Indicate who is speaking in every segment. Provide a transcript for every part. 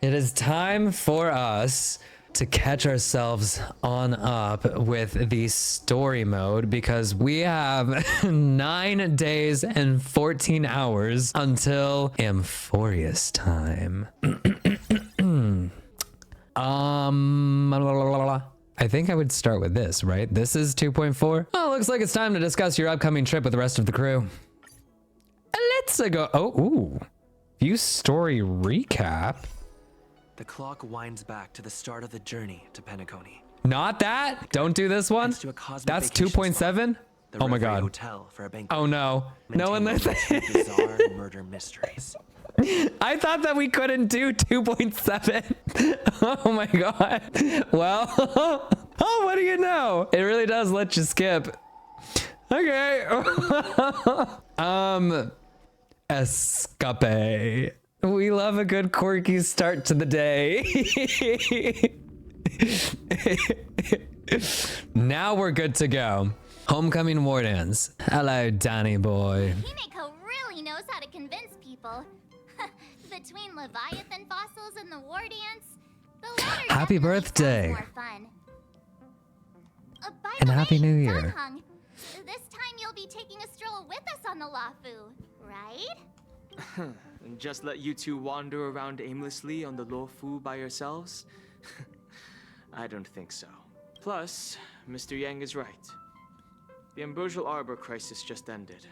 Speaker 1: It is time for us to catch ourselves on up with the story mode because we have 9 days and 14 hours until Amphorius time. I think I would start with this, right? This is 2.4. Oh, looks like it's time to discuss your upcoming trip with the rest of the crew. Let's go. Oh, ooh. View story recap.
Speaker 2: The clock winds back to the start of the journey to Penacony.
Speaker 1: Not that. Don't do this one. That's 2.7. Oh my god.
Speaker 2: Hotel for a banquet.
Speaker 1: Oh no. No one lives.
Speaker 2: Bizarre murder mysteries.
Speaker 1: I thought that we couldn't do 2.7. Oh my god. Well, oh, what do you know? It really does let you skip. Okay. Escape. We love a good quirky start to the day. Now we're good to go. Homecoming Wardens. Hello, Danny boy.
Speaker 3: Himeko really knows how to convince people. Between Leviathan fossils and the war dance, the latter
Speaker 1: Happy
Speaker 3: definitely
Speaker 1: birthday.
Speaker 3: sounds more fun. By
Speaker 1: And
Speaker 3: the
Speaker 1: Happy
Speaker 3: way,
Speaker 1: New Year.
Speaker 3: Danheng, this time you'll be taking a stroll with us on the Luofu, right?
Speaker 4: And just let you two wander around aimlessly on the Luofu by yourselves? I don't think so. Plus, Mr. Yang is right. The Ambrosial Arbor crisis just ended.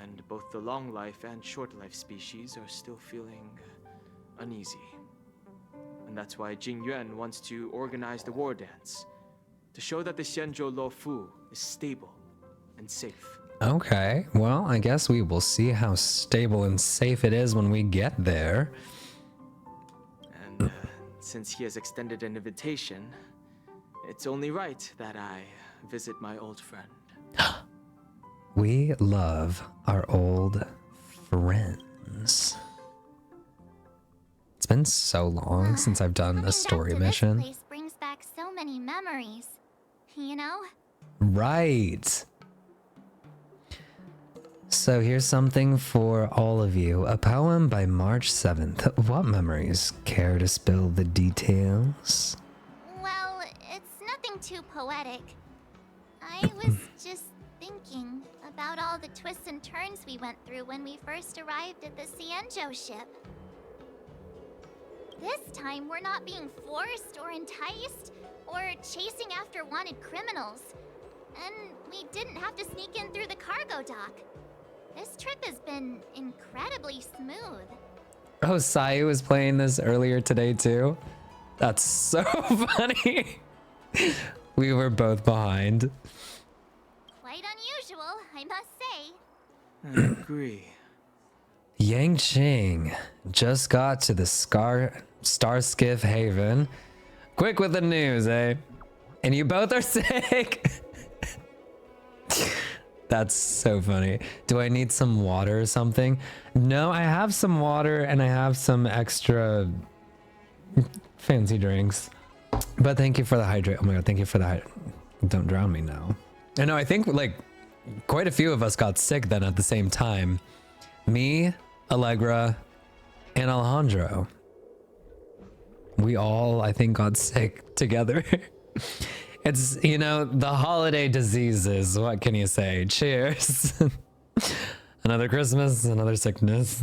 Speaker 4: And both the long life and short life species are still feeling uneasy. And that's why Jing Yuan wants to organize the war dance to show that the Xianzhou Luofu is stable and safe.
Speaker 1: Okay, well, I guess we will see how stable and safe it is when we get there.
Speaker 4: And since he has extended an invitation, it's only right that I visit my old friend.
Speaker 1: We love our old friends. It's been so long since I've done a story mission.
Speaker 3: This place brings back so many memories, you know?
Speaker 1: Right. So here's something for all of you. A poem by March 7th. What memories? Care to spill the details?
Speaker 3: Well, it's nothing too poetic. I was just thinking about all the twists and turns we went through when we first arrived at the Xianzhou ship. This time, we're not being forced or enticed or chasing after wanted criminals. And we didn't have to sneak in through the cargo dock. This trip has been incredibly smooth.
Speaker 1: Oh, Sayu was playing this earlier today too. That's so funny. We were both behind.
Speaker 3: Quite unusual, I must say.
Speaker 4: I agree.
Speaker 1: Yang Qing just got to the Starskiff Haven. Quick with the news, eh? And you both are sick. That's so funny. Do I need some water or something? No, I have some water and I have some extra fancy drinks. But thank you for the hydrate. Oh my god, thank you for the hydrate. Don't drown me now. I know, I think like quite a few of us got sick then at the same time. Me, Allegra, and Alejandro. We all, I think, got sick together. It's, you know, the holiday diseases. What can you say? Cheers. Another Christmas, another sickness.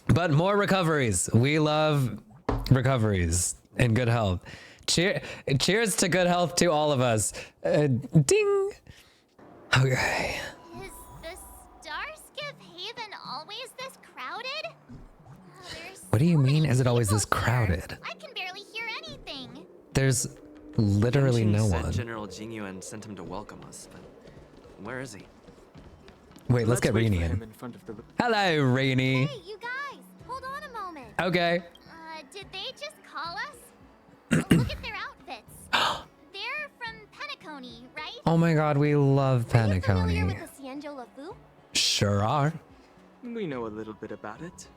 Speaker 1: But more recoveries. We love recoveries and good health. Cheers to good health to all of us. Ding. Okay.
Speaker 3: Is the Starskiff Haven always this crowded? There's
Speaker 1: What do you
Speaker 3: so
Speaker 1: mean,
Speaker 3: many
Speaker 1: is it always this
Speaker 3: people here.
Speaker 1: crowded?
Speaker 3: I can barely hear anything.
Speaker 1: There's literally
Speaker 2: Yunli
Speaker 1: no
Speaker 2: said
Speaker 1: one.
Speaker 2: General Jing Yuan sent him to welcome us, but where is he?
Speaker 1: Wait, let's get
Speaker 4: wait
Speaker 1: Rainy
Speaker 4: for
Speaker 1: in.
Speaker 4: him in front of the
Speaker 1: Hello, Rainy.
Speaker 3: Hey, you guys, hold on a moment.
Speaker 1: Okay.
Speaker 3: Did they just call us? Look at their outfits. They're from Penacony, right?
Speaker 1: Oh my god, we love
Speaker 3: Are you familiar
Speaker 1: Penacony.
Speaker 3: with the Xianzhou Luofu?
Speaker 1: Sure are.
Speaker 4: We know a little bit about it.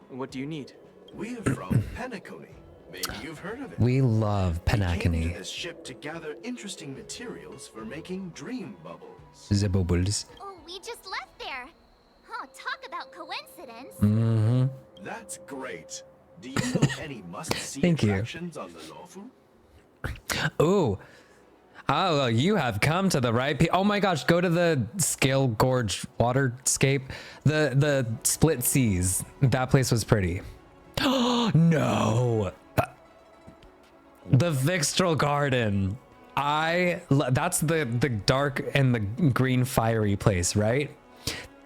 Speaker 4: What do you need?
Speaker 5: We are from Penacony. Maybe you've heard of it.
Speaker 1: We love
Speaker 5: We came
Speaker 1: Penacony.
Speaker 5: to this ship to gather interesting materials for making dream bubbles.
Speaker 1: Zibobbles.
Speaker 3: Oh, we just left there. Oh, talk about coincidence.
Speaker 1: Mm-hmm.
Speaker 5: That's great. Do you know any must-see
Speaker 1: Thank you.
Speaker 5: attractions on the Lofu?
Speaker 1: Ooh. Oh, well, you have come to the right. Oh my gosh, go to the Scale Gorge waterscape. The Split Seas. That place was pretty. Oh no. The Vixtral Garden. That's the dark and the green fiery place, right?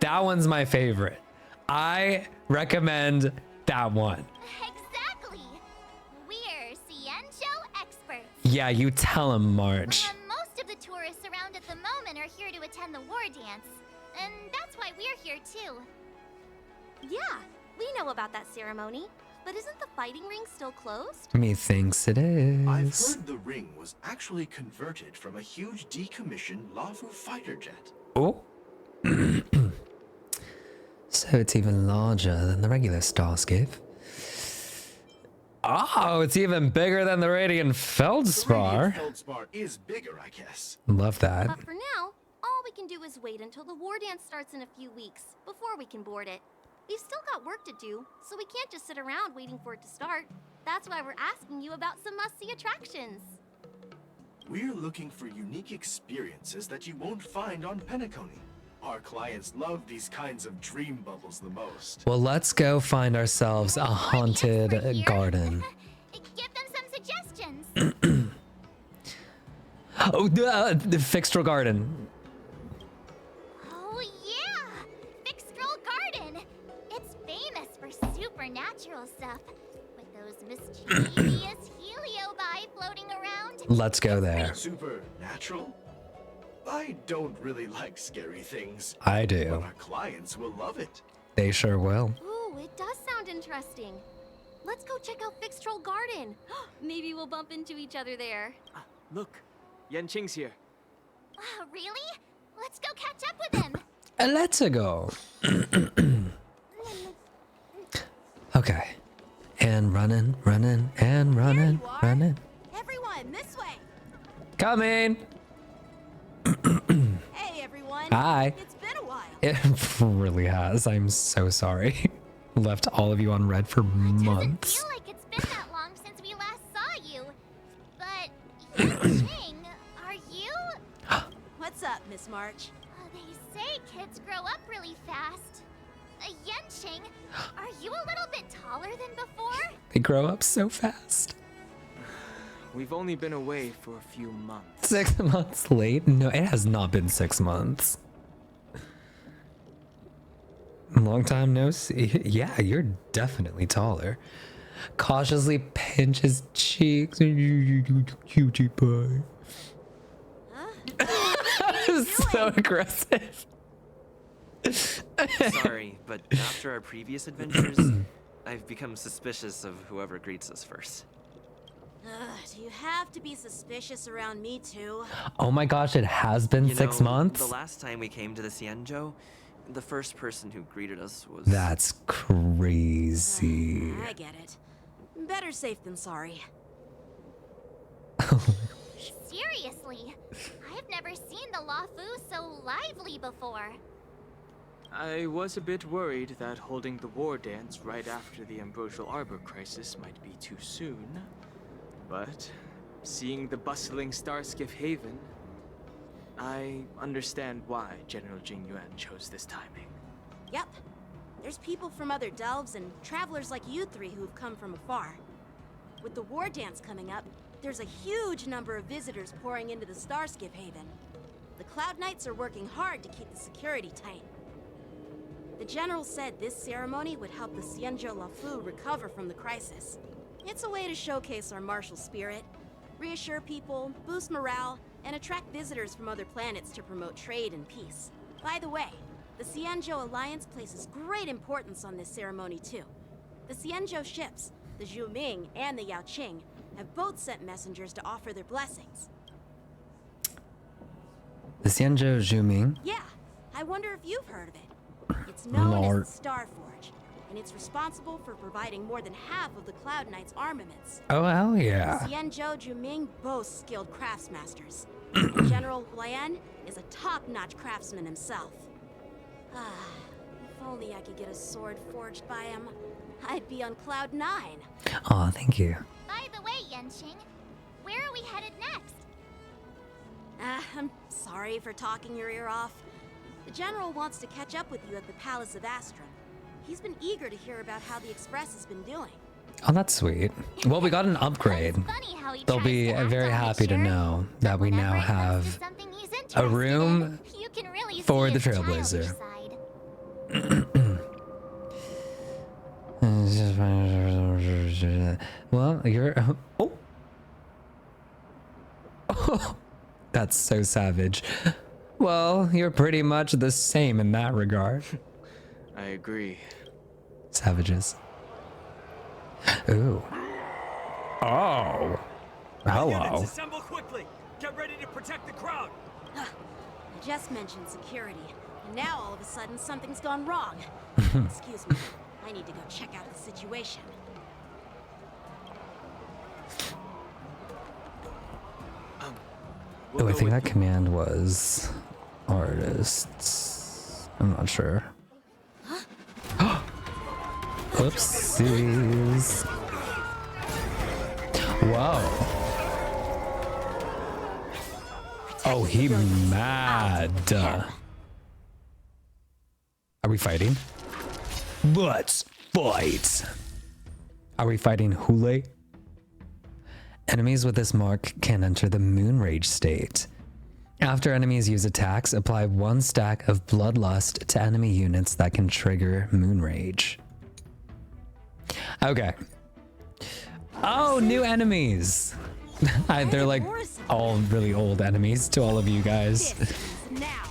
Speaker 1: That one's my favorite. I recommend that one.
Speaker 3: Exactly. We're Cienjo experts.
Speaker 1: Yeah, you tell him, March.
Speaker 3: Most of the tourists around at the moment are here to attend the war dance. And that's why we're here too.
Speaker 6: Yeah, we know about that ceremony. But isn't the fighting ring still closed?
Speaker 1: Methinks it
Speaker 5: I've
Speaker 1: is.
Speaker 5: heard the ring was actually converted from a huge decommissioned Lofu fighter jet.
Speaker 1: Oh. So it's even larger than the regular Starskiff. Oh, it's even bigger than the Radiant Feldspar.
Speaker 5: The Feldspar is bigger, I guess.
Speaker 1: Love that.
Speaker 6: But for now, all we can do is wait until the war dance starts in a few weeks before we can board it. We've still got work to do, so we can't just sit around waiting for it to start. That's why we're asking you about some must-see attractions.
Speaker 5: We're looking for unique experiences that you won't find on Penacony. Our clients love these kinds of dream bubbles the most.
Speaker 1: Well, let's go find ourselves a
Speaker 3: We're
Speaker 1: haunted
Speaker 3: here.
Speaker 1: garden.
Speaker 3: Give them some suggestions.
Speaker 1: Oh, the Vixtral Garden.
Speaker 3: Oh yeah! Vixtral Garden! It's famous for supernatural stuff. With those mischievous heliobi floating around.
Speaker 1: Let's go there.
Speaker 5: Supernatural? I don't really like scary things.
Speaker 1: I
Speaker 5: But
Speaker 1: do.
Speaker 5: our clients will love it.
Speaker 1: They sure will.
Speaker 6: Ooh, it does sound interesting. Let's go check out Vixtral Garden. Maybe we'll bump into each other there.
Speaker 4: Look, Yanqing's here.
Speaker 3: Really? Let's go catch up with him.
Speaker 1: Let's go. Okay. And running, running, and running,
Speaker 6: you are.
Speaker 1: running.
Speaker 6: Everyone, this way.
Speaker 1: Coming.
Speaker 6: Hey, everyone.
Speaker 1: Hi.
Speaker 6: It's been a while.
Speaker 1: It really has. I'm so sorry. Left all of you on red for
Speaker 3: Doesn't
Speaker 1: months.
Speaker 3: feel like it's been that long since we last saw you. But Yanqing, are you?
Speaker 6: What's up, Miss March?
Speaker 3: They say kids grow up really fast. Yanqing, are you a little bit taller than before?
Speaker 1: They grow up so fast.
Speaker 4: We've only been away for a few months.
Speaker 1: 6 months late? No, it has not been 6 months. Long time no see. Yeah, you're definitely taller. Cautiously pinch his cheeks. Cutie pie. So aggressive.
Speaker 2: Sorry, but after our previous adventures, I've become suspicious of whoever greets us first.
Speaker 6: Do you have to be suspicious around me too?
Speaker 1: Oh my gosh, it has been
Speaker 2: You
Speaker 1: 6
Speaker 2: know,
Speaker 1: months?
Speaker 2: The last time we came to the Cienjo, the first person who greeted us was...
Speaker 1: That's crazy.
Speaker 6: I get it. Better safe than sorry.
Speaker 3: Seriously, I've never seen the Lafu so lively before.
Speaker 4: I was a bit worried that holding the war dance right after the Ambrosial Arbor crisis might be too soon. But seeing the bustling Starskiff Haven, I understand why General Jing Yuan chose this timing.
Speaker 6: Yep. There's people from other delves and travelers like you three who've come from afar. With the war dance coming up, there's a huge number of visitors pouring into the Starskiff Haven. The Cloud Knights are working hard to keep the security tight. The General said this ceremony would help the Cienjo Lafu recover from the crisis. It's a way to showcase our martial spirit, reassure people, boost morale, and attract visitors from other planets to promote trade and peace. By the way, the Cienjo Alliance places great importance on this ceremony too. The Cienjo ships, the Zhu Ming and the Yao Qing, have both sent messengers to offer their blessings.
Speaker 1: The Xianzhou Zhuming.
Speaker 6: Yeah, I wonder if you've heard of it. It's known
Speaker 1: Lord.
Speaker 6: as the Starforge, and it's responsible for providing more than half of the Cloud Knights' armaments.
Speaker 1: Oh, hell
Speaker 6: The
Speaker 1: yeah.
Speaker 6: Xianzhou Juming boasts skilled craftsmasters. General Huayan is a top-notch craftsman himself. If only I could get a sword forged by him, I'd be on cloud 9.
Speaker 1: Aw, thank you.
Speaker 3: By the way, Yenching, where are we headed next?
Speaker 6: I'm sorry for talking your ear off. The General wants to catch up with you at the Palace of Astrum. He's been eager to hear about how the Express has been doing.
Speaker 1: Oh, that's sweet. Well, we got an upgrade.
Speaker 3: It's funny how he
Speaker 1: They'll
Speaker 3: tries
Speaker 1: be
Speaker 3: to act
Speaker 1: very
Speaker 3: all
Speaker 1: happy to
Speaker 3: mature,
Speaker 1: know that we now
Speaker 3: whenever it comes to
Speaker 1: have
Speaker 3: something he's
Speaker 1: a
Speaker 3: interested
Speaker 1: room
Speaker 3: in, you can really
Speaker 1: for
Speaker 3: see
Speaker 1: the
Speaker 3: his childish
Speaker 1: Trailblazer.
Speaker 3: side.
Speaker 1: Well, you're. Oh. Oh, that's so savage. Well, you're pretty much the same in that regard.
Speaker 4: I agree.
Speaker 1: Savages. Ooh. Oh. Hello.
Speaker 7: Assemble quickly. Get ready to protect the crowd.
Speaker 6: I just mentioned security, and now all of a sudden something's gone wrong. Excuse me, I need to go check out the situation.
Speaker 1: Oh, I think that command was artists. I'm not sure. Oopsies. Whoa. Oh, he mad. Are we fighting? Let's fight. Are we fighting Hoolay? Enemies with this mark can enter the moon rage state. After enemies use attacks, apply 1 stack of bloodlust to enemy units that can trigger moon rage. Okay. Oh, new enemies. They're like all really old enemies to all of you guys.
Speaker 6: This is now.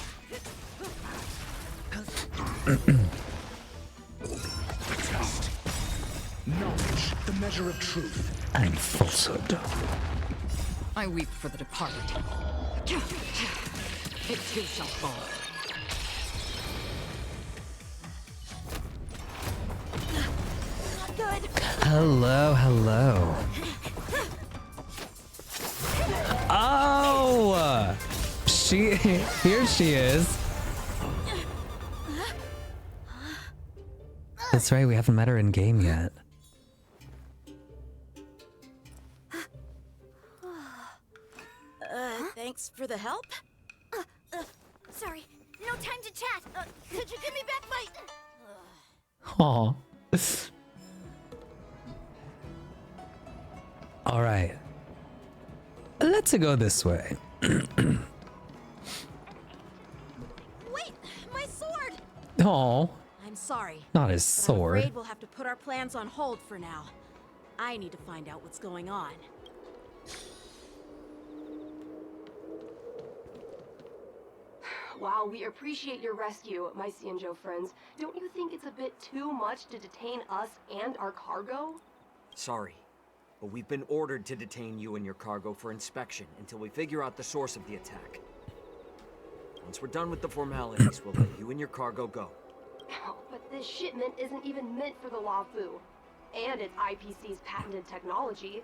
Speaker 8: Knowledge, the measure of truth.
Speaker 1: And falsehood.
Speaker 9: I weep for the departed. It too shall fall.
Speaker 6: Not good.
Speaker 1: Hello, hello. Oh! Here she is. That's right, we haven't met her in game yet.
Speaker 6: Thanks for the help.
Speaker 3: Sorry, no time to chat.
Speaker 6: Could you give me back my...
Speaker 1: Aw. All right. Let's go this way.
Speaker 6: Wait, my sword!
Speaker 1: Oh,
Speaker 6: I'm sorry.
Speaker 1: not his
Speaker 6: But I'm
Speaker 1: sword.
Speaker 6: afraid we'll have to put our plans on hold for now. I need to find out what's going on.
Speaker 10: While we appreciate your rescue, my Cianjo friends, don't you think it's a bit too much to detain us and our cargo?
Speaker 7: Sorry, but we've been ordered to detain you and your cargo for inspection until we figure out the source of the attack. Once we're done with the formalities, we'll let you and your cargo go.
Speaker 10: But this shipment isn't even meant for the Lafu. And it's IPC's patented technology.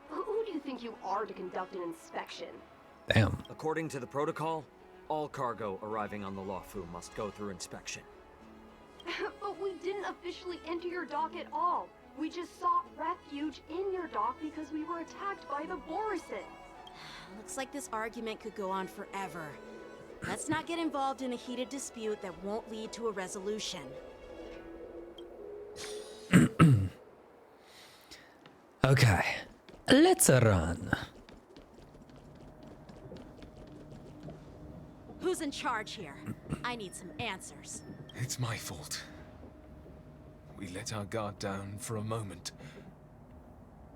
Speaker 10: Who do you think you are to conduct an inspection?
Speaker 1: Damn.
Speaker 7: According to the protocol, all cargo arriving on the Lafu must go through inspection.
Speaker 10: But we didn't officially enter your dock at all. We just sought refuge in your dock because we were attacked by the borison.
Speaker 6: Looks like this argument could go on forever. Let's not get involved in a heated dispute that won't lead to a resolution.
Speaker 1: Okay, let's run.
Speaker 6: Who's in charge here? I need some answers.
Speaker 8: It's my fault. We let our guard down for a moment.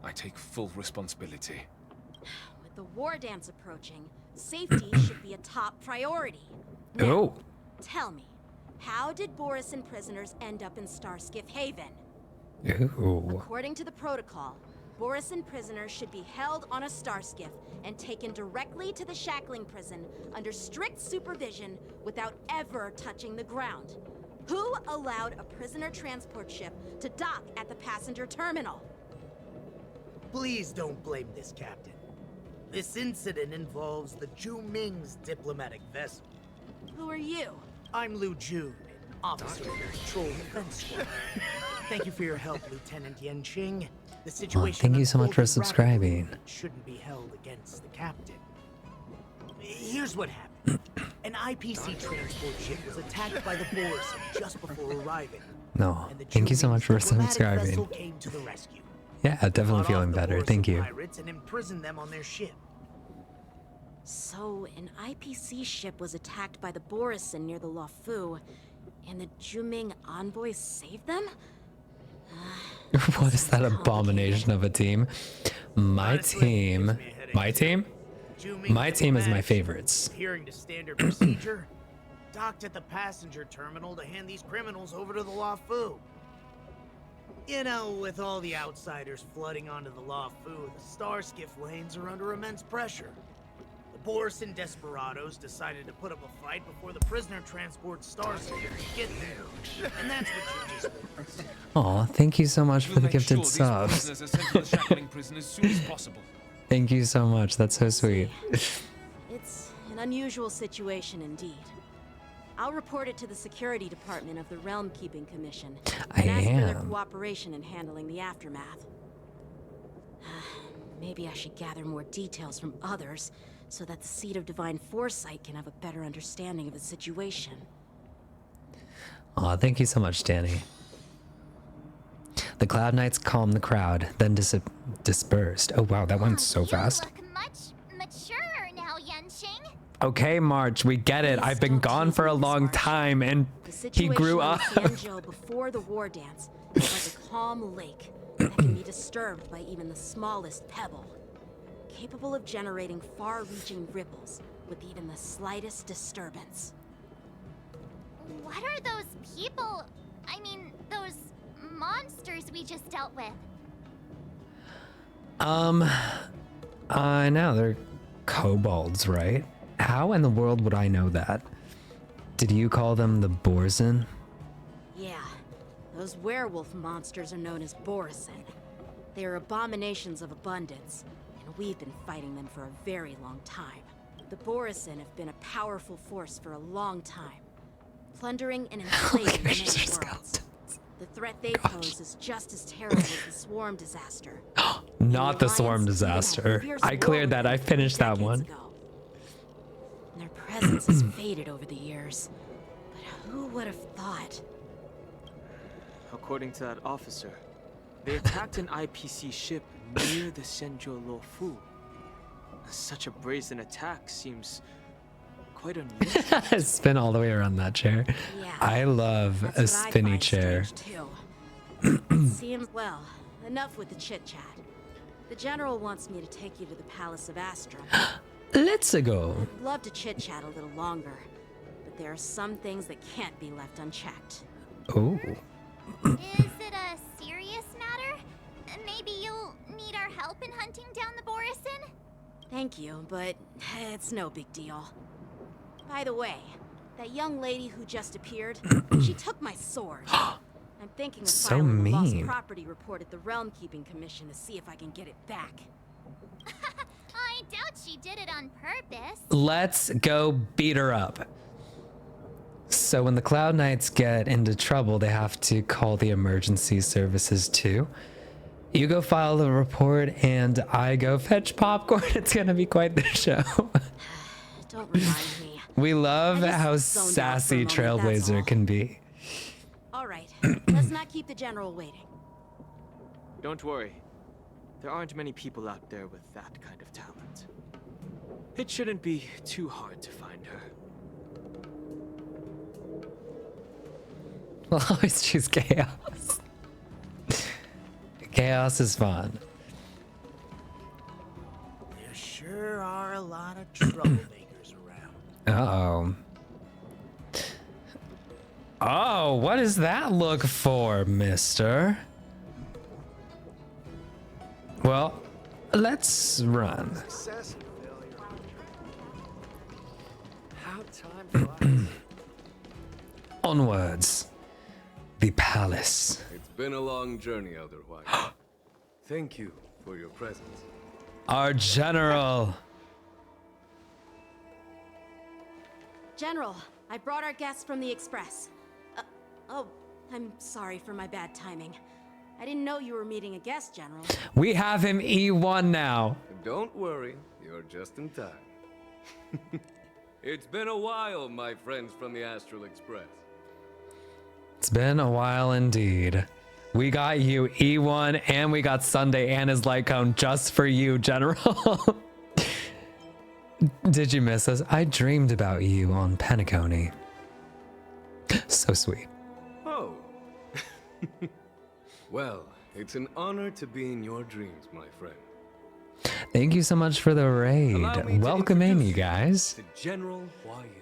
Speaker 8: I take full responsibility.
Speaker 6: With the war dance approaching, safety should be a top priority. Now,
Speaker 1: Oh.
Speaker 6: tell me, how did borison prisoners end up in Starskiff Haven?
Speaker 1: Ooh.
Speaker 6: According to the protocol, borison prisoners should be held on a starskiff and taken directly to the shackling prison under strict supervision without ever touching the ground. Who allowed a prisoner transport ship to dock at the passenger terminal?
Speaker 11: Please don't blame this, Captain. This incident involves the Ju Ming's diplomatic vessel.
Speaker 6: Who are you?
Speaker 11: I'm Lu Jun, and Officer of the Patrol Defense Squad. Thank you for your help, Lieutenant Yenqing. The situation
Speaker 1: thank you so much for
Speaker 11: unfolded
Speaker 1: subscribing.
Speaker 11: rapidly and shouldn't be held against the captain. Here's what happened. An IPC transport ship was attacked by the borison just before arriving.
Speaker 1: No,
Speaker 11: And the
Speaker 1: thank you so much for
Speaker 11: diplomatic vessel
Speaker 1: subscribing.
Speaker 11: came to the rescue.
Speaker 1: Yeah, definitely
Speaker 11: Fought
Speaker 1: feeling
Speaker 11: off the
Speaker 1: better.
Speaker 11: borison
Speaker 1: Thank you.
Speaker 11: Pirates and imprisoned them on their ship.
Speaker 6: So, an IPC ship was attacked by the borison near the Luofu, and the Juming envoys saved them?
Speaker 1: What is that abomination of a team? My
Speaker 11: Honestly,
Speaker 1: team.
Speaker 11: gives me a headache.
Speaker 1: My team?
Speaker 11: Juming
Speaker 1: My team is my
Speaker 11: diplomats,
Speaker 1: favorites.
Speaker 11: adhering to standard procedure, docked at the passenger terminal to hand these criminals over to the Luofu. You know, with all the outsiders flooding onto the Luofu, the Starskiff lanes are under immense pressure. The borison desperados decided to put up a fight before the prisoner transport Starskiff could get there. And that's what you just witnessed.
Speaker 1: Aw, thank you so much for
Speaker 8: We'll
Speaker 1: the
Speaker 8: make
Speaker 1: gifted
Speaker 8: sure these
Speaker 1: subs.
Speaker 8: prisoners are sent to the shackling prison as soon as possible.
Speaker 1: Thank you so much. That's so sweet.
Speaker 6: It's an unusual situation indeed. I'll report it to the security department of the Realm Keeping Commission
Speaker 1: I
Speaker 6: and ask for their
Speaker 1: am.
Speaker 6: cooperation in handling the aftermath. Maybe I should gather more details from others so that the Seat of Divine Foresight can have a better understanding of the situation.
Speaker 1: Aw, thank you so much, Danny. The Cloud Knights calmed the crowd, then dispersed. Oh wow, that went so fast.
Speaker 3: You look much maturer now, Yenqing.
Speaker 1: Okay, March, we get it. I've been gone for a long time, and
Speaker 6: The
Speaker 1: he grew up.
Speaker 6: situation on Sanjo before the war dance is like a calm lake that can be disturbed by even the smallest pebble, capable of generating far-reaching ripples with even the slightest disturbance.
Speaker 3: What are those people? I mean, those monsters we just dealt with.
Speaker 1: I know they're kobolds, right? How in the world would I know that? Did you call them the borison?
Speaker 6: Yeah, those werewolf monsters are known as borison. They are abominations of abundance, and we've been fighting them for a very long time. The borison have been a powerful force for a long time, plundering and enslaving many worlds. The threat they pose is just as terrible as the swarm disaster.
Speaker 1: Not the swarm
Speaker 6: Alliance even had
Speaker 1: disaster.
Speaker 6: fierce
Speaker 1: I cleared
Speaker 6: war
Speaker 1: that. I
Speaker 6: with them
Speaker 1: finished that
Speaker 6: decades
Speaker 1: one.
Speaker 6: ago. And their presence has faded over the years. But who would have thought?
Speaker 4: According to that officer, they attacked an IPC ship near the Senjo Luofu. Such a brazen attack seems quite unusual.
Speaker 1: Spin all the way around that chair.
Speaker 6: Yeah,
Speaker 1: I love
Speaker 6: that's
Speaker 1: a
Speaker 6: what I
Speaker 1: spinny
Speaker 6: find
Speaker 1: chair.
Speaker 6: strange, too. Seems well. Enough with the chit chat. The general wants me to take you to the Palace of Astra.
Speaker 1: Let's go.
Speaker 6: I'd love to chit chat a little longer, but there are some things that can't be left unchecked.
Speaker 1: Oh.
Speaker 3: Is it a serious matter? Maybe you'll need our help in hunting down the borison?
Speaker 6: Thank you, but it's no big deal. By the way, that young lady who just appeared, she took my sword. I'm thinking of
Speaker 1: So
Speaker 6: filing a lost
Speaker 1: mean.
Speaker 6: property report at the Realm Keeping Commission to see if I can get it back.
Speaker 3: I doubt she did it on purpose.
Speaker 1: Let's go beat her up. So when the Cloud Knights get into trouble, they have to call the emergency services too. You go file the report and I go fetch popcorn. It's gonna be quite the show.
Speaker 6: Don't remind me.
Speaker 1: We love
Speaker 6: I just
Speaker 1: how
Speaker 6: zoned out for a
Speaker 1: sassy
Speaker 6: moment, that's all.
Speaker 1: Trailblazer can be.
Speaker 6: All right, let's not keep the general waiting.
Speaker 4: Don't worry. There aren't many people out there with that kind of talent. It shouldn't be too hard to find her.
Speaker 1: We'll always choose chaos. Chaos is fun.
Speaker 11: There sure are a lot of troublemakers around.
Speaker 1: Uh-oh. Oh, what does that look for, mister? Well, let's run.
Speaker 5: Success and failure. How time flies.
Speaker 1: Onwards. The palace.
Speaker 12: It's been a long journey, Elder White. Thank you for your presence.
Speaker 1: Our general.
Speaker 6: General, I brought our guests from the Express. Oh, I'm sorry for my bad timing. I didn't know you were meeting a guest, General.
Speaker 1: We have him E1 now.
Speaker 12: Don't worry, you're just in time. It's been a while, my friends from the Astral Express.
Speaker 1: It's been a while indeed. We got you E1 and we got Sunday and his light cone just for you, General. Did you miss us? I dreamed about you on Penacony. So sweet.
Speaker 12: Oh. Well, it's an honor to be in your dreams, my friend.
Speaker 1: Thank you so much for the raid. Welcome in, you guys.
Speaker 12: To General Huayan.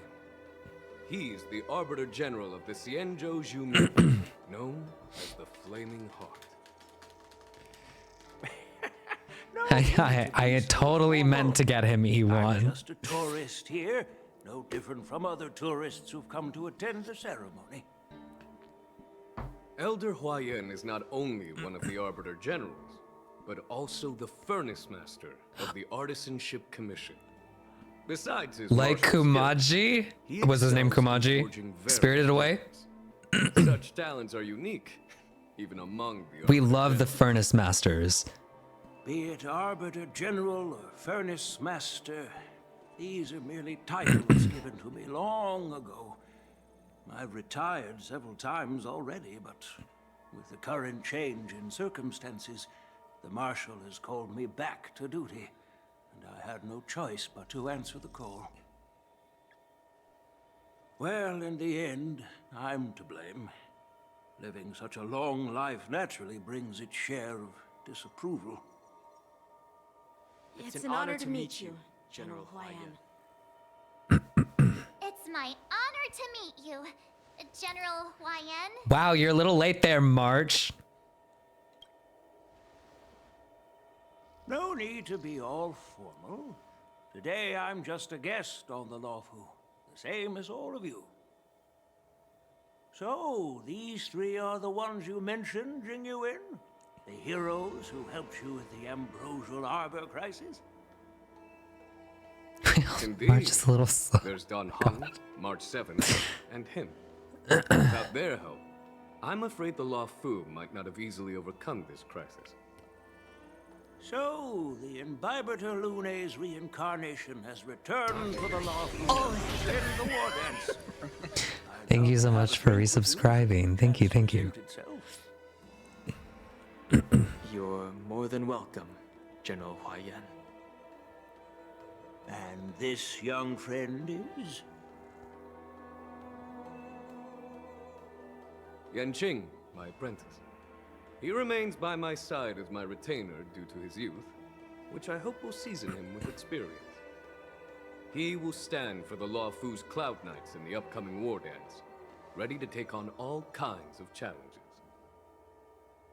Speaker 12: He's the Arbiter General of the Xianzhou Zhu movement, known as the Flaming Heart.
Speaker 1: I had totally meant to get him E1.
Speaker 13: I'm just a tourist here, no different from other tourists who've come to attend the ceremony.
Speaker 12: Elder Huayan is not only one of the Arbiter Generals, but also the Furnace Master of the Artisanship Commission. Besides his
Speaker 1: Like Kumaji? Was his name Kumaji? Spirited Away?
Speaker 12: Such talents are unique, even among the
Speaker 1: We love the Furnace Masters.
Speaker 13: Be it Arbiter General or Furnace Master, these are merely titles given to me long ago. I've retired several times already, but with the current change in circumstances, the Marshal has called me back to duty, and I had no choice but to answer the call. Well, in the end, I'm to blame. Living such a long life naturally brings its share of disapproval.
Speaker 6: It's an honor to meet you, General Huayan.
Speaker 3: It's my honor to meet you, General Huayan.
Speaker 1: Wow, you're a little late there, March.
Speaker 13: No need to be all formal. Today I'm just a guest on the Lawfu, the same as all of you. So, these three are the ones you mentioned, Jingyuin? The heroes who helped you with the Ambrosial Arbor crisis?
Speaker 12: Indeed.
Speaker 1: March is a little slow.
Speaker 12: There's Don Hung, March 7th, and him. Without their help, I'm afraid the Lawfu might not have easily overcome this crisis.
Speaker 13: So, the Arbiter Lune's reincarnation has returned for the Lawfu to end the war dance.
Speaker 1: Thank you so much for resubscribing. Thank you, thank you.
Speaker 4: You're more than welcome, General Huayan.
Speaker 13: And this young friend is?
Speaker 12: Yanqing, my apprentice. He remains by my side as my retainer due to his youth, which I hope will season him with experience. He will stand for the Lawfu's Cloud Knights in the upcoming war dance, ready to take on all kinds of challenges.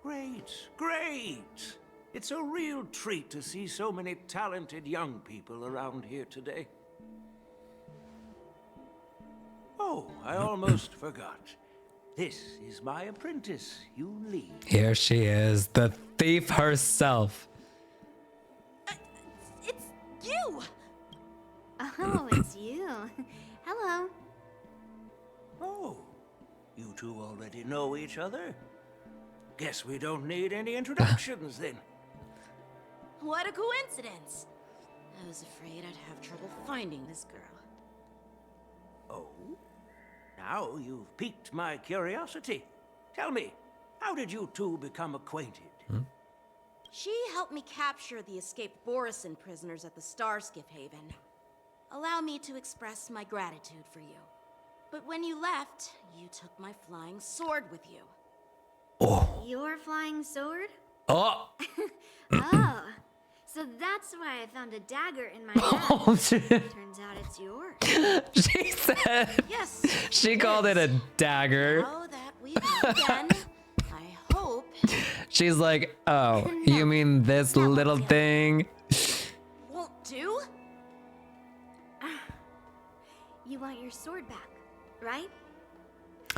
Speaker 13: Great, great! It's a real treat to see so many talented young people around here today. Oh, I almost forgot. This is my apprentice, Yunli.
Speaker 1: Here she is, the thief herself.
Speaker 6: It's you!
Speaker 3: Oh, it's you. Hello.
Speaker 13: Oh, you two already know each other? Guess we don't need any introductions then.
Speaker 6: What a coincidence! I was afraid I'd have trouble finding this girl.
Speaker 13: Oh? Now you've piqued my curiosity. Tell me, how did you two become acquainted?
Speaker 6: She helped me capture the escaped borison prisoners at the Starskiff Haven. Allow me to express my gratitude for you. But when you left, you took my flying sword with you.
Speaker 1: Oh.
Speaker 3: Your flying sword?
Speaker 1: Oh.
Speaker 3: Oh, so that's why I found a dagger in my bag.
Speaker 1: Oh, shit.
Speaker 3: Turns out it's yours.
Speaker 1: She said.
Speaker 6: Yes.
Speaker 1: She called it a dagger.
Speaker 6: Now that we've met again, I hope.
Speaker 1: She's like, oh, you mean this little thing?
Speaker 6: Won't do?
Speaker 3: You want your sword back, right?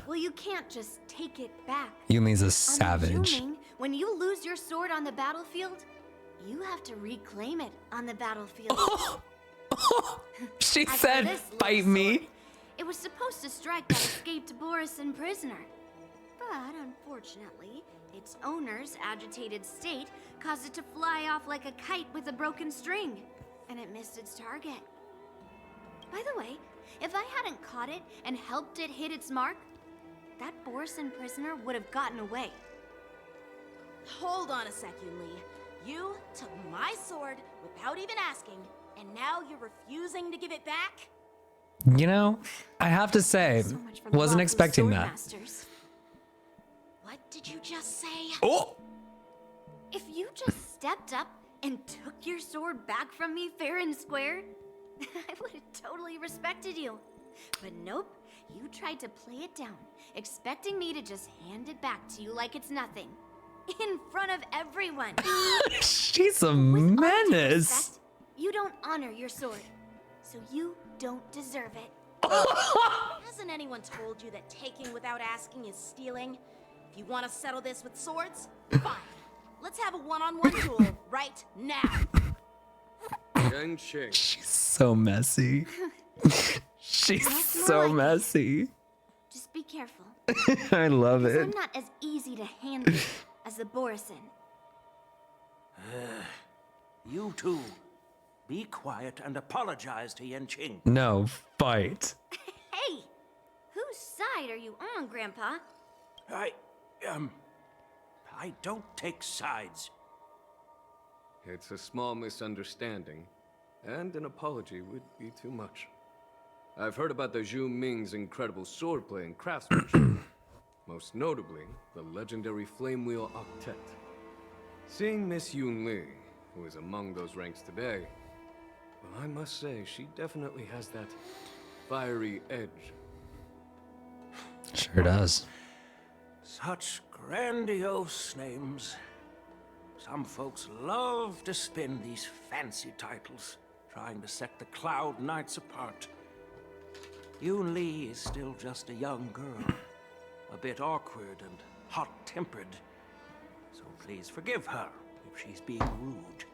Speaker 3: Well, you can't just take it back.
Speaker 1: Yumi's a
Speaker 3: I'm
Speaker 1: savage.
Speaker 3: assuming when you lose your sword on the battlefield, you have to reclaim it on the battlefield.
Speaker 1: She
Speaker 3: As for
Speaker 1: said,
Speaker 3: this little
Speaker 1: fight me.
Speaker 3: sword, it was supposed to strike that escaped borison prisoner.
Speaker 6: But unfortunately, its owner's agitated state caused it to fly off like a kite with a broken string, and it missed its target. By the way, if I hadn't caught it and helped it hit its mark, that borison prisoner would have gotten away. Hold on a sec, Yunli. You took my sword without even asking, and now you're refusing to give it back?
Speaker 1: You know, I have to say,
Speaker 6: So much for the
Speaker 1: wasn't
Speaker 6: lawful
Speaker 1: expecting
Speaker 6: sword
Speaker 1: that.
Speaker 6: masters. What did you just say?
Speaker 1: Oh!
Speaker 6: If you just stepped up and took your sword back from me fair and square, I would have totally respected you. But nope, you tried to play it down, expecting me to just hand it back to you like it's nothing. In front of everyone.
Speaker 1: She's a
Speaker 6: With all due
Speaker 1: menace.
Speaker 6: respect, you don't honor your sword, so you don't deserve it. Hasn't anyone told you that taking without asking is stealing? If you want to settle this with swords, fine. Let's have a one-on-one duel right now.
Speaker 12: Yang Ching.
Speaker 1: She's so messy. She's
Speaker 6: That's
Speaker 1: so
Speaker 6: more like it.
Speaker 1: messy.
Speaker 6: Just be careful.
Speaker 1: I love
Speaker 6: Because I'm
Speaker 1: it.
Speaker 6: not as easy to handle as the borison.
Speaker 13: You two, be quiet and apologize to Yanqing.
Speaker 1: No, fight.
Speaker 6: Hey! Whose side are you on, Grandpa?
Speaker 13: I don't take sides.
Speaker 12: It's a small misunderstanding, and an apology would be too much. I've heard about the Zhu Ming's incredible swordplay and craftsmanship. Most notably, the legendary Flame Wheel Octet. Seeing Miss Yunli, who is among those ranks today, well, I must say, she definitely has that fiery edge.
Speaker 1: Sure does.
Speaker 13: Such grandiose names. Some folks love to spin these fancy titles, trying to set the Cloud Knights apart. Yunli is still just a young girl, a bit awkward and hot-tempered. So please forgive her if she's being rude.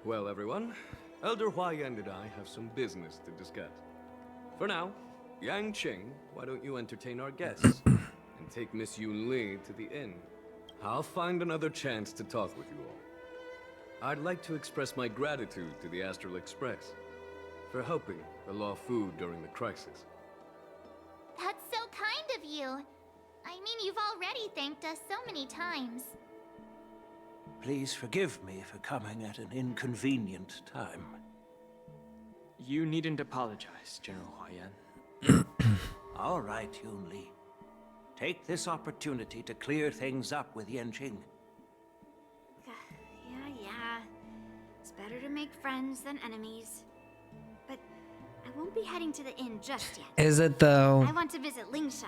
Speaker 12: Well, everyone, Elder Huayan and I have some business to discuss. For now, Yang Qing, why don't you entertain our guests and take Miss Yunli to the inn? I'll find another chance to talk with you all. I'd like to express my gratitude to the Astral Express for helping the Law Fu during the crisis.
Speaker 3: That's so kind of you. I mean, you've already thanked us so many times.
Speaker 13: Please forgive me for coming at an inconvenient time.
Speaker 4: You needn't apologize, General Huayan.
Speaker 13: All right, Yunli. Take this opportunity to clear things up with Yanqing.
Speaker 6: Yeah. It's better to make friends than enemies. But I won't be heading to the inn just yet.
Speaker 1: Is it though?
Speaker 6: I want to visit Lingsha.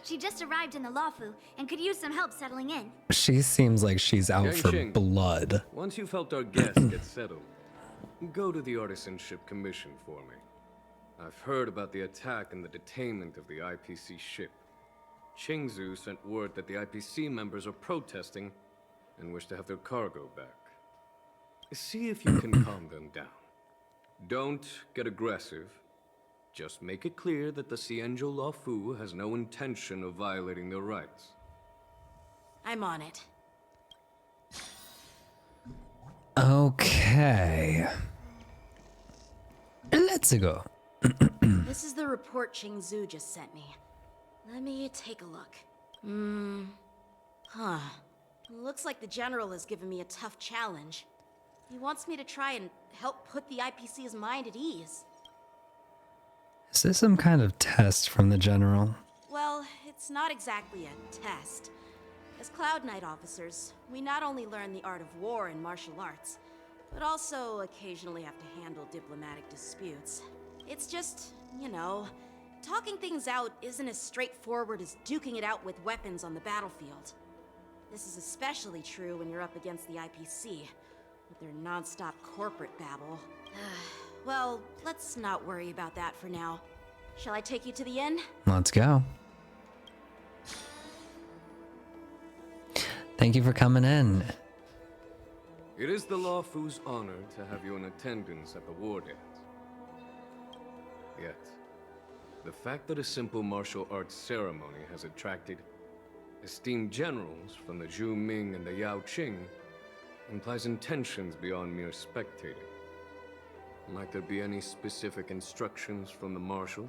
Speaker 6: She just arrived in the Lawfu and could use some help settling in.
Speaker 1: She seems like she's out
Speaker 12: Yang
Speaker 1: for
Speaker 12: Qing.
Speaker 1: blood.
Speaker 12: Once you've helped our guests get settled, go to the Artisanship Commission for me. I've heard about the attack and the detainment of the IPC ship. Qingzu sent word that the IPC members are protesting and wish to have their cargo back. See if you can calm them down. Don't get aggressive. Just make it clear that the Xianzhou Lawfu has no intention of violating their rights.
Speaker 6: I'm on it.
Speaker 1: Okay. Let's go.
Speaker 6: This is the report Qingzu just sent me. Let me take a look. Looks like the General has given me a tough challenge. He wants me to try and help put the IPC's mind at ease.
Speaker 1: Is this some kind of test from the General?
Speaker 6: Well, it's not exactly a test. As Cloud Knight officers, we not only learn the art of war and martial arts, but also occasionally have to handle diplomatic disputes. It's just, you know, talking things out isn't as straightforward as duking it out with weapons on the battlefield. This is especially true when you're up against the IPC, with their non-stop corporate babble. Well, let's not worry about that for now. Shall I take you to the inn?
Speaker 1: Let's go. Thank you for coming in.
Speaker 12: It is the Lawfu's honor to have you in attendance at the war dance. Yet, the fact that a simple martial arts ceremony has attracted esteemed generals from the Zhu Ming and the Yao Qing implies intentions beyond mere spectating. Might there be any specific instructions from the Marshal?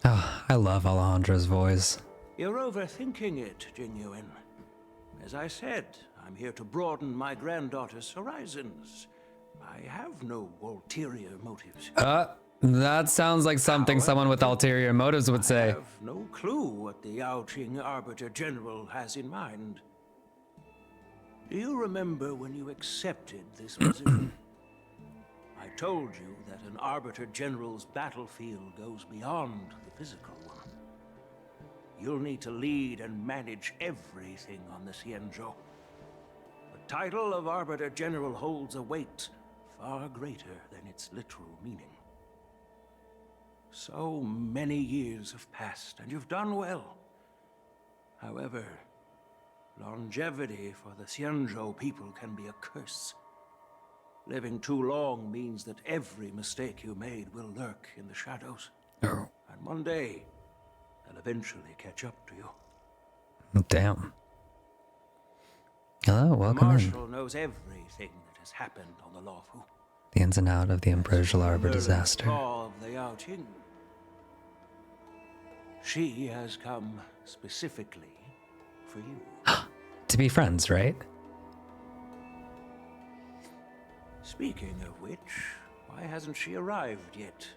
Speaker 1: Oh, I love Alejandro's voice.
Speaker 13: You're overthinking it, Genuine. As I said, I'm here to broaden my granddaughter's horizons. I have no ulterior motives.
Speaker 1: That sounds like something someone with ulterior motives would say.
Speaker 13: I have no clue what the Yao Qing Arbiter General has in mind. Do you remember when you accepted this position? I told you that an Arbiter General's battlefield goes beyond the physical one. You'll need to lead and manage everything on the Xianzhou. The title of Arbiter General holds a weight far greater than its literal meaning. So many years have passed, and you've done well. However, longevity for the Xianzhou people can be a curse. Living too long means that every mistake you made will lurk in the shadows.
Speaker 1: Oh.
Speaker 13: And one day, they'll eventually catch up to you.
Speaker 1: Damn. Hello, welcome
Speaker 13: the
Speaker 1: in.
Speaker 13: Marshal knows everything that has happened on the Luofu.
Speaker 1: The ins and out of the Ambrosial Arbor disaster.
Speaker 13: Of the Yao Qing. She has come specifically for you.
Speaker 1: To be friends, right?
Speaker 13: Speaking of which, why hasn't she arrived yet?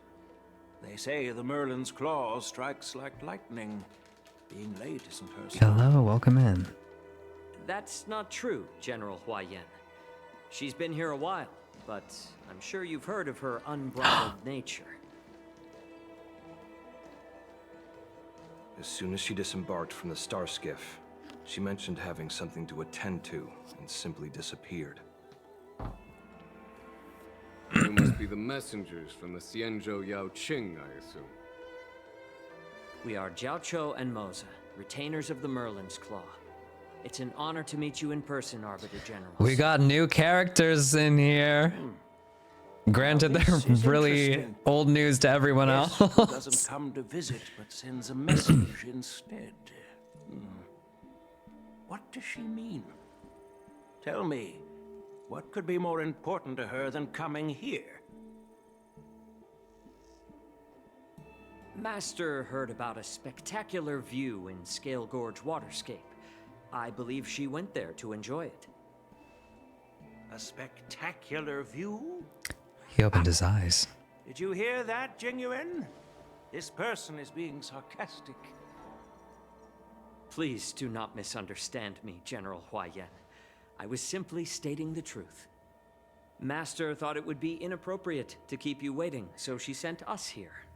Speaker 13: They say the Merlin's claw strikes like lightning. Being late isn't her style.
Speaker 1: Hello, welcome in.
Speaker 7: That's not true, General Huayan. She's been here a while, but I'm sure you've heard of her unbridled nature.
Speaker 14: As soon as she disembarked from the star skiff, she mentioned having something to attend to and simply disappeared.
Speaker 12: You must be the messengers from the Xianzhou Yao Qing, I assume.
Speaker 7: We are Jiaoqiu and Moza, retainers of the Merlin's Claw. It's an honor to meet you in person, Arbiter General.
Speaker 1: We got new characters in here. Granted, they're really old news to everyone else.
Speaker 13: Doesn't come to visit, but sends a message instead. What does she mean? Tell me, what could be more important to her than coming here?
Speaker 7: Master heard about a spectacular view in Scale Gorge Waterscape. I believe she went there to enjoy it.
Speaker 13: A spectacular view?
Speaker 1: He opened his eyes.
Speaker 13: Did you hear that, Genuine? This person is being sarcastic.
Speaker 7: Please do not misunderstand me, General Huayan. I was simply stating the truth. Master thought it would be inappropriate to keep you waiting, so she sent us here.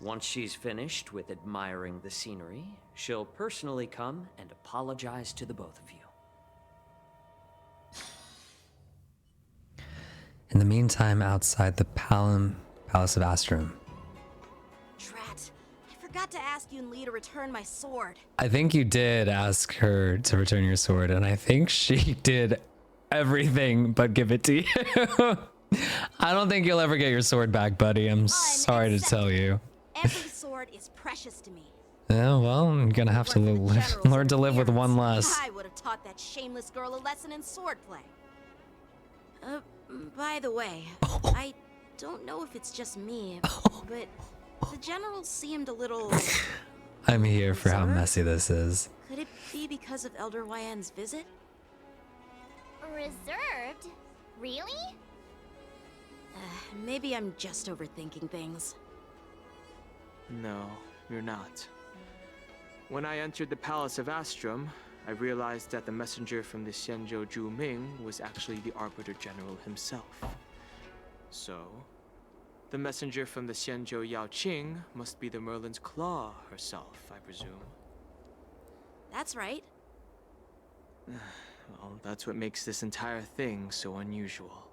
Speaker 7: Once she's finished with admiring the scenery, she'll personally come and apologize to the both of you.
Speaker 1: In the meantime, outside the Palace of Astrum.
Speaker 6: Drat. I forgot to ask Yunli to return my sword.
Speaker 1: I think you did ask her to return your sword, and I think she did everything but give it to you. I don't think you'll ever get your sword back, buddy. I'm sorry to tell you.
Speaker 6: Every sword is precious to me.
Speaker 1: Yeah, well, I'm gonna have to learn to live with one less.
Speaker 6: I would have taught that shameless girl a lesson in swordplay. By the way, I don't know if it's just me, but the general seemed a little...
Speaker 1: I'm here for how messy this is.
Speaker 6: Could it be because of Elder Huayan's visit?
Speaker 3: Reserved? Really?
Speaker 6: Maybe I'm just overthinking things.
Speaker 4: No, you're not. When I entered the Palace of Astrum, I realized that the messenger from the Xianzhou Zhu Ming was actually the Arbiter General himself. So, the messenger from the Xianzhou Yao Qing must be the Merlin's Claw herself, I presume.
Speaker 6: That's right.
Speaker 4: Well, that's what makes this entire thing so unusual.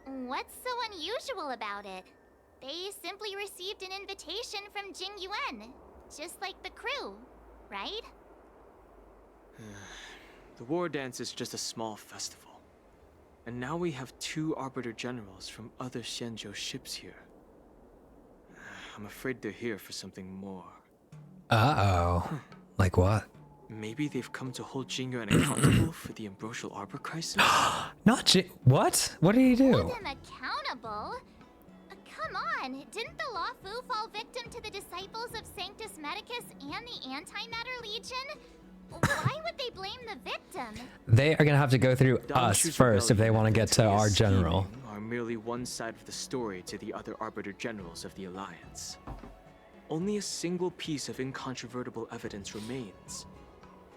Speaker 3: What's so unusual about it? They simply received an invitation from Jing Yuan, just like the crew, right?
Speaker 4: The war dance is just a small festival. And now we have 2 Arbiter Generals from other Xianzhou ships here. I'm afraid they're here for something more.
Speaker 1: Uh-oh. Like what?
Speaker 4: Maybe they've come to hold Jingyuan accountable for the Ambrosial Arbor crisis?
Speaker 1: Not what? What did he do?
Speaker 3: Hold them accountable? Come on, didn't the Lawfu fall victim to the disciples of Sanctus Medicus and the Antimatter Legion? Why would they blame the victim?
Speaker 1: They are gonna have to go through us first if they want to get to our general.
Speaker 4: Are merely one side of the story to the other Arbiter Generals of the Alliance. Only a single piece of incontrovertible evidence remains,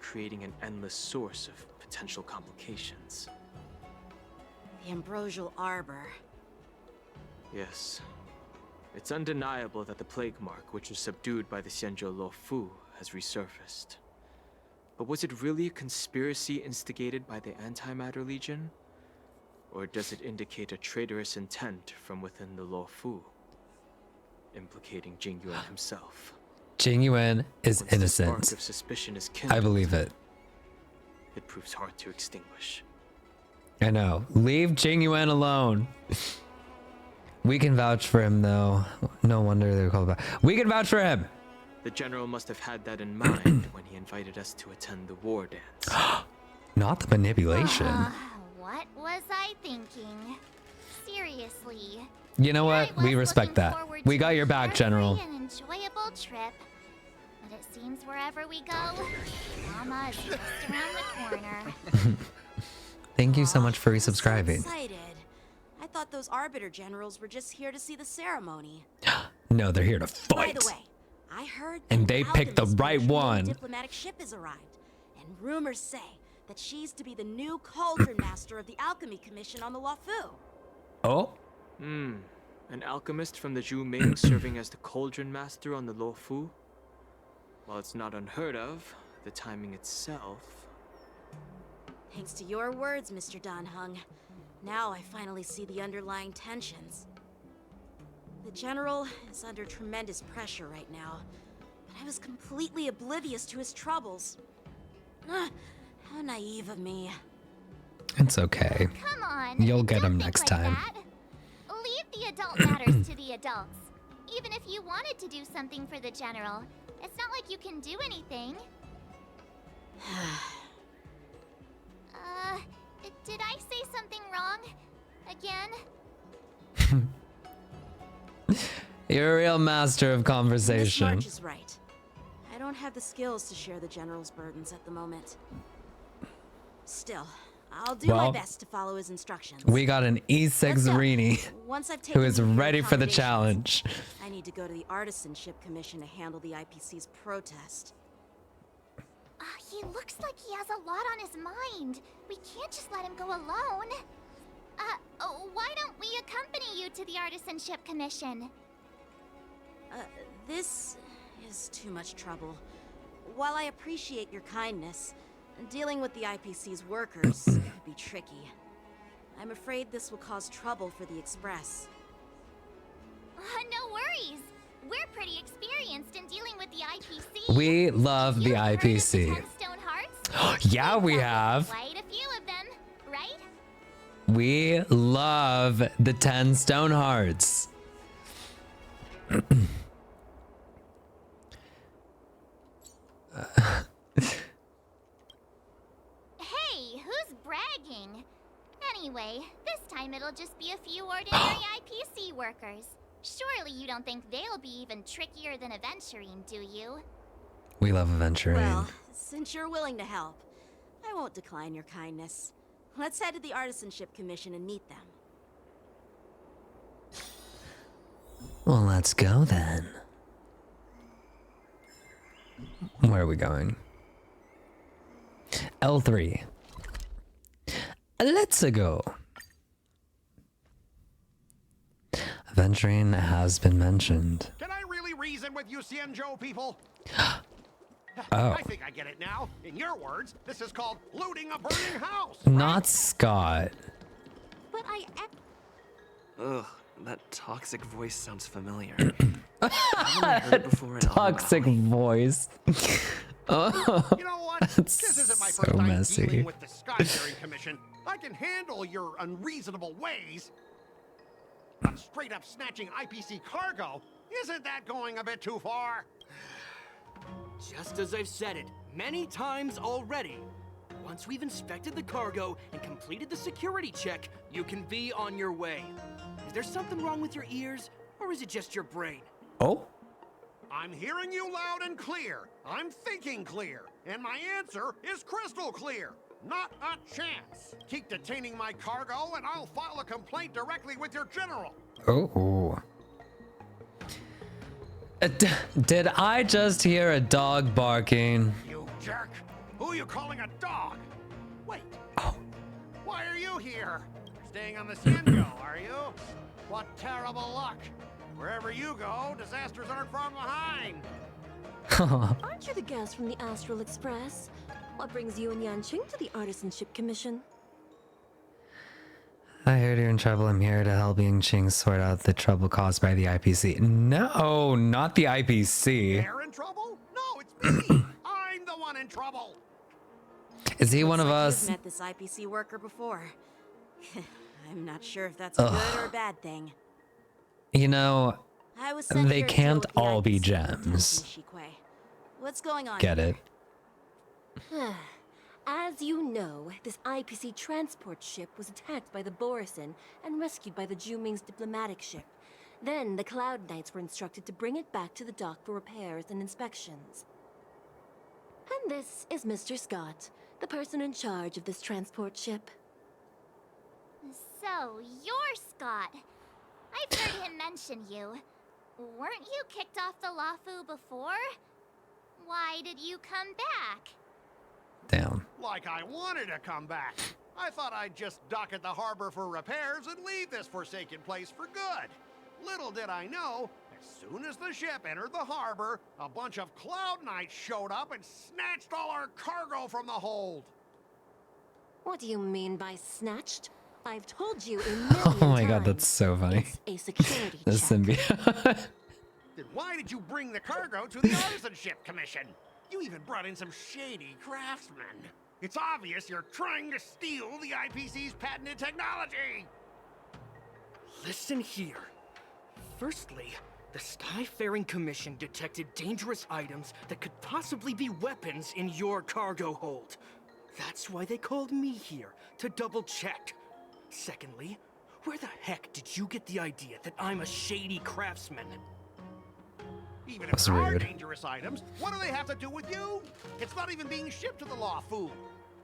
Speaker 4: creating an endless source of potential complications.
Speaker 6: The Ambrosial Arbor.
Speaker 4: Yes. It's undeniable that the plague mark, which was subdued by the Xianzhou Luofu, has resurfaced. But was it really a conspiracy instigated by the Antimatter Legion? Or does it indicate a traitorous intent from within the Luofu, implicating Jingyuan himself?
Speaker 1: Jingyuan is
Speaker 4: Once the spark
Speaker 1: innocent.
Speaker 4: of suspicion is
Speaker 1: I
Speaker 4: kindled,
Speaker 1: believe it.
Speaker 4: it proves hard to extinguish.
Speaker 1: I know. Leave Jingyuan alone. We can vouch for him, though. No wonder they were called back. We can vouch for him.
Speaker 4: The general must have had that in mind when he invited us to attend the war dance.
Speaker 1: Not the manipulation.
Speaker 3: What was I thinking? Seriously.
Speaker 1: You know what? We respect that. We got your back, General.
Speaker 3: An enjoyable trip. But it seems wherever we go, Mama is just around the corner.
Speaker 1: Thank you so much for
Speaker 6: I'm so
Speaker 1: resubscribing.
Speaker 6: excited. I thought those Arbiter Generals were just here to see the ceremony.
Speaker 1: No, they're here to
Speaker 6: By
Speaker 1: fight.
Speaker 6: the way, I heard
Speaker 1: And
Speaker 6: that
Speaker 1: they
Speaker 6: an
Speaker 1: picked the
Speaker 6: alchemist
Speaker 1: right
Speaker 6: from a
Speaker 1: one.
Speaker 6: diplomatic ship has arrived, and rumors say that she's to be the new cauldron master of the Alchemy Commission on the Luofu.
Speaker 1: Oh?
Speaker 4: An alchemist from the Zhu Ming serving as the cauldron master on the Luofu? While it's not unheard of, the timing itself...
Speaker 6: Thanks to your words, Mr. Dan Hung. Now I finally see the underlying tensions. The General is under tremendous pressure right now, but I was completely oblivious to his troubles. How naive of me.
Speaker 1: It's okay.
Speaker 3: Come on.
Speaker 1: You'll get
Speaker 3: don't
Speaker 1: him
Speaker 3: think
Speaker 1: next
Speaker 3: like
Speaker 1: time.
Speaker 3: that. Leave the adult matters to the adults. Even if you wanted to do something for the General, it's not like you can do anything. Did I say something wrong? Again?
Speaker 1: You're a real master of
Speaker 6: Miss
Speaker 1: conversation.
Speaker 6: March is right. I don't have the skills to share the General's burdens at the moment. Still, I'll do my
Speaker 1: Well,
Speaker 6: best to follow his instructions.
Speaker 1: We got an E6
Speaker 6: Let's go.
Speaker 1: Rini
Speaker 6: Once I've
Speaker 1: who
Speaker 6: taken
Speaker 1: is
Speaker 6: leave of your
Speaker 1: ready for the
Speaker 6: accommodations,
Speaker 1: challenge.
Speaker 6: I need to go to the Artisanship Commission to handle the IPC's protest.
Speaker 3: He looks like he has a lot on his mind. We can't just let him go alone. Why don't we accompany you to the Artisanship Commission?
Speaker 6: This is too much trouble. While I appreciate your kindness, dealing with the IPC's workers could be tricky. I'm afraid this will cause trouble for the Express.
Speaker 3: No worries. We're pretty experienced in dealing with the IPC.
Speaker 1: We love the IPC.
Speaker 3: Stone Hearts?
Speaker 1: Yeah, we have.
Speaker 3: Quite a few of them, right?
Speaker 1: We love the 10 stone hearts.
Speaker 3: Hey, who's bragging? Anyway, this time it'll just be a few ordinary IPC workers. Surely you don't think they'll be even trickier than Aventurine, do you?
Speaker 1: We love Aventurine.
Speaker 6: Well, since you're willing to help, I won't decline your kindness. Let's head to the Artisanship Commission and meet them.
Speaker 1: Well, let's go then. Where are we going? L3. Let's go. Aventurine has been mentioned.
Speaker 15: Can I really reason with you Xianzhou people?
Speaker 1: Oh.
Speaker 15: I think I get it now. In your words, this is called looting a burning house.
Speaker 1: Not Scott.
Speaker 6: But I...
Speaker 2: Ugh, that toxic voice sounds familiar. Haven't I heard it before in
Speaker 1: Toxic voice. Oh,
Speaker 15: You know what?
Speaker 1: that's
Speaker 15: This isn't my
Speaker 1: so
Speaker 15: first time
Speaker 1: messy.
Speaker 15: dealing with the Skyfaring Commission. I can handle your unreasonable ways. But straight up snatching IPC cargo, isn't that going a bit too far?
Speaker 16: Just as I've said it many times already, once we've inspected the cargo and completed the security check, you can be on your way. Is there something wrong with your ears, or is it just your brain?
Speaker 1: Oh?
Speaker 15: I'm hearing you loud and clear. I'm thinking clear. And my answer is crystal clear. Not a chance. Keep detaining my cargo and I'll file a complaint directly with your general.
Speaker 1: Oh. Did I just hear a dog barking?
Speaker 15: You jerk. Who are you calling a dog? Wait. Why are you here? You're staying on the Ciengo, are you? What terrible luck. Wherever you go, disasters aren't far behind.
Speaker 17: Aren't you the guest from the Astral Express? What brings you and Yanqing to the Artisanship Commission?
Speaker 1: I heard you're in trouble. I'm here to help Yingqing sort out the trouble caused by the IPC. No, not the IPC.
Speaker 15: They're in trouble? No, it's me. I'm the one in trouble.
Speaker 1: Is he one of
Speaker 6: Looks like
Speaker 1: us?
Speaker 6: You've met this IPC worker before. I'm not sure if that's a good or a bad thing.
Speaker 1: You know,
Speaker 6: I was sent
Speaker 1: they
Speaker 6: here to
Speaker 1: can't
Speaker 6: deal with the
Speaker 1: all be
Speaker 6: IPC
Speaker 1: gems.
Speaker 6: Shikwe. What's going on?
Speaker 1: Get
Speaker 6: here?
Speaker 1: it?
Speaker 17: As you know, this IPC transport ship was attacked by the Borison and rescued by the Juming's diplomatic ship. Then the Cloud Knights were instructed to bring it back to the dock for repairs and inspections. And this is Mr. Scott, the person in charge of this transport ship.
Speaker 3: So, you're Scott. I've heard him mention you. Weren't you kicked off the Lafu before? Why did you come back?
Speaker 1: Damn.
Speaker 15: Like I wanted to come back. I thought I'd just dock at the harbor for repairs and leave this forsaken place for good. Little did I know, as soon as the ship entered the harbor, a bunch of Cloud Knights showed up and snatched all our cargo from the hold.
Speaker 17: What do you mean by snatched? I've told you a million
Speaker 1: Oh my god,
Speaker 17: times.
Speaker 1: that's so funny.
Speaker 17: A security
Speaker 1: The
Speaker 17: check.
Speaker 1: symbiote.
Speaker 15: Then why did you bring the cargo to the Artisanship Commission? You even brought in some shady craftsmen. It's obvious you're trying to steal the IPC's patented technology.
Speaker 16: Listen here. Firstly, the Skyfaring Commission detected dangerous items that could possibly be weapons in your cargo hold. That's why they called me here, to double check. Secondly, where the heck did you get the idea that I'm a shady craftsman?
Speaker 15: Even if
Speaker 1: That's
Speaker 15: there are
Speaker 1: rude.
Speaker 15: dangerous items, what do they have to do with you? It's not even being shipped to the Lafu.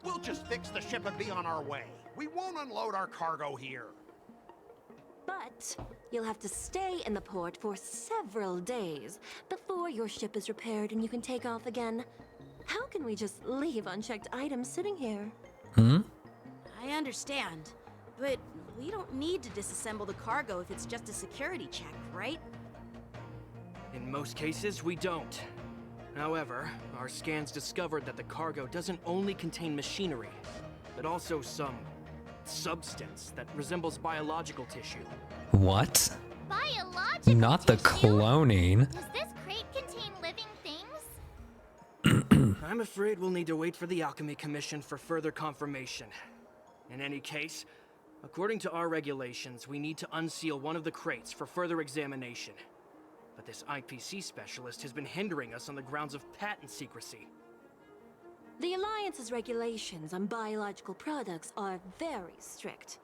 Speaker 15: We'll just fix the ship and be on our way. We won't unload our cargo here.
Speaker 17: But you'll have to stay in the port for several days before your ship is repaired and you can take off again. How can we just leave unchecked items sitting here?
Speaker 6: I understand, but we don't need to disassemble the cargo if it's just a security check, right?
Speaker 16: In most cases, we don't. However, our scans discovered that the cargo doesn't only contain machinery, but also some substance that resembles biological tissue.
Speaker 1: What?
Speaker 3: Biological
Speaker 1: Not the
Speaker 3: tissue?
Speaker 1: cloning.
Speaker 3: Does this crate contain living things?
Speaker 16: I'm afraid we'll need to wait for the Alchemy Commission for further confirmation. In any case, according to our regulations, we need to unseal one of the crates for further examination. But this IPC specialist has been hindering us on the grounds of patent secrecy.
Speaker 17: The Alliance's regulations on biological products are very strict.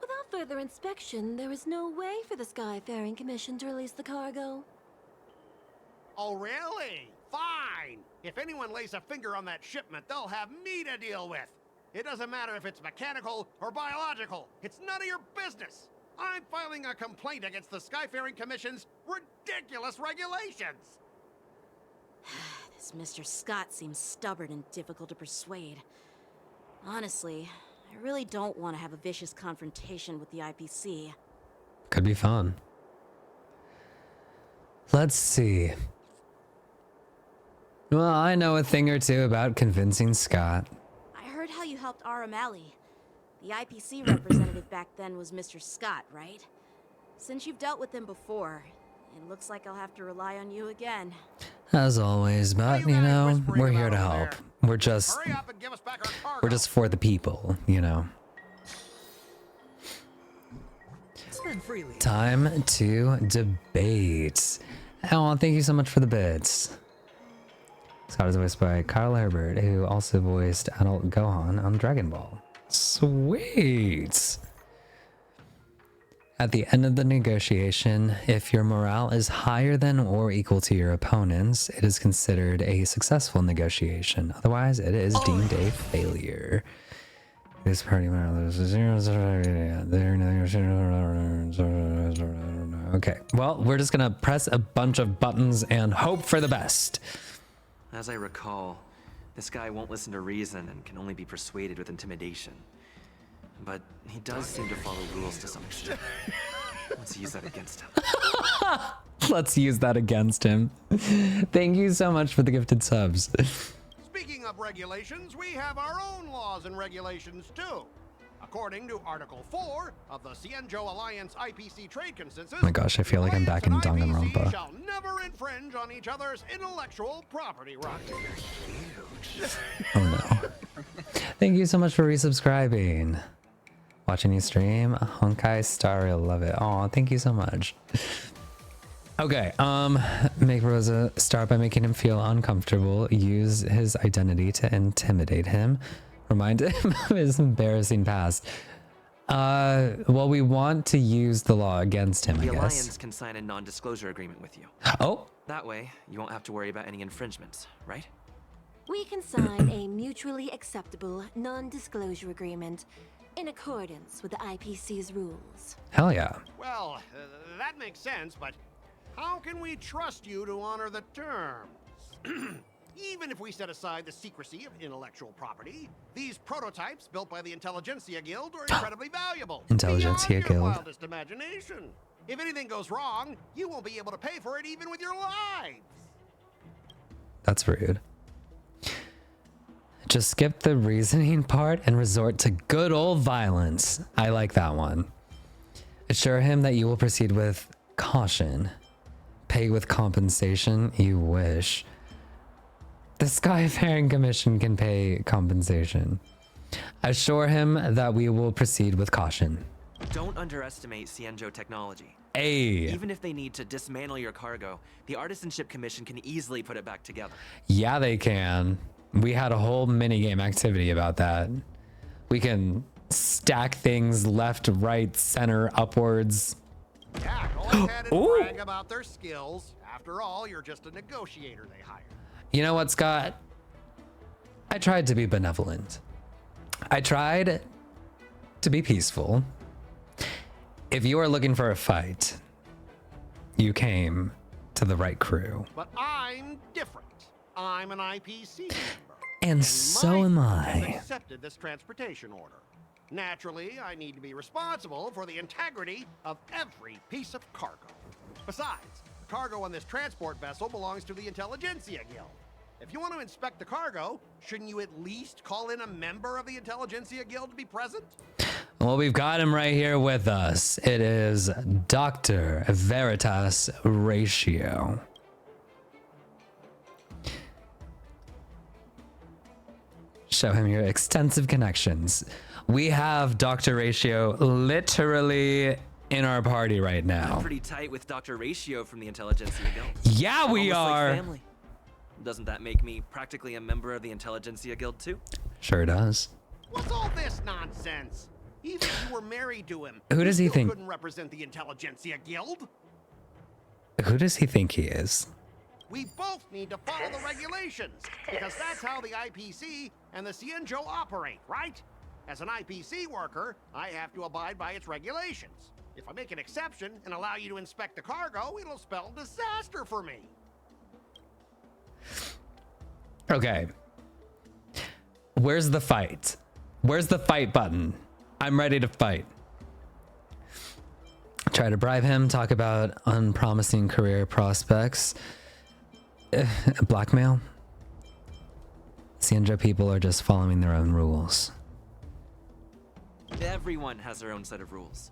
Speaker 17: Without further inspection, there is no way for the Skyfaring Commission to release the cargo.
Speaker 15: Oh, really? Fine. If anyone lays a finger on that shipment, they'll have me to deal with. It doesn't matter if it's mechanical or biological. It's none of your business. I'm filing a complaint against the Skyfaring Commission's ridiculous regulations.
Speaker 6: This Mr. Scott seems stubborn and difficult to persuade. Honestly, I really don't want to have a vicious confrontation with the IPC.
Speaker 1: Could be fun. Let's see. Well, I know a thing or two about convincing Scott.
Speaker 6: I heard how you helped Aramali. The IPC representative back then was Mr. Scott, right? Since you've dealt with him before, it looks like I'll have to rely on you again.
Speaker 1: As always, but you know, we're here to help. We're just for the people, you know.
Speaker 11: Spend freely.
Speaker 1: Time to debate. Oh, thank you so much for the bits. Scott is voiced by Kyle Herbert, who also voiced adult Gohan on Dragon Ball. Sweet! At the end of the negotiation, if your morale is higher than or equal to your opponent's, it is considered a successful negotiation. Otherwise, it is deemed a failure. This party morale is 0. Okay, well, we're just gonna press a bunch of buttons and hope for the best.
Speaker 2: As I recall, this guy won't listen to reason and can only be persuaded with intimidation. But he does seem to follow rules to some extent. Let's use that against him.
Speaker 1: Let's use that against him. Thank you so much for the gifted subs.
Speaker 15: Speaking of regulations, we have our own laws and regulations too. According to Article 4 of the Cienjo Alliance IPC Trade Consensus,
Speaker 1: Oh my gosh, I feel like I'm back in Danganronpa.
Speaker 15: shall never infringe on each other's intellectual property rights.
Speaker 1: Oh no. Thank you so much for resubscribing. Watching you stream, Honkai Star, I love it. Aw, thank you so much. Okay, make Rosa start by making him feel uncomfortable. Use his identity to intimidate him. Remind him of his embarrassing past. Well, we want to use the law against him, I
Speaker 2: The
Speaker 1: guess.
Speaker 2: Alliance can sign a non-disclosure agreement with you.
Speaker 1: Oh!
Speaker 2: That way, you won't have to worry about any infringements, right?
Speaker 17: We can sign a mutually acceptable non-disclosure agreement in accordance with the IPC's rules.
Speaker 1: Hell yeah.
Speaker 15: Well, that makes sense, but how can we trust you to honor the terms? Even if we set aside the secrecy of intellectual property, these prototypes built by the Intelligentsia Guild are incredibly valuable.
Speaker 1: Intelligentsia
Speaker 15: beyond your
Speaker 1: Guild.
Speaker 15: wildest imagination. If anything goes wrong, you won't be able to pay for it even with your lives.
Speaker 1: That's rude. Just skip the reasoning part and resort to good old violence. I like that one. Assure him that you will proceed with caution. Pay with compensation, you wish. The Skyfaring Commission can pay compensation. Assure him that we will proceed with caution.
Speaker 2: Don't underestimate Cienjo technology.
Speaker 1: Hey.
Speaker 2: Even if they need to dismantle your cargo, the Artisanship Commission can easily put it back together.
Speaker 1: Yeah, they can. We had a whole minigame activity about that. We can stack things left, right, center, upwards.
Speaker 15: Yeah, go ahead and brag about their skills. After all, you're just a negotiator they hired.
Speaker 1: You know what, Scott? I tried to be benevolent. I tried to be peaceful. If you are looking for a fight, you came to the right crew.
Speaker 15: But I'm different. I'm an IPC member.
Speaker 1: And so am
Speaker 15: has
Speaker 1: I.
Speaker 15: accepted this transportation order. Naturally, I need to be responsible for the integrity of every piece of cargo. Besides, the cargo on this transport vessel belongs to the Intelligentsia Guild. If you want to inspect the cargo, shouldn't you at least call in a member of the Intelligentsia Guild to be present?
Speaker 1: Well, we've got him right here with us. It is Dr. Veritas Ratio. Show him your extensive connections. We have Dr. Ratio literally in our party right now.
Speaker 2: I'm pretty tight with Dr. Ratio from the Intelligentsia Guild.
Speaker 1: Yeah, we
Speaker 2: Almost like
Speaker 1: are.
Speaker 2: family. Doesn't that make me practically a member of the Intelligentsia Guild too?
Speaker 1: Sure does.
Speaker 15: What's all this nonsense? Even if you were married to him,
Speaker 1: Who does he
Speaker 15: you
Speaker 1: think-
Speaker 15: couldn't represent the Intelligentsia Guild.
Speaker 1: Who does he think he is?
Speaker 15: We both need to follow the regulations, because that's how the IPC and the Cienjo operate, right? As an IPC worker, I have to abide by its regulations. If I make an exception and allow you to inspect the cargo, it'll spell disaster for me.
Speaker 1: Okay. Where's the fight? Where's the fight button? I'm ready to fight. Try to bribe him, talk about unpromising career prospects. Blackmail? Cienjo people are just following their own rules.
Speaker 2: Everyone has their own set of rules.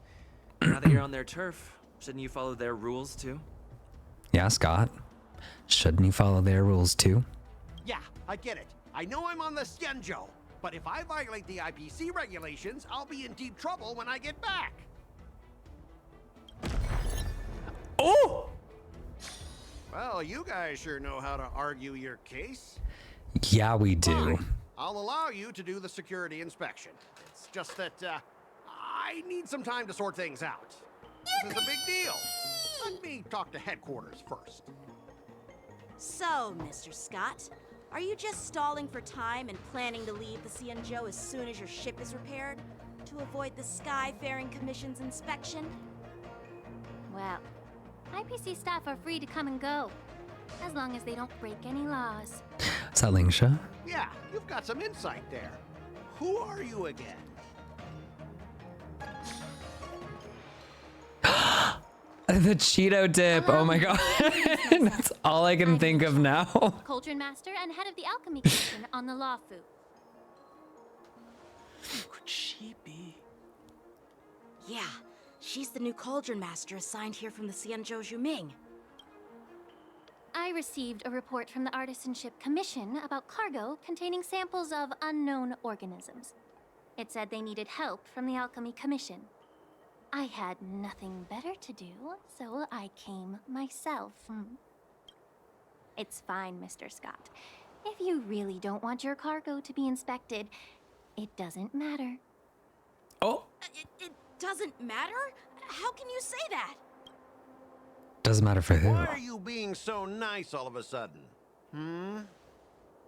Speaker 2: Now that you're on their turf, shouldn't you follow their rules too?
Speaker 1: Yeah, Scott. Shouldn't you follow their rules too?
Speaker 15: Yeah, I get it. I know I'm on the Cienjo, but if I violate the IPC regulations, I'll be in deep trouble when I get back.
Speaker 1: Oh!
Speaker 15: Well, you guys sure know how to argue your case.
Speaker 1: Yeah, we do.
Speaker 15: Fine. I'll allow you to do the security inspection. It's just that, I need some time to sort things out. This is a big deal. Let me talk to headquarters first.
Speaker 6: So, Mr. Scott, are you just stalling for time and planning to leave the Cianzhou as soon as your ship is repaired? To avoid the Skyfaring Commission's inspection?
Speaker 3: Well, IPC staff are free to come and go, as long as they don't break any laws.
Speaker 1: Is that Lingsha?
Speaker 15: Yeah, you've got some insight there. Who are you again?
Speaker 1: The Cheeto dip. Oh my god. That's all I can think of now.
Speaker 3: Cauldron Master and head of the Alchemy Commission on the Lawfu.
Speaker 11: Who could she be?
Speaker 6: Yeah, she's the new Cauldron Master assigned here from the Cianzhou Zhuming.
Speaker 3: I received a report from the Artisanship Commission about cargo containing samples of unknown organisms. It said they needed help from the Alchemy Commission. I had nothing better to do, so I came myself. It's fine, Mr. Scott. If you really don't want your cargo to be inspected, it doesn't matter.
Speaker 1: Oh.
Speaker 6: It doesn't matter? How can you say that?
Speaker 1: Doesn't matter for who.
Speaker 15: Why are you being so nice all of a sudden?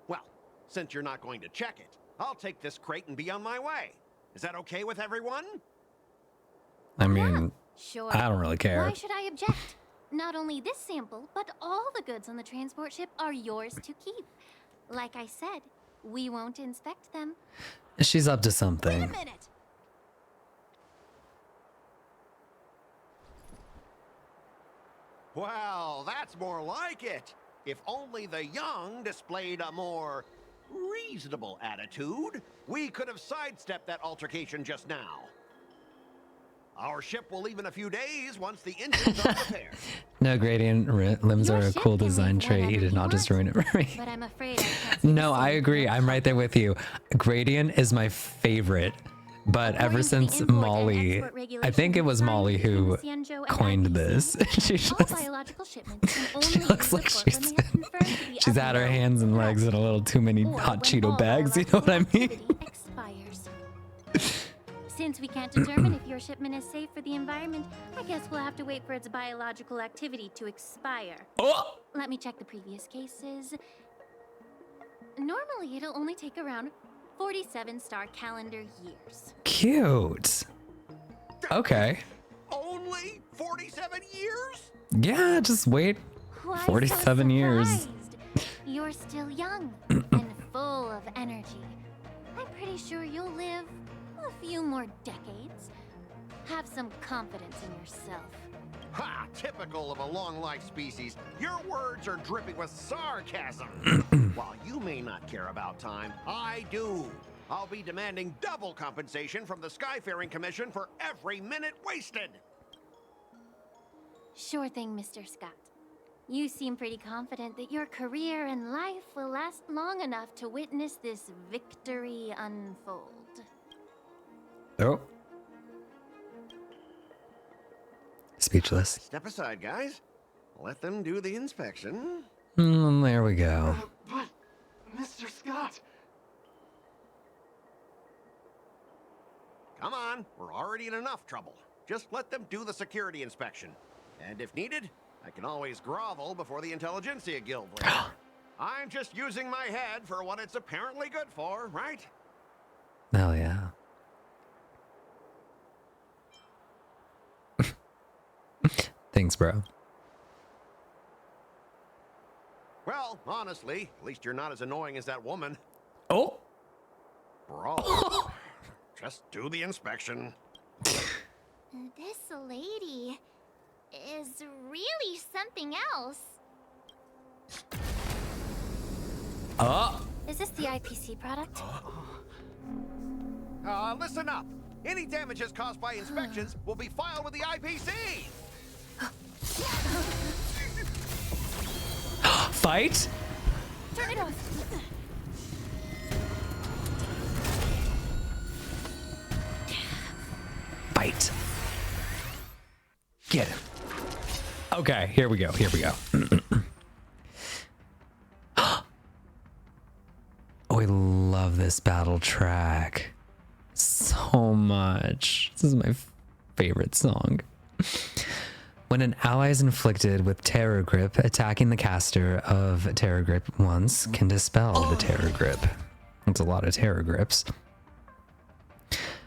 Speaker 15: Well, since you're not going to check it, I'll take this crate and be on my way. Is that okay with everyone?
Speaker 1: I mean,
Speaker 3: Sure.
Speaker 1: I don't really care.
Speaker 3: Why should I object? Not only this sample, but all the goods on the transport ship are yours to keep. Like I said, we won't inspect them.
Speaker 1: She's up to something.
Speaker 6: Wait a minute.
Speaker 15: Well, that's more like it. If only the young displayed a more reasonable attitude, we could have sidestepped that altercation just now. Our ship will leave in a few days once the engines are repaired.
Speaker 1: No, gradient limbs
Speaker 3: Your
Speaker 1: are a
Speaker 3: ship
Speaker 1: cool
Speaker 3: can
Speaker 1: design
Speaker 3: leave
Speaker 1: trait. You
Speaker 3: whenever
Speaker 1: did not just ruin it for me.
Speaker 3: But I'm afraid I can't see
Speaker 1: No,
Speaker 3: the
Speaker 1: I
Speaker 3: same
Speaker 1: agree.
Speaker 3: for
Speaker 1: I'm right there with you. Gradient is my favorite. But ever since Molly, I think it was Molly who coined this. She looks like she's had her hands and legs in a little too many hot Cheeto bags. You know what I mean?
Speaker 3: Since we can't determine if your shipment is safe for the environment, I guess we'll have to wait for its biological activity to expire.
Speaker 1: Oh!
Speaker 3: Let me check the previous cases. Normally, it'll only take around 47 star calendar years.
Speaker 1: Cute. Okay.
Speaker 15: Only 47 years?
Speaker 1: Yeah, just wait.
Speaker 3: Why
Speaker 1: 47
Speaker 3: so
Speaker 1: years.
Speaker 3: surprised? You're still young and full of energy. I'm pretty sure you'll live a few more decades. Have some confidence in yourself.
Speaker 15: Ha! Typical of a long-life species. Your words are dripping with sarcasm. While you may not care about time, I do. I'll be demanding double compensation from the Skyfaring Commission for every minute wasted.
Speaker 3: Sure thing, Mr. Scott. You seem pretty confident that your career and life will last long enough to witness this victory unfold.
Speaker 1: Oh. Speechless.
Speaker 15: Step aside, guys. Let them do the inspection.
Speaker 1: There we go.
Speaker 15: But, Mr. Scott... Come on, we're already in enough trouble. Just let them do the security inspection. And if needed, I can always grovel before the Intelligentsia Guild later. I'm just using my head for what it's apparently good for, right?
Speaker 1: Hell yeah. Thanks, bro.
Speaker 15: Well, honestly, at least you're not as annoying as that woman.
Speaker 1: Oh!
Speaker 15: Bro, just do the inspection.
Speaker 3: This lady is really something else. Is this the IPC product?
Speaker 15: Listen up. Any damages caused by inspections will be filed with the IPC.
Speaker 1: Fight?
Speaker 3: Turn it off.
Speaker 1: Fight. Get him. Okay, here we go. Here we go. love this battle track so much. This is my favorite song. When an ally is inflicted with Terror Grip, attacking the caster of Terror Grip once can dispel the Terror Grip. That's a lot of Terror Grips.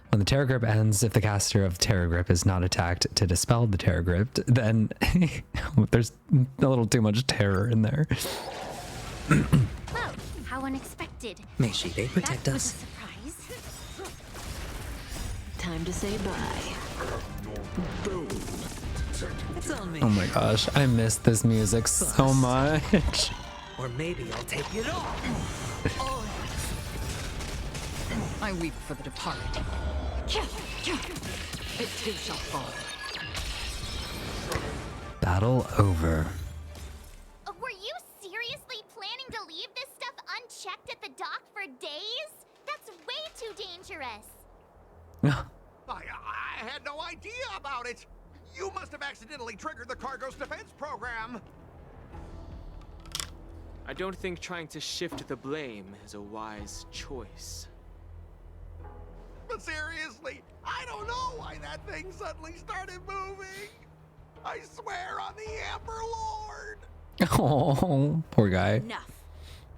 Speaker 1: When the Terror Grip ends, if the caster of Terror Grip is not attacked to dispel the Terror Grip, then there's a little too much terror in there.
Speaker 3: Oh, how unexpected.
Speaker 18: May they protect
Speaker 3: That was
Speaker 18: us.
Speaker 3: a surprise.
Speaker 17: Time to say bye.
Speaker 18: Boom. It's on me.
Speaker 1: Oh my gosh, I miss this music so much.
Speaker 18: Or maybe I'll take it all.
Speaker 9: I weep for the departed. It too shall fall.
Speaker 1: Battle over.
Speaker 3: Were you seriously planning to leave this stuff unchecked at the dock for days? That's way too dangerous.
Speaker 15: I had no idea about it. You must have accidentally triggered the cargo's defense program.
Speaker 4: I don't think trying to shift the blame is a wise choice.
Speaker 15: But seriously, I don't know why that thing suddenly started moving. I swear on the Amber Lord.
Speaker 1: Oh, poor guy.
Speaker 6: Enough.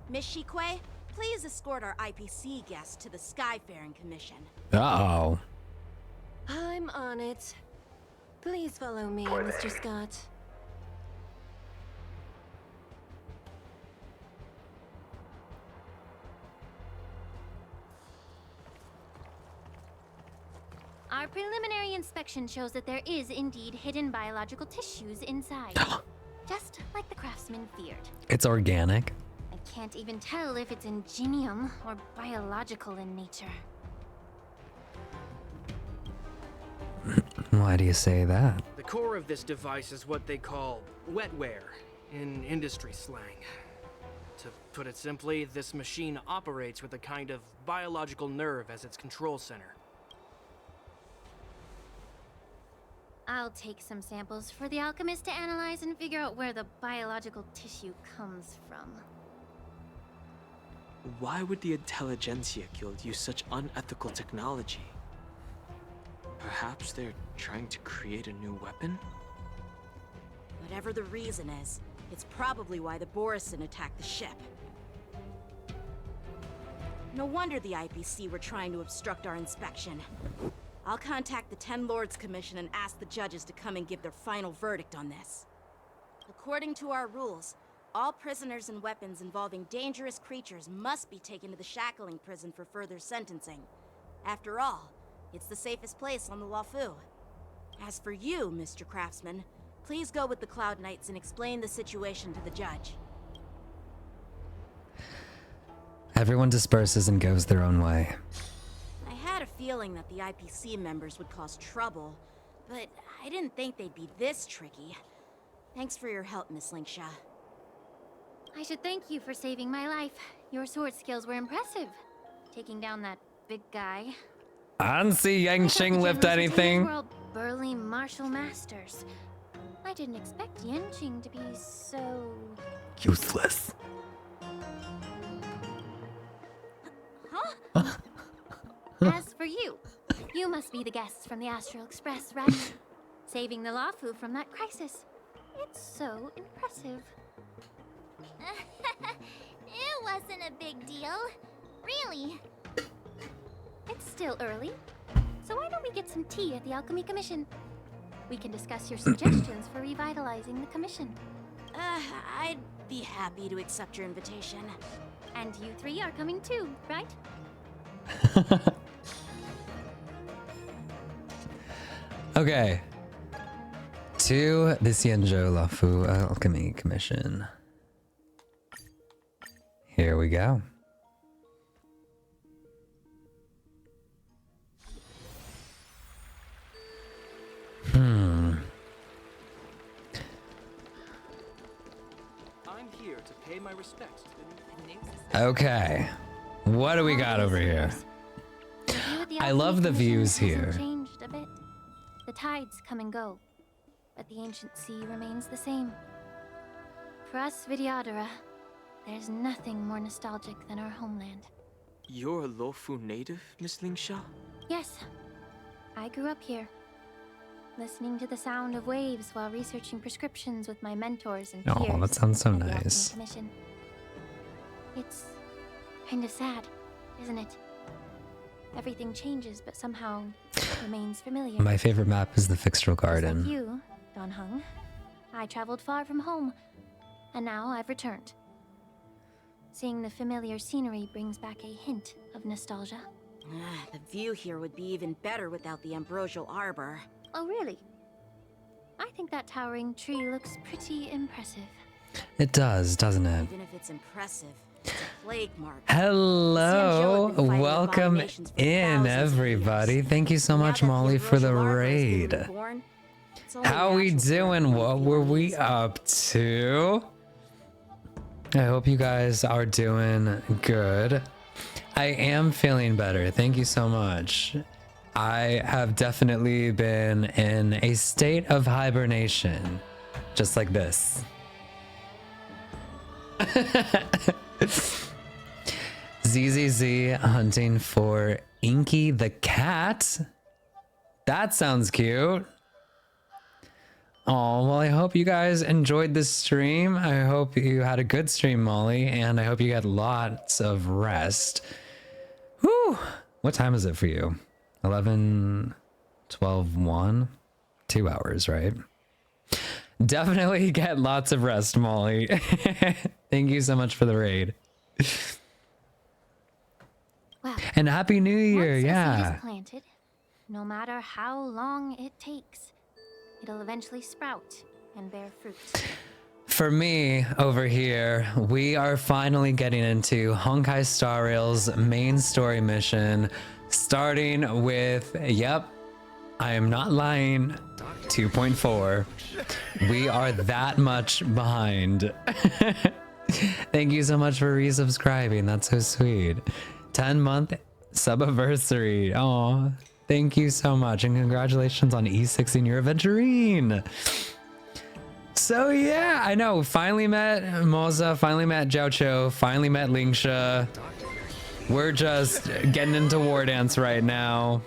Speaker 6: Miss Shikwe, please escort our IPC guest to the Skyfaring Commission.
Speaker 1: Uh-oh.
Speaker 17: I'm on it. Please follow me, Mr. Scott.
Speaker 3: Our preliminary inspection shows that there is indeed hidden biological tissues inside. Just like the craftsman feared.
Speaker 1: It's organic.
Speaker 3: I can't even tell if it's ingenium or biological in nature.
Speaker 1: Why do you say that?
Speaker 16: The core of this device is what they call wetware in industry slang. To put it simply, this machine operates with a kind of biological nerve as its control center.
Speaker 3: I'll take some samples for the alchemist to analyze and figure out where the biological tissue comes from.
Speaker 4: Why would the Intelligentsia Guild use such unethical technology? Perhaps they're trying to create a new weapon?
Speaker 6: Whatever the reason is, it's probably why the borison attacked the ship. No wonder the IPC were trying to obstruct our inspection. I'll contact the Ten Lords Commission and ask the judges to come and give their final verdict on this. According to our rules, all prisoners and weapons involving dangerous creatures must be taken to the shackling prison for further sentencing. After all, it's the safest place on the Luofu. As for you, Mr. Craftsman, please go with the Cloud Knights and explain the situation to the judge.
Speaker 1: Everyone disperses and goes their own way.
Speaker 6: I had a feeling that the IPC members would cause trouble, but I didn't think they'd be this tricky. Thanks for your help, Miss Linksha.
Speaker 3: I should thank you for saving my life. Your sword skills were impressive. Taking down that big guy.
Speaker 1: I didn't see Yangsheng lift
Speaker 3: Generals
Speaker 1: anything.
Speaker 3: were all burly martial masters. I didn't expect Yanqing to be so...
Speaker 1: Useless.
Speaker 3: Huh? As for you, you must be the guests from the Astral Express, right? Saving the Luofu from that crisis. It's so impressive. It wasn't a big deal. Really. It's still early, so why don't we get some tea at the Alchemy Commission? We can discuss your suggestions for revitalizing the commission.
Speaker 6: I'd be happy to accept your invitation.
Speaker 3: And you three are coming too, right?
Speaker 1: Okay. To the Xianzhou Luofu Alchemy Commission. Here we go.
Speaker 16: I'm here to pay my respects to the new...
Speaker 1: Okay. What do we got over here? I love the views here.
Speaker 3: Changed a bit. The tides come and go, but the ancient sea remains the same. For us Vidyadhara, there's nothing more nostalgic than our homeland.
Speaker 4: You're a Lofu native, Miss Lingsha?
Speaker 19: Yes. I grew up here, listening to the sound of waves while researching prescriptions with my mentors and peers.
Speaker 1: Oh, that sounds so
Speaker 19: at the Alchemy
Speaker 1: nice.
Speaker 19: Commission. It's kind of sad, isn't it? Everything changes, but somehow remains familiar.
Speaker 1: My favorite map is the Fixtural Garden.
Speaker 19: Just like you, Don Hung, I traveled far from home, and now I've returned. Seeing the familiar scenery brings back a hint of nostalgia.
Speaker 6: The view here would be even better without the ambrosial arbor.
Speaker 19: Oh, really? I think that towering tree looks pretty impressive.
Speaker 1: It does, doesn't it?
Speaker 6: Even if it's impressive, it's a plague mark.
Speaker 1: Hello, welcome in everybody. Thank you so much, Molly, for the raid. How we doing? What were we up to? I hope you guys are doing good. I am feeling better. Thank you so much. I have definitely been in a state of hibernation, just like this. ZZZ hunting for Inky the cat. That sounds cute. Oh, well, I hope you guys enjoyed this stream. I hope you had a good stream, Molly, and I hope you got lots of rest. Whew. What time is it for you? 11, 12, 1? 2 hours, right? Definitely get lots of rest, Molly. Thank you so much for the raid.
Speaker 19: Well,
Speaker 1: and Happy New Year,
Speaker 19: once a seed
Speaker 1: yeah.
Speaker 19: is planted, no matter how long it takes, it'll eventually sprout and bear fruit.
Speaker 1: For me, over here, we are finally getting into Honkai Star Rail's main story mission, starting with, yep, I am not lying, 2.4. We are that much behind. Thank you so much for resubscribing. That's so sweet. 10-month subiversary. Oh, thank you so much. And congratulations on E6ing your Aventurine. So yeah, I know. Finally met Moza, finally met Jiaoqiu, finally met Lingsha. We're just getting into War Dance right now.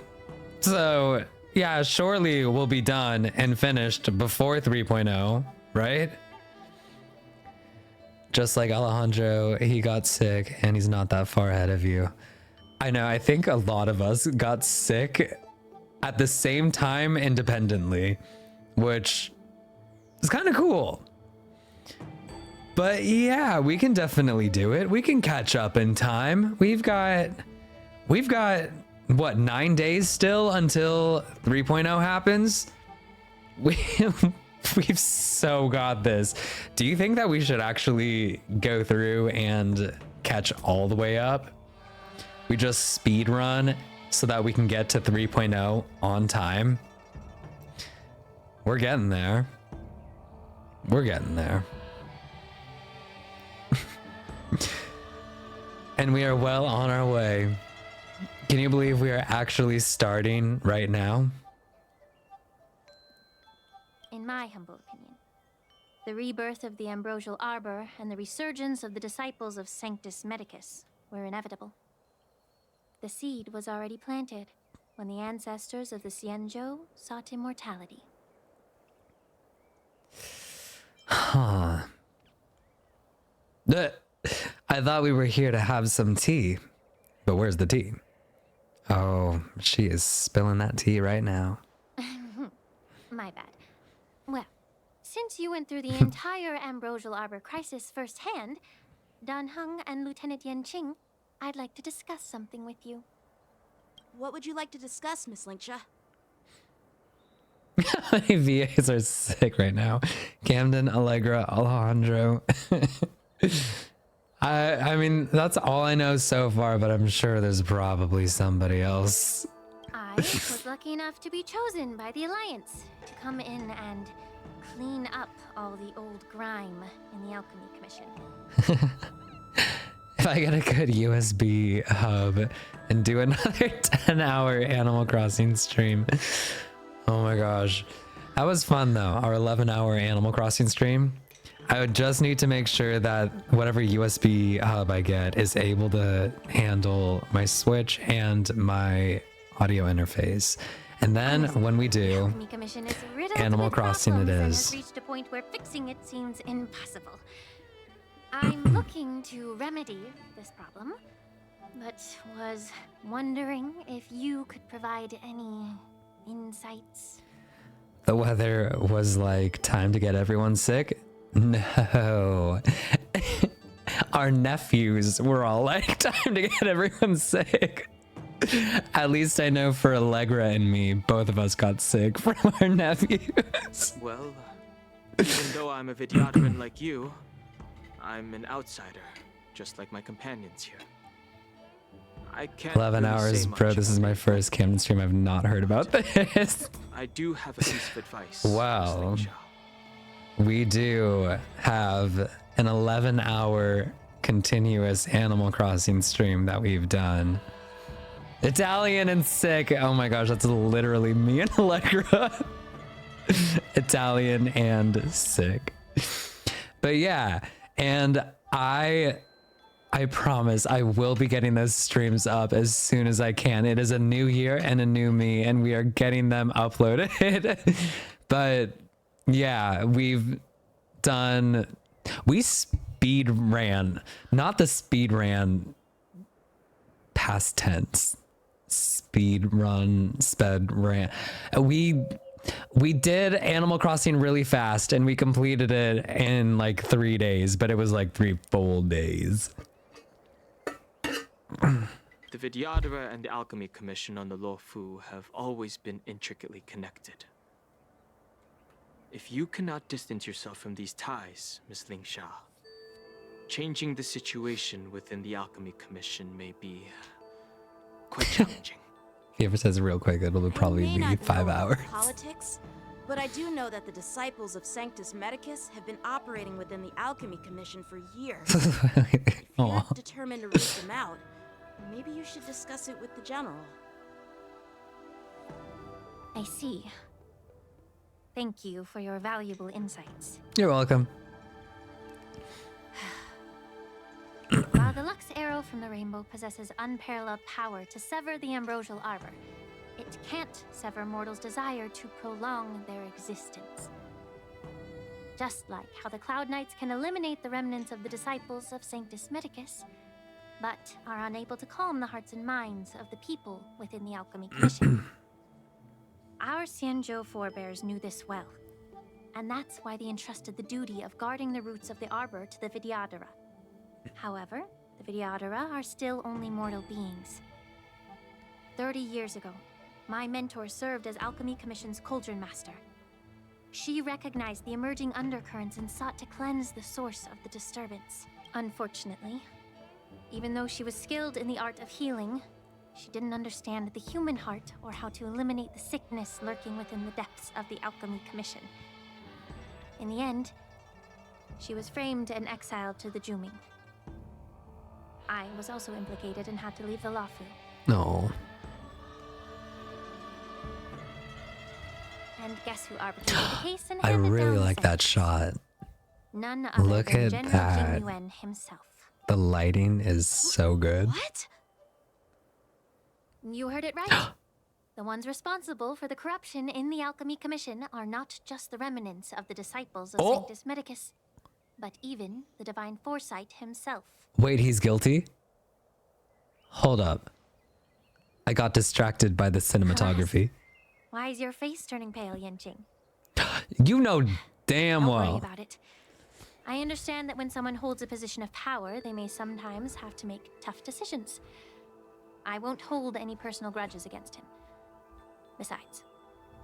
Speaker 1: So yeah, surely we'll be done and finished before 3.0, right? Just like Alejandro, he got sick and he's not that far ahead of you. I know, I think a lot of us got sick at the same time independently, which is kind of cool. But yeah, we can definitely do it. We can catch up in time. We've got what, 9 days still until 3.0 happens? We've so got this. Do you think that we should actually go through and catch all the way up? We just speed run so that we can get to 3.0 on time. We're getting there. We're getting there. And we are well on our way. Can you believe we are actually starting right now?
Speaker 19: In my humble opinion, the rebirth of the Ambrosial Arbor and the resurgence of the disciples of Sanctus Medicus were inevitable. The seed was already planted when the ancestors of the Xianzhou sought immortality.
Speaker 1: Huh. I thought we were here to have some tea, but where's the tea? Oh, she is spilling that tea right now.
Speaker 19: My bad. Well, since you went through the entire Ambrosial Arbor crisis firsthand, Dan Heng and Lieutenant Yanqing, I'd like to discuss something with you.
Speaker 6: What would you like to discuss, Miss Lingsha?
Speaker 1: VAs are sick right now. Camden, Allegra, Alejandro. I mean, that's all I know so far, but I'm sure there's probably somebody else.
Speaker 19: I was lucky enough to be chosen by the Alliance to come in and clean up all the old grime in the Alchemy Commission.
Speaker 1: If I get a good USB hub and do another 10-hour Animal Crossing stream. Oh my gosh. That was fun though, our 11-hour Animal Crossing stream. I would just need to make sure that whatever USB hub I get is able to handle my Switch and my audio interface. And then when we do,
Speaker 19: Alchemy Commission is riddled
Speaker 1: Animal
Speaker 19: with
Speaker 1: Crossing it
Speaker 19: problems and
Speaker 1: is.
Speaker 19: has reached a point where fixing it seems impossible. I'm looking to remedy this problem, but was wondering if you could provide any insights.
Speaker 1: The weather was like, time to get everyone sick? No. Our nephews were all like, time to get everyone sick. At least I know for Allegra and me, both of us got sick from our nephews.
Speaker 4: Well, even though I'm a Vidyadharan like you, I'm an outsider, just like my companions here. I can't
Speaker 1: 11
Speaker 4: really
Speaker 1: hours,
Speaker 4: say much
Speaker 1: bro. This is
Speaker 4: about
Speaker 1: my
Speaker 4: it,
Speaker 1: first Camden stream. I've not heard about this.
Speaker 4: I do have a piece of advice.
Speaker 1: Wow. We do have an 11-hour continuous Animal Crossing stream that we've done. Italian and sick. Oh my gosh, that's literally me and Allegra. Italian and sick. But yeah, and I promise I will be getting those streams up as soon as I can. It is a new year and a new me, and we are getting them uploaded. But yeah, we speed ran, not the speed ran past tense. Speed run, sped ran. We did Animal Crossing really fast, and we completed it in like 3 days, but it was like 3 full days.
Speaker 4: The Vidyadhara and the Alchemy Commission on the Luofu have always been intricately connected. If you cannot distance yourself from these ties, Miss Lingsha, changing the situation within the Alchemy Commission may be quite challenging.
Speaker 1: If he ever says real quick, it'll probably
Speaker 6: may
Speaker 1: be
Speaker 6: not
Speaker 1: 5
Speaker 6: know
Speaker 1: hours.
Speaker 6: Politics, but I do know that the disciples of Sanctus Medicus have been operating within the Alchemy Commission for years. If you're
Speaker 1: Aw.
Speaker 6: determined to root them out, maybe you should discuss it with the general.
Speaker 19: I see. Thank you for your valuable insights.
Speaker 1: You're welcome.
Speaker 19: While the Lux Arrow from the Rainbow possesses unparalleled power to sever the Ambrosial Arbor, it can't sever mortals' desire to prolong their existence. Just like how the Cloud Knights can eliminate the remnants of the disciples of Sanctus Medicus, but are unable to calm the hearts and minds of the people within the Alchemy Commission. Our Xianzhou forebears knew this well, and that's why they entrusted the duty of guarding the roots of the Arbor to the Vidyadhara. However, the Vidyadhara are still only mortal beings. 30 years ago, my mentor served as Alchemy Commission's Cauldron Master. She recognized the emerging undercurrents and sought to cleanse the source of the disturbance. Unfortunately, even though she was skilled in the art of healing, she didn't understand the human heart or how to eliminate the sickness lurking within the depths of the Alchemy Commission. In the end, she was framed and exiled to the Juming. I was also implicated and had to leave the Luofu.
Speaker 1: No.
Speaker 19: And guess who arbitrated the case and
Speaker 1: I
Speaker 19: handed
Speaker 1: really
Speaker 19: down the
Speaker 1: like that
Speaker 19: sentence?
Speaker 1: shot.
Speaker 19: None other
Speaker 1: Look
Speaker 19: than
Speaker 1: at
Speaker 19: General
Speaker 1: that.
Speaker 19: Jingyuan himself.
Speaker 1: The lighting is so good.
Speaker 6: What?
Speaker 19: You heard it right. The ones responsible for the corruption in the Alchemy Commission are not just the remnants of the disciples of
Speaker 1: Oh.
Speaker 19: Sanctus Medicus, but even the Divine Foresight himself.
Speaker 1: Wait, he's guilty? Hold up. I got distracted by the cinematography.
Speaker 19: Why is your face turning pale, Yanqing?
Speaker 1: You know damn
Speaker 19: Don't worry
Speaker 1: well.
Speaker 19: about it. I understand that when someone holds a position of power, they may sometimes have to make tough decisions. I won't hold any personal grudges against him. Besides,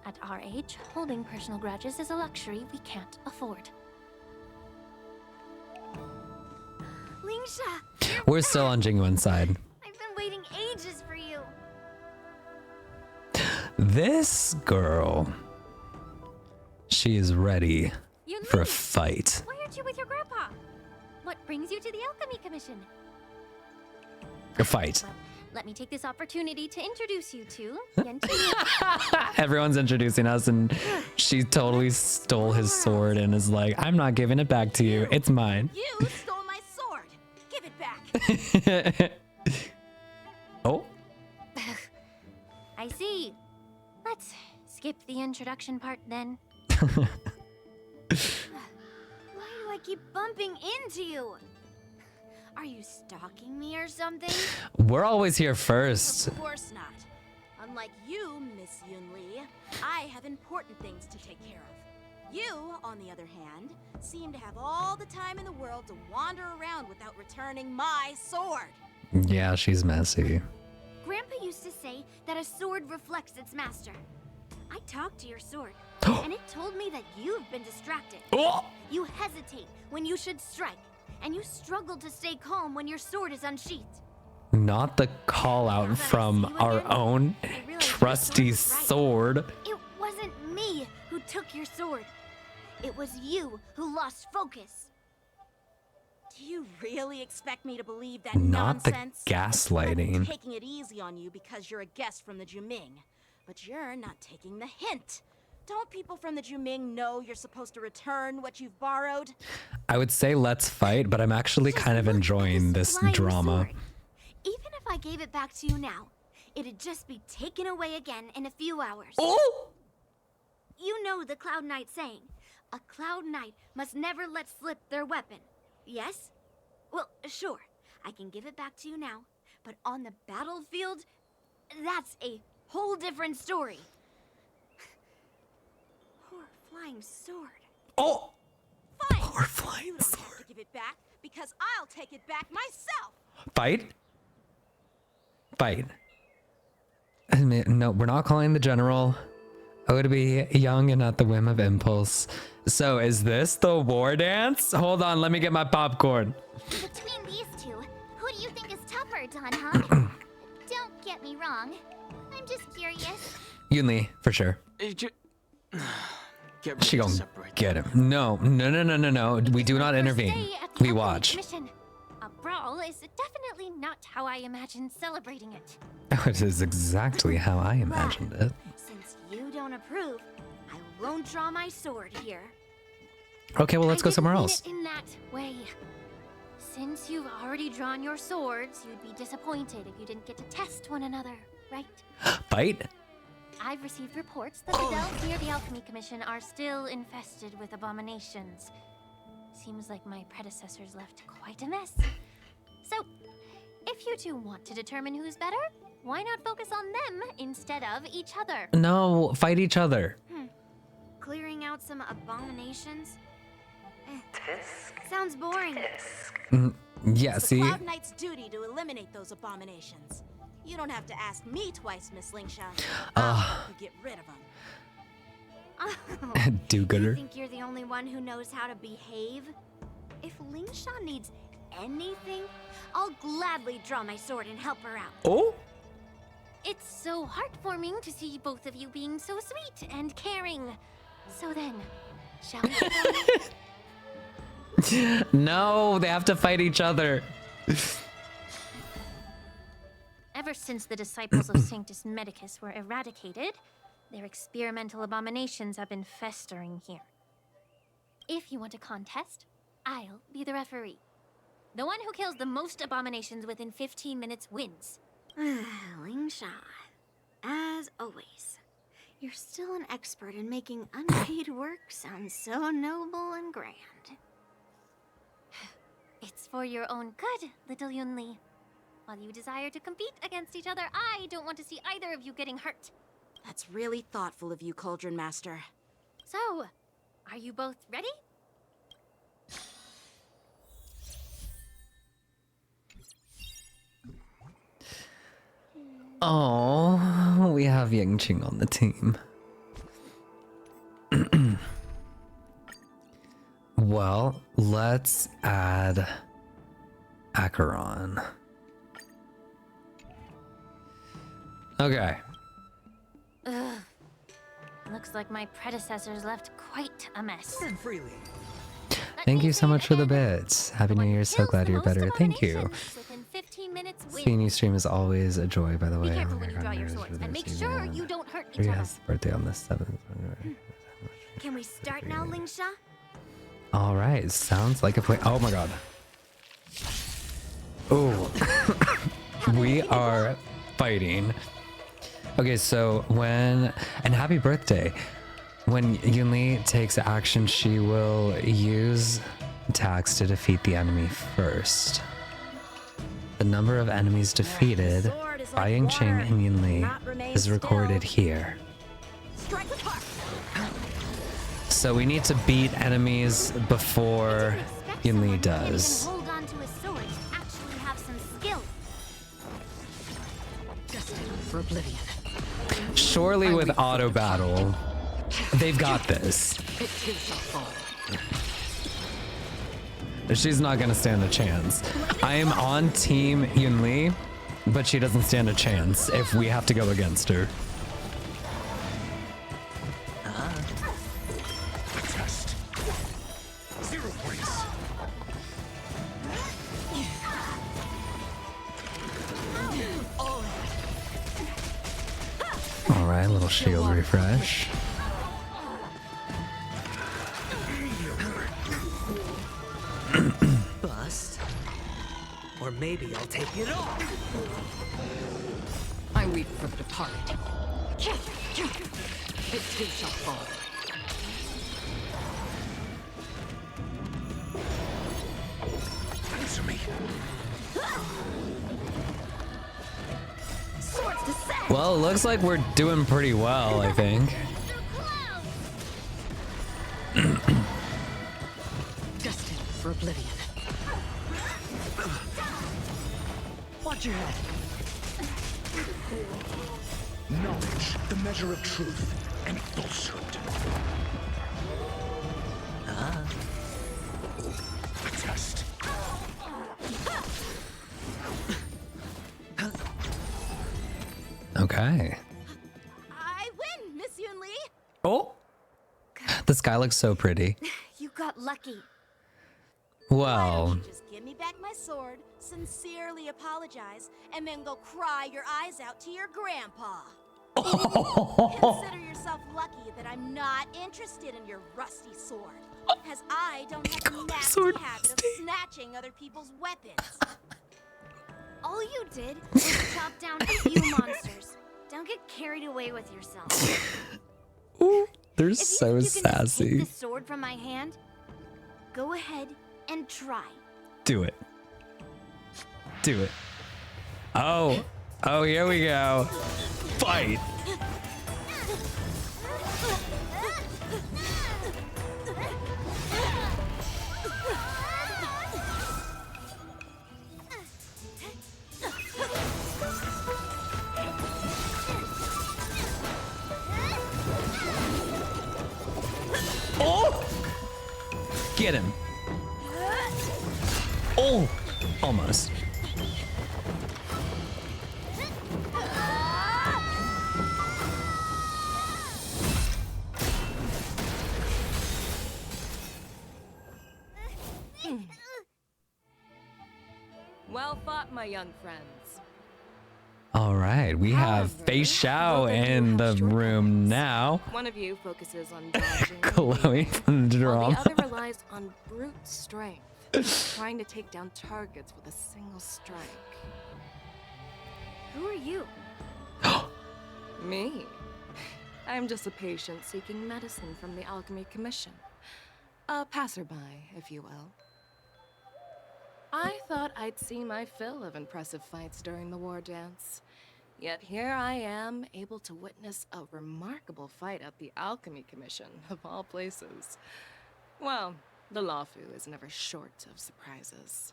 Speaker 19: at our age, holding personal grudges is a luxury we can't afford.
Speaker 3: Lingsha,
Speaker 1: We're still on Jingyuan's side.
Speaker 3: I've been waiting ages for you.
Speaker 1: This girl, she is ready
Speaker 19: Yunli,
Speaker 1: for a fight.
Speaker 19: why aren't you with your grandpa? What brings you to the Alchemy Commission?
Speaker 1: A fight.
Speaker 19: Well, let me take this opportunity to introduce you to Yunli.
Speaker 1: Everyone's introducing us, and she totally stole his sword and is like, I'm not giving it back to you. It's mine.
Speaker 6: You stole my sword. Give it back.
Speaker 1: Oh.
Speaker 19: I see. Let's skip the introduction part then. Why do I keep bumping into you? Are you stalking me or something?
Speaker 1: We're always here first.
Speaker 6: Of course not. Unlike you, Miss Yunli, I have important things to take care of. You, on the other hand, seem to have all the time in the world to wander around without returning my sword.
Speaker 1: Yeah, she's messy.
Speaker 19: Grandpa used to say that a sword reflects its master. I talked to your sword, and it told me that you've been distracted. You hesitate when you should strike, and you struggle to stay calm when your sword is unsheathed.
Speaker 1: Not the call out from our own trusty sword.
Speaker 19: It wasn't me who took your sword. It was you who lost focus.
Speaker 6: Do you really expect me to believe that
Speaker 1: Not the
Speaker 6: nonsense?
Speaker 1: gaslighting.
Speaker 6: I'm taking it easy on you because you're a guest from the Juming, but you're not taking the hint. Don't people from the Juming know you're supposed to return what you've borrowed?
Speaker 1: I would say let's fight, but I'm actually kind of enjoying this drama.
Speaker 19: Even if I gave it back to you now, it'd just be taken away again in a few hours.
Speaker 1: Oh!
Speaker 19: You know the Cloud Knight saying, a Cloud Knight must never let slip their weapon. Yes? Well, sure, I can give it back to you now, but on the battlefield, that's a whole different story. Poor flying sword.
Speaker 1: Oh!
Speaker 6: Fine.
Speaker 1: Poor flying
Speaker 6: you don't
Speaker 1: sword.
Speaker 6: have to give it back because I'll take it back myself.
Speaker 1: Fight? Fight. No, we're not calling the general. Oh, to be young and at the whim of impulse. So is this the war dance? Hold on, let me get my popcorn.
Speaker 3: Between these two, who do you think is tougher, Don, huh? Don't get me wrong. I'm just curious.
Speaker 1: Yunli, for sure. She gonna get him. No. We do not intervene. We watch.
Speaker 19: A brawl is definitely not how I imagined celebrating it.
Speaker 1: It is exactly how I imagined it.
Speaker 19: Since you don't approve, I won't draw my sword here.
Speaker 1: Okay, well, let's go somewhere else.
Speaker 19: In that way. Since you've already drawn your swords, you'd be disappointed if you didn't get to test one another, right?
Speaker 1: Fight?
Speaker 19: I've received reports that the dells near the Alchemy Commission are still infested with abominations. Seems like my predecessors left quite a mess. So, if you two want to determine who's better, why not focus on them instead of each other?
Speaker 1: No, fight each other.
Speaker 19: Clearing out some abominations? Sounds boring.
Speaker 1: Yeah,
Speaker 6: It's
Speaker 1: see?
Speaker 6: the Cloud Knight's duty to eliminate those abominations. You don't have to ask me twice, Miss Lingsha. I'll get rid of them.
Speaker 19: Oh,
Speaker 1: Do-gooder.
Speaker 19: You think you're the only one who knows how to behave? If Lingsha needs anything, I'll gladly draw my sword and help her out.
Speaker 1: Oh?
Speaker 19: It's so heartwarming to see both of you being so sweet and caring. So then, shall we?
Speaker 1: No, they have to fight each other.
Speaker 19: Ever since the disciples of Sanctus Medicus were eradicated, their experimental abominations have been festering here. If you want a contest, I'll be the referee. The one who kills the most abominations within 15 minutes wins. Lingsha, as always, you're still an expert in making unpaid work sound so noble and grand. It's for your own good, little Yunli. While you desire to compete against each other, I don't want to see either of you getting hurt.
Speaker 6: That's really thoughtful of you, Cauldron Master.
Speaker 19: So, are you both ready?
Speaker 1: Oh, we have Yangqing on the team. Well, let's add Acheron. Okay.
Speaker 19: Ugh. Looks like my predecessors left quite a mess.
Speaker 18: Freely.
Speaker 1: Thank you so much for the bits. Happy New Year. So glad you're better. Thank you.
Speaker 19: Within 15 15 minutes wins.
Speaker 1: Seeing you stream is always a joy, by the way.
Speaker 19: Be careful
Speaker 1: Oh my
Speaker 19: when you
Speaker 1: God,
Speaker 19: draw your
Speaker 1: nervous
Speaker 19: swords,
Speaker 1: for
Speaker 19: and
Speaker 1: this
Speaker 19: make sure
Speaker 1: evening.
Speaker 19: you don't hurt each
Speaker 1: He
Speaker 19: other.
Speaker 1: has birthday on the 7th.
Speaker 3: Can we start now, Lingsha?
Speaker 1: All right, sounds like a play. Oh my God. Oh, we are fighting. Okay, so and happy birthday. When Yunli takes action, she will use attacks to defeat the enemy first. The number of enemies defeated by Yingqing and Yunli is recorded here. So we need to beat enemies before Yunli does.
Speaker 3: Hold on to his sword to actually have some skill.
Speaker 9: Destined for oblivion.
Speaker 1: Surely with auto battle, they've got this.
Speaker 9: It too shall fall.
Speaker 1: She's not gonna stand a chance. I am on team Yunli, but she doesn't stand a chance if we have to go against her.
Speaker 5: Test. 0 points.
Speaker 1: All right, little shield refresh.
Speaker 18: Bust. Or maybe I'll take it all.
Speaker 9: I weep for the departed. It too shall fall.
Speaker 5: Answer me.
Speaker 1: Well, it looks like we're doing pretty well, I think.
Speaker 9: Destined for oblivion.
Speaker 18: Watch your head.
Speaker 5: Knowledge, the measure of truth and falsehood. A test.
Speaker 1: Okay.
Speaker 6: I win, Miss Yunli.
Speaker 1: Oh, the sky looks so pretty.
Speaker 3: You got lucky.
Speaker 1: Well,
Speaker 6: Just give me back my sword, sincerely apologize, and then go cry your eyes out to your grandpa. Consider yourself lucky that I'm not interested in your rusty sword, as I don't have a nasty habit of snatching other people's weapons.
Speaker 3: All you did was chop down a few monsters. Don't get carried away with yourself.
Speaker 1: they're
Speaker 3: If
Speaker 1: so
Speaker 3: you think you can just take
Speaker 1: sassy.
Speaker 3: the sword from my hand, go ahead and try.
Speaker 1: Do it. Do it. Oh, here we go. Fight. Oh! Get him. Oh! Almost.
Speaker 20: Well fought, my young friends.
Speaker 1: All right, we have Fei Xiao in the room now.
Speaker 20: One of you focuses on dodging,
Speaker 1: Chloe from the
Speaker 20: while
Speaker 1: drama.
Speaker 20: the other relies on brute strength, trying to take down targets with a single strike.
Speaker 3: Who are you?
Speaker 20: Me? I'm just a patient seeking medicine from the Alchemy Commission. A passerby, if you will. I thought I'd see my fill of impressive fights during the war dance. Yet here I am, able to witness a remarkable fight at the Alchemy Commission, of all places. Well, the Lawfu is never short of surprises.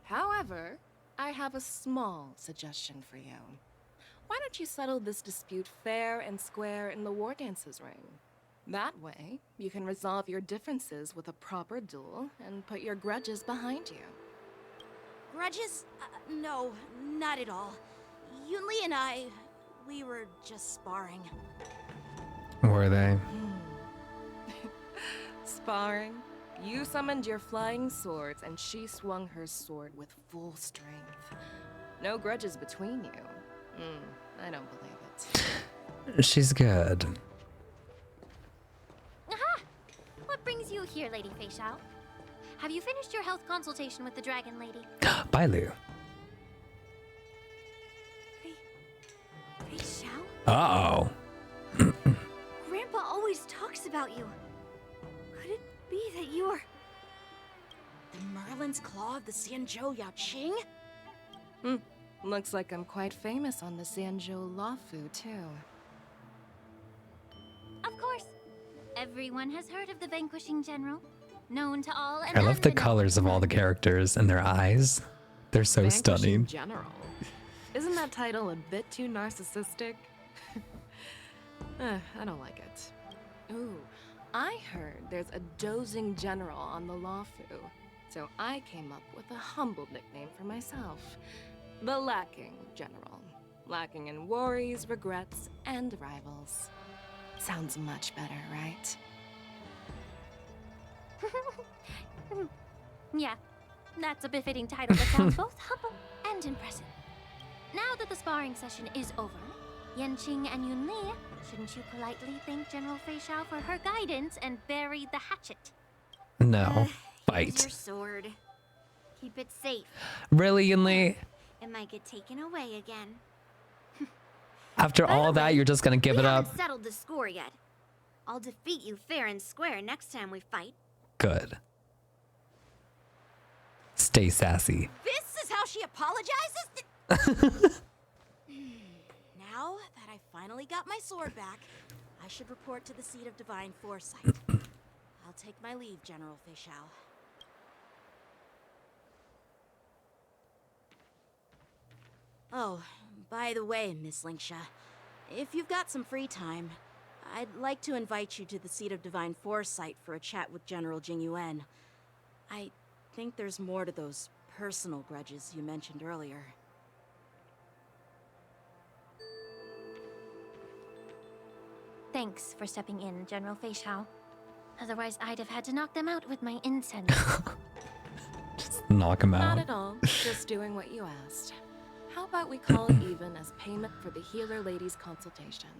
Speaker 20: However, I have a small suggestion for you. Why don't you settle this dispute fair and square in the war dances ring? That way, you can resolve your differences with a proper duel and put your grudges behind you.
Speaker 6: Grudges? No, not at all. Yunli and we were just sparring.
Speaker 1: Were they?
Speaker 20: Sparring? You summoned your flying swords, and she swung her sword with full strength. No grudges between you. I don't believe it.
Speaker 1: She's good.
Speaker 19: Aha! What brings you here, Lady Fei Xiao? Have you finished your health consultation with the Dragon Lady?
Speaker 1: Bye, Lu.
Speaker 6: Fei Xiao?
Speaker 1: Uh-oh.
Speaker 6: Grandpa always talks about you. Could it be that you are the Merlin's Claw of the Xianzhou Yaoqing?
Speaker 20: Looks like I'm quite famous on the Xianzhou Luofu, too.
Speaker 19: Of course. Everyone has heard of the Vanquishing General. Known to all and
Speaker 1: I love the
Speaker 19: unknown.
Speaker 1: colors of all the characters and their eyes. They're so
Speaker 20: Vanquishing
Speaker 1: stunning.
Speaker 20: General. Isn't that title a bit too narcissistic? I don't like it. Ooh, I heard there's a dozing general on the Luofu, so I came up with a humble nickname for myself. The Lacking General. Lacking in worries, regrets, and rivals. Sounds much better, right?
Speaker 19: Yeah, that's a befitting title that sounds both humble and impressive. Now that the sparring session is over, Yanqing and Yunli, shouldn't you politely thank General Fei Xiao for her guidance and bury the hatchet?
Speaker 1: No.
Speaker 3: Here's
Speaker 1: Fight.
Speaker 3: your sword. Keep it safe.
Speaker 1: Really, Yunli?
Speaker 3: It might get taken away again.
Speaker 1: After all that, you're just gonna give it up?
Speaker 3: We haven't settled the score yet. I'll defeat you fair and square next time we fight.
Speaker 1: Good. Stay sassy.
Speaker 6: This is how she apologizes? Now that I finally got my sword back, I should report to the seat of divine foresight. I'll take my leave, General Fei Xiao. Oh, by the way, Miss Linksha, if you've got some free time, I'd like to invite you to the seat of divine foresight for a chat with General Jingyuan. I think there's more to those personal grudges you mentioned earlier.
Speaker 19: Thanks for stepping in, General Fei Xiao. Otherwise, I'd have had to knock them out with my incense.
Speaker 1: Just knock him
Speaker 20: Not
Speaker 1: out.
Speaker 20: at all. Just doing what you asked. How about we call it even as payment for the healer lady's consultation?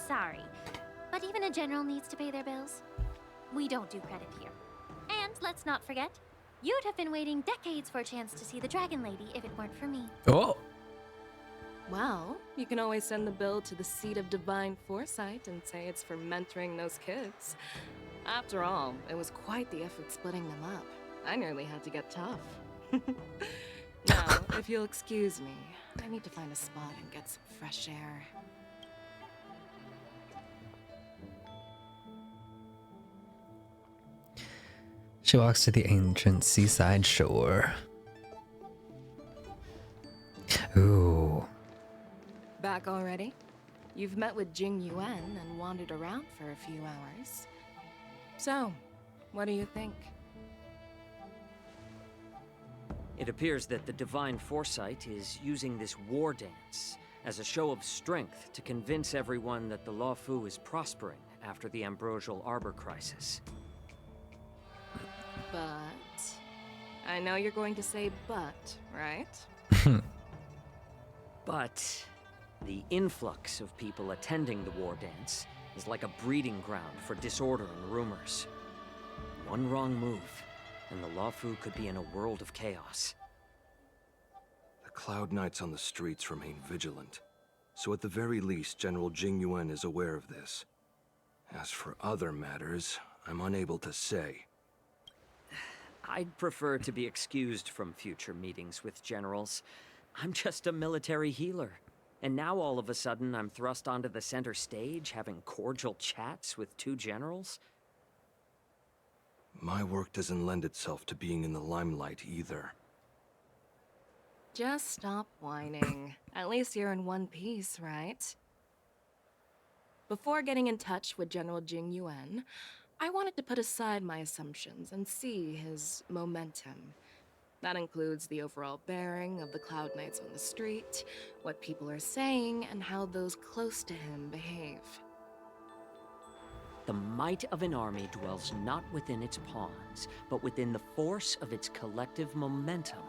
Speaker 19: Sorry, but even a general needs to pay their bills. We don't do credit here. And let's not forget, you'd have been waiting decades for a chance to see the Dragon Lady if it weren't for me.
Speaker 1: Oh.
Speaker 20: Well, you can always send the bill to the seat of divine foresight and say it's for mentoring those kids. After all, it was quite the effort splitting them up. I nearly had to get tough. Now, if you'll excuse me, I need to find a spot and get some fresh air.
Speaker 1: She walks to the ancient seaside shore. Ooh.
Speaker 20: Back already? You've met with Jing Yuan and wandered around for a few hours. So, what do you think?
Speaker 7: It appears that the Divine Foresight is using this war dance as a show of strength to convince everyone that the Luofu is prospering after the Ambrosial Arbor crisis.
Speaker 20: But... I know you're going to say but, right?
Speaker 7: But the influx of people attending the war dance is like a breeding ground for disorder and rumors. One wrong move, and the Luofu could be in a world of chaos.
Speaker 14: The Cloud Knights on the streets remain vigilant, so at the very least, General Jingyuan is aware of this. As for other matters, I'm unable to say.
Speaker 7: I'd prefer to be excused from future meetings with generals. I'm just a military healer. And now all of a sudden I'm thrust onto the center stage having cordial chats with two generals?
Speaker 14: My work doesn't lend itself to being in the limelight either.
Speaker 20: Just stop whining. At least you're in one piece, right? Before getting in touch with General Jing Yuan, I wanted to put aside my assumptions and see his momentum. That includes the overall bearing of the Cloud Knights on the street, what people are saying, and how those close to him behave.
Speaker 7: the might of an army dwells not within its pawns, but within the force of its collective momentum.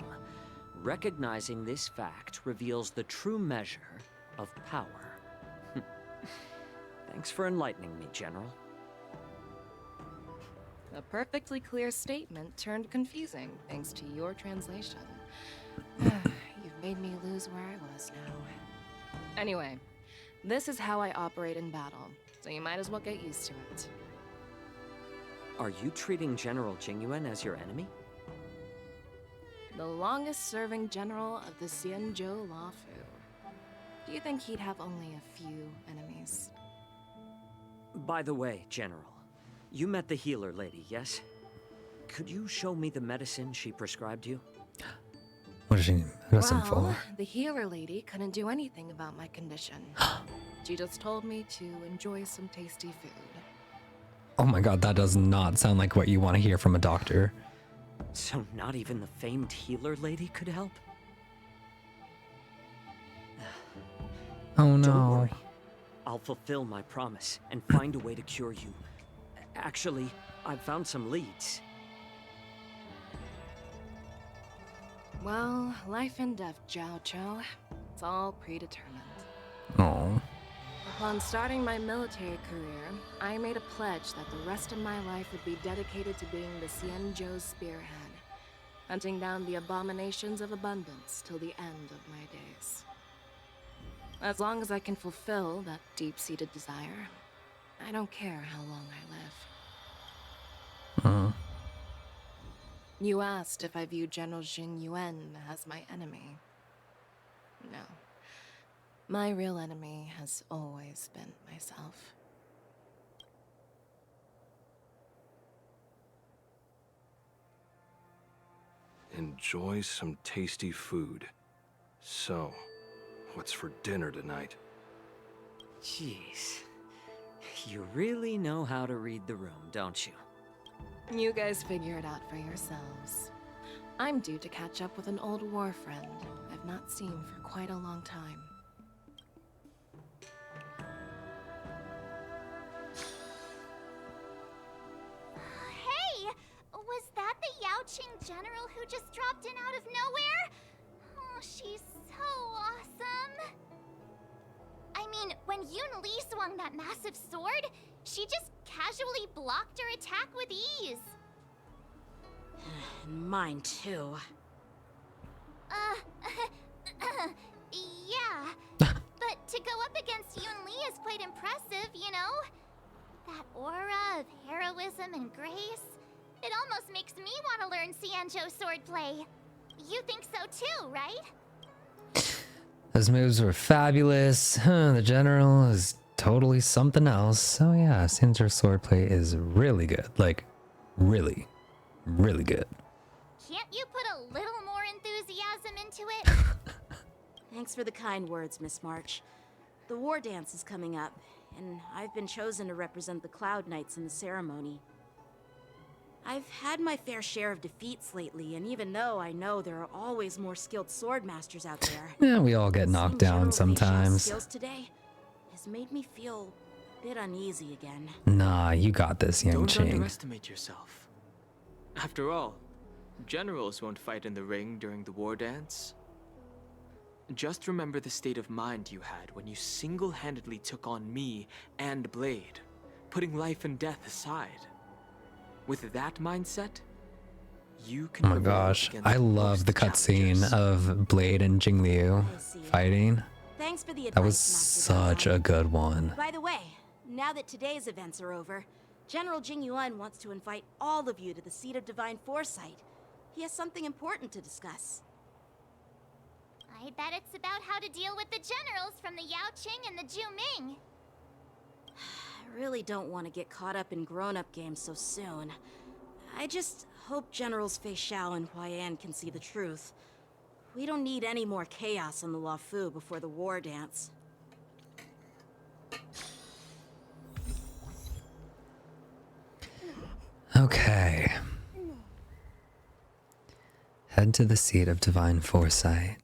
Speaker 7: Recognizing this fact reveals the true measure of power. Thanks for enlightening me, General.
Speaker 20: A perfectly clear statement turned confusing thanks to your translation. You've made me lose where I was now. Anyway, this is how I operate in battle, so you might as well get used to it.
Speaker 7: Are you treating General Jingyuan as your enemy?
Speaker 20: The longest-serving general of the Xianzhou Luofu. Do you think he'd have only a few enemies?
Speaker 7: By the way, General, you met the healer lady, yes? Could you show me the medicine she prescribed you?
Speaker 1: What is she medicine
Speaker 20: Well,
Speaker 1: for?
Speaker 20: the healer lady couldn't do anything about my condition. She just told me to enjoy some tasty food.
Speaker 1: Oh my god, that does not sound like what you want to hear from a doctor.
Speaker 7: So not even the famed healer lady could help?
Speaker 1: Oh no.
Speaker 7: Don't worry. I'll fulfill my promise and find a way to cure you. Actually, I've found some leads.
Speaker 20: Well, life and death, Jiao Chou. It's all predetermined.
Speaker 1: Oh.
Speaker 20: Upon starting my military career, I made a pledge that the rest of my life would be dedicated to being the Xianzhou spearhead, hunting down the abominations of abundance till the end of my days. As long as I can fulfill that deep-seated desire, I don't care how long I live. You asked if I view General Jingyuan as my enemy. No. My real enemy has always been myself.
Speaker 14: Enjoy some tasty food. So, what's for dinner tonight?
Speaker 7: Jeez. You really know how to read the room, don't you?
Speaker 20: You guys figure it out for yourselves. I'm due to catch up with an old war friend I've not seen for quite a long time.
Speaker 3: Hey! Was that the Yaoqing general who just dropped in out of nowhere? Oh, she's so awesome! I mean, when Yunli swung that massive sword, she just casually blocked her attack with ease.
Speaker 6: Mine too.
Speaker 3: Yeah. But to go up against Yunli is quite impressive, you know? That aura of heroism and grace. It almost makes me want to learn Xianzhou swordplay. You think so too, right?
Speaker 1: Those moves were fabulous. The general is totally something else. So yeah, Xianzhou swordplay is really good. Like, really, really good.
Speaker 3: Can't you put a little more enthusiasm into it?
Speaker 6: Thanks for the kind words, Miss March. The war dance is coming up, and I've been chosen to represent the Cloud Knights in the ceremony. I've had my fair share of defeats lately, and even though I know there are always more skilled swordmasters out there,
Speaker 1: Yeah, we all get knocked down sometimes.
Speaker 6: skills today has made me feel a bit uneasy again.
Speaker 1: Nah, you got this, Yang
Speaker 4: Don't
Speaker 1: Ching.
Speaker 4: underestimate yourself. After all, generals won't fight in the ring during the war dance. Just remember the state of mind you had when you single-handedly took on me and Blade, putting life and death aside. With that mindset, you can.
Speaker 1: Oh my gosh, I love the cutscene of Blade and Jingliu fighting.
Speaker 6: Thanks for the advice,
Speaker 1: That was
Speaker 6: Master
Speaker 1: such
Speaker 6: Dolan.
Speaker 1: a good one.
Speaker 6: By the way, now that today's events are over, General Jingyuan wants to invite all of you to the Seat of Divine Foresight. He has something important to discuss.
Speaker 3: I bet it's about how to deal with the generals from the Yaoqing and the Juming.
Speaker 6: I really don't want to get caught up in grown-up games so soon. I just hope Generals Fei Xiao and Huaiyan can see the truth. We don't need any more chaos on the Luofu before the war dance.
Speaker 1: Okay. Head to the Seat of Divine Foresight.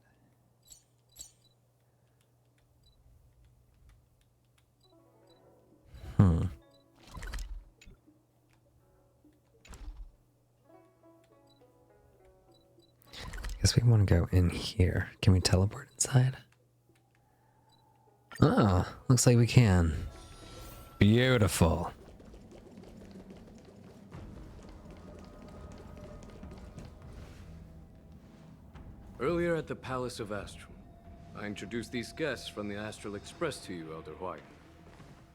Speaker 1: Guess we want to go in here. Can we teleport inside? Oh, looks like we can. Beautiful.
Speaker 12: Earlier at the Palace of Astral, I introduced these guests from the Astral Express to you, Elder White.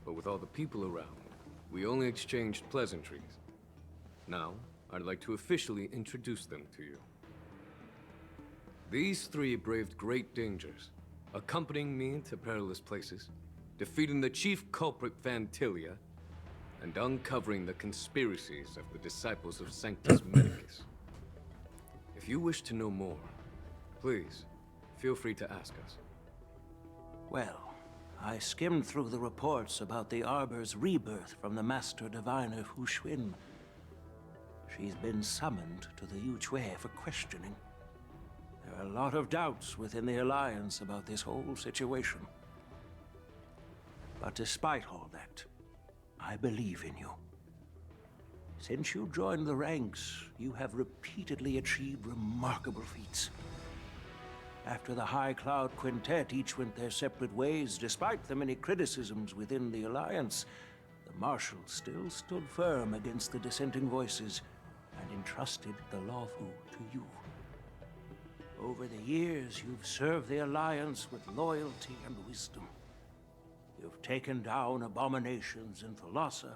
Speaker 12: But with all the people around, we only exchanged pleasantries. Now, I'd like to officially introduce them to you. These three braved great dangers, accompanying me to perilous places, defeating the chief culprit Vantilia, and uncovering the conspiracies of the disciples of Sanctus Medicus. If you wish to know more, please, feel free to ask us.
Speaker 13: Well, I skimmed through the reports about the Arbor's rebirth from the Master Diviner Huxuin. She's been summoned to the Yuchue for questioning. There are a lot of doubts within the Alliance about this whole situation. But despite all that, I believe in you. Since you joined the ranks, you have repeatedly achieved remarkable feats. After the High Cloud Quintet each went their separate ways, despite the many criticisms within the Alliance, the Marshal still stood firm against the dissenting voices and entrusted the Lawfu to you. Over the years, you've served the Alliance with loyalty and wisdom. You've taken down abominations in Thalassa,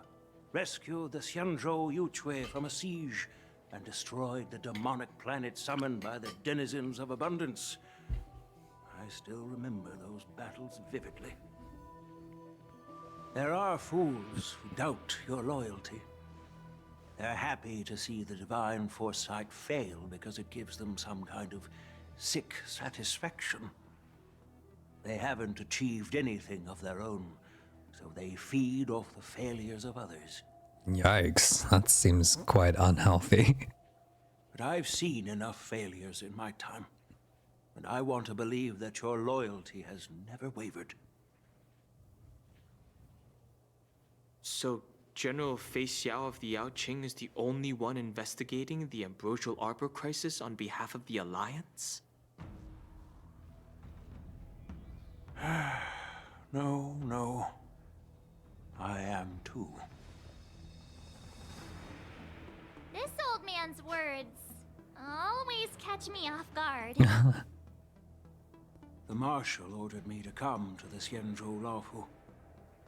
Speaker 13: rescued the Xianzhou Yuchue from a siege, and destroyed the demonic planet summoned by the denizens of abundance. I still remember those battles vividly. There are fools who doubt your loyalty. They're happy to see the divine foresight fail because it gives them some kind of sick satisfaction. They haven't achieved anything of their own, so they feed off the failures of others.
Speaker 1: Yikes, that seems quite unhealthy.
Speaker 13: But I've seen enough failures in my time, and I want to believe that your loyalty has never wavered.
Speaker 4: So, General Fei Xiao of the Yao Qing is the only one investigating the Ambrosial Arbor crisis on behalf of the Alliance?
Speaker 13: No. I am too.
Speaker 3: This old man's words always catch me off guard.
Speaker 13: The Marshal ordered me to come to the Xianzhou Lawfu,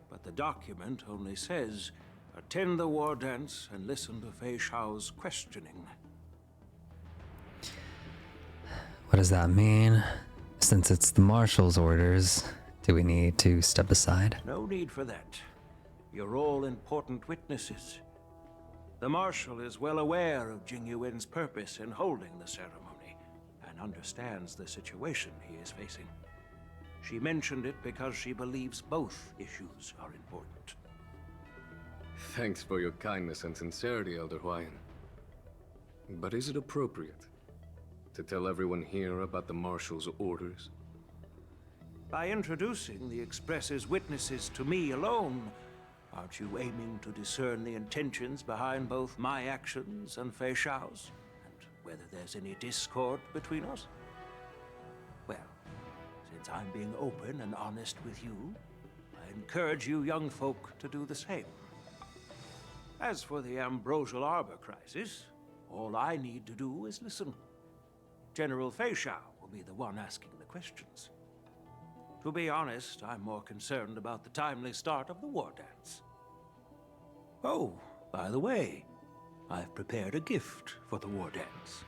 Speaker 13: but the document only says, attend the war dance and listen to Fei Xiao's questioning.
Speaker 1: What does that mean? Since it's the Marshal's orders, do we need to step aside?
Speaker 13: No need for that. You're all important witnesses. The Marshal is well aware of Jing Yuan's purpose in holding the ceremony, and understands the situation he is facing. She mentioned it because she believes both issues are important.
Speaker 12: Thanks for your kindness and sincerity, Elder Huayan. But is it appropriate to tell everyone here about the Marshal's orders?
Speaker 13: By introducing the Express's witnesses to me alone, aren't you aiming to discern the intentions behind both my actions and Fei Xiao's? And whether there's any discord between us? Well, since I'm being open and honest with you, I encourage you young folk to do the same. As for the Ambrosial Arbor crisis, all I need to do is listen. General Fei Xiao will be the one asking the questions. To be honest, I'm more concerned about the timely start of the war dance. Oh, by the way, I've prepared a gift for the war dance.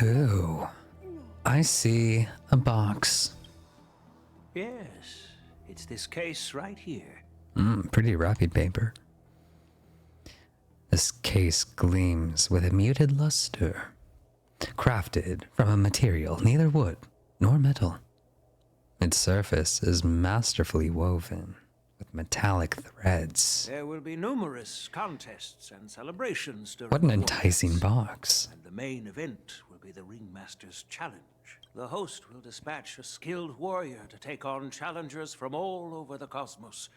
Speaker 1: Ooh, I see a box.
Speaker 13: Yes, it's this case right here.
Speaker 1: Pretty rapid paper. This case gleams with a muted luster, crafted from a material neither wood nor metal. Its surface is masterfully woven with metallic threads.
Speaker 13: There will be numerous contests and celebrations during
Speaker 1: What an
Speaker 13: the war
Speaker 1: enticing
Speaker 13: dance.
Speaker 1: box.
Speaker 13: And the main event will be the Ringmaster's Challenge. The host will dispatch a skilled warrior to take on challengers from all over the cosmos,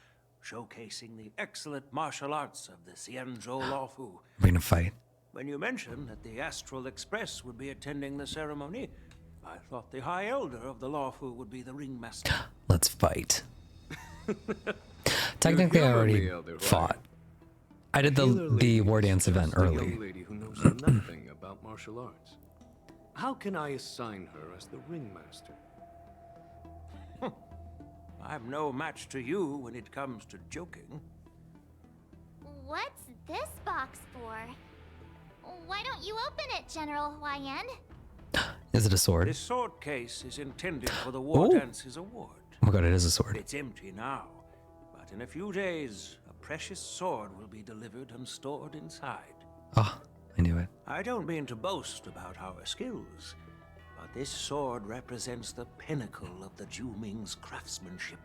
Speaker 13: showcasing the excellent martial arts of the Xianzhou Lawfu.
Speaker 1: We're gonna fight.
Speaker 13: When you mentioned that the Astral Express would be attending the ceremony, I thought the High Elder of the Lawfu would be the ringmaster.
Speaker 1: Let's fight. Technically, I already fought. I did the war dance event early.
Speaker 12: Young lady who knows nothing about martial arts. How can I assign her as the ringmaster?
Speaker 13: I'm no match to you when it comes to joking.
Speaker 3: What's this box for? Why don't you open it, General Huayan?
Speaker 1: Is it a sword?
Speaker 13: This sword case is intended for the War Dance's award.
Speaker 1: Oh my god, it is a sword.
Speaker 13: It's empty now, but in a few days, a precious sword will be delivered and stored inside.
Speaker 1: Oh, I knew it.
Speaker 13: I don't mean to boast about our skills, but this sword represents the pinnacle of the Juming's craftsmanship.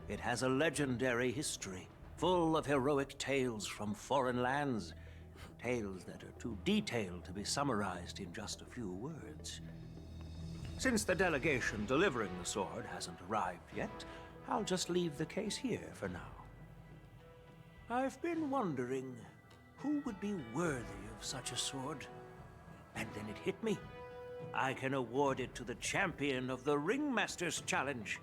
Speaker 13: It has a legendary history, full of heroic tales from foreign lands, tales that are too detailed to be summarized in just a few words. Since the delegation delivering the sword hasn't arrived yet, I'll just leave the case here for now. I've been wondering who would be worthy of such a sword. And then it hit me. I can award it to the champion of the Ringmaster's Challenge.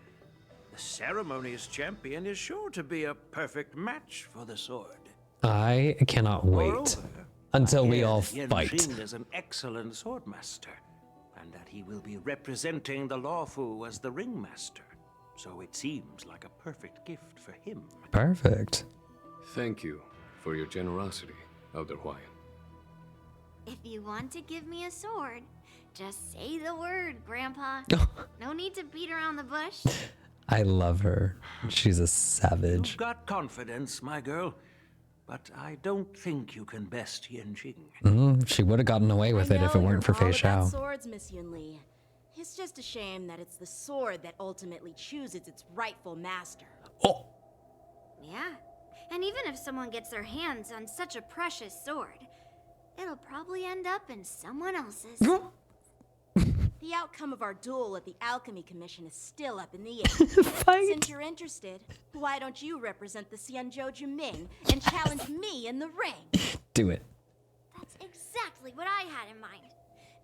Speaker 13: The ceremony's champion is sure to be a perfect match for the sword.
Speaker 1: I cannot wait until we all fight.
Speaker 13: Yanjing is an excellent swordmaster, and that he will be representing the Lawfu as the ringmaster. So it seems like a perfect gift for him.
Speaker 1: Perfect.
Speaker 12: Thank you for your generosity, Elder Huayan.
Speaker 3: If you want to give me a sword, just say the word, Grandpa. No need to beat around the bush.
Speaker 1: I love her. She's a savage.
Speaker 13: You've got confidence, my girl, but I don't think you can best Yanjing.
Speaker 1: She would have gotten away with it if it weren't for Fei Xiao.
Speaker 6: Swords, Miss Yunli. It's just a shame that it's the sword that ultimately chooses its rightful master.
Speaker 1: Oh.
Speaker 3: Yeah, and even if someone gets their hands on such a precious sword, it'll probably end up in someone else's.
Speaker 6: The outcome of our duel at the Alchemy Commission is still up in the air. Since you're interested, why don't you represent the Xianzhou Juming and challenge me in the ring?
Speaker 1: Do it.
Speaker 3: That's exactly what I had in mind.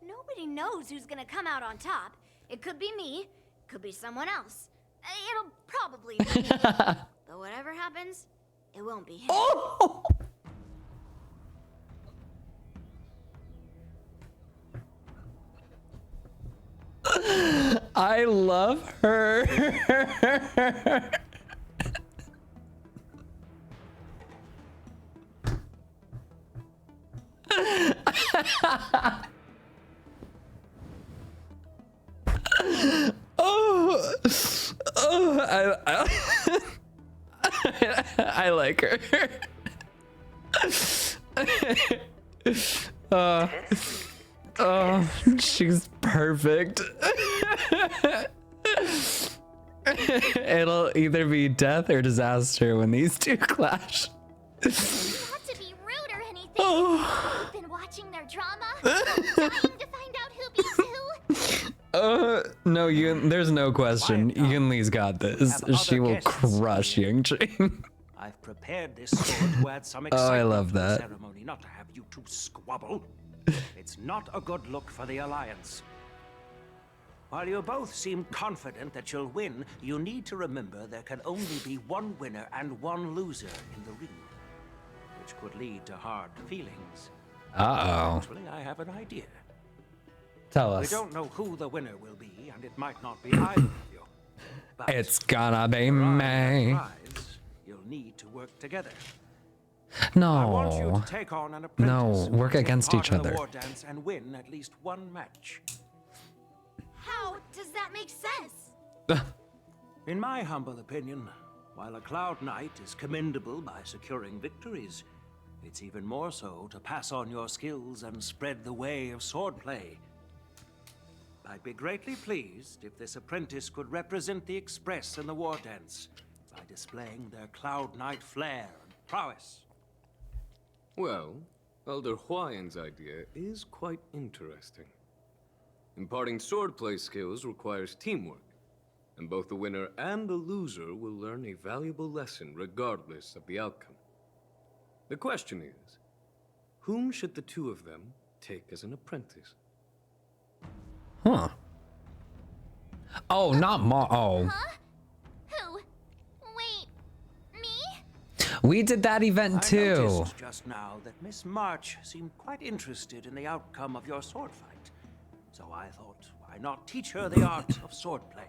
Speaker 3: Nobody knows who's gonna come out on top. It could be me, could be someone else. It'll probably be me. But whatever happens, it won't be him.
Speaker 1: Oh! I love her. I like her. She's perfect. It'll either be death or disaster when these two clash.
Speaker 3: Not to be rude or anything. You've been watching their drama, dying to find out who beats who.
Speaker 1: No, there's no question. Yunli's got this. She will crush Yanjing.
Speaker 13: I've prepared this sword to add some
Speaker 1: Oh, I
Speaker 13: excitement
Speaker 1: love
Speaker 13: to the
Speaker 1: that.
Speaker 13: ceremony, not to have you two squabble. It's not a good look for the Alliance. While you both seem confident that you'll win, you need to remember there can only be one winner and one loser in the ring, which could lead to hard feelings.
Speaker 1: Uh-oh.
Speaker 13: Actually, I have an idea.
Speaker 1: Tell
Speaker 13: We
Speaker 1: us.
Speaker 13: don't know who the winner will be, and it might not be either of you. But
Speaker 1: It's gonna be
Speaker 13: for that
Speaker 1: me.
Speaker 13: prize, you'll need to work together.
Speaker 1: No.
Speaker 13: I want you to take on an apprentice
Speaker 1: No,
Speaker 13: who
Speaker 1: work
Speaker 13: will take
Speaker 1: against
Speaker 13: part
Speaker 1: each
Speaker 13: in the
Speaker 1: other.
Speaker 13: war dance and win at least one match.
Speaker 3: How does that make sense?
Speaker 13: In my humble opinion, while a Cloud Knight is commendable by securing victories, it's even more so to pass on your skills and spread the way of swordplay. I'd be greatly pleased if this apprentice could represent the Express in the war dance by displaying their Cloud Knight flair and prowess.
Speaker 12: Well, Elder Huayan's idea is quite interesting. Imparting swordplay skills requires teamwork, and both the winner and the loser will learn a valuable lesson regardless of the outcome. The question is, whom should the two of them take as an apprentice?
Speaker 1: Huh. Oh, not Oh.
Speaker 3: Who? Wait, me?
Speaker 1: We did that event
Speaker 13: I
Speaker 1: too.
Speaker 13: noticed just now that Miss March seemed quite interested in the outcome of your sword fight. So I thought, why not teach her the art of swordplay?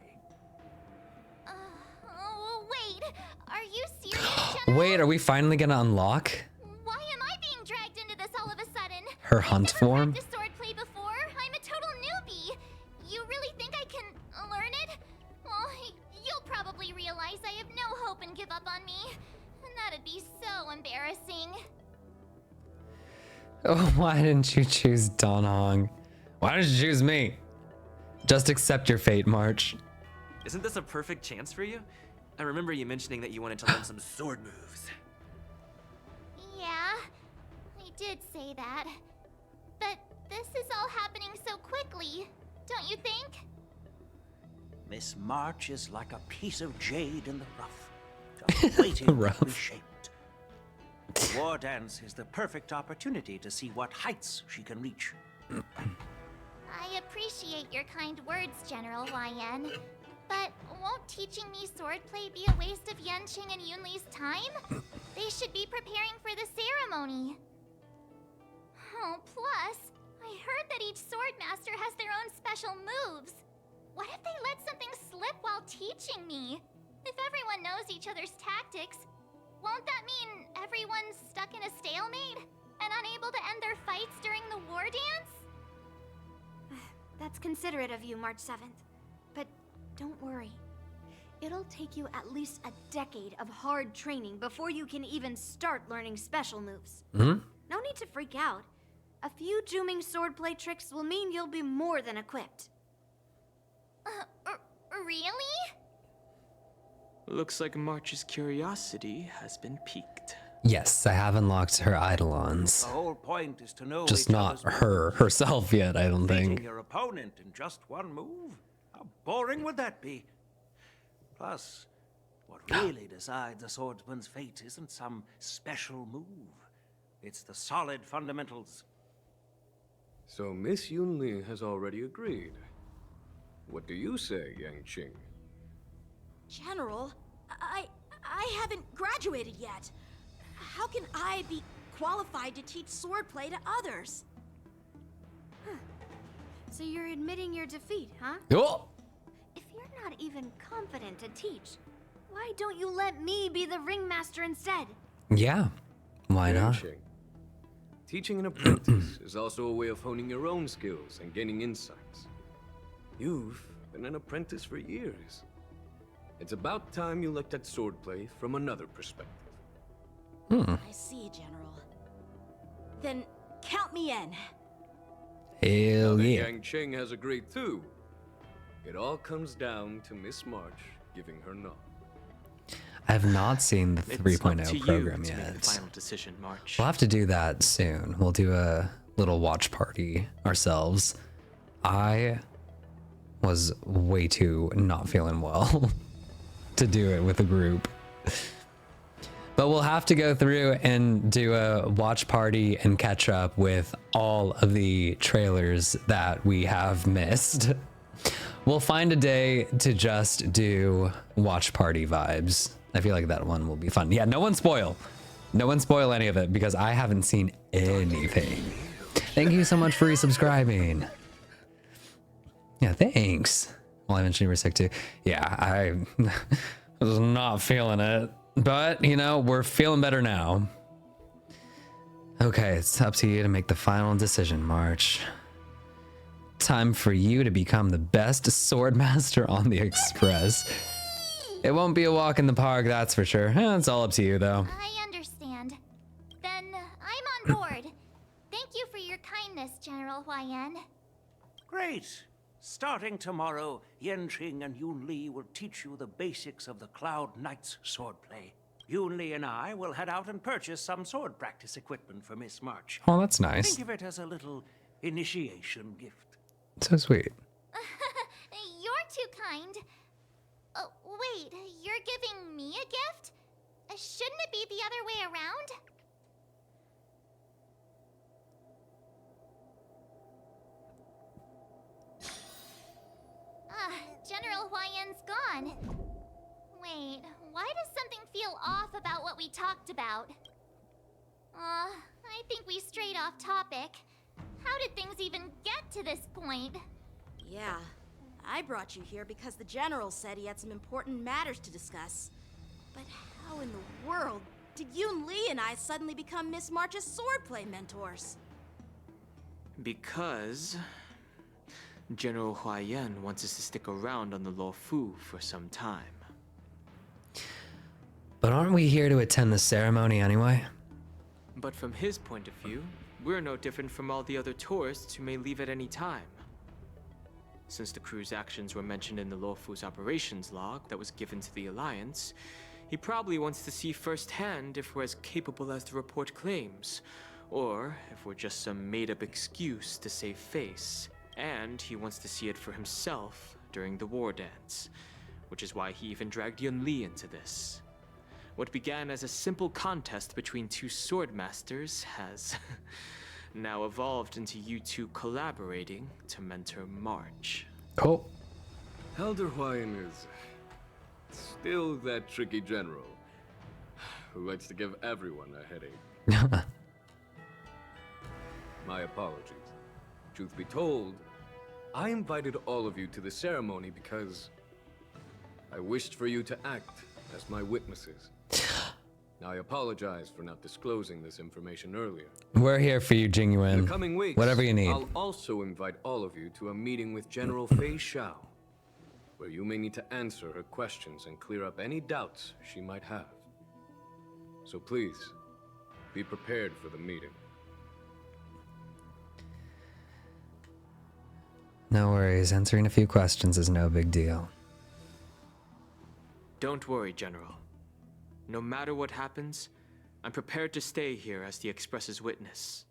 Speaker 3: Oh, wait. Are you serious, General?
Speaker 1: Wait, are we finally gonna unlock
Speaker 3: Why am I being dragged into this all of a sudden?
Speaker 1: her hunt form?
Speaker 3: I've swordplay before. I'm a total newbie. You really think I can learn it? Well, you'll probably realize I have no hope and give up on me. And that'd be so embarrassing.
Speaker 1: Oh, why didn't you choose Don Hong? Why didn't you choose me? Just accept your fate, March.
Speaker 2: Isn't this a perfect chance for you? I remember you mentioning that you wanted to learn some sword moves.
Speaker 3: Yeah, I did say that. But this is all happening so quickly, don't you think?
Speaker 13: Miss March is like a piece of jade in the rough, just waiting to be shaped. The war dance is the perfect opportunity to see what heights she can reach.
Speaker 3: I appreciate your kind words, General YN. But won't teaching me swordplay be a waste of Yanqing and Yunli's time? They should be preparing for the ceremony. Oh, plus, I heard that each swordmaster has their own special moves. What if they let something slip while teaching me? If everyone knows each other's tactics, won't that mean everyone's stuck in a stalemate and unable to end their fights during the war dance?
Speaker 21: That's considerate of you, March 7th. But don't worry. It'll take you at least a decade of hard training before you can even start learning special moves.
Speaker 1: Hmm?
Speaker 21: No need to freak out. A few Juming swordplay tricks will mean you'll be more than equipped.
Speaker 3: Really?
Speaker 4: Looks like March's curiosity has been piqued.
Speaker 1: Yes, I have unlocked her eidolons.
Speaker 13: The whole point is to know
Speaker 1: Just
Speaker 13: each
Speaker 1: not
Speaker 13: other's
Speaker 1: her herself yet, I don't
Speaker 13: Beating
Speaker 1: think.
Speaker 13: your opponent in just one move? How boring would that be? Plus, what really decides a swordsman's fate isn't some special move. It's the solid fundamentals.
Speaker 12: So Miss Yunli has already agreed. What do you say, Yanqing?
Speaker 6: General, I haven't graduated yet. How can I be qualified to teach swordplay to others?
Speaker 21: So you're admitting your defeat, huh?
Speaker 1: Oh!
Speaker 21: If you're not even confident to teach, why don't you let me be the ringmaster instead?
Speaker 1: Yeah, why not?
Speaker 12: Yanqing, teaching an apprentice is also a way of honing your own skills and gaining insights. You've been an apprentice for years. It's about time you looked at swordplay from another perspective.
Speaker 6: I see, General. Then count me in.
Speaker 1: Hell
Speaker 12: Now that
Speaker 1: yeah.
Speaker 12: Yanqing has agreed too. It all comes down to Miss March giving her nod.
Speaker 1: I have not seen the
Speaker 4: It's up
Speaker 1: 3.0
Speaker 4: to you
Speaker 1: program
Speaker 4: to make the
Speaker 1: yet.
Speaker 4: final decision, March.
Speaker 1: We'll have to do that soon. We'll do a little watch party ourselves. I was way too not feeling well to do it with a group. But we'll have to go through and do a watch party and catch up with all of the trailers that we have missed. We'll find a day to just do watch party vibes. I feel like that one will be fun. Yeah, no one spoil. No one spoil any of it because I haven't seen anything. Thank you so much for resubscribing. Yeah, thanks. Well, eventually we're sick too. Yeah, I was not feeling it. But, you know, we're feeling better now. Okay, it's up to you to make the final decision, March. Time for you to become the best swordmaster on the Express. It won't be a walk in the park, that's for sure. It's all up to you, though.
Speaker 3: I understand. Then I'm on board. Thank you for your kindness, General YN.
Speaker 13: Great. Starting tomorrow, Yanqing and Yunli will teach you the basics of the Cloud Knight's swordplay. Yunli and I will head out and purchase some sword practice equipment for Miss March.
Speaker 1: Oh, that's nice.
Speaker 13: Think of it as a little initiation gift.
Speaker 1: So sweet.
Speaker 3: You're too kind. General Huayan's gone. Wait, why does something feel off about what we talked about? I think we strayed off topic. How did things even get to this point?
Speaker 6: Yeah, I brought you here because the General said he had some important matters to discuss. But how in the world did Yunli and I suddenly become Miss March's swordplay mentors?
Speaker 4: Because General Huayan wants us to stick around on the Luofu for some time.
Speaker 1: But aren't we here to attend the ceremony anyway?
Speaker 4: But from his point of view, we're no different from all the other tourists who may leave at any time. Since the crew's actions were mentioned in the Luofu's operations log that was given to the Alliance, he probably wants to see firsthand if we're as capable as the report claims, or if we're just some made-up excuse to save face. And he wants to see it for himself during the war dance, which is why he even dragged Yunli into this. What began as a simple contest between two swordmasters has now evolved into you two collaborating to mentor March.
Speaker 1: Oh.
Speaker 12: Elder Huayan is still that tricky general who likes to give everyone a headache. My apologies. Truth be told, I invited all of you to the ceremony because I wished for you to act as my witnesses. Now, I apologize for not disclosing this information earlier.
Speaker 1: We're here for you,
Speaker 12: In
Speaker 1: Jingyuan.
Speaker 12: the coming weeks,
Speaker 1: Whatever you need.
Speaker 12: I'll also invite all of you to a meeting with General Fei Xiao, where you may need to answer her questions and clear up any doubts she might have. So please, be prepared for the meeting.
Speaker 1: No worries. Answering a few questions is no big deal.
Speaker 4: Don't worry, General. No matter what happens, I'm prepared to stay here as the Express's witness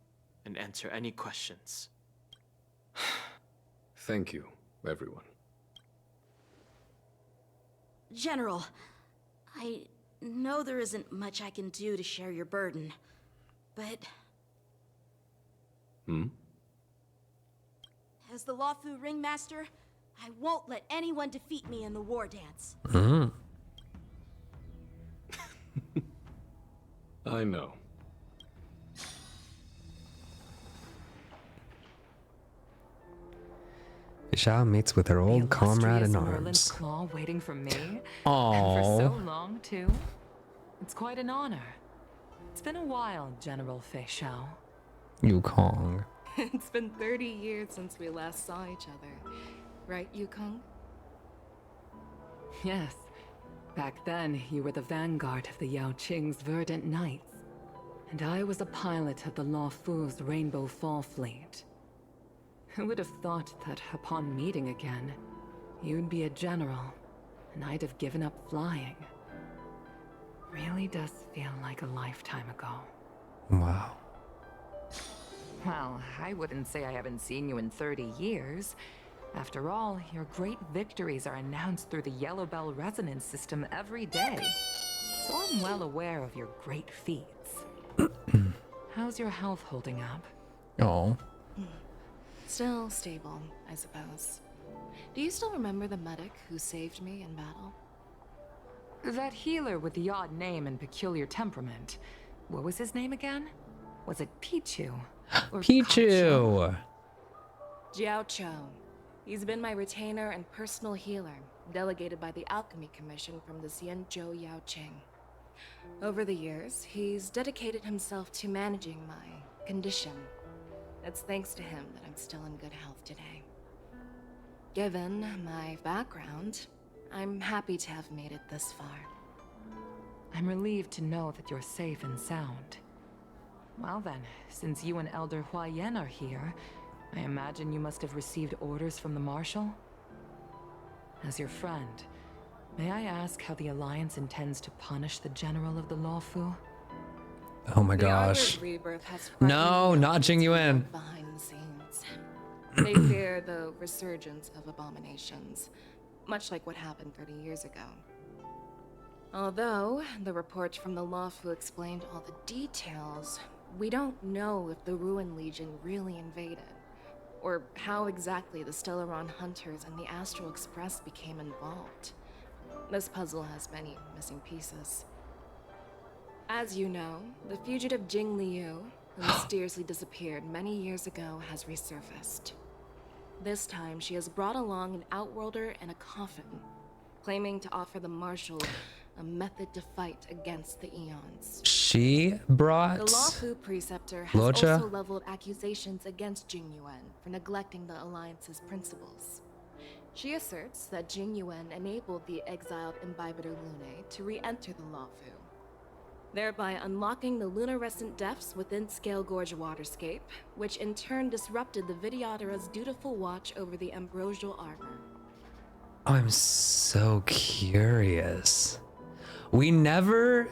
Speaker 4: and answer any questions.
Speaker 12: Thank you, everyone.
Speaker 6: General, I know there isn't much I can do to share your burden, but... As the Luofu Ringmaster, I won't let anyone defeat me in the war dance.
Speaker 12: I know.
Speaker 1: Xiao meets with her old comrade in
Speaker 9: Merlin's
Speaker 1: arms.
Speaker 9: claw waiting for me. And
Speaker 1: Aww.
Speaker 9: for so long, too. It's quite an honor. It's been a while, General Fei Xiao.
Speaker 1: Yukong.
Speaker 20: It's been 30 years since we last saw each other. Right, Yukong?
Speaker 9: Yes. Back then, you were the vanguard of the Yao Qing's Verdant Knights. And I was a pilot of the Luofu's Rainbow Fall Fleet. Who would have thought that upon meeting again, you'd be a general, and I'd have given up flying. Really does feel like a lifetime ago.
Speaker 1: Wow.
Speaker 9: Well, I wouldn't say I haven't seen you in 30 years. After all, your great victories are announced through the Yellow Bell resonance system every day. So I'm well aware of your great feats. How's your health holding up?
Speaker 1: Oh.
Speaker 20: Still stable, I suppose. Do you still remember the medic who saved me in battle?
Speaker 9: That healer with the odd name and peculiar temperament. What was his name again? Was it Pichu? Or
Speaker 1: Pichu!
Speaker 20: Jiao Cho. He's been my retainer and personal healer, delegated by the Alchemy Commission from the Xianzhou Yao Qing. Over the years, he's dedicated himself to managing my condition. It's thanks to him that I'm still in good health today. Given my background, I'm happy to have made it this far.
Speaker 9: I'm relieved to know that you're safe and sound. Well then, since you and Elder Huayan are here, I imagine you must have received orders from the Marshal? As your friend, may I ask how the Alliance intends to punish the General of the Luofu?
Speaker 1: Oh my
Speaker 20: The
Speaker 1: gosh.
Speaker 20: Arbiter's rebirth has
Speaker 1: No, not Jingyuan.
Speaker 20: behind the scenes. They fear the resurgence of abominations, much like what happened 30 years ago. Although the report from the Luofu explained all the details, we don't know if the Ruin Legion really invaded. or how exactly the Stellaron Hunters and the Astral Express became involved. This puzzle has many missing pieces. As you know, the fugitive Jing Liu, who mysteriously disappeared many years ago, has resurfaced. This time, she has brought along an outworlder and a coffin, claiming to offer the Marshal a method to fight against the Eons.
Speaker 1: She brought
Speaker 20: The Lawfu Preceptor has
Speaker 1: Locha?
Speaker 20: also leveled accusations against Jing Yuan for neglecting the Alliance's principles. She asserts that Jing Yuan enabled the exiled Arbiter Lunae to re-enter the Lawfu, thereby unlocking the lunarescent depths within Scale Gorge Waterscape, which in turn disrupted the Vidyadhara's dutiful watch over the Ambrosial Arbor.
Speaker 1: I'm so curious. We never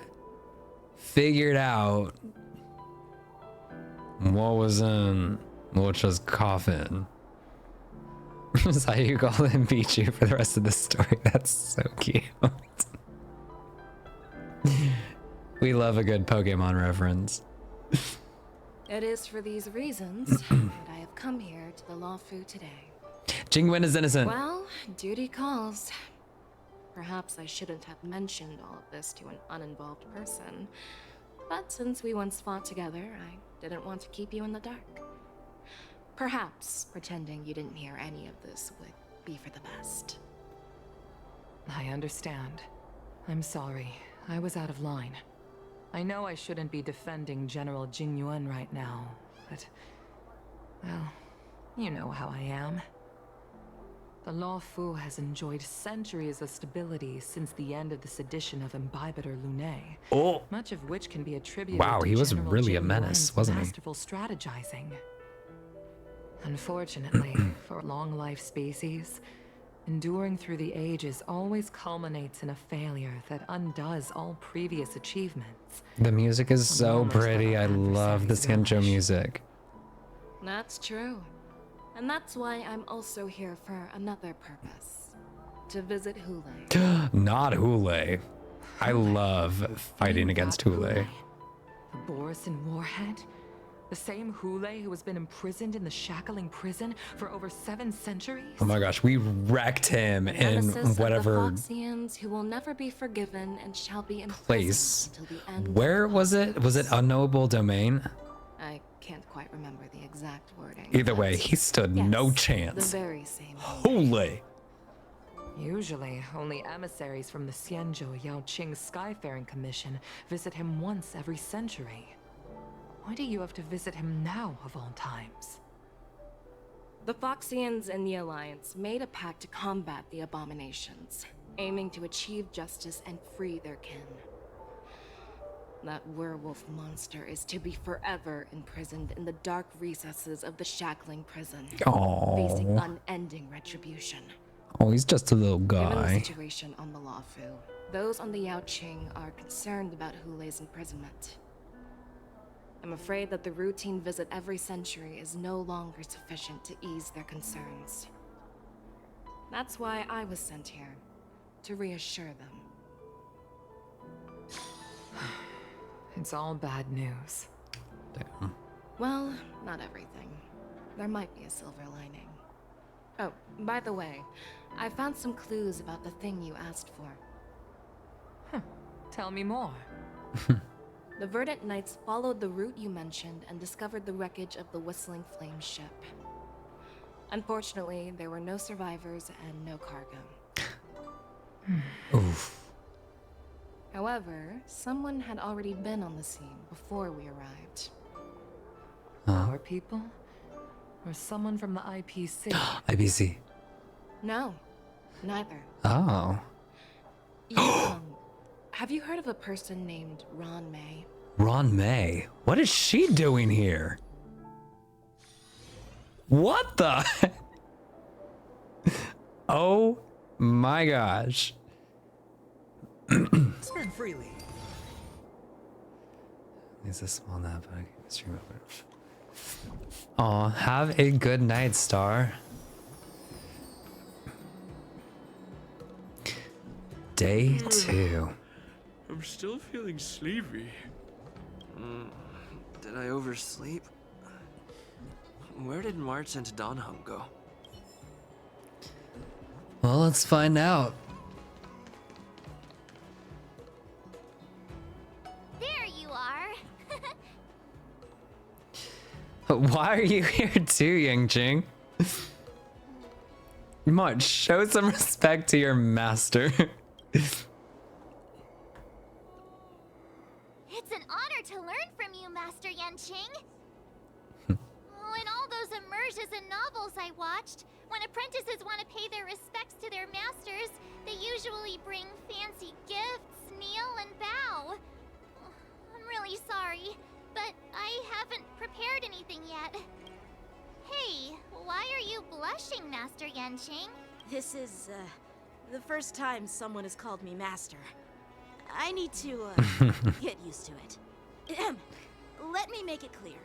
Speaker 1: figured out what was in Locha's coffin. Is how you call him Pichu for the rest of the story. That's so cute. We love a good Pokemon reference.
Speaker 20: It is for these reasons that I have come here to the Lawfu today.
Speaker 1: Jingwen is innocent.
Speaker 20: Well, duty calls. Perhaps I shouldn't have mentioned all of this to an uninvolved person, but since we once fought together, I didn't want to keep you in the dark. Perhaps pretending you didn't hear any of this would be for the best.
Speaker 9: I understand. I'm sorry. I was out of line. I know I shouldn't be defending General Jing Yuan right now, but... well, you know how I am. The Lawfu has enjoyed centuries of stability since the end of the sedition of Arbiter Lunae.
Speaker 1: Oh.
Speaker 9: Much of which can be attributed
Speaker 1: Wow,
Speaker 9: to
Speaker 1: he was
Speaker 9: General
Speaker 1: really a
Speaker 9: Jing
Speaker 1: menace,
Speaker 9: Yuan's
Speaker 1: wasn't he?
Speaker 9: masterful strategizing. Unfortunately, for long-life species, enduring through the ages always culminates in a failure that undoes all previous achievements.
Speaker 1: The music is so pretty. I love the Sancho music.
Speaker 20: That's true. And that's why I'm also here for another purpose. To visit Hoolay.
Speaker 1: Not Hoolay. I love fighting against Hoolay.
Speaker 9: The Borison Warhead? The same Hoolay who has been imprisoned in the shackling prison for over 7 centuries?
Speaker 1: Oh my gosh, we wrecked him in whatever
Speaker 20: Of the Foxians who will never be forgiven and shall be imprisoned
Speaker 1: place.
Speaker 20: until the end.
Speaker 1: Where was it? Was it Unknowable Domain?
Speaker 20: I can't quite remember the exact wording.
Speaker 1: Either
Speaker 20: but
Speaker 1: way, he stood no chance.
Speaker 20: The very same.
Speaker 1: Hoolay.
Speaker 9: Usually, only emissaries from the Xianzhou Yaoqing Skyfaring Commission visit him once every century. Why do you have to visit him now, of all times?
Speaker 20: The Foxians and the Alliance made a pact to combat the abominations, aiming to achieve justice and free their kin. That werewolf monster is to be forever imprisoned in the dark recesses of the shackling prison, facing unending retribution.
Speaker 1: Oh, he's just a little
Speaker 20: Given the
Speaker 1: guy.
Speaker 20: situation on the Lawfu, those on the Yaoqing are concerned about Hulay's imprisonment. I'm afraid that the routine visit every century is no longer sufficient to ease their concerns. That's why I was sent here, to reassure them.
Speaker 9: It's all bad news.
Speaker 1: Damn.
Speaker 20: Well, not everything. There might be a silver lining. Oh, by the way, I found some clues about the thing you asked for.
Speaker 9: Tell me more.
Speaker 20: The Verdant Knights followed the route you mentioned and discovered the wreckage of the Whistling Flame ship. Unfortunately, there were no survivors and no cargo.
Speaker 1: Oof.
Speaker 20: However, someone had already been on the scene before we arrived.
Speaker 9: Our people? Or someone from the IPC?
Speaker 1: IBC.
Speaker 20: No, neither.
Speaker 1: Oh.
Speaker 20: Have you heard of a person named Ron May?
Speaker 1: Ron May. What is she doing here? What the? Oh my gosh.
Speaker 18: Spend freely.
Speaker 1: It's a small nap, but I can stream it. Aw, have a good night, Star. Day 2.
Speaker 4: I'm still feeling sleepy.
Speaker 2: Did I oversleep? Where did March and Donham go?
Speaker 1: Well, let's find out.
Speaker 3: There you are.
Speaker 1: Why are you here too, Yangqing? March, show some respect to your master.
Speaker 3: It's an honor to learn from you, Master Yanqing. Oh, in all those immersions and novels I watched, when apprentices want to pay their respects to their masters, they usually bring fancy gifts, kneel, and bow. I'm really sorry, but I haven't prepared anything yet. Hey, why are you blushing, Master Yanqing?
Speaker 6: This is, the first time someone has called me master. I need to, get used to it. Let me make it clear.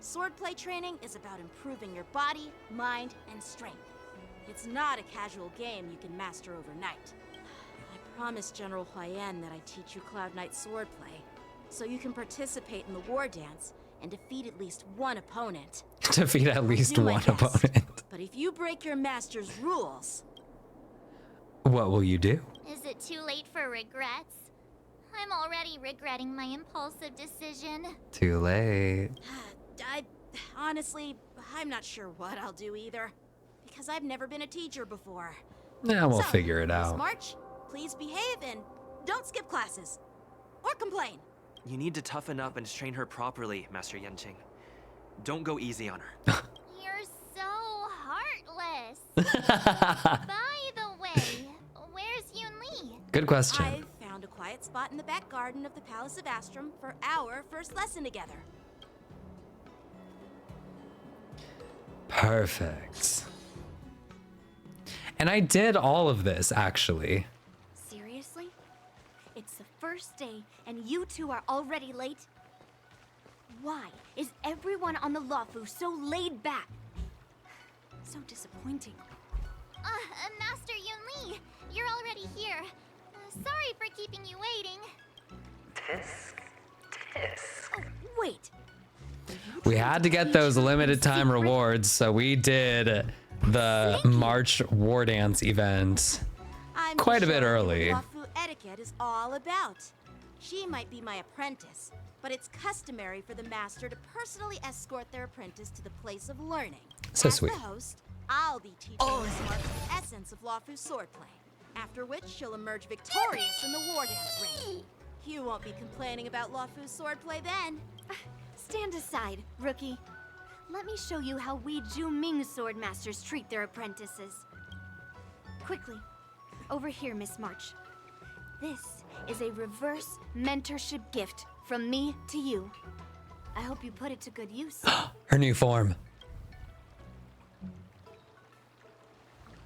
Speaker 6: Swordplay training is about improving your body, mind, and strength. It's not a casual game you can master overnight. I promised General Huayan that I'd teach you Cloud Knight swordplay, so you can participate in the war dance and defeat at least one opponent.
Speaker 1: Defeat at least one opponent.
Speaker 6: But if you break your master's rules...
Speaker 1: What will you do?
Speaker 3: Is it too late for regrets? I'm already regretting my impulsive decision.
Speaker 1: Too late.
Speaker 6: Honestly, I'm not sure what I'll do either. Because I've never been a teacher before.
Speaker 1: Yeah, we'll figure it
Speaker 6: Miss
Speaker 1: out.
Speaker 6: March, please behave and don't skip classes. Or complain.
Speaker 2: You need to toughen up and train her properly, Master Yanqing. Don't go easy on her.
Speaker 3: You're so heartless. By the way, where's Yunli?
Speaker 1: Good question.
Speaker 6: I found a quiet spot in the back garden of the Palace of Astrum for our first lesson together.
Speaker 1: Perfect. And I did all of this, actually.
Speaker 21: Seriously? It's the first day and you two are already late? Why is everyone on the Lawfu so laid back? So disappointing.
Speaker 3: Master Yunli, you're already here. Sorry for keeping you waiting.
Speaker 21: Tisk. Oh, wait.
Speaker 1: We had to get those limited time rewards, so we did the March War Dance event
Speaker 6: I'm
Speaker 1: quite a bit
Speaker 6: sure
Speaker 1: early.
Speaker 6: what Lawfu etiquette is all about. She might be my apprentice, but it's customary for the master to personally escort their apprentice to the place of learning.
Speaker 1: So
Speaker 6: As
Speaker 1: sweet.
Speaker 6: the host, I'll be teaching Miss March the essence of Lawfu's swordplay, after which she'll emerge victorious in the war dance ring. You won't be complaining about Lawfu's swordplay then.
Speaker 21: Stand aside, rookie. Let me show you how we Ju-Ming swordmasters treat their apprentices. Quickly, over here, Miss March. This is a reverse mentorship gift from me to you. I hope you put it to good use.
Speaker 1: Her new form.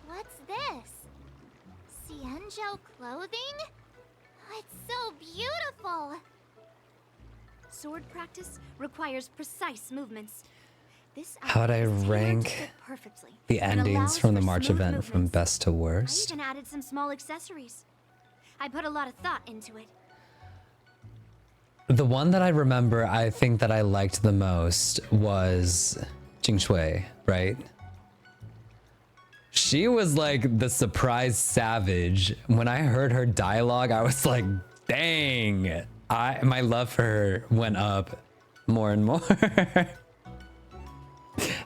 Speaker 3: What's this? Cienjo clothing? It's so beautiful.
Speaker 21: Sword practice requires precise movements. This
Speaker 1: How'd I
Speaker 21: outfit is tailored to
Speaker 1: rank
Speaker 21: fit perfectly
Speaker 1: the
Speaker 21: and
Speaker 1: endings
Speaker 21: allows
Speaker 1: from the
Speaker 21: for
Speaker 1: March
Speaker 21: smooth
Speaker 1: event from
Speaker 21: movements.
Speaker 1: best to
Speaker 21: I
Speaker 1: worst?
Speaker 21: even added some small accessories. I put a lot of thought into it.
Speaker 1: The one that I remember, I think that I liked the most was Jing Shui, right? She was like the surprise savage. When I heard her dialogue, I was like, dang. My love for her went up more and more.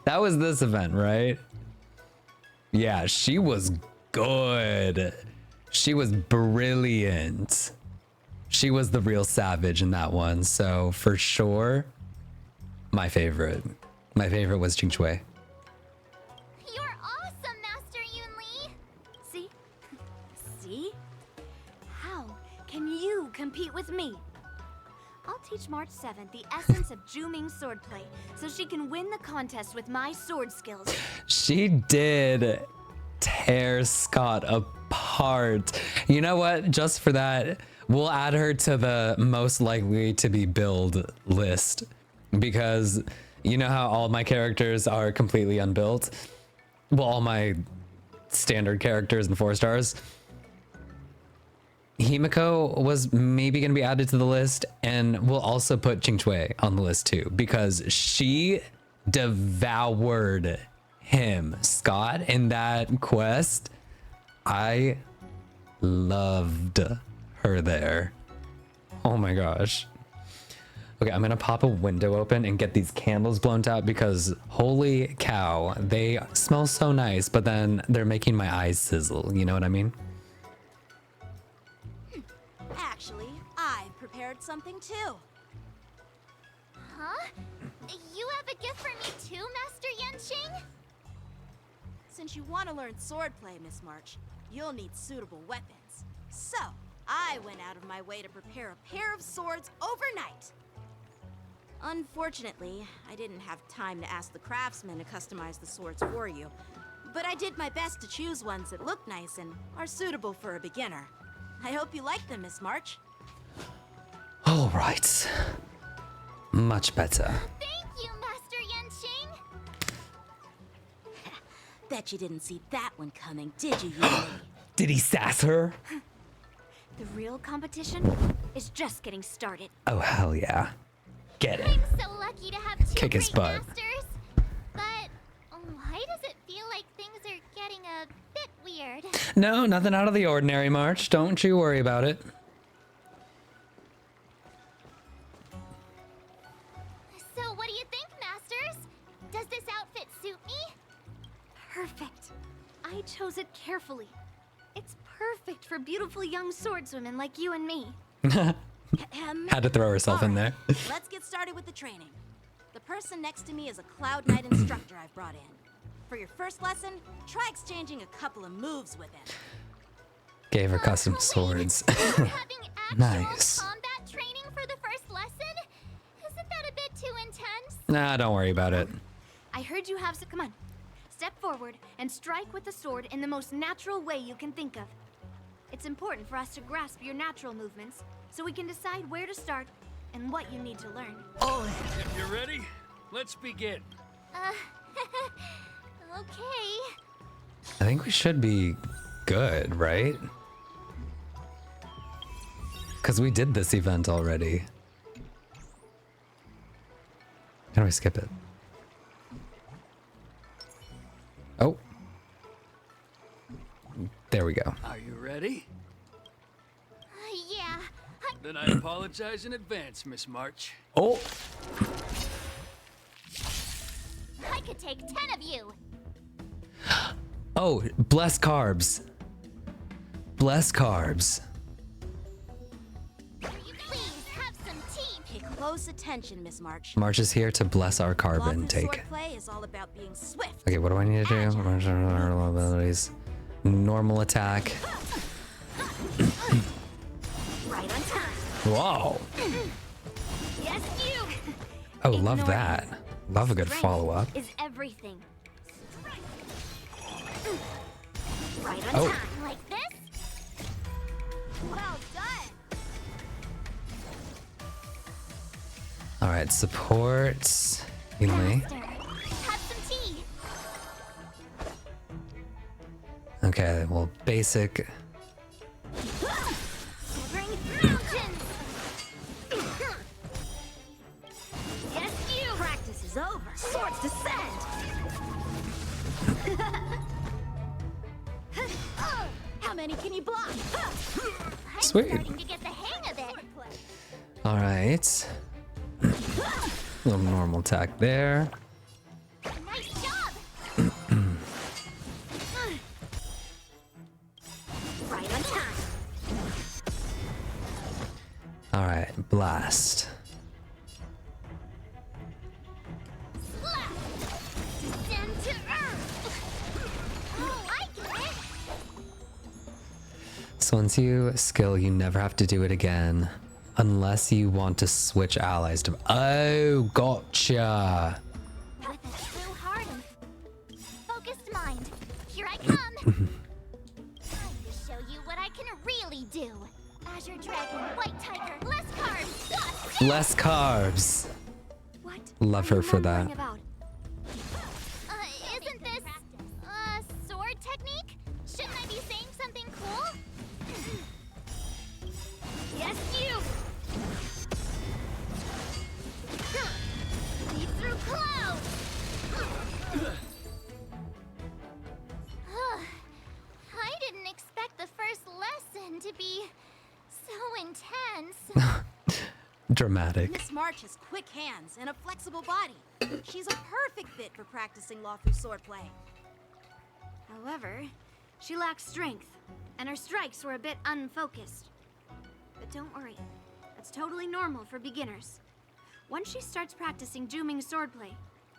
Speaker 1: That was this event, right? Yeah, she was good. She was brilliant. She was the real savage in that one. So for sure, my favorite. My favorite was Jing Shui.
Speaker 3: You're awesome, Master Yunli.
Speaker 21: See? See? How can you compete with me? I'll teach March 7th the essence of Ju-Ming swordplay so she can win the contest with my sword skills.
Speaker 1: She did tear Scott apart. You know what? Just for that, we'll add her to the most likely to be build list, because you know how all my characters are completely unbuilt? Well, all my standard characters and 4 stars. Himiko was maybe going to be added to the list, and we'll also put Jing Shui on the list too, because she devoured him. Scott, in that quest, I loved her there. Oh my gosh. Okay, I'm gonna pop a window open and get these candles blown out because holy cow, they smell so nice, but then they're making my eyes sizzle. You know what I mean?
Speaker 6: Actually, I've prepared something too.
Speaker 3: Huh? You have a gift for me too, Master Yanqing?
Speaker 6: Since you want to learn swordplay, Miss March, you'll need suitable weapons. So, I went out of my way to prepare a pair of swords overnight. Unfortunately, I didn't have time to ask the craftsman to customize the swords for you, but I did my best to choose ones that look nice and are suitable for a beginner. I hope you like them, Miss March.
Speaker 1: All right. Much better.
Speaker 3: Thank you, Master Yanqing.
Speaker 6: Bet you didn't see that one coming, did you, Yunli?
Speaker 1: Did he sass her?
Speaker 21: The real competition is just getting started.
Speaker 1: Oh, hell yeah. Get it.
Speaker 3: I'm so lucky to have two
Speaker 1: Kick his
Speaker 3: great
Speaker 1: butt.
Speaker 3: masters. But why does it feel like things are getting a bit weird?
Speaker 1: No, nothing out of the ordinary, March. Don't you worry about it.
Speaker 3: So what do you think, Masters? Does this outfit suit me?
Speaker 21: Perfect. I chose it carefully. It's perfect for beautiful young swordswomen like you and me.
Speaker 1: Had to throw herself in there.
Speaker 6: Let's get started with the training. The person next to me is a Cloud Knight instructor I've brought in. For your first lesson, try exchanging a couple of moves with him.
Speaker 1: Gave her custom swords. Nice.
Speaker 3: Combat training for the first lesson? Isn't that a bit too intense?
Speaker 1: Nah, don't worry about it.
Speaker 21: I heard you have some. Come on. Step forward and strike with the sword in the most natural way you can think of. It's important for us to grasp your natural movements so we can decide where to start and what you need to learn.
Speaker 10: If you're ready, let's begin.
Speaker 3: Okay.
Speaker 1: I think we should be good, right? Because we did this event already. How do I skip it? Oh. There we go.
Speaker 10: Are you ready?
Speaker 3: Yeah.
Speaker 10: Then I apologize in advance, Miss March.
Speaker 1: Oh.
Speaker 3: I could take 10 of you.
Speaker 1: Oh, bless carbs. Bless carbs.
Speaker 3: Please have some tea.
Speaker 6: Pay close attention, Miss March.
Speaker 1: March is here to bless our carb
Speaker 6: Lots of
Speaker 1: intake.
Speaker 6: swordplay is all about being swift.
Speaker 1: Okay, what do I need to do? Abilities. Normal attack.
Speaker 21: Right on time.
Speaker 1: Whoa.
Speaker 21: Yes, you.
Speaker 1: Oh, love that. Love a good follow-up.
Speaker 21: Is everything. Right on
Speaker 1: Oh.
Speaker 21: time, like this.
Speaker 6: Well done.
Speaker 1: All right, support. Yunli.
Speaker 3: Have some tea.
Speaker 1: Okay, well, basic.
Speaker 21: Severing mountains. Yes, you.
Speaker 6: Practice is over.
Speaker 21: Swords descend.
Speaker 6: How many can you block?
Speaker 3: I'm
Speaker 1: Sweet.
Speaker 3: starting to get the hang of it.
Speaker 1: All right. Little normal attack there.
Speaker 3: Nice job.
Speaker 21: Right on time.
Speaker 1: All right, blast.
Speaker 3: Slap. Descend to earth. Oh, I get it.
Speaker 1: So once you skill, you never have to do it again. Unless you want to switch allies to... Oh, gotcha.
Speaker 3: With a true heart and focused mind, here I come. Time to show you what I can really do. Azure Dragon, White Tiger, less carbs. What?
Speaker 1: Less carbs.
Speaker 21: What?
Speaker 1: Love her for that.
Speaker 21: About?
Speaker 3: Isn't this sword technique? Shouldn't I be saying something cool?
Speaker 21: Yes, you.
Speaker 3: Lead through clouds. be so intense.
Speaker 1: Dramatic.
Speaker 6: Miss March has quick hands and a flexible body. She's a perfect fit for practicing lawful swordplay.
Speaker 21: However, she lacks strength, and her strikes were a bit unfocused. But don't worry, that's totally normal for beginners. Once she starts practicing Juming swordplay,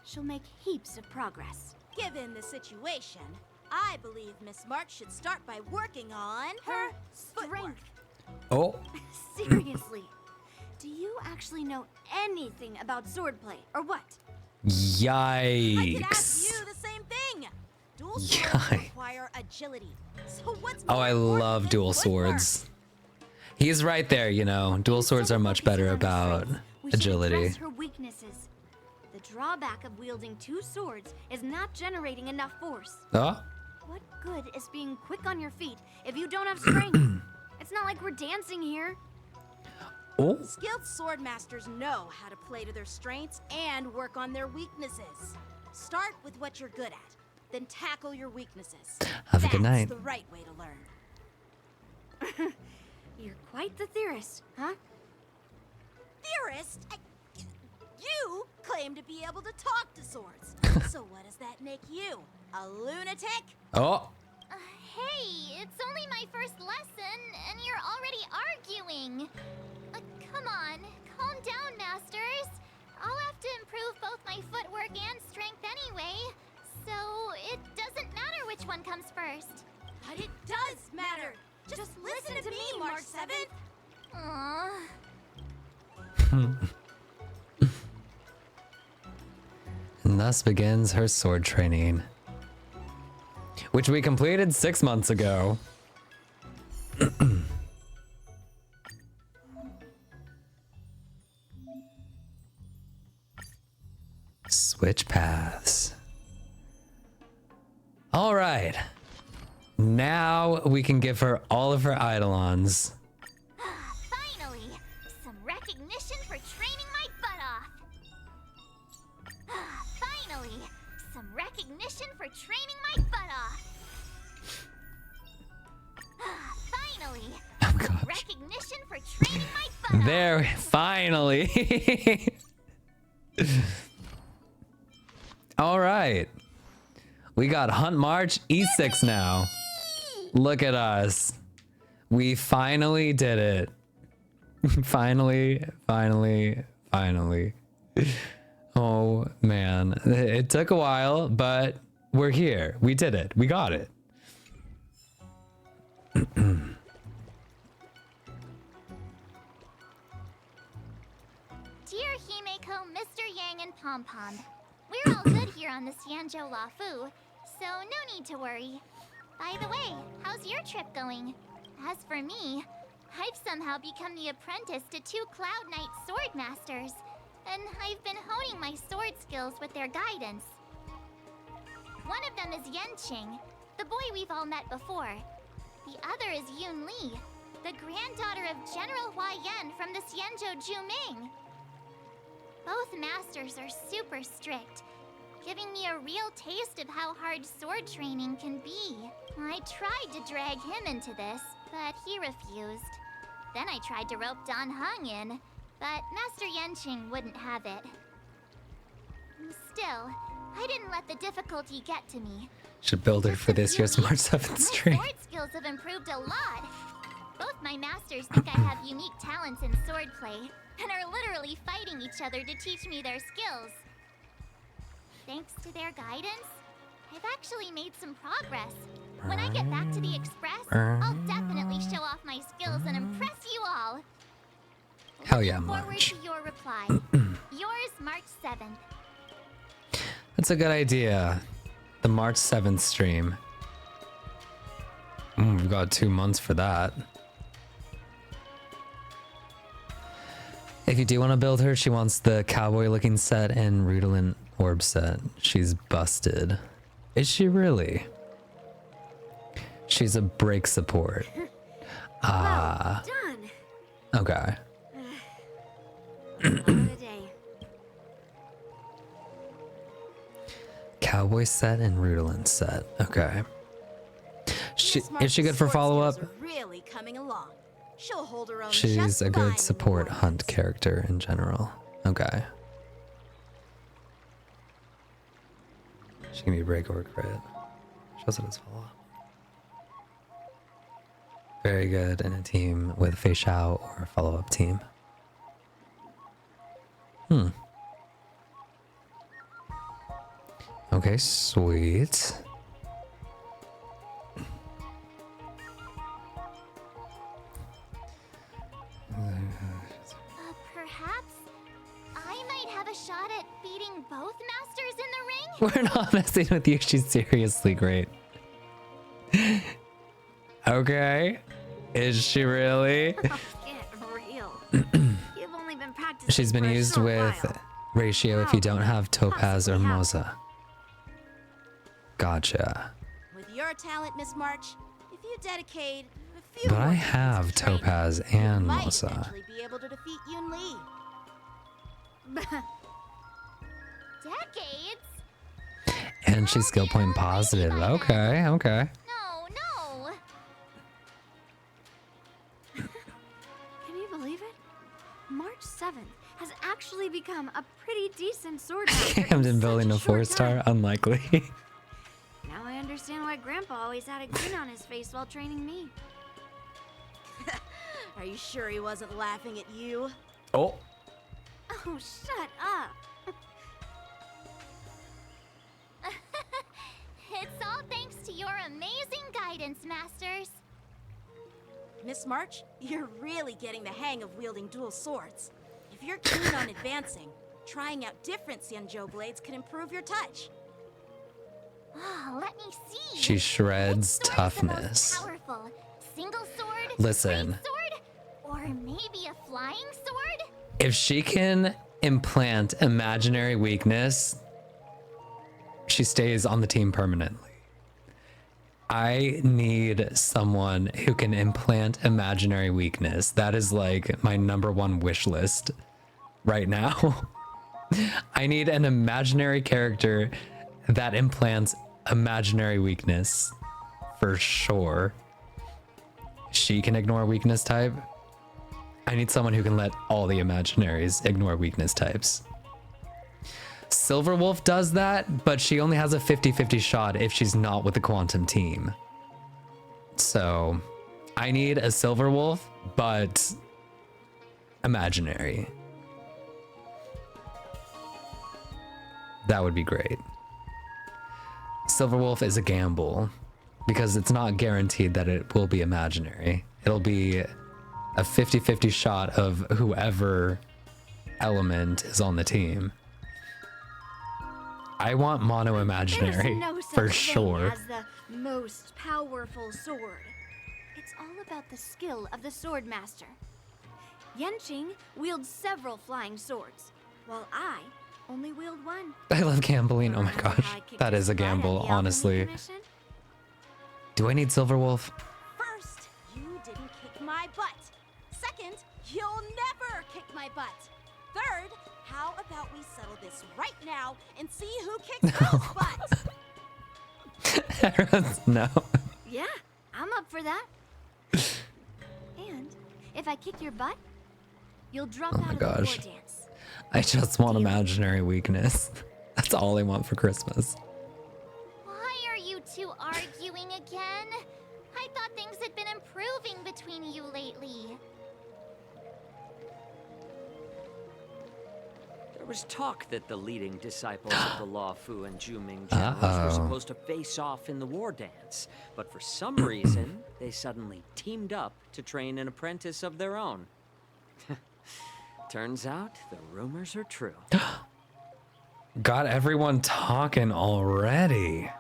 Speaker 21: she'll make heaps of progress.
Speaker 6: Given the situation, I believe Miss March should start by working on her strength.
Speaker 1: Oh.
Speaker 21: Seriously, do you actually know anything about swordplay, or what?
Speaker 1: Yikes.
Speaker 6: I could ask you the same thing. Dual swords
Speaker 1: Yikes.
Speaker 6: require agility. So what's
Speaker 1: Oh, I love dual swords. He's right there, you know. Dual swords are much better about
Speaker 21: We should
Speaker 1: agility.
Speaker 21: address her weaknesses. The drawback of wielding two swords is not generating enough force.
Speaker 1: Oh.
Speaker 21: What good is being quick on your feet if you don't have strength? It's not like we're dancing here.
Speaker 1: Oh.
Speaker 6: Skilled swordmasters know how to play to their strengths and work on their weaknesses. Start with what you're good at, then tackle your weaknesses.
Speaker 1: Have a good night.
Speaker 6: That's the right way to learn.
Speaker 21: You're quite the theorist, huh?
Speaker 6: Theorist? You claim to be able to talk to swords. So what does that make you? A lunatic?
Speaker 1: Oh.
Speaker 3: Hey, it's only my first lesson, and you're already arguing. Come on, calm down, masters. I'll have to improve both my footwork and strength anyway, so it doesn't matter which one comes first.
Speaker 6: But it does matter. Just listen to me, March 7th.
Speaker 3: Aww.
Speaker 1: And thus begins her sword training, which we completed 6 months ago. Switch paths. All right. Now we can give her all of her eidolons.
Speaker 3: Finally, some recognition for training my butt off. Finally, some recognition for training my butt off. Finally, some recognition for training my butt off.
Speaker 1: There, finally. All right. We got Hunt March E6 now. Look at us. We finally did it. Finally. Oh, man. It took a while, but we're here. We did it. We got it.
Speaker 3: Dear Himeko, Mr. Yang, and Pom Pom, we're all good here on the Xianzhou Lafu, so no need to worry. By the way, how's your trip going? As for me, I've somehow become the apprentice to 2 Cloud Knight sword masters, and I've been honing my sword skills with their guidance. One of them is Yanqing, the boy we've all met before. The other is Yunli, the granddaughter of General Hua Yan from the Xianzhou Juming. Both masters are super strict, giving me a real taste of how hard sword training can be. I tried to drag him into this, but he refused. Then I tried to rope Dan Heng in, but Master Yanqing wouldn't have it. Still, I didn't let the difficulty get to me.
Speaker 1: Should build her for this year's March 7th stream.
Speaker 3: My sword skills have improved a lot. Both my masters think I have unique talents in swordplay, and are literally fighting each other to teach me their skills. Thanks to their guidance, I've actually made some progress. When I get back to the Express, I'll definitely show off my skills and impress you all.
Speaker 1: Hell yeah,
Speaker 3: Forward
Speaker 1: March.
Speaker 3: to your reply. Yours, March 7th.
Speaker 1: That's a good idea. The March 7th stream. We've got 2 months for that. If you do want to build her, she wants the cowboy looking set and Rudolin orb set. She's busted. Is she really? She's a break support. Ah.
Speaker 21: Done.
Speaker 1: Okay.
Speaker 21: What a day.
Speaker 1: Cowboy set and Rudolin set. Okay. is she good for follow-up?
Speaker 6: Really coming along. She'll hold her own.
Speaker 1: She's a good support hunt character in general. Okay. She can be break or crit. She also does follow-up. Very good in a team with Fei Xiao or a follow-up team. Okay, sweet.
Speaker 3: Perhaps I might have a shot at beating both masters in the ring?
Speaker 1: We're not messing with you. She's seriously great. Okay. Is she really?
Speaker 21: Get real. You've only been practicing.
Speaker 1: She's been
Speaker 21: for a
Speaker 1: used
Speaker 21: short
Speaker 1: with
Speaker 21: while.
Speaker 1: ratio if you don't have Topaz or Moza. Gotcha.
Speaker 6: With your talent, Miss March, if you dedicate a few
Speaker 1: But I
Speaker 6: more
Speaker 1: have
Speaker 6: days of training,
Speaker 1: Topaz
Speaker 6: you
Speaker 1: and
Speaker 6: might
Speaker 1: Moza.
Speaker 6: eventually be able to defeat Yunli.
Speaker 3: Decades?
Speaker 1: And she's skill point positive. Okay, okay.
Speaker 3: No, no.
Speaker 21: Can you believe it? March 7th has actually become a pretty decent sword master.
Speaker 1: Camden building a 4-star? Unlikely.
Speaker 21: Now I understand why Grandpa always had a grin on his face while training me.
Speaker 6: Are you sure he wasn't laughing at you?
Speaker 1: Oh.
Speaker 21: Oh, shut up.
Speaker 3: It's all thanks to your amazing guidance, masters.
Speaker 6: Miss March, you're really getting the hang of wielding dual swords. If you're keen on advancing, trying out different Xianzhou blades can improve your touch.
Speaker 3: Oh, let me see.
Speaker 1: She shreds
Speaker 3: Which sword is the most
Speaker 1: toughness.
Speaker 3: powerful? Single sword?
Speaker 1: Listen.
Speaker 3: Great sword? Or maybe a flying sword?
Speaker 1: If she can implant imaginary weakness, she stays on the team permanently. I need someone who can implant imaginary weakness. That is like my #1 wish list right now. I need an imaginary character that implants imaginary weakness for sure. She can ignore weakness type. I need someone who can let all the imaginaries ignore weakness types. Silverwolf does that, but she only has a 50-50 shot if she's not with the Quantum team. So I need a Silverwolf, but imaginary. That would be great. Silverwolf is a gamble because it's not guaranteed that it will be imaginary. It'll be a 50-50 shot of whoever element is on the team. I want mono imaginary
Speaker 21: There's no such
Speaker 1: for
Speaker 21: thing
Speaker 1: sure.
Speaker 21: as the most powerful sword. It's all about the skill of the sword master. Yanqing wields several flying swords, while I only wield one.
Speaker 1: I love gambling. Oh my gosh, that is a gamble, honestly. Do I need Silverwolf?
Speaker 6: First, you didn't kick my butt. Second, you'll never kick my butt. Third, how about we settle this right now and see who kicks whose butt?
Speaker 1: Everyone's no.
Speaker 21: Yeah, I'm up for that. And if I kick your butt, you'll drop
Speaker 1: Oh
Speaker 21: out
Speaker 1: my
Speaker 21: of the war
Speaker 1: gosh.
Speaker 21: dance.
Speaker 1: I just want imaginary weakness. That's all I want for Christmas.
Speaker 3: Why are you two arguing again? I thought things had been improving between you lately.
Speaker 7: There was talk that the leading disciples of the Law Fu and Juming generals were supposed to face off in the war dance, but for some reason, they suddenly teamed up to train an apprentice of their own. Turns out the rumors are true.
Speaker 1: Got everyone talking already.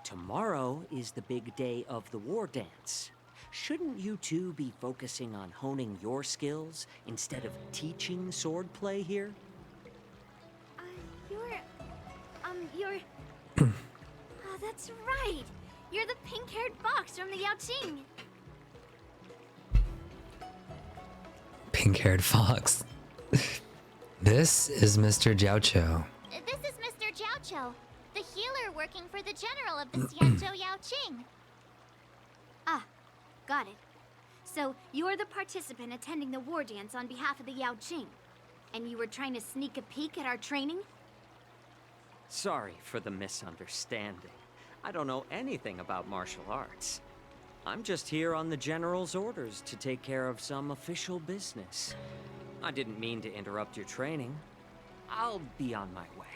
Speaker 7: Tomorrow is the big day of the war dance. Shouldn't you two be focusing on honing your skills instead of teaching swordplay here?
Speaker 21: You're... Oh, that's right. You're the pink-haired fox from the Yaoqing.
Speaker 1: Pink-haired fox. This is Mr. Jiaoqiu.
Speaker 3: This is Mr. Jiaoqiu, the healer working for the general of the Xianzhou Yaoqing.
Speaker 21: Ah, got it. So, you're the participant attending the war dance on behalf of the Yaoqing. And you were trying to sneak a peek at our training?
Speaker 7: Sorry for the misunderstanding. I don't know anything about martial arts. I'm just here on the General's orders to take care of some official business. I didn't mean to interrupt your training. I'll be on my way.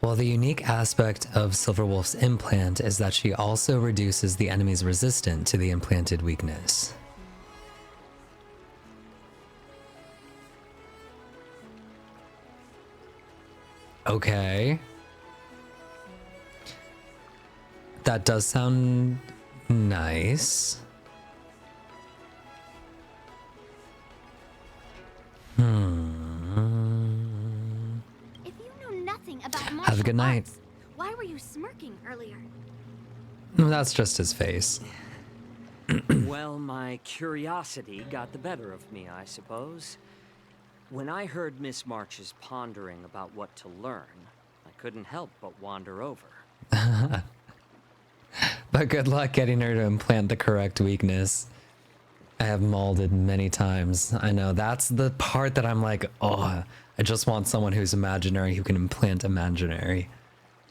Speaker 1: Well, the unique aspect of Silverwolf's implant is that she also reduces the enemy's resistance to the implanted weakness. Okay. That does sound nice.
Speaker 21: If you know nothing about martial
Speaker 1: Have a good night.
Speaker 21: arts, why were you smirking earlier?
Speaker 1: That's just his face.
Speaker 7: Well, my curiosity got the better of me, I suppose. When I heard Miss March's pondering about what to learn, I couldn't help but wander over.
Speaker 1: But good luck getting her to implant the correct weakness. I have molded many times. I know that's the part that I'm like, oh, I just want someone who's imaginary who can implant imaginary.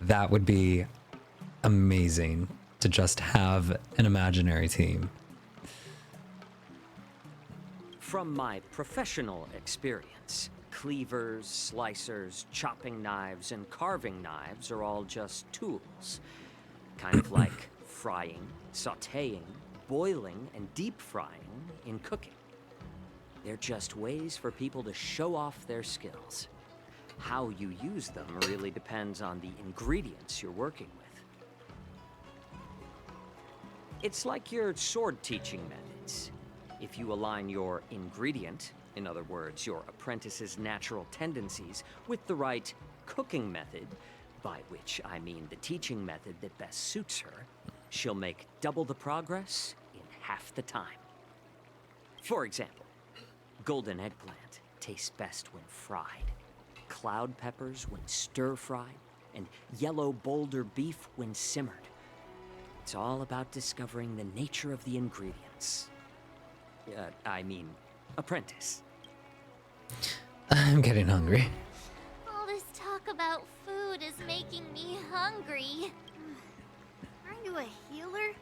Speaker 1: That would be amazing to just have an imaginary team.
Speaker 7: From my professional experience, cleavers, slicers, chopping knives, and carving knives are all just tools. Kind of like frying, sautéing, boiling, and deep frying in cooking. They're just ways for people to show off their skills. How you use them really depends on the ingredients you're working with. It's like your sword teaching methods. If you align your ingredient, in other words, your apprentice's natural tendencies, with the right cooking method, by which I mean the teaching method that best suits her, she'll make double the progress in half the time. For example, golden eggplant tastes best when fried, cloud peppers when stir-fried, and yellow boulder beef when simmered. It's all about discovering the nature of the ingredients. Apprentice.
Speaker 1: I'm getting hungry.
Speaker 3: All this talk about food is making me hungry.
Speaker 21: Aren't you a healer?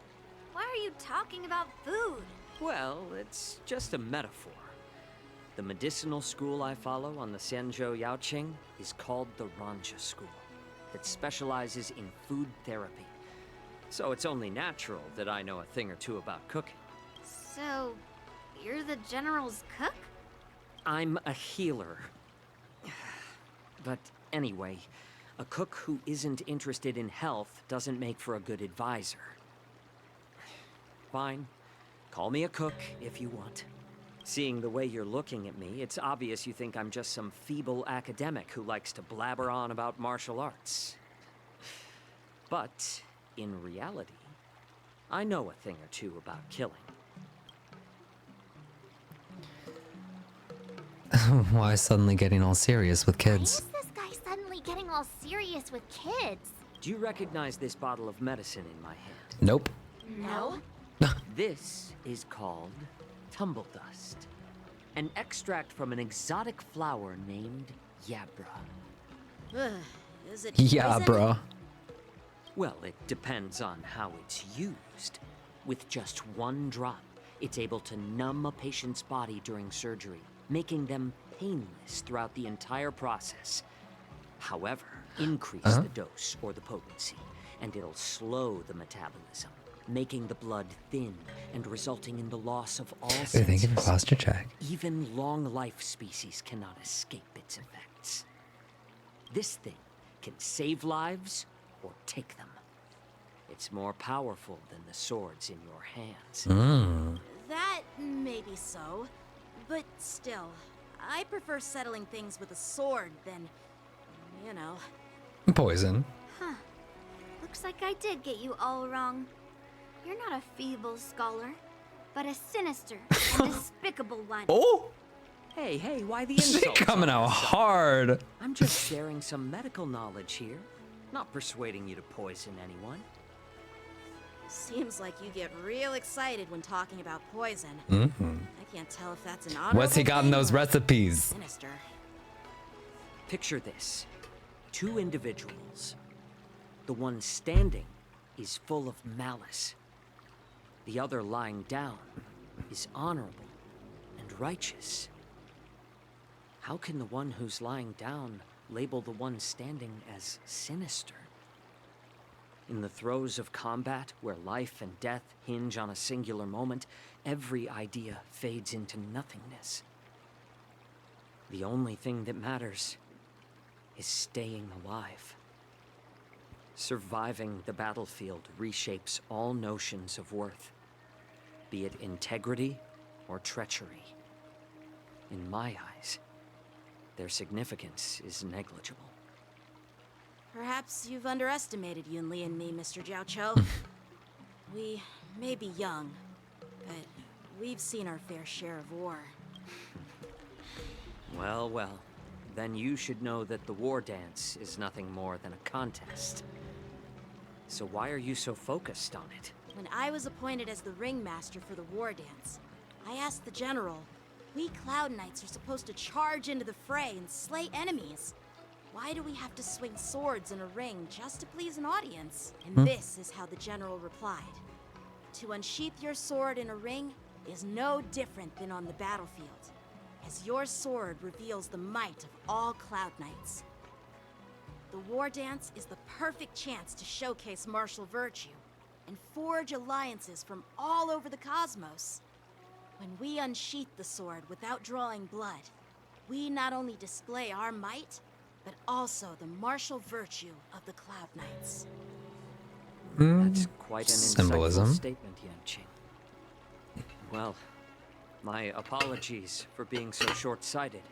Speaker 21: Why are you talking about food?
Speaker 7: Well, it's just a metaphor. The medicinal school I follow on the Xianzhou Yaoqing is called the Ranja School, that specializes in food therapy. So it's only natural that I know a thing or two about cooking.
Speaker 21: So, you're the general's cook?
Speaker 7: I'm a healer. But anyway, a cook who isn't interested in health doesn't make for a good advisor. Fine. Call me a cook if you want. Seeing the way you're looking at me, it's obvious you think I'm just some feeble academic who likes to blabber on about martial arts. But, in reality, I know a thing or two about killing.
Speaker 1: Why suddenly getting all serious with kids?
Speaker 3: Why is this guy suddenly getting all serious with kids?
Speaker 7: Do you recognize this bottle of medicine in my hand?
Speaker 1: Nope.
Speaker 21: No.
Speaker 7: This is called tumble dust, an extract from an exotic flower named Yabra.
Speaker 21: Is it
Speaker 1: Yeah,
Speaker 21: poison?
Speaker 1: bro.
Speaker 7: Well, it depends on how it's used. With just one drop, it's able to numb a patient's body during surgery, making them painless throughout the entire process. However, increase the dose or the potency, and it'll slow the metabolism, making the blood thin and resulting in the loss of all senses.
Speaker 1: Thank you for posture check.
Speaker 7: Even long-life species cannot escape its effects. This thing can save lives or take them. It's more powerful than the swords in your hands.
Speaker 6: That may be so, but still, I prefer settling things with a sword than, you know.
Speaker 1: Poison.
Speaker 21: Huh. Looks like I did get you all wrong. You're not a feeble scholar, but a sinister and despicable one.
Speaker 1: Oh!
Speaker 7: Hey, why the
Speaker 1: She
Speaker 7: insult?
Speaker 1: coming out hard.
Speaker 7: I'm just sharing some medical knowledge here. Not persuading you to poison anyone.
Speaker 6: Seems like you get real excited when talking about poison.
Speaker 1: Mm-hmm.
Speaker 6: I can't tell if that's an honorable
Speaker 1: What's he got in
Speaker 6: thing
Speaker 1: those
Speaker 6: or
Speaker 1: recipes?
Speaker 6: sinister.
Speaker 7: Picture this. 2 individuals. The one standing is full of malice. The other lying down is honorable and righteous. How can the one who's lying down label the one standing as sinister? In the throes of combat, where life and death hinge on a singular moment, every idea fades into nothingness. The only thing that matters is staying alive. Surviving the battlefield reshapes all notions of worth, be it integrity or treachery. In my eyes, their significance is negligible.
Speaker 6: Perhaps you've underestimated Yunli and me, Mr. Jiaoqiu. We may be young, but we've seen our fair share of war.
Speaker 7: Well, well. Then you should know that the war dance is nothing more than a contest. So why are you so focused on it?
Speaker 6: When I was appointed as the ringmaster for the war dance, I asked the general, we Cloud Knights are supposed to charge into the fray and slay enemies. Why do we have to swing swords in a ring just to please an audience? And this is how the general replied. To unsheath your sword in a ring is no different than on the battlefield, as your sword reveals the might of all Cloud Knights. The war dance is the perfect chance to showcase martial virtue and forge alliances from all over the cosmos. When we unsheath the sword without drawing blood, we not only display our might, but also the martial virtue of the Cloud Knights.
Speaker 7: That's quite an
Speaker 1: Symbolism.
Speaker 7: insightful statement, Yanqing. Well, my apologies for being so short-sighted.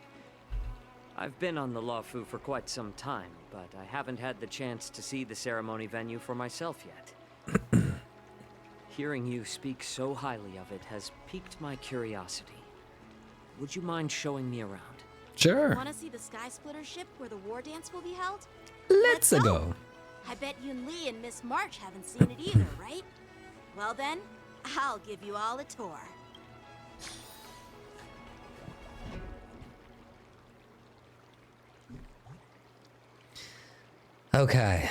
Speaker 7: I've been on the Luofu for quite some time, but I haven't had the chance to see the ceremony venue for myself yet. Hearing you speak so highly of it has piqued my curiosity. Would you mind showing me around?
Speaker 1: Sure.
Speaker 6: Want to see the Sky Splitter ship where the war dance will be held?
Speaker 1: Let's go.
Speaker 6: I bet Yunli and Miss March haven't seen it either, right? Well then, I'll give you all a tour.
Speaker 1: Okay.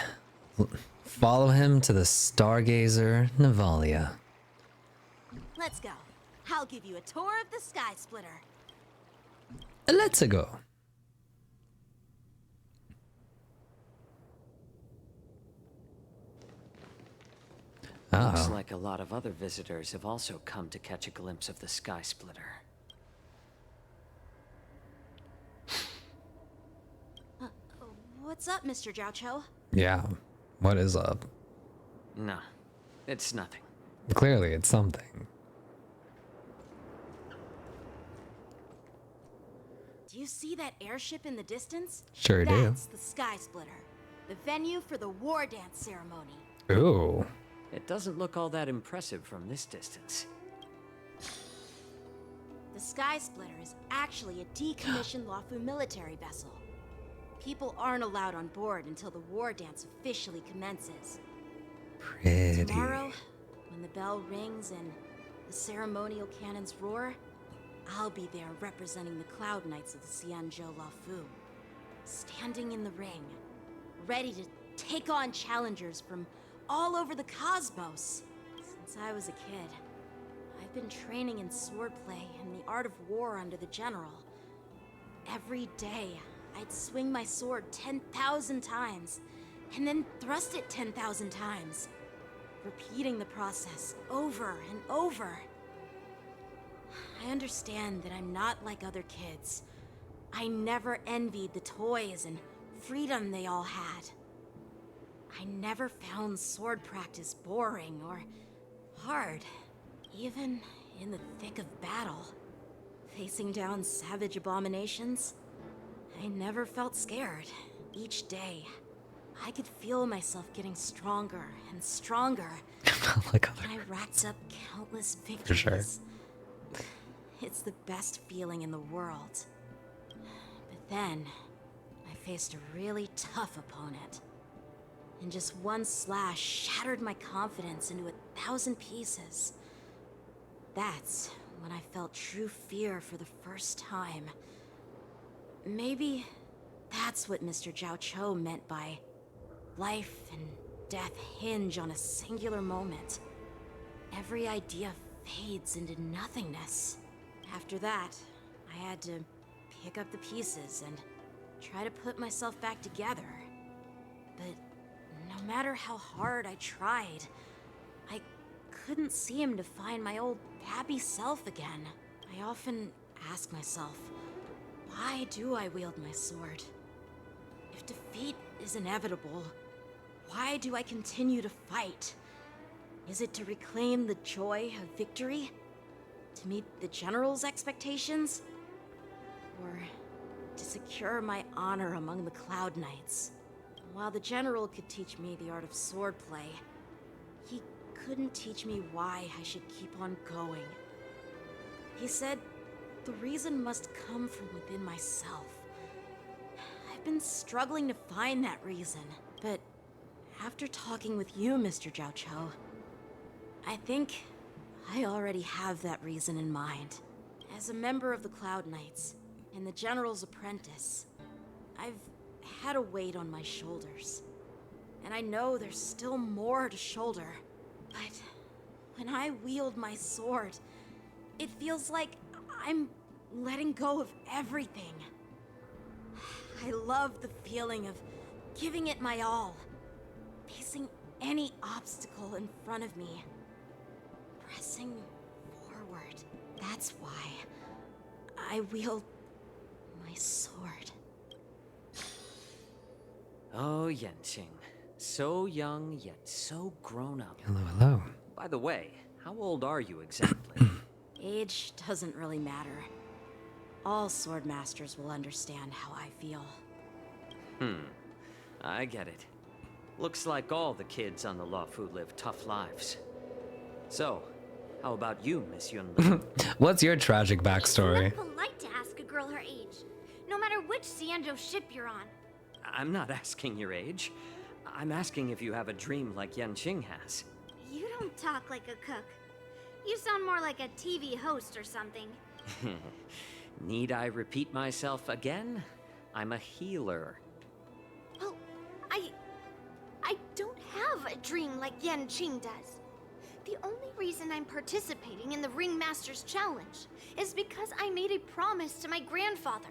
Speaker 1: Follow him to the Stargazer, Navalia.
Speaker 6: Let's go. I'll give you a tour of the Sky Splitter.
Speaker 1: Let's go.
Speaker 7: Looks like a lot of other visitors have also come to catch a glimpse of the Sky Splitter.
Speaker 6: What's up, Mr. Jiaoqiu?
Speaker 1: Yeah. What is up?
Speaker 7: No, it's nothing.
Speaker 1: Clearly, it's something.
Speaker 6: Do you see that airship in the distance?
Speaker 1: Sure do.
Speaker 6: That's the Sky Splitter, the venue for the war dance ceremony.
Speaker 1: Ooh.
Speaker 7: It doesn't look all that impressive from this distance.
Speaker 6: The Sky Splitter is actually a decommissioned Luofu military vessel. People aren't allowed on board until the war dance officially commences.
Speaker 1: Pretty.
Speaker 6: Tomorrow, when the bell rings and the ceremonial cannons roar, I'll be there representing the Cloud Knights of the Xianzhou Luofu, standing in the ring, ready to take on challengers from all over the cosmos. Since I was a kid, I've been training in swordplay and the art of war under the general. Every day, I'd swing my sword 10,000 times, and then thrust it 10,000 times, repeating the process over and over. I understand that I'm not like other kids. I never envied the toys and freedom they all had. I never found sword practice boring or hard, even in the thick of battle. Facing down savage abominations, I never felt scared. Each day, I could feel myself getting stronger and stronger.
Speaker 1: Like
Speaker 6: and I racked up countless victories.
Speaker 1: For sure.
Speaker 6: It's the best feeling in the world. But then, I faced a really tough opponent. and just one slash shattered my confidence into 1,000 pieces. That's when I felt true fear for the first time. Maybe that's what Mr. Jiao Cho meant by life and death hinge on a singular moment. Every idea fades into nothingness. After that, I had to pick up the pieces and try to put myself back together. But no matter how hard I tried, I couldn't seem to find my old happy self again. I often ask myself, why do I wield my sword? If defeat is inevitable, why do I continue to fight? Is it to reclaim the joy of victory? To meet the General's expectations? Or to secure my honor among the Cloud Knights? While the General could teach me the art of swordplay, he couldn't teach me why I should keep on going. He said the reason must come from within myself. I've been struggling to find that reason, but after talking with you, Mr. Jiao Cho, I think I already have that reason in mind. As a member of the Cloud Knights and the General's apprentice, I've had a weight on my shoulders. And I know there's still more to shoulder. But when I wield my sword, it feels like I'm letting go of everything. I love the feeling of giving it my all, facing any obstacle in front of me, pressing forward. That's why I wield my sword.
Speaker 7: Oh, Yanqing. So young, yet so grown up.
Speaker 1: Hello, hello.
Speaker 7: By the way, how old are you exactly?
Speaker 6: Age doesn't really matter. All swordmasters will understand how I feel.
Speaker 7: I get it. Looks like all the kids on the Luofu live tough lives. So, how about you, Miss Yunli?
Speaker 1: What's your tragic backstory?
Speaker 21: It's not polite to ask a girl her age, no matter which Xianzhou ship you're on.
Speaker 7: I'm not asking your age. I'm asking if you have a dream like Yanqing has.
Speaker 21: You don't talk like a cook. You sound more like a TV host or something.
Speaker 7: Need I repeat myself again? I'm a healer.
Speaker 21: Well, I don't have a dream like Yanqing does. The only reason I'm participating in the Ringmaster's Challenge is because I made a promise to my grandfather.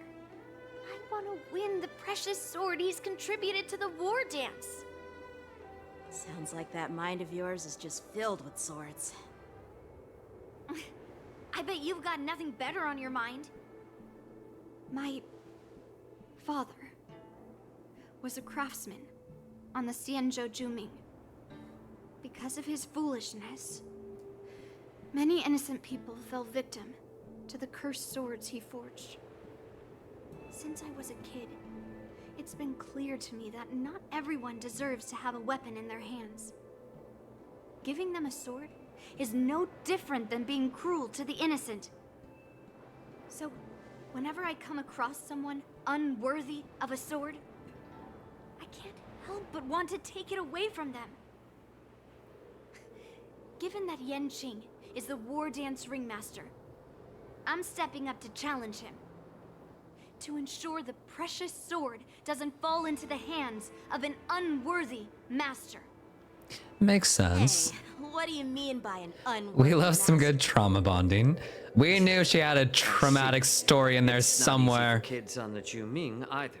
Speaker 21: I want to win the precious sword he's contributed to the war dance.
Speaker 6: Sounds like that mind of yours is just filled with swords.
Speaker 21: I bet you've got nothing better on your mind. My father was a craftsman on the Xianzhou Juming. Because of his foolishness, many innocent people fell victim to the cursed swords he forged. Since I was a kid, it's been clear to me that not everyone deserves to have a weapon in their hands. Giving them a sword is no different than being cruel to the innocent. So, whenever I come across someone unworthy of a sword, I can't help but want to take it away from them. Given that Yanqing is the war dance ringmaster, I'm stepping up to challenge him. To ensure the precious sword doesn't fall into the hands of an unworthy master.
Speaker 1: Makes sense.
Speaker 6: Hey, what do you mean by an unworthy
Speaker 1: We love some good trauma bonding. We knew she had a traumatic story in there somewhere.
Speaker 7: Not easy for kids on the Juming either.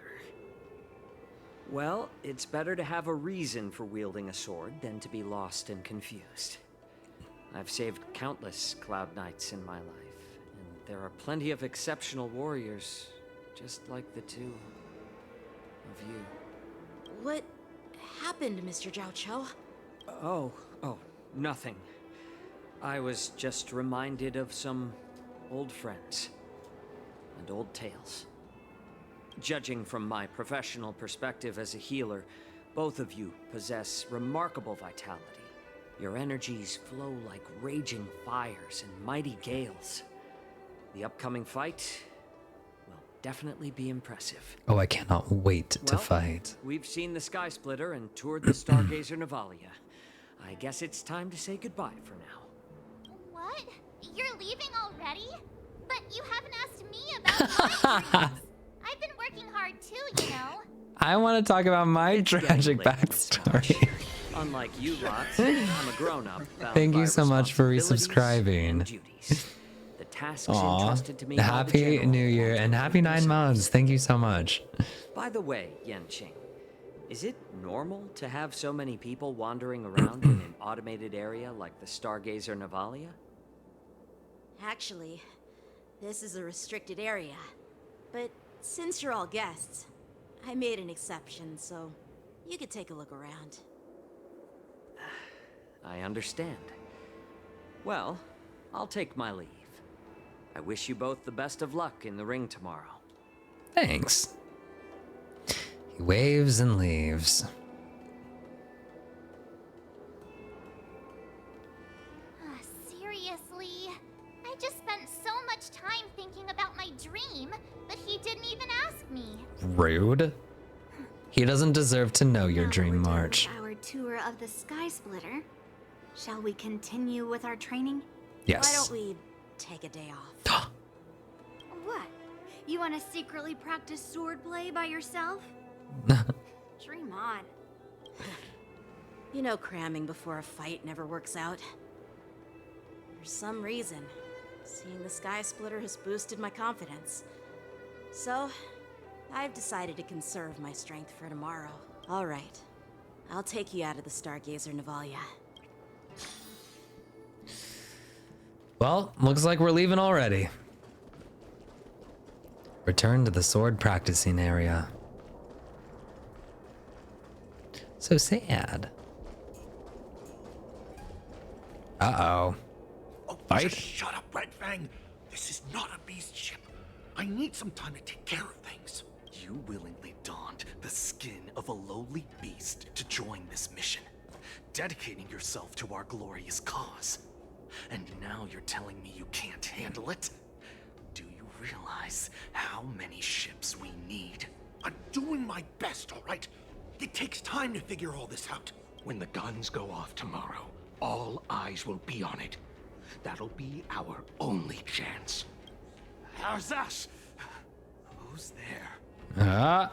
Speaker 7: Well, it's better to have a reason for wielding a sword than to be lost and confused. I've saved countless Cloud Knights in my life, and there are plenty of exceptional warriors, just like the two of you.
Speaker 6: What happened, Mr. Jiao Cho?
Speaker 7: Oh, nothing. I was just reminded of some old friends and old tales. Judging from my professional perspective as a healer, both of you possess remarkable vitality. Your energies flow like raging fires and mighty gales. The upcoming fight will definitely be impressive.
Speaker 1: Oh, I cannot wait to
Speaker 7: Well,
Speaker 1: fight.
Speaker 7: We've seen the Sky Splitter and toured the Stargazer Navalia. I guess it's time to say goodbye for now.
Speaker 3: What? You're leaving already? But you haven't asked me about my dreams. I've been working hard too, you know.
Speaker 1: I want to talk about my tragic backstory.
Speaker 7: Unlike you lots, I'm a grown-up.
Speaker 1: Thank you so much for resubscribing.
Speaker 7: The tasks
Speaker 1: Aw,
Speaker 7: entrusted to me by the
Speaker 1: happy
Speaker 7: General
Speaker 1: New Year and happy 9 months. Thank you so much.
Speaker 7: By the way, Yanqing, is it normal to have so many people wandering around in an automated area like the Stargazer Navalia?
Speaker 6: Actually, this is a restricted area. But since you're all guests, I made an exception, so you could take a look around.
Speaker 7: I understand. Well, I'll take my leave. I wish you both the best of luck in the ring tomorrow.
Speaker 1: Thanks. He waves and leaves.
Speaker 3: Seriously? I just spent so much time thinking about my dream, but he didn't even ask me.
Speaker 1: Rude. He doesn't deserve to know your dream, March.
Speaker 21: Our tour of the Sky Splitter. Shall we continue with our training?
Speaker 1: Yes.
Speaker 6: Why don't we take a day off?
Speaker 21: What? You want to secretly practice swordplay by yourself? Dream on.
Speaker 6: You know, cramming before a fight never works out. For some reason, seeing the Sky Splitter has boosted my confidence. So, I've decided to conserve my strength for tomorrow. All right. I'll take you out of the Stargazer Navalia.
Speaker 1: Well, looks like we're leaving already. Return to the sword practicing area. So sad. Uh-oh.
Speaker 15: Oh,
Speaker 1: Fight?
Speaker 15: just shut up, Red Fang. This is not a beast ship. I need some time to take care of things.
Speaker 2: You willingly donned the skin of a lowly beast to join this mission, dedicating yourself to our glorious cause. And now you're telling me you can't handle it? Do you realize how many ships we need?
Speaker 15: I'm doing my best, all right? It takes time to figure all this out.
Speaker 14: When the guns go off tomorrow, all eyes will be on it. That'll be our only chance.
Speaker 15: How's that?
Speaker 2: Who's there?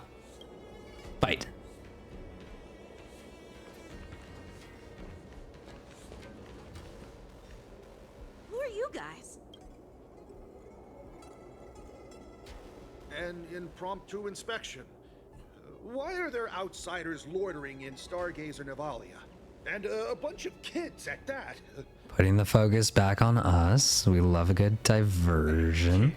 Speaker 1: Fight.
Speaker 6: Who are you guys?
Speaker 5: An impromptu inspection. Why are there outsiders loitering in Stargazer Navalia? And a bunch of kids at that.
Speaker 1: Putting the focus back on us. We love a good diversion.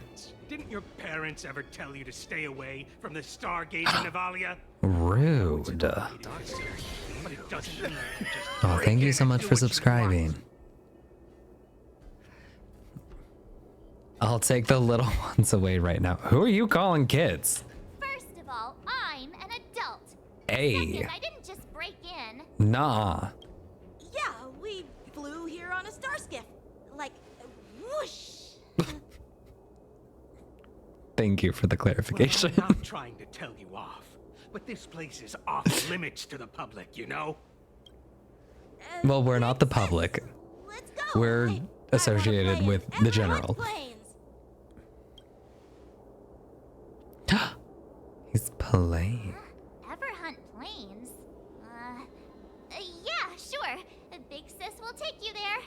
Speaker 8: Didn't your parents ever tell you to stay away from the Stargazer Navalia?
Speaker 1: Rude.
Speaker 8: But it doesn't mean you just
Speaker 1: Oh,
Speaker 8: break
Speaker 1: thank you
Speaker 8: in
Speaker 1: so
Speaker 8: and
Speaker 1: much
Speaker 8: do
Speaker 1: for
Speaker 8: what you want.
Speaker 1: subscribing. I'll take the little ones away right now. Who are you calling kids?
Speaker 3: First of all, I'm an adult.
Speaker 1: Hey.
Speaker 3: Second, I didn't just break in.
Speaker 1: Nah.
Speaker 6: Yeah, we flew here on a star skiff. Like, whoosh.
Speaker 1: Thank you for the clarification.
Speaker 8: Well, I'm not trying to tell you off, but this place is off limits to the public, you know?
Speaker 1: Well, we're not the public. We're associated with the general. He's playing.
Speaker 3: Ever hunt planes? Yeah, sure. Big Sis will take you there.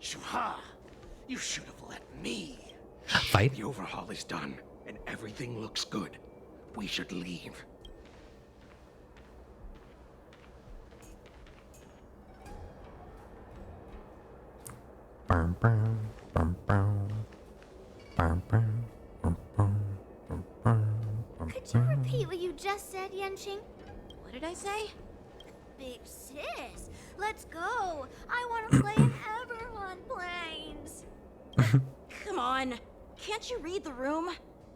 Speaker 14: Shuha! You should have let me.
Speaker 1: Fight?
Speaker 14: The overhaul is done, and everything looks good. We should leave.
Speaker 21: Could you repeat what you just said, Yanqing?
Speaker 6: What did I say?
Speaker 21: Big Sis, let's go. I want to play in Everyone Planes.
Speaker 6: Come on. Can't you read the room?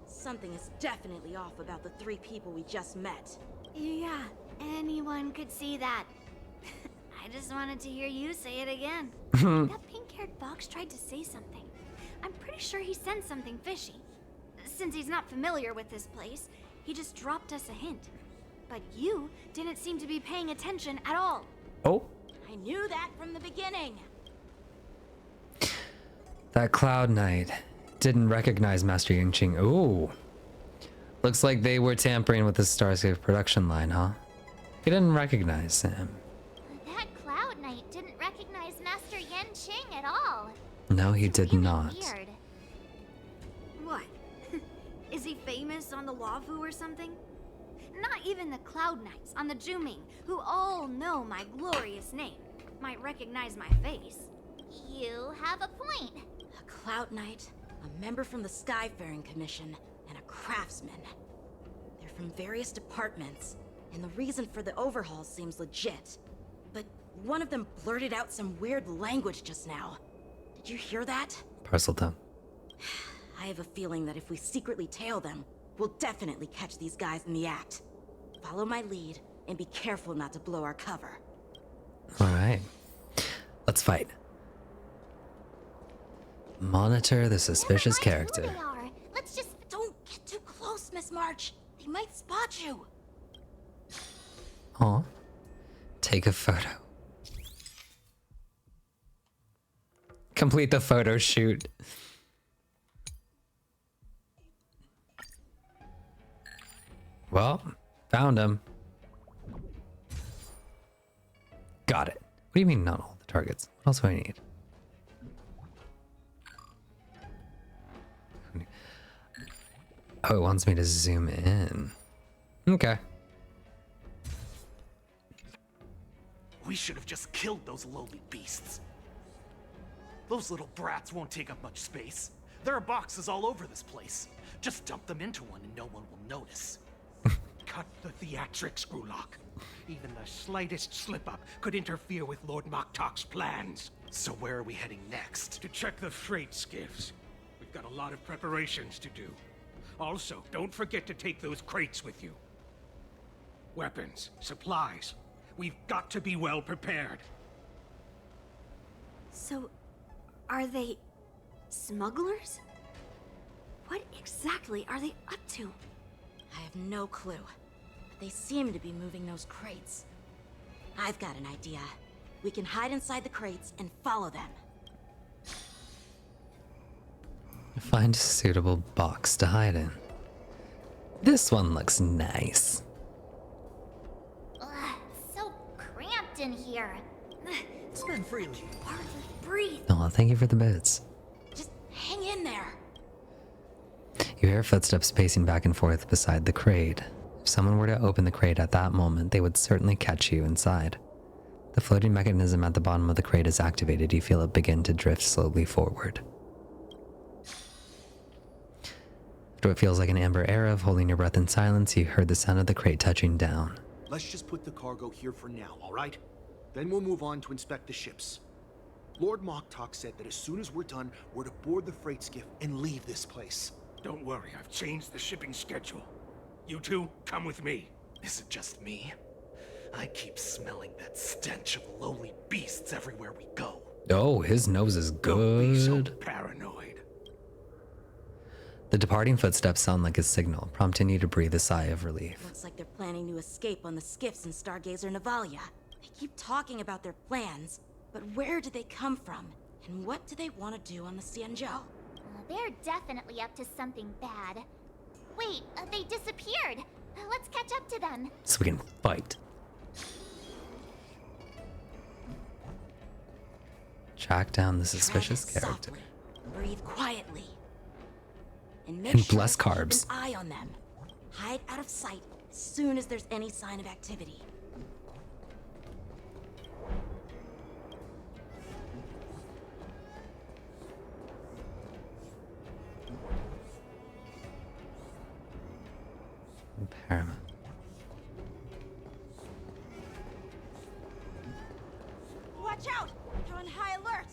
Speaker 6: Something is definitely off about the 3 people we just met.
Speaker 21: Yeah, anyone could see that. I just wanted to hear you say it again. That pink-haired box tried to say something. I'm pretty sure he sensed something fishy. Since he's not familiar with this place, he just dropped us a hint. But you didn't seem to be paying attention at all.
Speaker 1: Oh,
Speaker 6: I knew that from the beginning.
Speaker 1: that Cloud Knight didn't recognize Master Yingqing. Ooh. Looks like they were tampering with the Starscape production line, huh? He didn't recognize him.
Speaker 3: That Cloud Knight didn't recognize Master Yen Qing at all.
Speaker 1: No, he did not.
Speaker 3: Weird.
Speaker 21: What? Is he famous on the Lavu or something? Not even the Cloud Knights on the Juming, who all know my glorious name, might recognize my face.
Speaker 3: You have a point.
Speaker 6: A Cloud Knight, a member from the Skyfaring Commission, and a craftsman. They're from various departments, and the reason for the overhaul seems legit. But one of them blurted out some weird language just now. Did you hear that?
Speaker 1: Parcel tongue.
Speaker 6: I have a feeling that if we secretly tail them, we'll definitely catch these guys in the act. Follow my lead, and be careful not to blow our cover.
Speaker 1: Alright. Let's fight. Monitor the suspicious character.
Speaker 21: They are. Let's just don't get too close, Miss March. They might spot you.
Speaker 1: Aw. Take a photo. Complete the photo shoot. Well, found him. Got it. What do you mean not all the targets? What else do I need? Oh, it wants me to zoom in. Okay.
Speaker 8: We should have just killed those lowly beasts. Those little brats won't take up much space. There are boxes all over this place. Just dump them into one and no one will notice. Cut the theatrics, Grulok. Even the slightest slip-up could interfere with Lord Moktok's plans. So where are we heading next? To check the freight skiffs. We've got a lot of preparations to do. Also, don't forget to take those crates with you. Weapons, supplies. We've got to be well prepared.
Speaker 21: So, are they smugglers? What exactly are they up to?
Speaker 6: I have no clue, but they seem to be moving those crates. I've got an idea. We can hide inside the crates and follow them.
Speaker 1: Find a suitable box to hide in. This one looks nice.
Speaker 3: Ugh, so cramped in here.
Speaker 18: Spend freely.
Speaker 21: Hardly breathe.
Speaker 1: Oh, thank you for the bits.
Speaker 6: Just hang in there.
Speaker 1: You hear footsteps pacing back and forth beside the crate. If someone were to open the crate at that moment, they would certainly catch you inside. The floating mechanism at the bottom of the crate is activated. You feel it begin to drift slowly forward. After what feels like an amber era of holding your breath in silence, you heard the sound of the crate touching down.
Speaker 5: Let's just put the cargo here for now, all right? Then we'll move on to inspect the ships. Lord Moktok said that as soon as we're done, we're to board the freight skiff and leave this place.
Speaker 8: Don't worry, I've changed the shipping schedule. You two, come with me.
Speaker 15: Is it just me? I keep smelling that stench of lowly beasts everywhere we go.
Speaker 1: Oh, his nose is
Speaker 8: Don't be so
Speaker 1: good.
Speaker 8: paranoid.
Speaker 1: The departing footsteps sound like a signal, prompting you to breathe a sigh of relief.
Speaker 6: Looks like they're planning to escape on the skiffs in Stargazer Navalia. They keep talking about their plans, but where do they come from? And what do they want to do on the Xianzhou?
Speaker 3: They're definitely up to something bad. Wait, they disappeared. Let's catch up to them.
Speaker 1: So we can fight. Track down the suspicious
Speaker 6: Tread
Speaker 1: character.
Speaker 6: softly, breathe quietly, and make
Speaker 1: And
Speaker 6: sure
Speaker 1: bless
Speaker 6: to keep
Speaker 1: carbs.
Speaker 6: an eye on them. Hide out of sight as soon as there's any sign of activity.
Speaker 1: Paramount.
Speaker 6: Watch out! They're on high alert!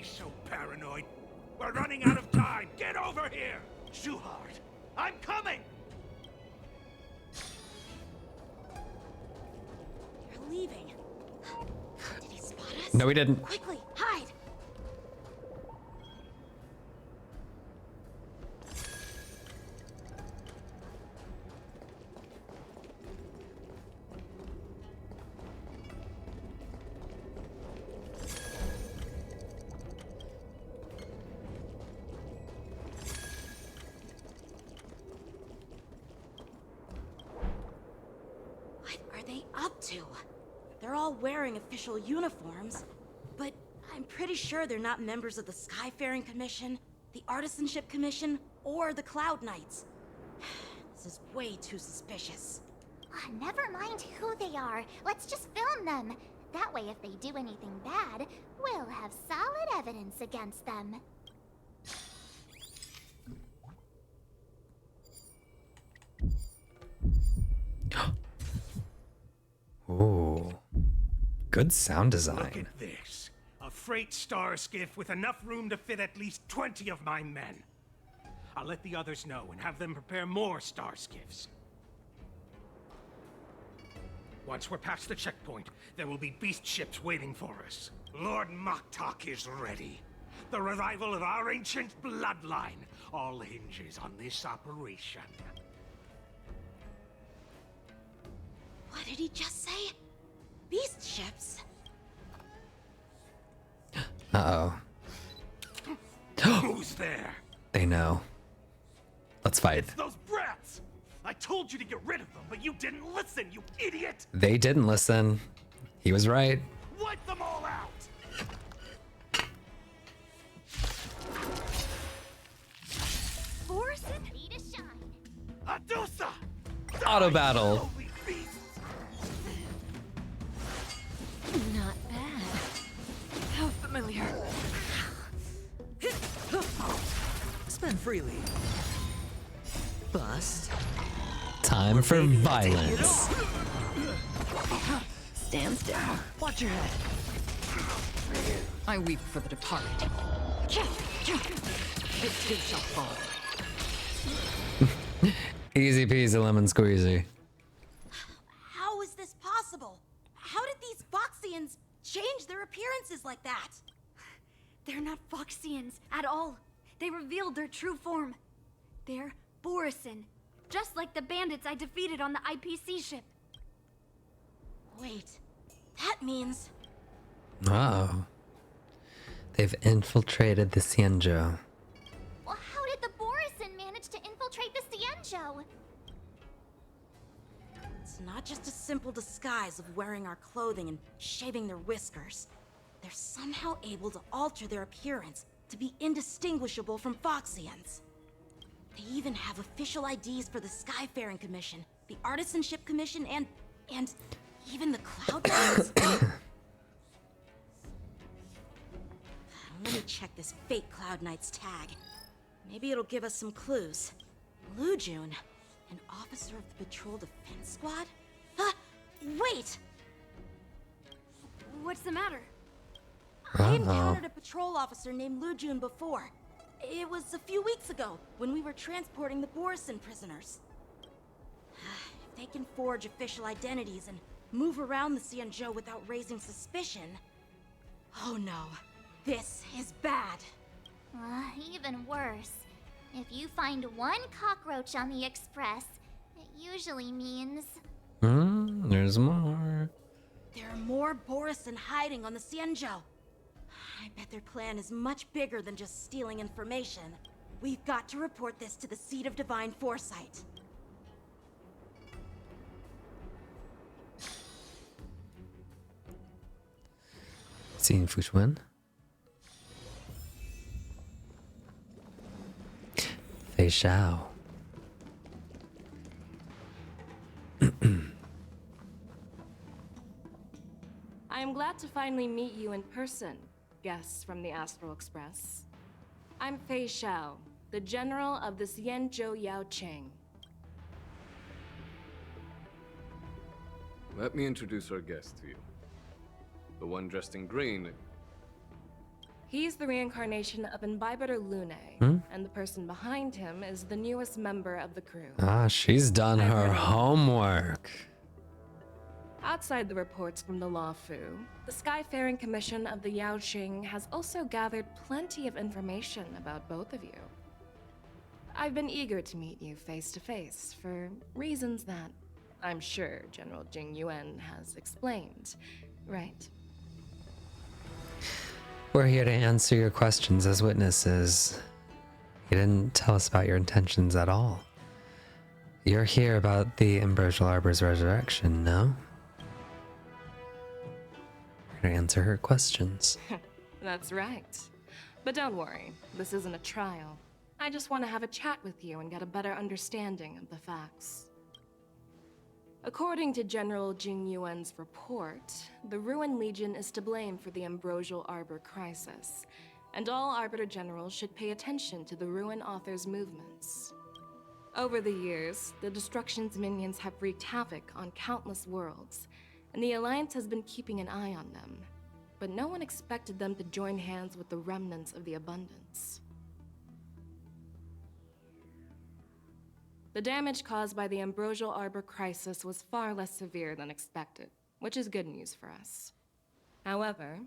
Speaker 13: so paranoid. We're running out of time. Get over here!
Speaker 8: Shuhard, I'm coming!
Speaker 6: They're leaving. Did he spot us?
Speaker 1: No, we didn't.
Speaker 6: Quickly, hide! Up to? They're all wearing official uniforms, but I'm pretty sure they're not members of the Skyfaring Commission, the Artisanship Commission, or the Cloud Knights. This is way too suspicious.
Speaker 3: Never mind who they are. Let's just film them. That way, if they do anything bad, we'll have solid evidence against them.
Speaker 1: Ooh, good sound design.
Speaker 13: Look at this. A freight star skiff with enough room to fit at least 20 of my men. I'll let the others know and have them prepare more star skiffs. Once we're past the checkpoint, there will be beast ships waiting for us. Lord Moktok is ready. The revival of our ancient bloodline all hinges on this operation.
Speaker 6: What did he just say? Beast ships?
Speaker 1: Uh-oh.
Speaker 13: Who's there?
Speaker 1: They know. Let's fight.
Speaker 8: It's those brats! I told you to get rid of them, but you didn't listen, you idiot!
Speaker 1: They didn't listen. He was right.
Speaker 8: Wipe them all out!
Speaker 3: Borison? Need a shine.
Speaker 8: Adusa!
Speaker 1: Auto battle.
Speaker 20: Not bad. How familiar.
Speaker 18: Spend freely. Bust.
Speaker 1: Time for violence.
Speaker 20: Stand still.
Speaker 18: Watch your head.
Speaker 20: I weep for the departed. It too shall fall.
Speaker 1: Easy peasy lemon squeezy.
Speaker 6: How is this possible? How did these Foxians change their appearances like that?
Speaker 21: They're not Foxians at all. They revealed their true form. They're borison, just like the bandits I defeated on the IPC ship.
Speaker 6: Wait, that means...
Speaker 1: Uh-oh. They've infiltrated the Xianzhou.
Speaker 3: Well, how did the borison manage to infiltrate the Xianzhou?
Speaker 6: It's not just a simple disguise of wearing our clothing and shaving their whiskers. They're somehow able to alter their appearance to be indistinguishable from Foxians. They even have official IDs for the Skyfaring Commission, the Artisanship Commission, and even the Cloud Knights. Let me check this fake Cloud Knight's tag. Maybe it'll give us some clues. Lujun, an officer of the Patrol Defense Squad? Wait!
Speaker 21: What's the matter?
Speaker 6: I encountered a patrol officer named Lujun before. It was a few weeks ago, when we were transporting the borison prisoners. If they can forge official identities and move around the Xianzhou without raising suspicion... Oh no, this is bad.
Speaker 3: Even worse. If you find one cockroach on the Express, it usually means...
Speaker 1: There's more.
Speaker 6: There are more borison hiding on the Xianzhou. I bet their plan is much bigger than just stealing information. We've got to report this to the Seat of Divine Foresight.
Speaker 1: Seeing Fushwen. Fei Shao.
Speaker 20: I am glad to finally meet you in person, guests from the Astral Express. I'm Fei Shao, the general of the Xianzhou Yaocheng.
Speaker 12: Let me introduce our guest to you. The one dressed in green.
Speaker 20: He's the reincarnation of Arbiter Lunae,
Speaker 1: Hmm?
Speaker 20: and the person behind him is the newest member of the crew.
Speaker 1: Ah, she's done her homework.
Speaker 20: Outside the reports from the Law Fu, the Skyfaring Commission of the Yaoqing has also gathered plenty of information about both of you. I've been eager to meet you face to face for reasons that I'm sure General Jing Yuan has explained, right?
Speaker 1: We're here to answer your questions as witnesses. You didn't tell us about your intentions at all. You're here about the Ambrosial Arbor's resurrection, no? We're here to answer her questions.
Speaker 20: That's right. But don't worry, this isn't a trial. I just want to have a chat with you and get a better understanding of the facts. According to General Jing Yuan's report, the Ruin Legion is to blame for the Ambrosial Arbor crisis, and all Arbiter Generals should pay attention to the Ruin Author's movements. Over the years, the Destruction's minions have wreaked havoc on countless worlds, and the Alliance has been keeping an eye on them. But no one expected them to join hands with the remnants of the Abundance. The damage caused by the Ambrosial Arbor crisis was far less severe than expected, which is good news for us. However,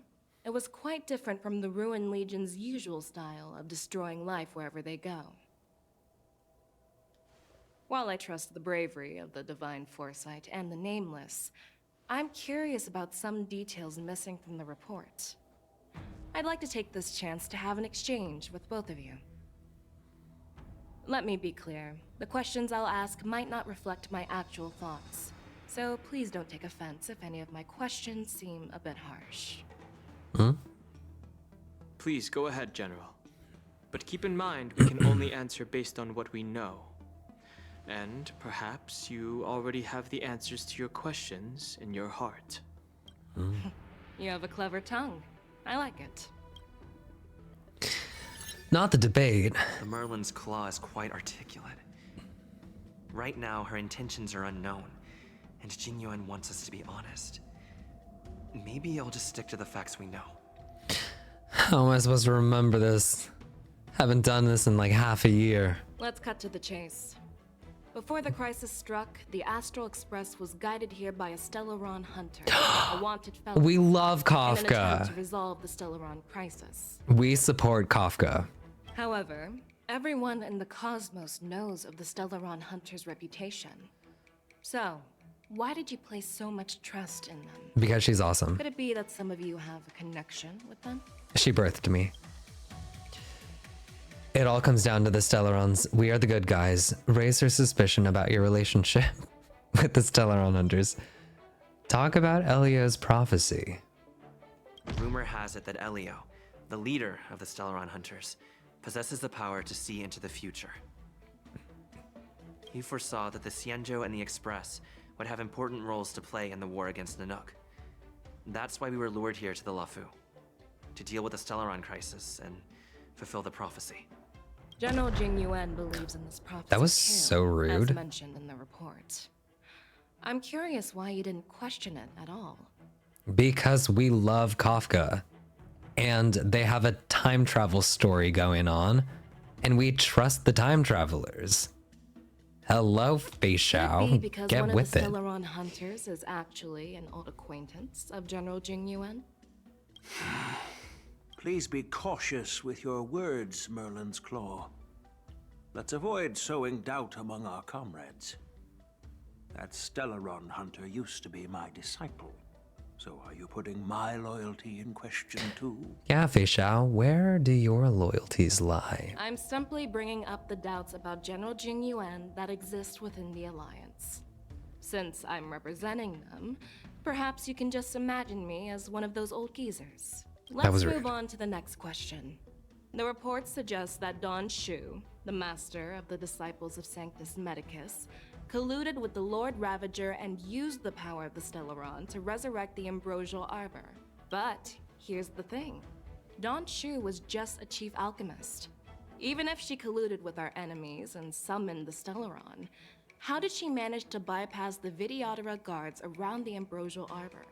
Speaker 20: it was quite different from the Ruin Legion's usual style of destroying life wherever they go. While I trust the bravery of the Divine Foresight and the Nameless, I'm curious about some details missing from the report. I'd like to take this chance to have an exchange with both of you. Let me be clear, the questions I'll ask might not reflect my actual thoughts, so please don't take offense if any of my questions seem a bit harsh.
Speaker 1: Hmm?
Speaker 4: Please go ahead, General. But keep in mind, we can only answer based on what we know. And perhaps you already have the answers to your questions in your heart.
Speaker 20: You have a clever tongue. I like it.
Speaker 1: Not the debate.
Speaker 2: The Merlin's claw is quite articulate. Right now, her intentions are unknown, and Jing Yuan wants us to be honest. Maybe I'll just stick to the facts we know.
Speaker 1: How am I supposed to remember this? Haven't done this in like half a year.
Speaker 20: Let's cut to the chase. Before the crisis struck, the Astral Express was guided here by a Stellaron hunter, a wanted fellow.
Speaker 1: We love
Speaker 20: in an attempt
Speaker 1: Kafka.
Speaker 20: to resolve the Stellaron crisis.
Speaker 1: We support Kafka.
Speaker 20: However, everyone in the cosmos knows of the Stellaron hunter's reputation. So, why did you place so much trust in them?
Speaker 1: Because she's awesome.
Speaker 20: Could it be that some of you have a connection with them?
Speaker 1: She birthed me. It all comes down to the Stellarons. We are the good guys. Raise her suspicion about your relationship with the Stellaron hunters. Talk about Elio's prophecy.
Speaker 2: Rumor has it that Elio, the leader of the Stellaron hunters, possesses the power to see into the future. He foresaw that the Xianzhou and the Express would have important roles to play in the war against Nanook. That's why we were lured here to the Lafu, to deal with the Stellaron crisis and fulfill the prophecy.
Speaker 20: General Jing Yuan believes in this prophecy.
Speaker 1: That was
Speaker 20: too,
Speaker 1: so rude.
Speaker 20: As mentioned in the report. I'm curious why you didn't question it at all.
Speaker 1: Because we love Kafka. And they have a time travel story going on. And we trust the time travelers. Hello, Fei Shao.
Speaker 20: Could it be because
Speaker 1: Get
Speaker 20: one
Speaker 1: with
Speaker 20: of the
Speaker 1: it.
Speaker 20: Stellaron hunters is actually an old acquaintance of General Jing Yuan?
Speaker 13: Please be cautious with your words, Merlin's Claw. Let's avoid sowing doubt among our comrades. That Stellaron hunter used to be my disciple. So are you putting my loyalty in question too?
Speaker 1: Yeah, Fei Shao, where do your loyalties lie?
Speaker 20: I'm simply bringing up the doubts about General Jing Yuan that exist within the Alliance. Since I'm representing them, perhaps you can just imagine me as one of those old geezers. Let's move on to the next question. The report suggests that Don Shu, the master of the Disciples of Sanctus Medicus, colluded with the Lord Ravager and used the power of the Stellaron to resurrect the Ambrosial Arbor. But here's the thing. Don Shu was just a chief alchemist. Even if she colluded with our enemies and summoned the Stellaron, how did she manage to bypass the Vidyadhara guards around the Ambrosial Arbor?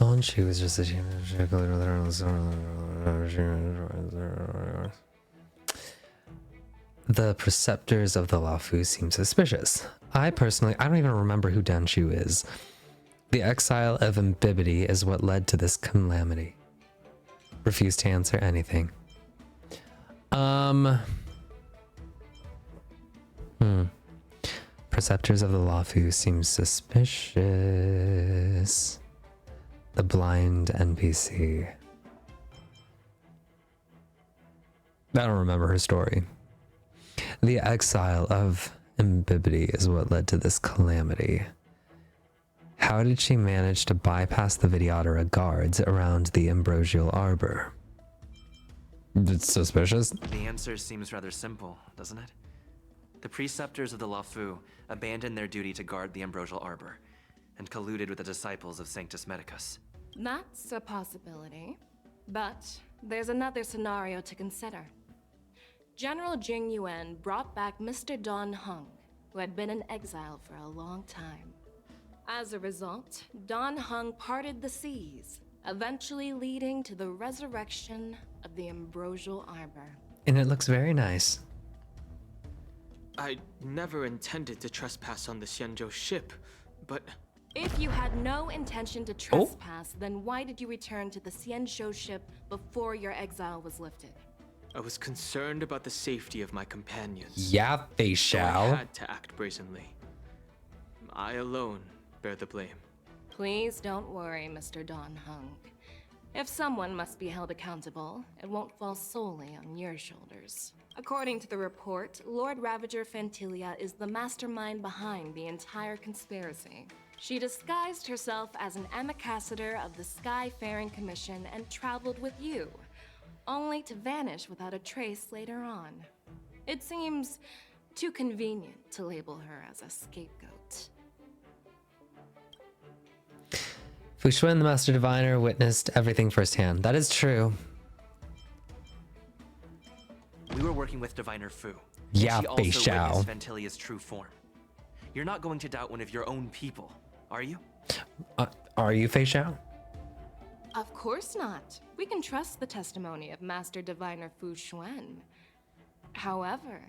Speaker 1: Don Chu was just a The preceptors of the Lafu seem suspicious. I don't even remember who Dan Chu is. The exile of Ambibity is what led to this calamity. Refuse to answer anything. Preceptors of the Lafu seem suspicious. The blind NPC. I don't remember her story. The exile of Ambibity is what led to this calamity. How did she manage to bypass the Vidyadhara guards around the Ambrosial Arbor? It's suspicious.
Speaker 2: The answer seems rather simple, doesn't it? The preceptors of the Lafu abandoned their duty to guard the Ambrosial Arbor and colluded with the disciples of Sanctus Medicus.
Speaker 20: That's a possibility. But there's another scenario to consider. General Jing Yuan brought back Mr. Don Hung, who had been in exile for a long time. As a result, Don Hung parted the seas, eventually leading to the resurrection of the Ambrosial Arbor.
Speaker 1: And it looks very nice.
Speaker 4: I never intended to trespass on the Xianzhou ship, but...
Speaker 20: If you had no intention to trespass, then why did you return to the Xianzhou ship before your exile was lifted?
Speaker 4: I was concerned about the safety of my companions.
Speaker 1: Yeah, they
Speaker 4: So I
Speaker 1: shall.
Speaker 4: had to act brazenly. I alone bear the blame.
Speaker 20: Please don't worry, Mr. Don Hung. If someone must be held accountable, it won't fall solely on your shoulders. According to the report, Lord Ravager Fantilia is the mastermind behind the entire conspiracy. She disguised herself as an ambassador of the Skyfaring Commission and traveled with you, only to vanish without a trace later on. It seems too convenient to label her as a scapegoat.
Speaker 1: Fu Xuan, the Master Diviner, witnessed everything firsthand. That is true.
Speaker 2: We were working with Diviner Fu.
Speaker 1: Yeah,
Speaker 2: she also
Speaker 1: Fei Xiao.
Speaker 2: witnessed Ventilia's true form. You're not going to doubt one of your own people, are you?
Speaker 1: Are you Fei Xiao?
Speaker 20: Of course not. We can trust the testimony of Master Diviner Fu Xuan. However,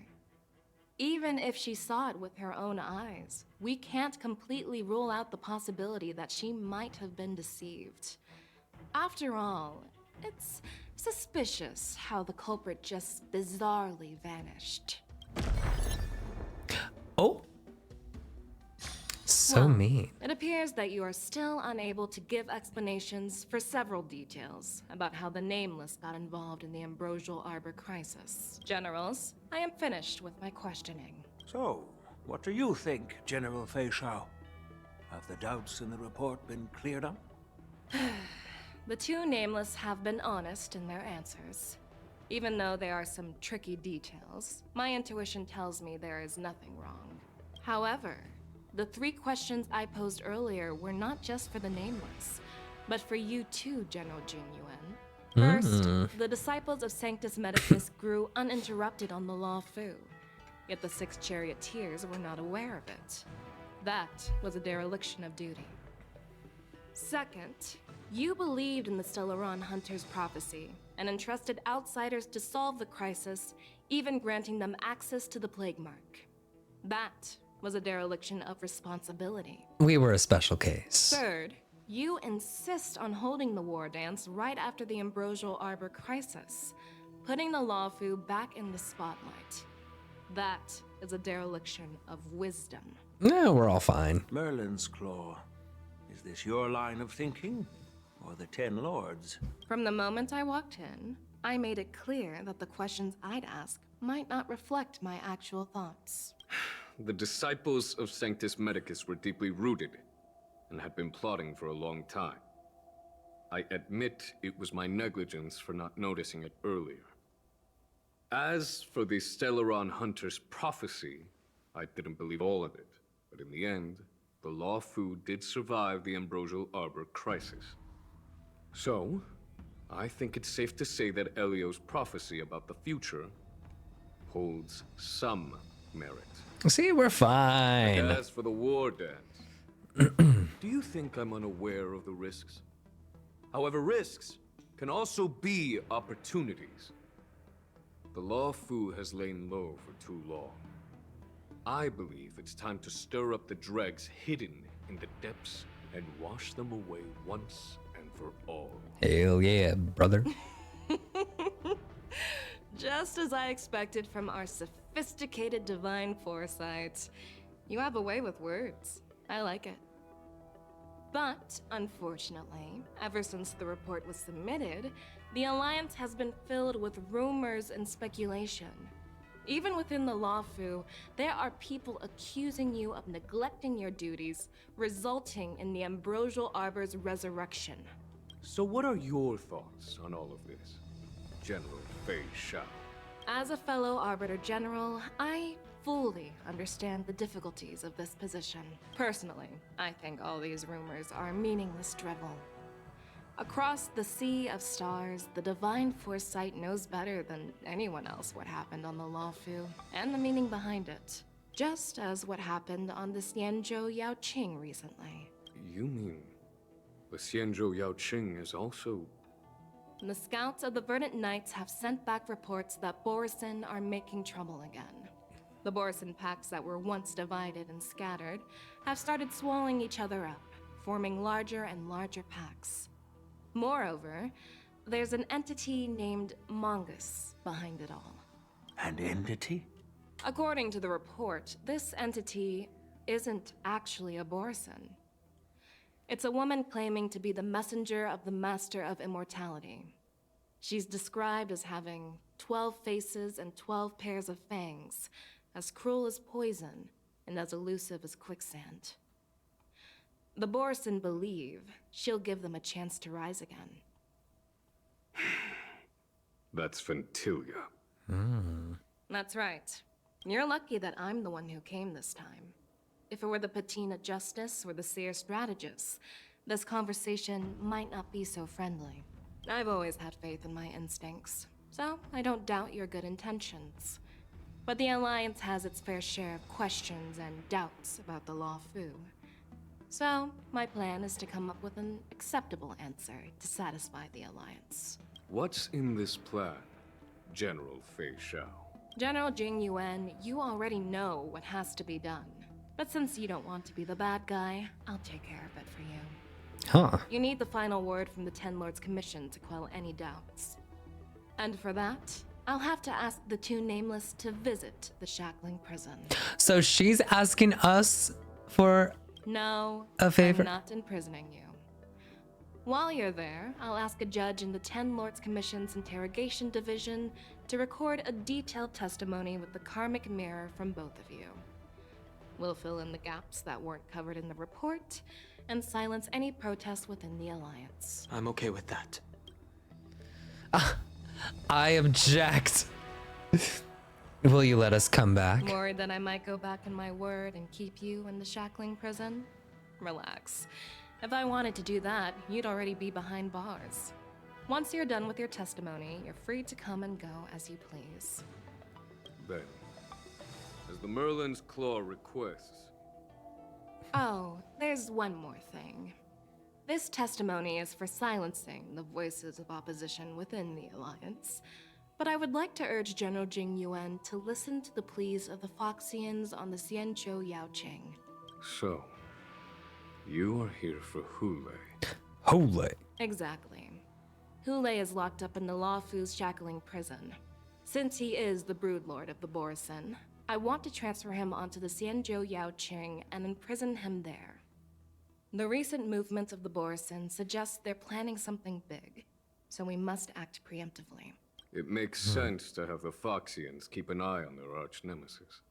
Speaker 20: even if she saw it with her own eyes, we can't completely rule out the possibility that she might have been deceived. After all, it's suspicious how the culprit just bizarrely vanished.
Speaker 1: Oh. So
Speaker 20: Well,
Speaker 1: mean.
Speaker 20: It appears that you are still unable to give explanations for several details about how the Nameless got involved in the Ambrosial Arbor crisis. Generals, I am finished with my questioning.
Speaker 13: So, what do you think, General Fei Xiao? Have the doubts in the report been cleared up?
Speaker 20: The two Nameless have been honest in their answers. Even though there are some tricky details, my intuition tells me there is nothing wrong. However, the three questions I posed earlier were not just for the Nameless, but for you too, General Jing Yuan. First, the disciples of Sanctus Medicus grew uninterrupted on the Law Fu, yet the six charioteers were not aware of it. That was a dereliction of duty. Second, you believed in the Stellaron Hunter's prophecy and entrusted outsiders to solve the crisis, even granting them access to the Plague Mark. That was a dereliction of responsibility.
Speaker 1: We were a special case.
Speaker 20: Third, you insist on holding the war dance right after the Ambrosial Arbor crisis, putting the Lawfu back in the spotlight. That is a dereliction of wisdom.
Speaker 1: Yeah, we're all fine.
Speaker 13: Merlin's Claw. Is this your line of thinking? Or the Ten Lords?
Speaker 20: From the moment I walked in, I made it clear that the questions I'd ask might not reflect my actual thoughts.
Speaker 12: The disciples of Sanctus Medicus were deeply rooted and had been plotting for a long time. I admit it was my negligence for not noticing it earlier. As for the Stellaron Hunter's prophecy, I didn't believe all of it, but in the end, the Law Fu did survive the Ambrosial Arbor crisis. So, I think it's safe to say that Elio's prophecy about the future holds some merit.
Speaker 1: See, we're fine.
Speaker 12: And as for the war dance, do you think I'm unaware of the risks? However, risks can also be opportunities. The Law Fu has lain low for too long. I believe it's time to stir up the dregs hidden in the depths and wash them away once and for all.
Speaker 1: Hell yeah, brother.
Speaker 20: Just as I expected from our sophisticated divine foresight. You have a way with words. I like it. But, unfortunately, ever since the report was submitted, the Alliance has been filled with rumors and speculation. Even within the Law Fu, there are people accusing you of neglecting your duties, resulting in the Ambrosial Arbor's resurrection.
Speaker 12: So what are your thoughts on all of this, General Fei Shao?
Speaker 20: As a fellow Arbiter General, I fully understand the difficulties of this position. Personally, I think all these rumors are meaningless drivel. Across the sea of stars, the divine foresight knows better than anyone else what happened on the Law Fu, and the meaning behind it. Just as what happened on the Xianzhou Yaoqing recently.
Speaker 12: You mean the Xianzhou Yaoqing is also...
Speaker 20: The scouts of the Verdant Knights have sent back reports that borison are making trouble again. The borison packs that were once divided and scattered have started swallowing each other up, forming larger and larger packs. Moreover, there's an entity named Mongoose behind it all.
Speaker 13: An entity?
Speaker 20: According to the report, this entity isn't actually a borison. It's a woman claiming to be the messenger of the Master of Immortality. She's described as having 12 faces and 12 pairs of fangs, as cruel as poison, and as elusive as quicksand. The borison believe she'll give them a chance to rise again.
Speaker 12: That's Ventilia.
Speaker 20: That's right. You're lucky that I'm the one who came this time. If it were the Patina Justice or the Seer Strategist, this conversation might not be so friendly. I've always had faith in my instincts, so I don't doubt your good intentions. But the Alliance has its fair share of questions and doubts about the Law Fu. So, my plan is to come up with an acceptable answer to satisfy the Alliance.
Speaker 12: What's in this plan, General Fei Shao?
Speaker 20: General Jing Yuan, you already know what has to be done. But since you don't want to be the bad guy, I'll take care of it for you.
Speaker 1: Huh.
Speaker 20: You need the final word from the Ten Lords Commission to quell any doubts. And for that, I'll have to ask the two Nameless to visit the Shackling prison.
Speaker 1: So she's asking us for
Speaker 20: No,
Speaker 1: a favor?
Speaker 20: I'm not imprisoning you. While you're there, I'll ask a judge in the Ten Lords Commission's Interrogation Division to record a detailed testimony with the karmic mirror from both of you. We'll fill in the gaps that weren't covered in the report, and silence any protest within the Alliance.
Speaker 4: I'm okay with that.
Speaker 1: I object. Will you let us come back?
Speaker 20: Worried that I might go back on my word and keep you in the Shackling prison? Relax. If I wanted to do that, you'd already be behind bars. Once you're done with your testimony, you're free to come and go as you please.
Speaker 12: Then, as the Merlin's Claw requests...
Speaker 20: Oh, there's one more thing. This testimony is for silencing the voices of opposition within the Alliance, but I would like to urge General Jing Yuan to listen to the pleas of the Foxians on the Xianzhou Yaoqing.
Speaker 12: So, you are here for Hoolay.
Speaker 1: Hoolay.
Speaker 20: Exactly. Hoolay is locked up in the Law Fu's Shackling prison. Since he is the Broodlord of the Borison, I want to transfer him onto the Xianzhou Yaoqing and imprison him there. The recent movements of the Borison suggest they're planning something big, so we must act preemptively.
Speaker 12: It makes sense to have the Foxians keep an eye on their arch-nemesis.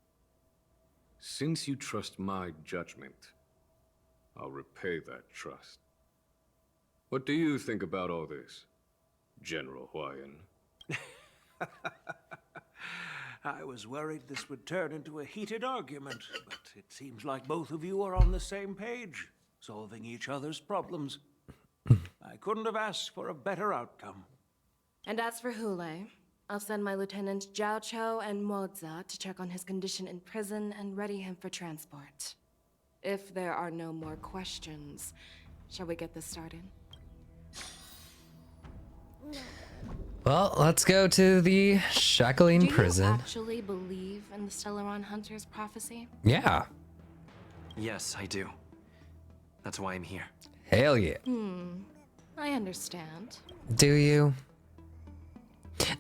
Speaker 12: Since you trust my judgment, I'll repay that trust. What do you think about all this, General Huayan?
Speaker 13: I was worried this would turn into a heated argument, but it seems like both of you are on the same page, solving each other's problems. I couldn't have asked for a better outcome.
Speaker 20: And as for Hoolay, I'll send my lieutenants Zhao Chou and Moza to check on his condition in prison and ready him for transport. If there are no more questions, shall we get this started?
Speaker 1: Well, let's go to the shackling prison.
Speaker 20: Do you actually believe in the Stellaron Hunter's prophecy?
Speaker 1: Yeah.
Speaker 2: Yes, I do. That's why I'm here.
Speaker 1: Hell yeah.
Speaker 20: I understand.
Speaker 1: Do you?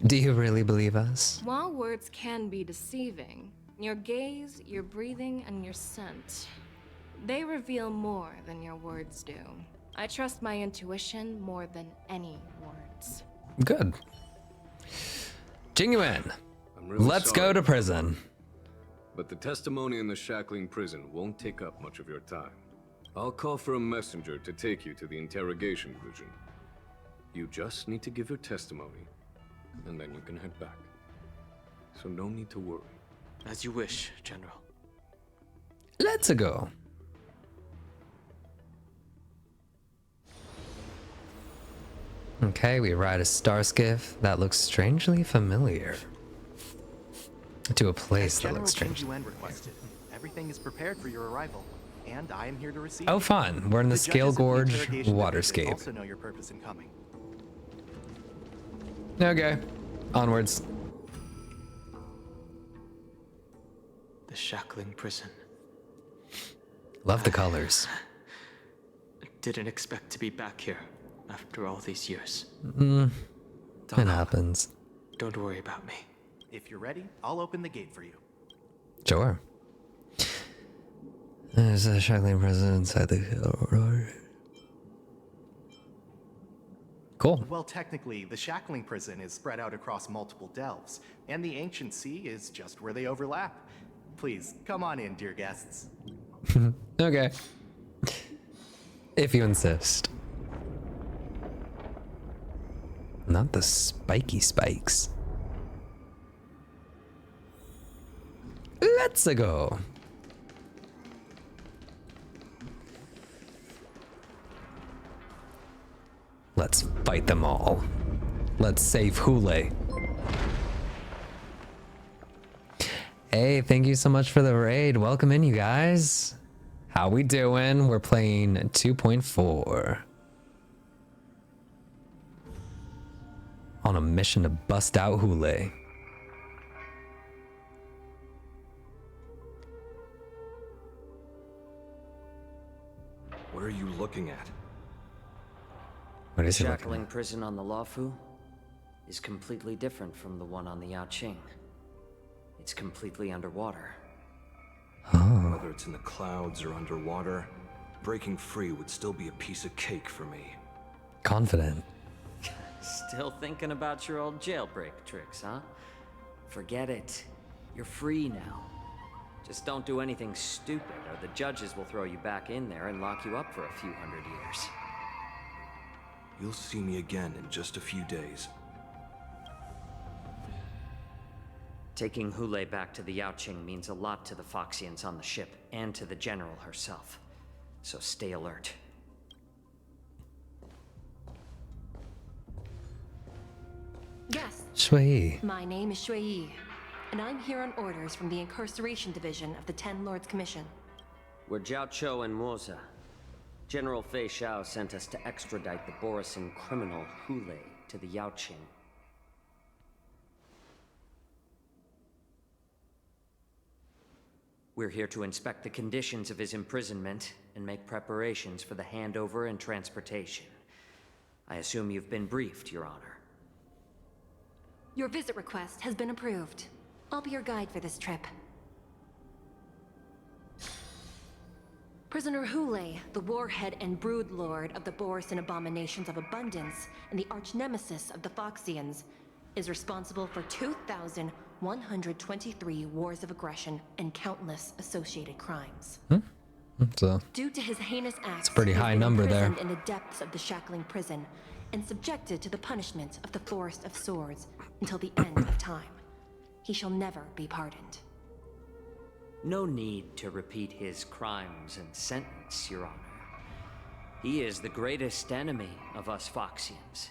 Speaker 1: Do you really believe us?
Speaker 20: While words can be deceiving, your gaze, your breathing, and your scent, they reveal more than your words do. I trust my intuition more than any words.
Speaker 1: Good. Jingyuan,
Speaker 12: I'm really
Speaker 1: let's go
Speaker 12: sorry,
Speaker 1: to prison.
Speaker 12: But the testimony in the shackling prison won't take up much of your time. I'll call for a messenger to take you to the interrogation division. You just need to give your testimony, and then you can head back. So no need to worry.
Speaker 4: As you wish, General.
Speaker 1: Let's go. Okay, we ride a star skiff that looks strangely familiar. To a place that looks strange.
Speaker 11: General requested. Everything is prepared for your arrival, and I am here to receive.
Speaker 1: Oh, fun. We're in the Scale
Speaker 11: judges of the
Speaker 1: Gorge
Speaker 11: interrogation
Speaker 1: waterscape.
Speaker 11: division also know your purpose in coming.
Speaker 1: Okay, onwards.
Speaker 4: The shackling prison.
Speaker 1: Love the colors.
Speaker 4: Didn't expect to be back here after all these years.
Speaker 1: It happens.
Speaker 4: Don't worry about me.
Speaker 11: If you're ready, I'll open the gate for you.
Speaker 1: Sure. There's a shackling prison inside the... Cool.
Speaker 11: Well, technically, the shackling prison is spread out across multiple delves, and the ancient sea is just where they overlap. Please, come on in, dear guests.
Speaker 1: Okay. If you insist. Not the spiky spikes. Let's go. Let's fight them all. Let's save Hoolay. Hey, thank you so much for the raid. Welcome in, you guys. How we doing? We're playing 2.4. On a mission to bust out Hoolay.
Speaker 14: What are you looking at?
Speaker 1: What is
Speaker 7: the
Speaker 1: he looking
Speaker 7: shackling prison on the Luofu is completely different from the one on the Yaoqing. It's completely underwater.
Speaker 14: Whether it's in the clouds or underwater, breaking free would still be a piece of cake for me.
Speaker 1: Confident.
Speaker 7: Still thinking about your old jailbreak tricks, huh? Forget it. You're free now. Just don't do anything stupid, or the judges will throw you back in there and lock you up for a few hundred years.
Speaker 14: You'll see me again in just a few days.
Speaker 7: Taking Hoolay back to the Yaoqing means a lot to the Foxians on the ship, and to the General herself. So stay alert.
Speaker 17: Yes.
Speaker 1: Shui.
Speaker 17: My name is Shui Yi, and I'm here on orders from the Incarceration Division of the Ten Lords Commission.
Speaker 7: We're Jiao Cho and Moza. General Fei Xiao sent us to extradite the borison criminal Hoolay to the Yaoqing. We're here to inspect the conditions of his imprisonment and make preparations for the handover and transportation. I assume you've been briefed, Your Honor.
Speaker 17: Your visit request has been approved. I'll be your guide for this trip. Prisoner Hoolay, the warhead and brood lord of the borison abominations of abundance and the arch nemesis of the Foxians, is responsible for 2,123 wars of aggression and countless associated crimes.
Speaker 1: So
Speaker 17: Due to his heinous acts,
Speaker 1: it's a pretty high number there.
Speaker 17: imprisoned in the depths of the shackling prison and subjected to the punishment of the Forest of Swords until the end of time. He shall never be pardoned.
Speaker 7: No need to repeat his crimes and sentence, Your Honor. He is the greatest enemy of us Foxians.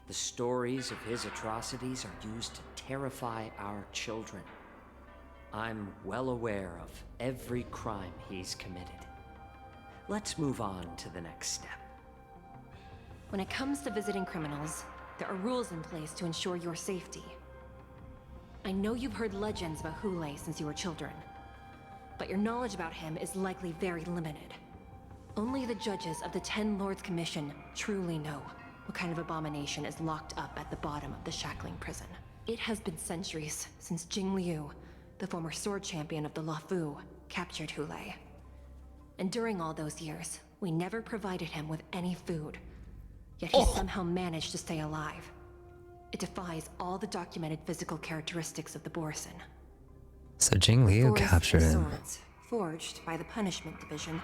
Speaker 7: The stories of his atrocities are used to terrify our children. I'm well aware of every crime he's committed. Let's move on to the next step.
Speaker 17: When it comes to visiting criminals, There are rules in place to ensure your safety. I know you've heard legends about Hoolay since you were children, but your knowledge about him is likely very limited. Only the judges of the 10 Lords Commission truly know what kind of abomination is locked up at the bottom of the shackling prison. It has been centuries since Jing Liu, the former sword champion of the Luofu, captured Hoolay. And during all those years, we never provided him with any food. Yet he somehow managed to stay alive. It defies all the documented physical characteristics of the borison.
Speaker 1: So Jing Liu
Speaker 17: Forest
Speaker 1: captured
Speaker 17: of
Speaker 1: him.
Speaker 17: Swords, forged by the Punishment Division,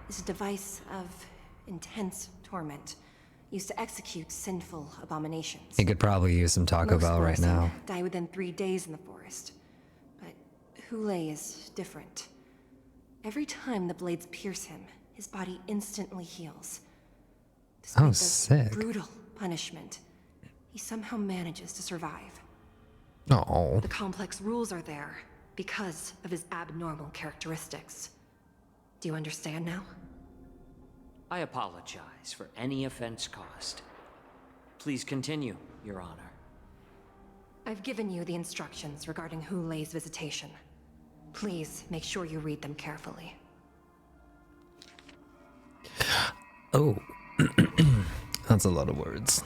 Speaker 17: is a device of intense torment, used to execute sinful abominations.
Speaker 1: He could probably use some Taco
Speaker 17: Most
Speaker 1: Bell right
Speaker 17: borison
Speaker 1: now.
Speaker 17: die within 3 days in the forest. But Hoolay is different. Every time the blades pierce him, his body instantly heals. Despite
Speaker 1: Oh,
Speaker 17: the
Speaker 1: sick.
Speaker 17: brutal punishment, he somehow manages to survive.
Speaker 1: Oh.
Speaker 17: The complex rules are there because of his abnormal characteristics. Do you understand now?
Speaker 7: I apologize for any offense caused. Please continue, Your Honor.
Speaker 17: I've given you the instructions regarding Hoolay's visitation. Please make sure you read them carefully.
Speaker 1: Oh. That's a lot of words.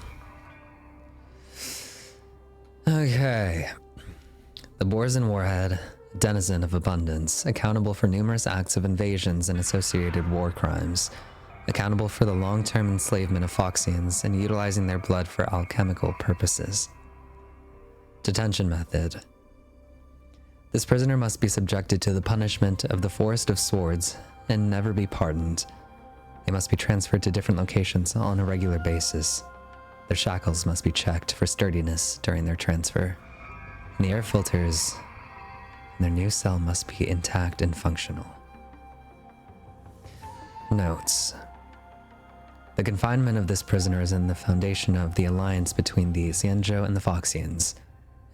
Speaker 1: Okay. The Borison Warhead, denizen of abundance, accountable for numerous acts of invasions and associated war crimes, accountable for the long-term enslavement of Foxians and utilizing their blood for alchemical purposes. Detention method. This prisoner must be subjected to the punishment of the Forest of Swords and never be pardoned. They must be transferred to different locations on a regular basis. Their shackles must be checked for sturdiness during their transfer. And the air filters in their new cell must be intact and functional. Notes. The confinement of this prisoner is in the foundation of the alliance between the Xianzhou and the Foxians.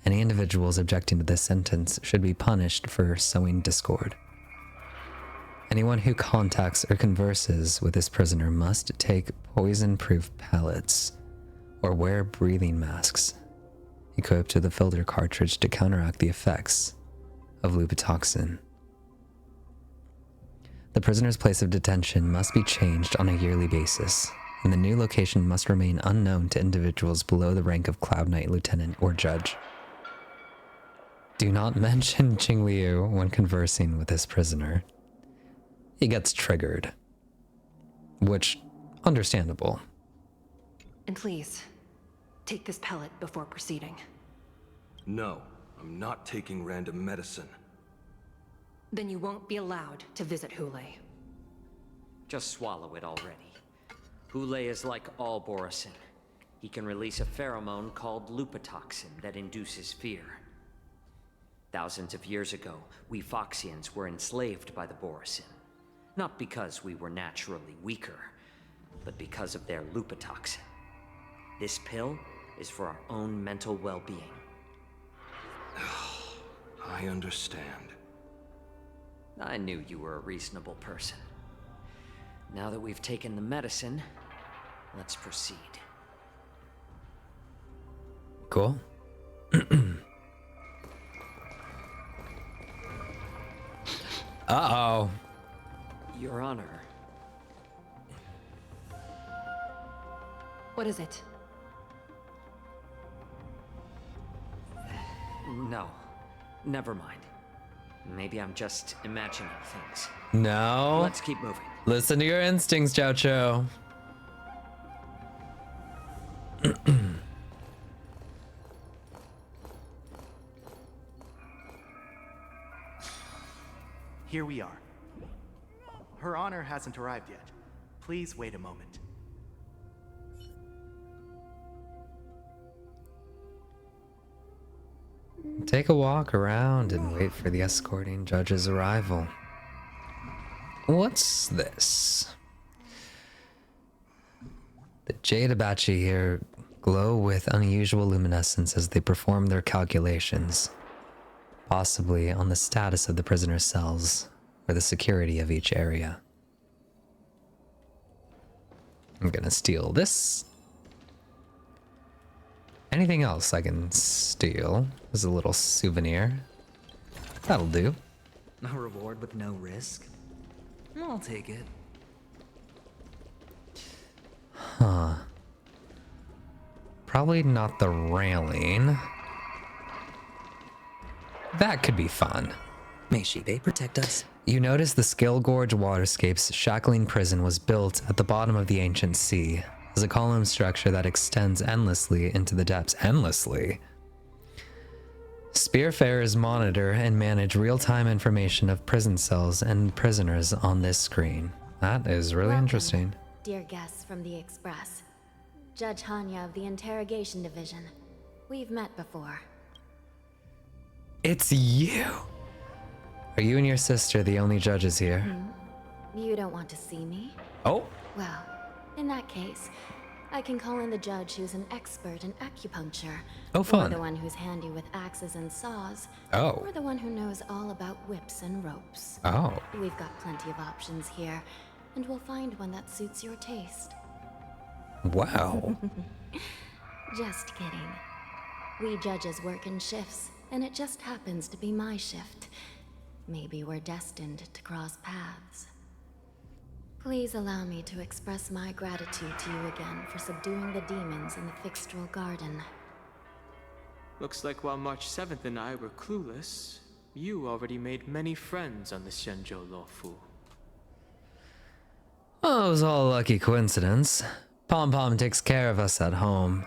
Speaker 1: Any individuals objecting to this sentence should be punished for sowing discord. Anyone who contacts or converses with this prisoner must take poison-proof pellets or wear breathing masks equipped with a filter cartridge to counteract the effects of lupotoxin. The prisoner's place of detention must be changed on a yearly basis, and the new location must remain unknown to individuals below the rank of Cloud Knight Lieutenant or Judge. Do not mention Jing Liu when conversing with this prisoner. He gets triggered. Which, understandable.
Speaker 17: And please, take this pellet before proceeding.
Speaker 14: No, I'm not taking random medicine.
Speaker 17: Then you won't be allowed to visit Hoolay.
Speaker 7: Just swallow it already. Hoolay is like all borison. He can release a pheromone called lupotoxin that induces fear. Thousands of years ago, we Foxians were enslaved by the borison. Not because we were naturally weaker, but because of their lupotoxin. This pill is for our own mental well-being.
Speaker 14: I understand.
Speaker 7: I knew you were a reasonable person. Now that we've taken the medicine, let's proceed.
Speaker 1: Cool. Uh-oh.
Speaker 7: Your Honor.
Speaker 17: What is it?
Speaker 7: No. Never mind. Maybe I'm just imagining things.
Speaker 1: No.
Speaker 7: Let's keep moving.
Speaker 1: Listen to your instincts, Chow Chow.
Speaker 11: Here we are. Her Honor hasn't arrived yet. Please wait a moment.
Speaker 1: Take a walk around and wait for the escorting judge's arrival. What's this? The Jade Abachi here glow with unusual luminescence as they perform their calculations, possibly on the status of the prisoner's cells or the security of each area. I'm gonna steal this. Anything else I can steal as a little souvenir? That'll do.
Speaker 18: A reward with no risk? I'll take it.
Speaker 1: Huh. Probably not the railing. That could be fun.
Speaker 18: May Shibe protect us.
Speaker 1: You notice the Scale Gorge Waterscape's shackling prison was built at the bottom of the ancient sea as a column structure that extends endlessly into the depths. Endlessly? Spearfarers monitor and manage real-time information of prison cells and prisoners on this screen. That is really interesting.
Speaker 16: Dear guests from the Express, Judge Hanya of the Interrogation Division. We've met before.
Speaker 1: It's you! Are you and your sister the only judges here?
Speaker 16: You don't want to see me?
Speaker 1: Oh!
Speaker 16: Well, in that case, I can call in the judge who's an expert in acupuncture.
Speaker 1: Oh, fun.
Speaker 16: Or the one who's handy with axes and saws.
Speaker 1: Oh.
Speaker 16: Or the one who knows all about whips and ropes.
Speaker 1: Oh.
Speaker 16: We've got plenty of options here, and we'll find one that suits your taste.
Speaker 1: Wow.
Speaker 16: Just kidding. We judges work in shifts, and it just happens to be my shift. Maybe we're destined to cross paths. Please allow me to express my gratitude to you again for subduing the demons in the Fixtral Garden.
Speaker 4: Looks like while March 7th and I were clueless, you already made many friends on the Shenzhou Luofu.
Speaker 1: Oh, it was all a lucky coincidence. Pom Pom takes care of us at home,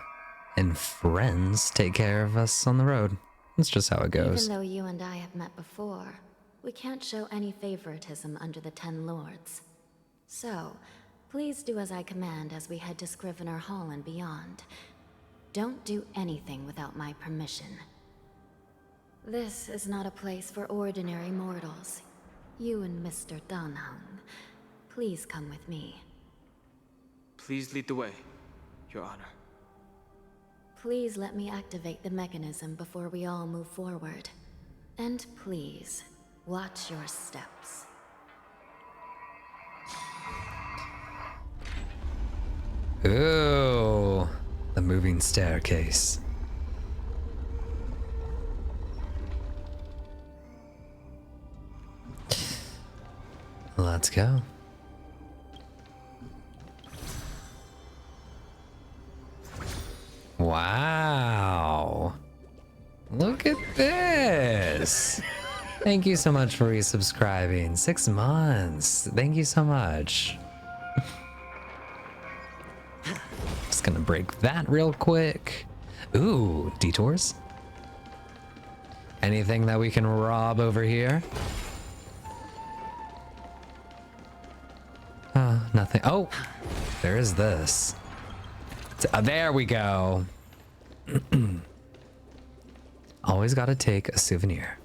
Speaker 1: and friends take care of us on the road. That's just how it goes.
Speaker 16: Even though you and I have met before, we can't show any favoritism under the Ten Lords. So, please do as I command as we head to Scrivener Hall and beyond. Don't do anything without my permission. This is not a place for ordinary mortals. You and Mr. Danhung, please come with me.
Speaker 4: Please lead the way, Your Honor.
Speaker 16: Please let me activate the mechanism before we all move forward. And please, watch your steps.
Speaker 1: Ooh, the moving staircase. Let's go. Wow. Look at this. Thank you so much for resubscribing. 6 months. Thank you so much. Just gonna break that real quick. Ooh, detours. Anything that we can rob over here? Nothing. Oh, there is this. There we go. Always gotta take a souvenir.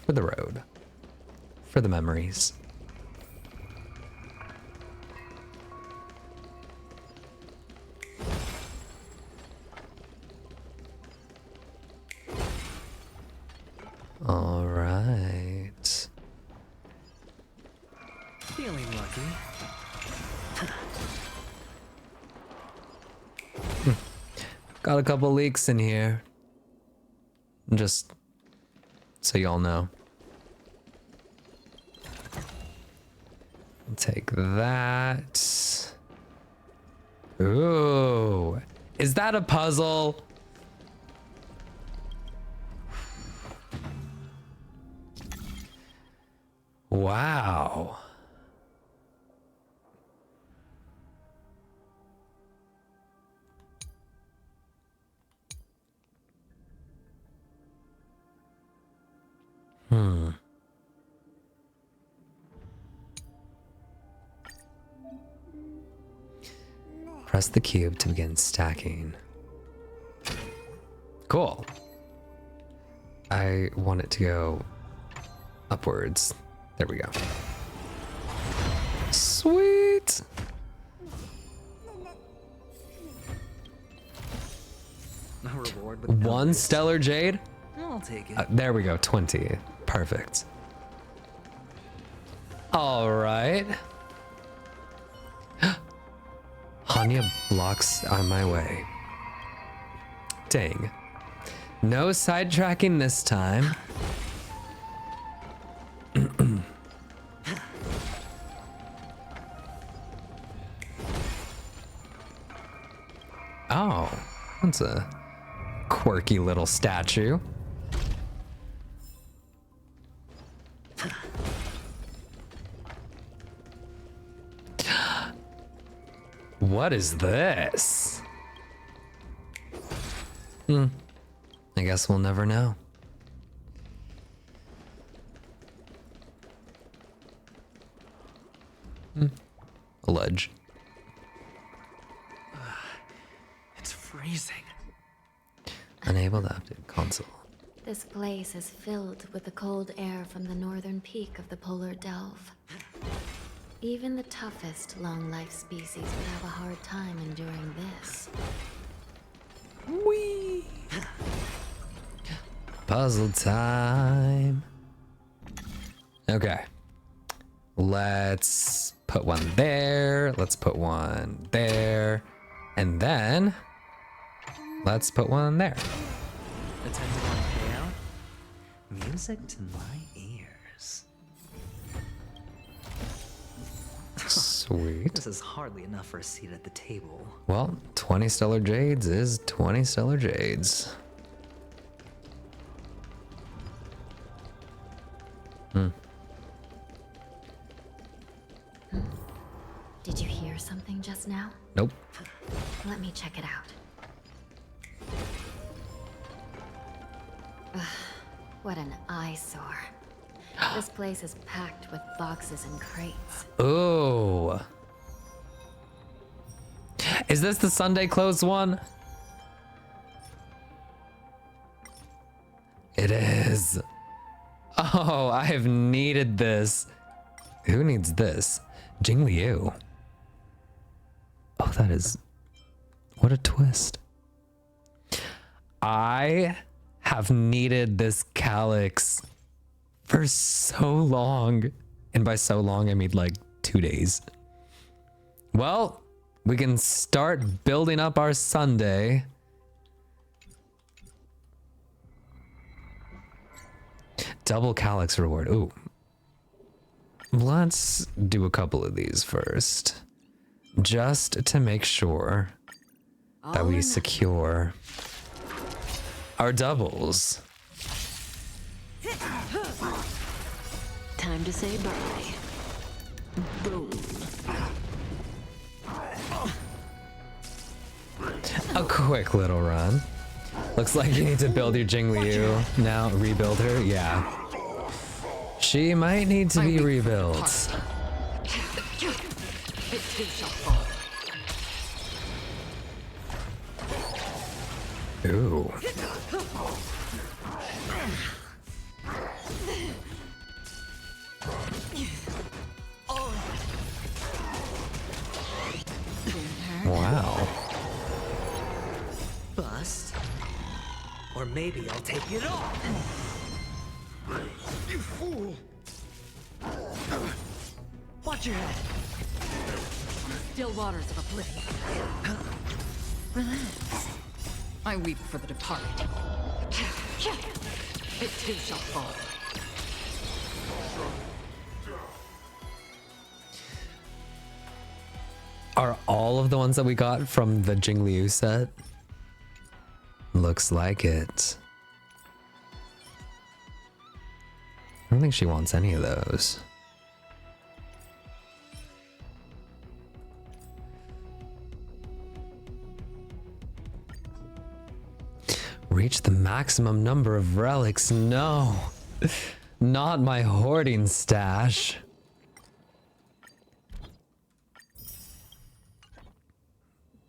Speaker 1: For the road. For the memories. All right.
Speaker 18: Feeling lucky.
Speaker 1: Got a couple leaks in here. Just so y'all know. Take that. Ooh. Is that a puzzle? Wow. Press the cube to begin stacking. Cool. I want it to go upwards. There we go. Sweet.
Speaker 18: A reward with
Speaker 1: One stellar jade?
Speaker 18: I'll take it.
Speaker 1: There we go, 20. Perfect. All right. Hanya blocks on my way. Dang. No sidetracking this time. Oh, that's a quirky little statue. What is this? I guess we'll never know. A ledge.
Speaker 2: It's freezing.
Speaker 1: Unable to update console.
Speaker 16: This place is filled with the cold air from the northern peak of the polar delve. Even the toughest long-life species would have a hard time enduring this.
Speaker 1: Whee! Puzzle time. Okay. Let's put one there. Let's put one there. And then let's put one there.
Speaker 19: Attempted on payout? Music to my ears.
Speaker 1: Sweet.
Speaker 19: This is hardly enough for a seat at the table.
Speaker 1: Well, 20 stellar jades is 20 stellar jades.
Speaker 16: Did you hear something just now?
Speaker 1: Nope.
Speaker 16: Let me check it out. Ugh, what an eyesore. This place is packed with boxes and crates.
Speaker 1: Ooh. Is this the Sunday closed one? It is. Oh, I have needed this. Who needs this? Jing Liu. Oh, that is... What a twist. I have needed this calyx for so long. And by so long, I mean like 2 days. Well, we can start building up our Sunday. Double calyx reward. Ooh. Let's do a couple of these first. Just to make sure that we secure our doubles.
Speaker 9: Time to say bye. Boom.
Speaker 1: A quick little run. Looks like you need to build your Jing Liu. Now rebuild her? Yeah. She might need to be rebuilt.
Speaker 9: It too shall fall.
Speaker 1: Ooh. Wow.
Speaker 18: Bust. Or maybe I'll take it off.
Speaker 8: You fool!
Speaker 18: Watch your head.
Speaker 9: Still waters of oblivion. Relax. I weep for the departed. It too shall fall.
Speaker 1: Are all of the ones that we got from the Jing Liu set? Looks like it. I don't think she wants any of those. Reach the maximum number of relics. No, not my hoarding stash.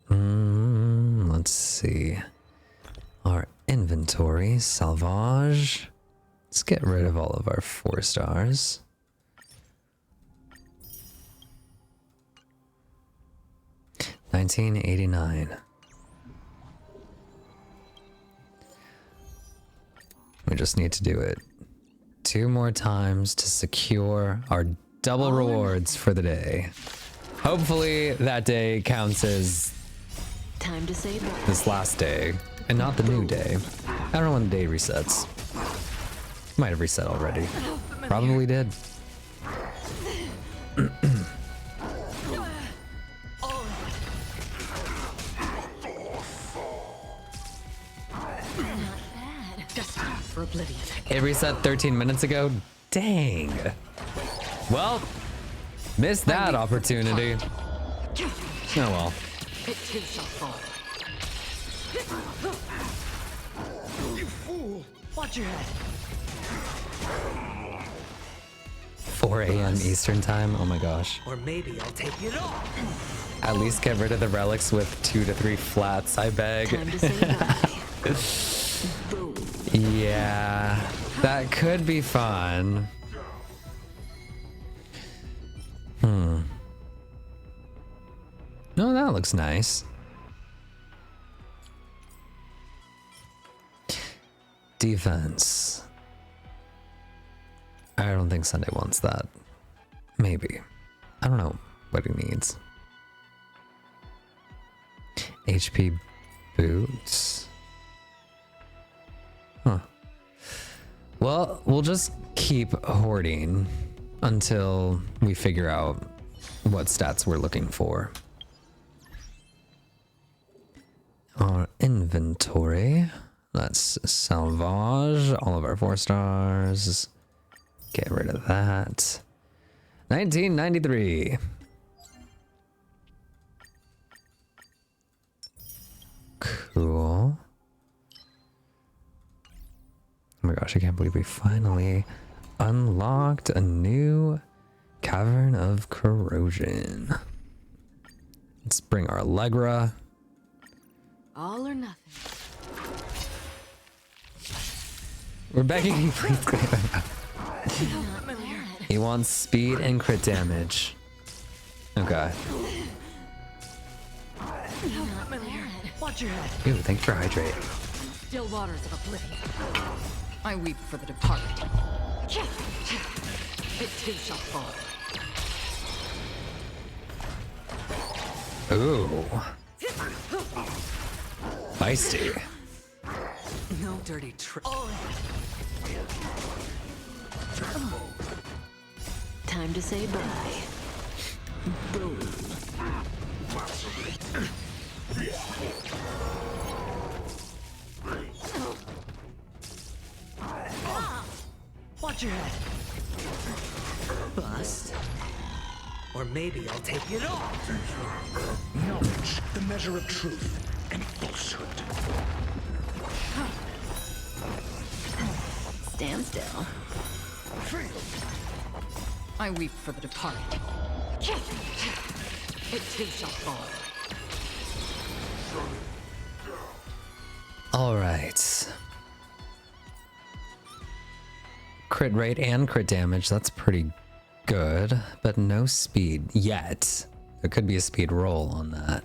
Speaker 1: Let's see. Our inventory, salvage. Let's get rid of all of our 4 stars. $19.89. We just need to do it 2 more times to secure our double rewards for the day. Hopefully that day counts as
Speaker 9: Time to say bye.
Speaker 1: This last day, and not the new day. I don't know when the day resets. Might have reset already. Probably did.
Speaker 9: For oblivion.
Speaker 1: It reset 13 minutes ago? Dang. Well, missed that opportunity. Oh well.
Speaker 9: It too shall fall.
Speaker 18: You fool! Watch your head.
Speaker 1: 4 a.m. Eastern time? Oh my gosh.
Speaker 18: Or maybe I'll take it off.
Speaker 1: At least get rid of the relics with 2 to 3 flats, I beg.
Speaker 9: Time to say bye. Boom.
Speaker 1: Yeah, that could be fun. No, that looks nice. Defense. I don't think Sunday wants that. Maybe. I don't know what he needs. HP boots. Huh. Well, we'll just keep hoarding until we figure out what stats we're looking for. Our inventory. Let's salvage all of our 4 stars. Get rid of that. 1993. Cool. Oh my gosh, I can't believe we finally unlocked a new Cavern of Corrosion. Let's bring our Allegra.
Speaker 9: All or nothing.
Speaker 1: We're begging you, please clear that out. He wants speed and crit damage. Okay.
Speaker 9: Watch your head.
Speaker 1: Ew, thank you for hydrate.
Speaker 9: Still waters of oblivion. I weep for the departed. It too shall fall.
Speaker 1: Ooh. Feisty.
Speaker 18: No dirty trick.
Speaker 9: Time to say bye. Boom.
Speaker 18: Watch your head. Bust. Or maybe I'll take it off. Knowledge, the measure of truth and falsehood.
Speaker 9: Stand still. I weep for the departed. It too shall fall.
Speaker 1: All right. Crit rate and crit damage, that's pretty good, but no speed yet. There could be a speed roll on that.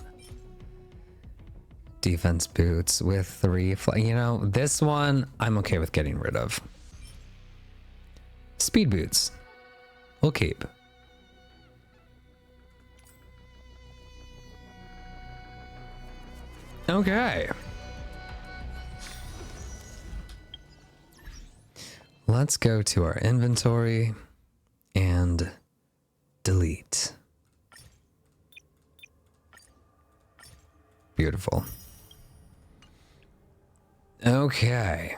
Speaker 1: Defense boots with 3 you know, this one I'm okay with getting rid of. Speed boots. We'll keep. Okay. Let's go to our inventory and delete. Beautiful. Okay.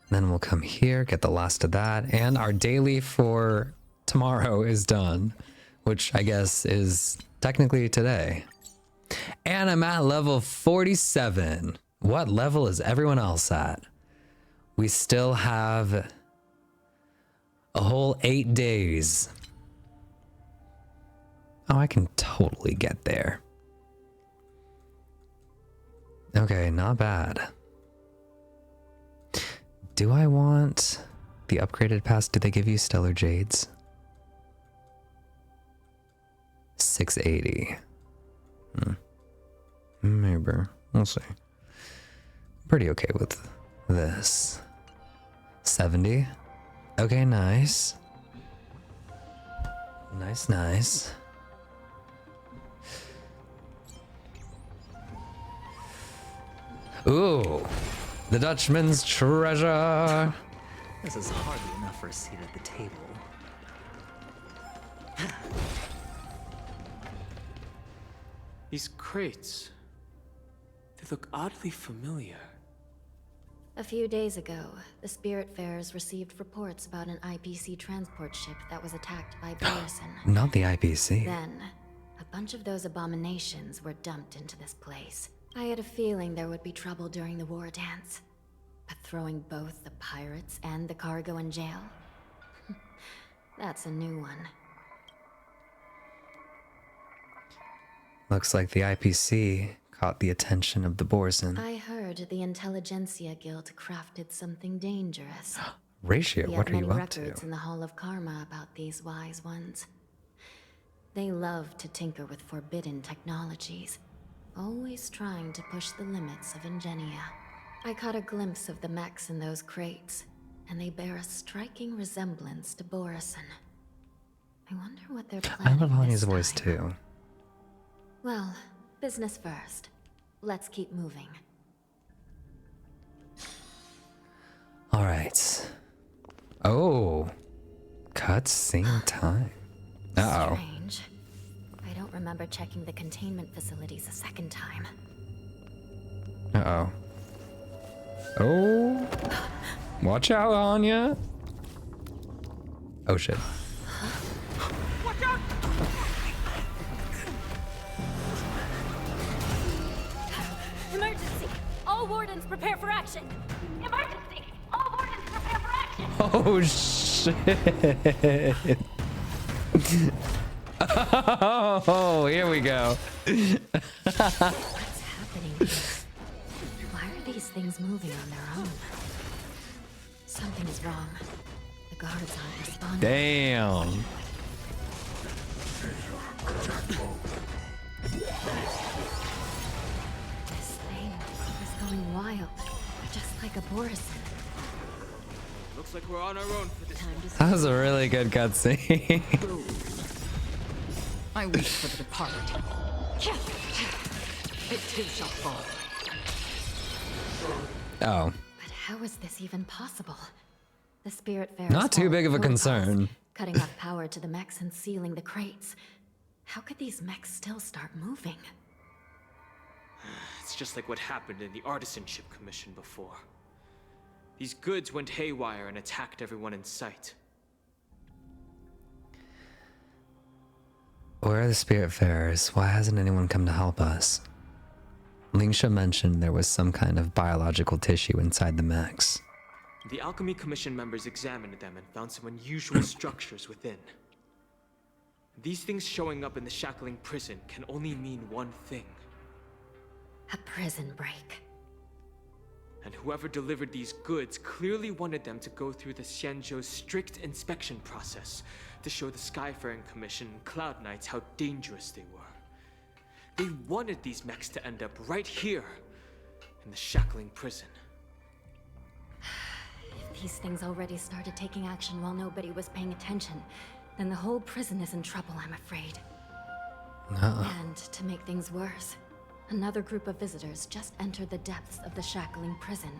Speaker 1: Then we'll come here, get the last of that, and our daily for tomorrow is done, which I guess is technically today. And I'm at level 47. What level is everyone else at? We still have a whole 8 days. Oh, I can totally get there. Okay, not bad. Do I want the upgraded pass? Do they give you stellar jades? 680. Maybe. We'll see. Pretty okay with this. 70. Okay, nice. Nice, nice. Ooh, the Dutchman's treasure.
Speaker 19: This is hardly enough for a seat at the table.
Speaker 4: These crates, they look oddly familiar.
Speaker 16: A few days ago, the Spiritfarers received reports about an IPC transport ship that was attacked by borison.
Speaker 1: Not the IPC.
Speaker 16: Then, a bunch of those abominations were dumped into this place. I had a feeling there would be trouble during the war dance. But throwing both the pirates and the cargo in jail? That's a new one.
Speaker 1: Looks like the IPC caught the attention of the borison.
Speaker 16: I heard the Intelligentsia Guild crafted something dangerous.
Speaker 1: Ratio,
Speaker 16: We
Speaker 1: what
Speaker 16: have
Speaker 1: are you
Speaker 16: many
Speaker 1: up to?
Speaker 16: records in the Hall of Karma about these wise ones. They love to tinker with forbidden technologies, always trying to push the limits of ingenia. I caught a glimpse of the mechs in those crates, and they bear a striking resemblance to borison. I wonder what they're
Speaker 1: I
Speaker 16: planning
Speaker 1: love Honey's
Speaker 16: this
Speaker 1: voice
Speaker 16: time.
Speaker 1: too.
Speaker 16: Well, business first. Let's keep moving.
Speaker 1: All right. Oh, cutscene time. Uh-oh.
Speaker 16: Strange. I don't remember checking the containment facilities a second time.
Speaker 1: Uh-oh. Oh. Watch out, Anya. Oh, shit.
Speaker 21: Watch out! Emergency! All wardens prepare for action! Emergency! All wardens prepare for action!
Speaker 1: Oh, shit. Oh, here we go.
Speaker 16: What's happening here? Why are these things moving on their own? Something is wrong. The guards aren't responding.
Speaker 1: Damn.
Speaker 16: This thing is going wild, just like a borison.
Speaker 4: Looks like we're on our own for this one.
Speaker 1: That was a really good cutscene.
Speaker 9: I wish for the departed. It too shall fall.
Speaker 1: Oh,
Speaker 16: But how is this even possible? The Spiritfarers
Speaker 1: not too big of a
Speaker 16: protocols,
Speaker 1: concern.
Speaker 16: cutting off power to the mechs and sealing the crates. How could these mechs still start moving?
Speaker 4: It's just like what happened in the Artisanship Commission before. These goods went haywire and attacked everyone in sight.
Speaker 1: Where are the Spiritfarers? Why hasn't anyone come to help us? Lingsha mentioned there was some kind of biological tissue inside the mechs.
Speaker 4: The Alchemy Commission members examined them and found some unusual structures within. These things showing up in the shackling prison can only mean one thing.
Speaker 16: A prison break.
Speaker 4: And whoever delivered these goods clearly wanted them to go through the Xianzhou's strict inspection process to show the Skyfaring Commission and Cloud Knights how dangerous they were. They wanted these mechs to end up right here, in the shackling prison.
Speaker 16: If these things already started taking action while nobody was paying attention, then the whole prison is in trouble, I'm afraid. And to make things worse, another group of visitors just entered the depths of the shackling prison,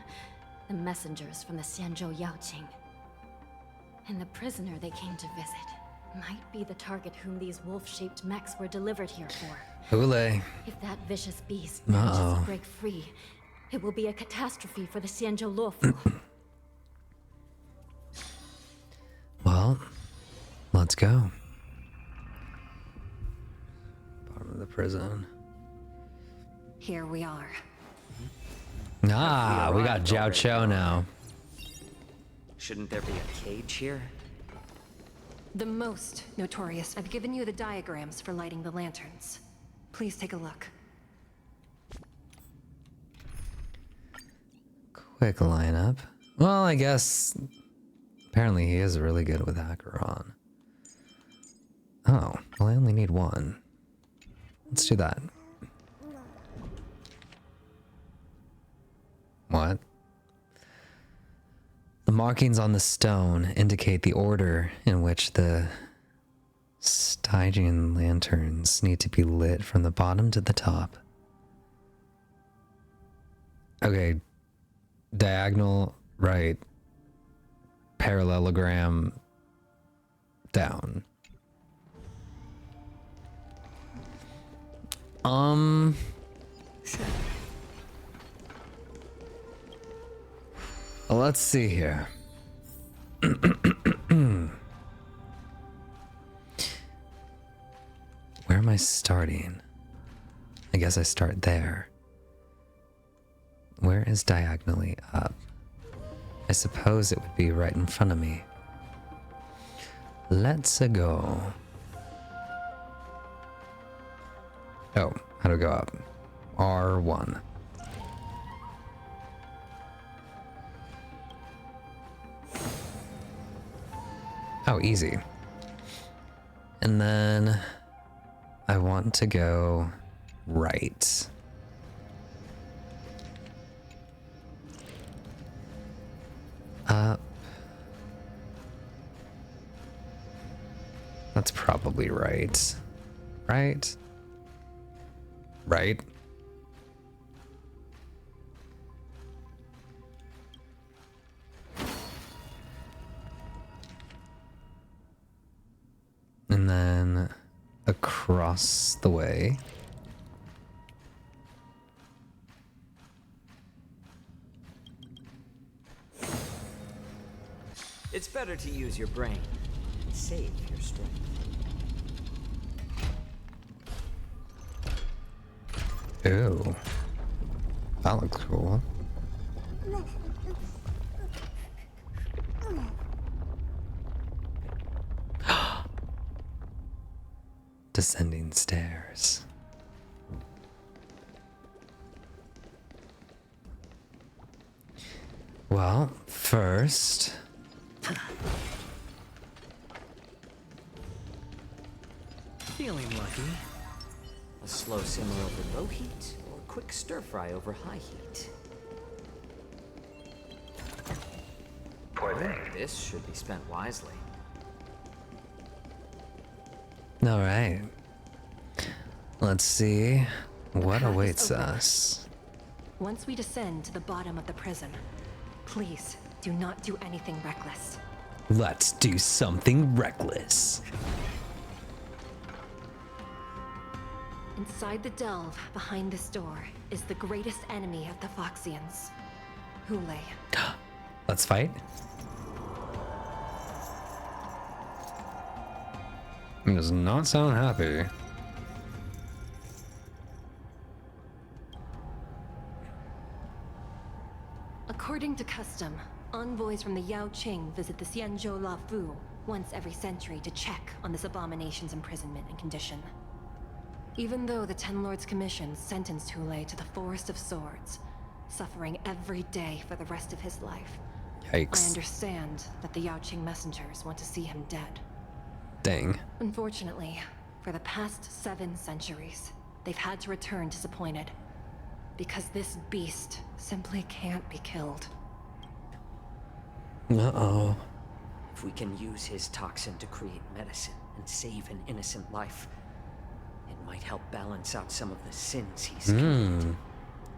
Speaker 16: the messengers from the Xianzhou Yaoqing. And the prisoner they came to visit might be the target whom these wolf-shaped mechs were delivered here for.
Speaker 1: Hoolay.
Speaker 16: If that vicious beast manages
Speaker 1: Uh-oh.
Speaker 16: to break free, it will be a catastrophe for the Xianzhou Luofu.
Speaker 1: Well, let's go. Bottom of the prison.
Speaker 17: Here we are.
Speaker 1: Ah, we got Jiao Cho now.
Speaker 7: Shouldn't there be a cage here?
Speaker 17: The most notorious. I've given you the diagrams for lighting the lanterns. Please take a look.
Speaker 1: Quick lineup. Well, I guess apparently he is really good with Acheron. Oh, well, I only need one. Let's do that. What? The markings on the stone indicate the order in which the Stygian lanterns need to be lit from the bottom to the top. Okay. Diagonal right. Parallelogram down. Let's see here. Where am I starting? I guess I start there. Where is diagonally up? I suppose it would be right in front of me. Let's go. Oh, how to go up? R1. Oh, easy. And then I want to go right. Up. That's probably right. Right? Right? And then across the way.
Speaker 7: It's better to use your brain and save your strength.
Speaker 1: Ooh. That looks cool. Descending stairs. Well, first...
Speaker 7: Feeling lucky. A slow simmer over low heat, or quick stir fry over high heat. This should be spent wisely.
Speaker 1: All right. Let's see what awaits us.
Speaker 17: Once we descend to the bottom of the prison, please do not do anything reckless.
Speaker 1: Let's do something reckless.
Speaker 17: Inside the delve behind this door is the greatest enemy of the Foxians, Hoolay.
Speaker 1: Let's fight. He does not sound happy.
Speaker 17: According to custom, envoys from the Yao Qing visit the Xianzhou La Fu once every century to check on this abomination's imprisonment and condition. Even though the Ten Lords Commission sentenced Hoolay to the Forest of Swords, suffering every day for the rest of his life,
Speaker 1: Yikes.
Speaker 17: I understand that the Yao Qing messengers want to see him dead.
Speaker 1: Dang.
Speaker 17: Unfortunately, for the past 7 centuries, they've had to return disappointed. Because this beast simply can't be killed.
Speaker 1: Uh-oh.
Speaker 7: If we can use his toxin to create medicine and save an innocent life, it might help balance out some of the sins he's committed.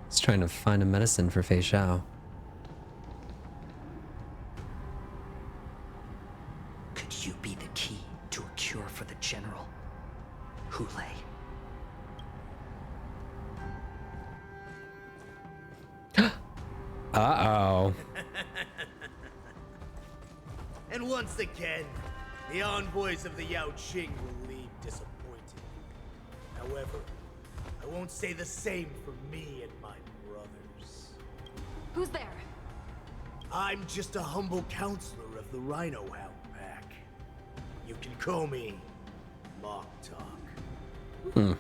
Speaker 1: He's trying to find a medicine for Fei Xiao.
Speaker 7: Could you be the key to a cure for the General? Hoolay.
Speaker 1: Uh-oh.
Speaker 10: And once again, the envoys of the Yao Qing will leave disappointed. However, I won't say the same for me and my brothers.
Speaker 17: Who's there?
Speaker 10: I'm just a humble counselor of the Rhino Hound Pack. You can call me Mock Talk.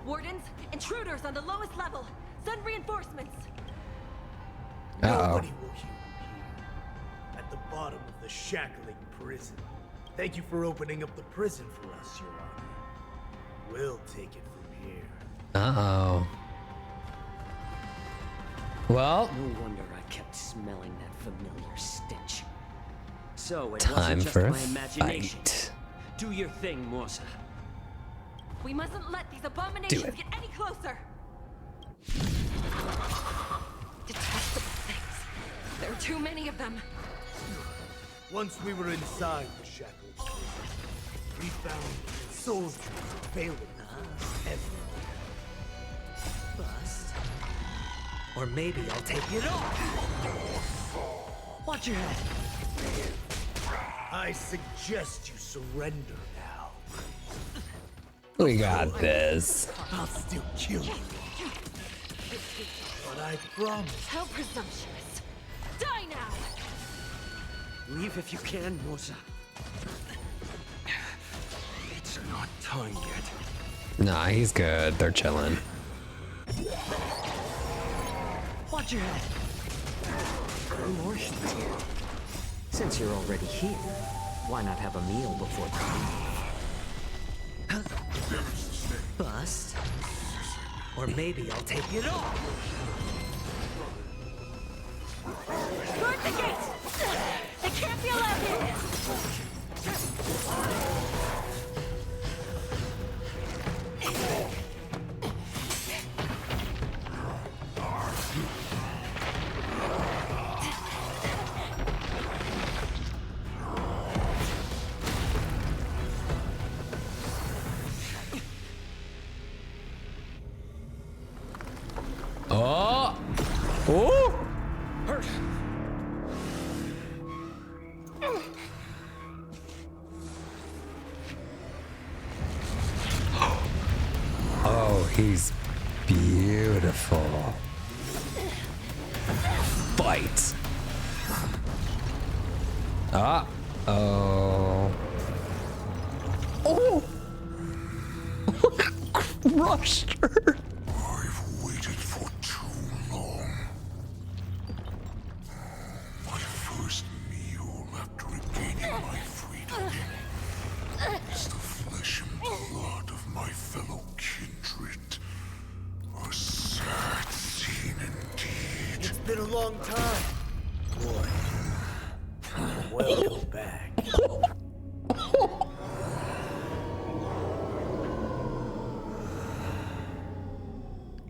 Speaker 17: Wardens, intruders on the lowest level. Send reinforcements.
Speaker 10: Nobody will hear you here. At the bottom of the shackling prison. Thank you for opening up the prison for us, Your Honor. We'll take it from here.
Speaker 1: Uh-oh. Well,
Speaker 7: no wonder I kept smelling that familiar stench. So it
Speaker 1: time
Speaker 7: wasn't just
Speaker 1: for a
Speaker 7: my imagination.
Speaker 1: fight.
Speaker 7: Do your thing, Morsa.
Speaker 17: We mustn't let these abominations
Speaker 1: it.
Speaker 17: get any closer. Too many of them.
Speaker 10: Once we were inside the shackling prison, we found soldiers failing us everywhere.
Speaker 18: Bust. Or maybe I'll take it off. Watch your head.
Speaker 10: I suggest you surrender now.
Speaker 1: We got this.
Speaker 10: I'll still kill you. But I promise.
Speaker 17: How presumptuous. Die now!
Speaker 18: Leave if you can, Mosa.
Speaker 14: It's not time yet.
Speaker 1: Nah, he's good. They're chilling.
Speaker 18: Watch your head.
Speaker 7: More shots here. Since you're already here, why not have a meal before the
Speaker 18: Bust. Or maybe I'll take it off.
Speaker 17: Guard the gate! They can't be allowed in!
Speaker 1: Oh! Oh! Oh, he's beautiful. Fight. Ah. Oh. Oh. Crushed her.
Speaker 5: I've waited for too long. My first meal after regaining my freedom is the flesh and blood of my fellow kindred. A sad scene indeed.
Speaker 10: It's been a long time, boy. Welcome back.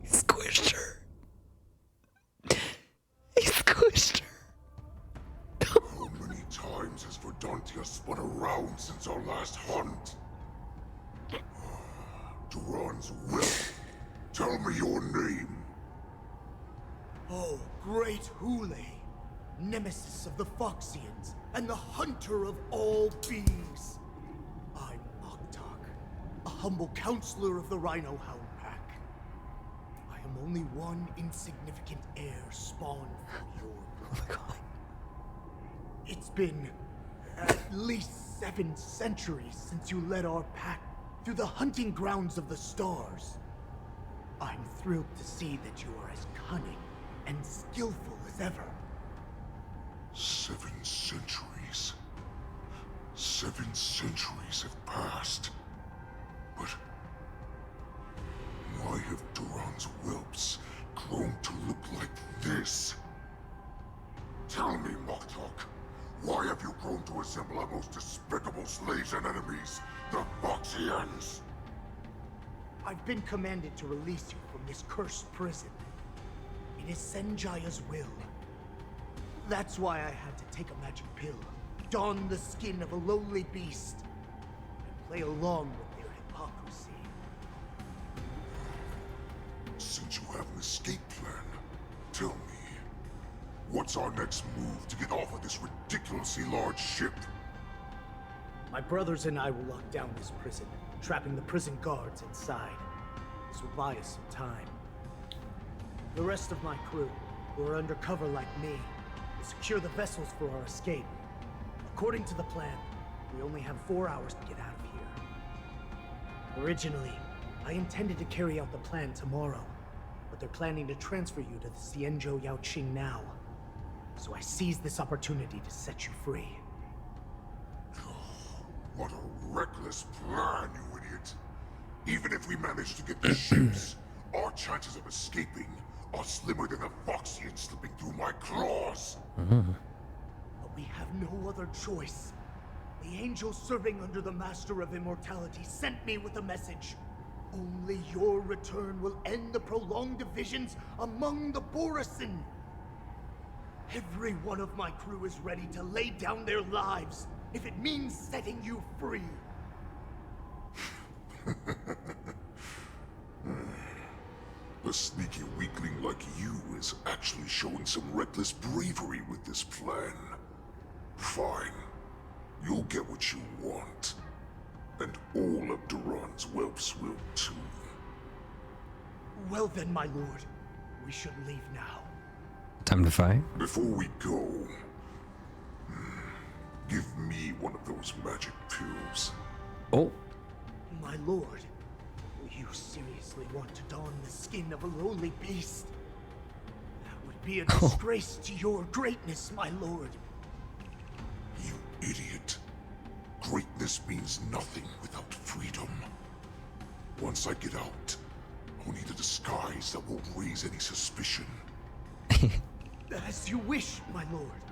Speaker 1: He squished her. He squished her.
Speaker 5: How many times has Verdantia spun around since our last hunt? Duran's will. Tell me your name.
Speaker 10: Oh, great Hoolay, nemesis of the Foxians and the hunter of all beings. I'm Moktok, a humble counselor of the Rhino Hound Pack. I am only one insignificant heir spawned from your blood. It's been at least 7 centuries since you led our pack through the hunting grounds of the stars. I'm thrilled to see that you are as cunning and skillful as ever.
Speaker 5: 7 centuries. 7 centuries have passed. But why have Duran's whelps grown to look like this? Tell me, Moktok, why have you grown to assemble our most despicable slaves and enemies, the Foxians?
Speaker 10: I've been commanded to release you from this cursed prison. It is Senjaya's will. That's why I had to take a magic pill, don the skin of a lowly beast, and play along with their hypocrisy.
Speaker 5: Since you have an escape plan, tell me, what's our next move to get off of this ridiculously large ship?
Speaker 10: My brothers and I will lock down this prison, trapping the prison guards inside. This will buy us some time. The rest of my crew, who are undercover like me, will secure the vessels for our escape. According to the plan, we only have 4 hours to get out of here. Originally, I intended to carry out the plan tomorrow, but they're planning to transfer you to the Xianzhou Yaoqing now. So I seized this opportunity to set you free.
Speaker 5: What a reckless plan, you idiot! Even if we manage to get the ships, our chances of escaping are slimmer than a Foxian slipping through my claws!
Speaker 10: But we have no other choice. The angel serving under the Master of Immortality sent me with a message. Only your return will end the prolonged divisions among the borison. Every one of my crew is ready to lay down their lives if it means setting you free.
Speaker 5: A sneaky weakling like you is actually showing some reckless bravery with this plan. Fine. You'll get what you want. And all of Duran's whelps will too.
Speaker 10: Well then, my lord. We should leave now.
Speaker 1: Time to fight.
Speaker 5: Before we go, give me one of those magic pills.
Speaker 1: Oh.
Speaker 10: My lord, you seriously want to don the skin of a lowly beast? That would be a disgrace to your greatness, my lord.
Speaker 5: You idiot. Greatness means nothing without freedom. Once I get out, I'll need a disguise that won't raise any suspicion.
Speaker 10: As you wish, my lord.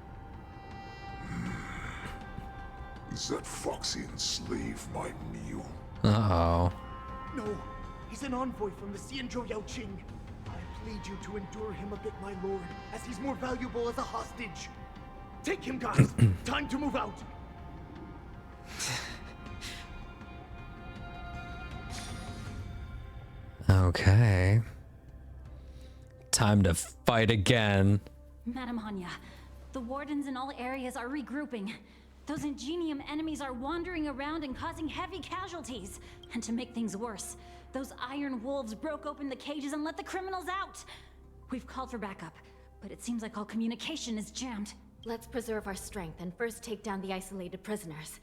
Speaker 5: Is that Foxian slave my meal?
Speaker 1: Uh-oh.
Speaker 10: No, he's an envoy from the Xianzhou Yaoqing. I plead you to endure him a bit, my lord, as he's more valuable as a hostage. Take him, guys. Time to move out.
Speaker 1: Okay. Time to fight again.
Speaker 15: Madam Hanya, the wardens in all areas are regrouping. Those Ingenium enemies are wandering around and causing heavy casualties. And to make things worse, those iron wolves broke open the cages and let the criminals out. We've called for backup, but it seems like all communication is jammed.
Speaker 16: Let's preserve our strength and first take down the isolated prisoners.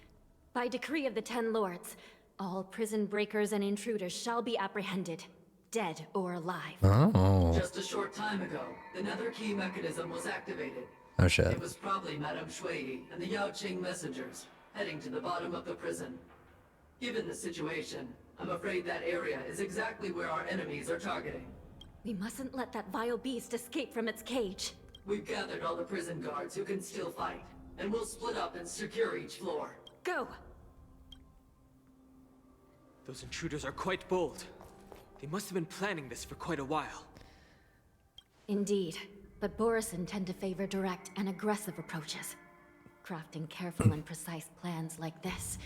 Speaker 16: By decree of the 10 Lords, all prison breakers and intruders shall be apprehended, dead or alive.
Speaker 1: Oh.
Speaker 22: Just a short time ago, the nether key mechanism was activated.
Speaker 1: Oh shit.
Speaker 22: It was probably Madame Shui and the Yaoqing messengers heading to the bottom of the prison. Given the situation, I'm afraid that area is exactly where our enemies are targeting.
Speaker 16: We mustn't let that vile beast escape from its cage.
Speaker 22: We've gathered all the prison guards who can still fight, and we'll split up and secure each floor.
Speaker 16: Go!
Speaker 4: Those intruders are quite bold. They must have been planning this for quite a while.
Speaker 16: Indeed, but borison tend to favor direct and aggressive approaches. Crafting careful and precise plans like this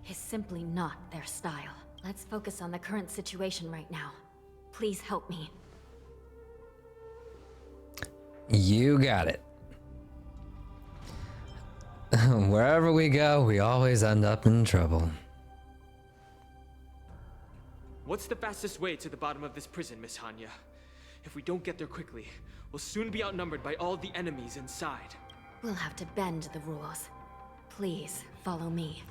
Speaker 16: is simply not their style. Let's focus on the current situation right now. Please help me.
Speaker 1: You got it. Wherever we go, we always end up in trouble.
Speaker 4: What's the fastest way to the bottom of this prison, Miss Hanya? If we don't get there quickly, we'll soon be outnumbered by all the enemies inside.
Speaker 16: We'll have to bend the rules. Please, follow me.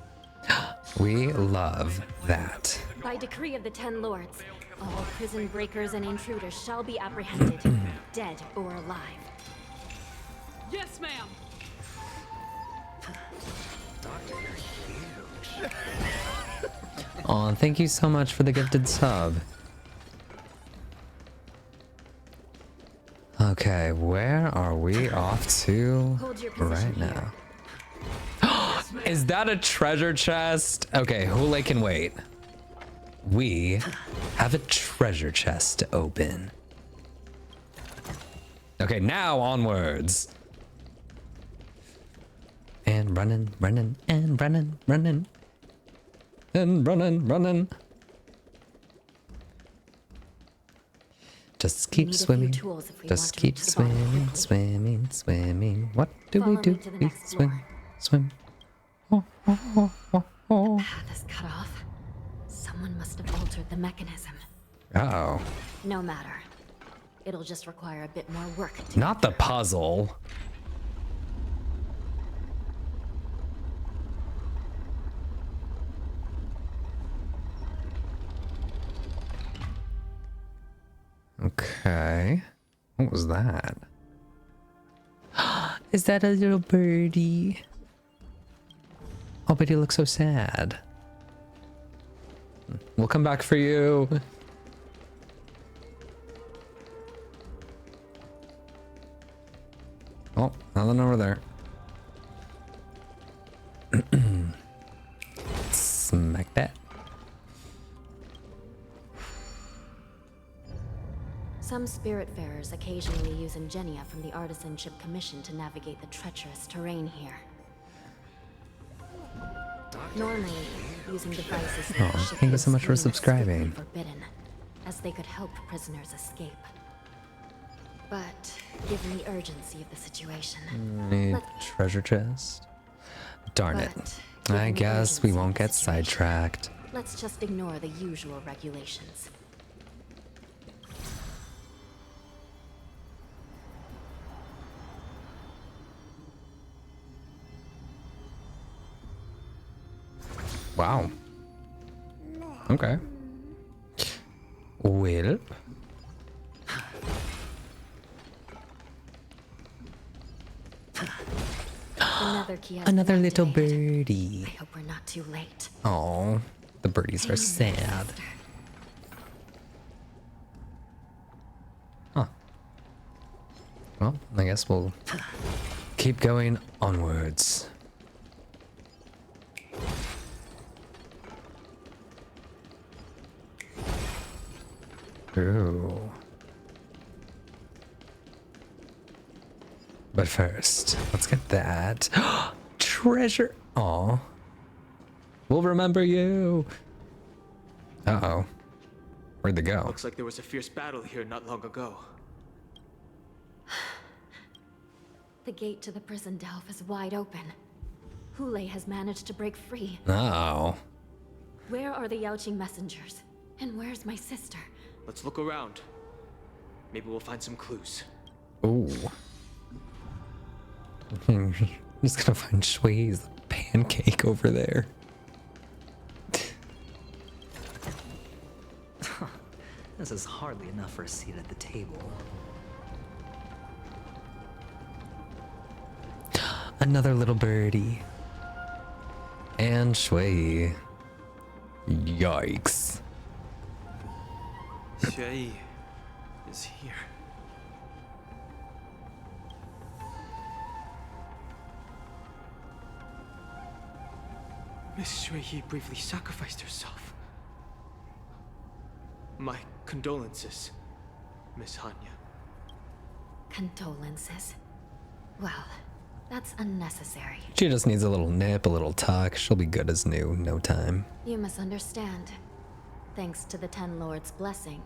Speaker 1: We love that.
Speaker 16: By decree of the 10 Lords, all prison breakers and intruders shall be apprehended, dead or alive.
Speaker 15: Yes, ma'am!
Speaker 1: Aw, thank you so much for the gifted sub. Okay, where are we off to right now? Is that a treasure chest? Okay, Hoolay can wait. We have a treasure chest to open. Okay, now onwards. And running, running, and running, running. And running, running. Just keep swimming. Just keep swimming, swimming, swimming. What do we do? We swim, swim. Oh, oh, oh, oh, oh.
Speaker 16: This cut off. Someone must have altered the mechanism.
Speaker 1: Uh-oh.
Speaker 16: No matter. It'll just require a bit more work.
Speaker 1: Not the puzzle. Okay. What was that? Is that a little birdie? Oh, but he looks so sad. We'll come back for you. Oh, nothing over there. Smack that.
Speaker 16: Some spiritfarers occasionally use ingenia from the Artisanship Commission to navigate the treacherous terrain here. Normally, using devices like
Speaker 1: Oh, thank you so much for subscribing.
Speaker 16: Forbidden, as they could help prisoners escape. But given the urgency of the situation,
Speaker 1: Need treasure chest. Darn it. I guess we won't get sidetracked.
Speaker 16: let's just ignore the usual regulations.
Speaker 1: Wow. Okay. Well. Another little birdie.
Speaker 16: I hope we're not too late.
Speaker 1: Oh, the birdies are sad. Huh. Well, I guess we'll keep going onwards. Ooh. But first, let's get that. Treasure! Aw. We'll remember you! Uh-oh. Where'd they go?
Speaker 4: Looks like there was a fierce battle here not long ago.
Speaker 16: The gate to the prison delve is wide open. Hoolay has managed to break free.
Speaker 1: Oh.
Speaker 16: Where are the Yaoqing messengers? And where's my sister?
Speaker 4: Let's look around. Maybe we'll find some clues.
Speaker 1: Ooh. I'm just gonna find Shui's pancake over there.
Speaker 19: This is hardly enough for a seat at the table.
Speaker 1: Another little birdie. And Shui. Yikes.
Speaker 4: Shui is here. Miss Shui bravely sacrificed herself. My condolences, Miss Hanya.
Speaker 16: Condolences. Well, that's unnecessary.
Speaker 1: She just needs a little nip, a little tuck. She'll be good as new, no time.
Speaker 16: You misunderstand. Thanks to the Ten Lords' blessing,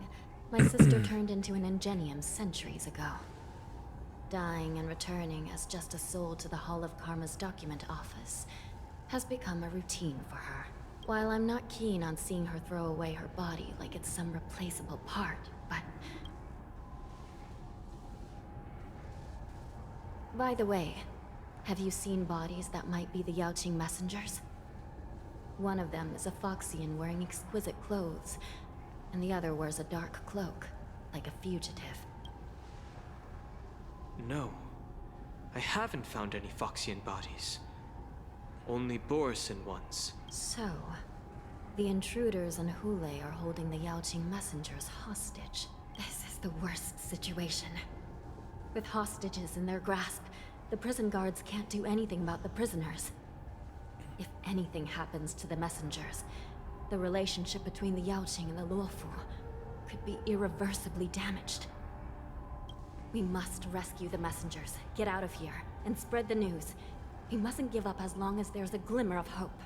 Speaker 16: my sister turned into an ingenium centuries ago. Dying and returning as just a soul to the Hall of Karma's document office has become a routine for her. While I'm not keen on seeing her throw away her body like it's some replaceable part, but... By the way, have you seen bodies that might be the Yaoqing messengers? One of them is a Foxian wearing exquisite clothes, and the other wears a dark cloak, like a fugitive.
Speaker 4: No, I haven't found any Foxian bodies. Only borison ones.
Speaker 16: So, the intruders and Hoolay are holding the Yaoqing messengers hostage. This is the worst situation. With hostages in their grasp, the prison guards can't do anything about the prisoners. If anything happens to the messengers, the relationship between the Yaoqing and the Luofu could be irreversibly damaged. We must rescue the messengers, get out of here, and spread the news. We mustn't give up as long as there's a glimmer of hope.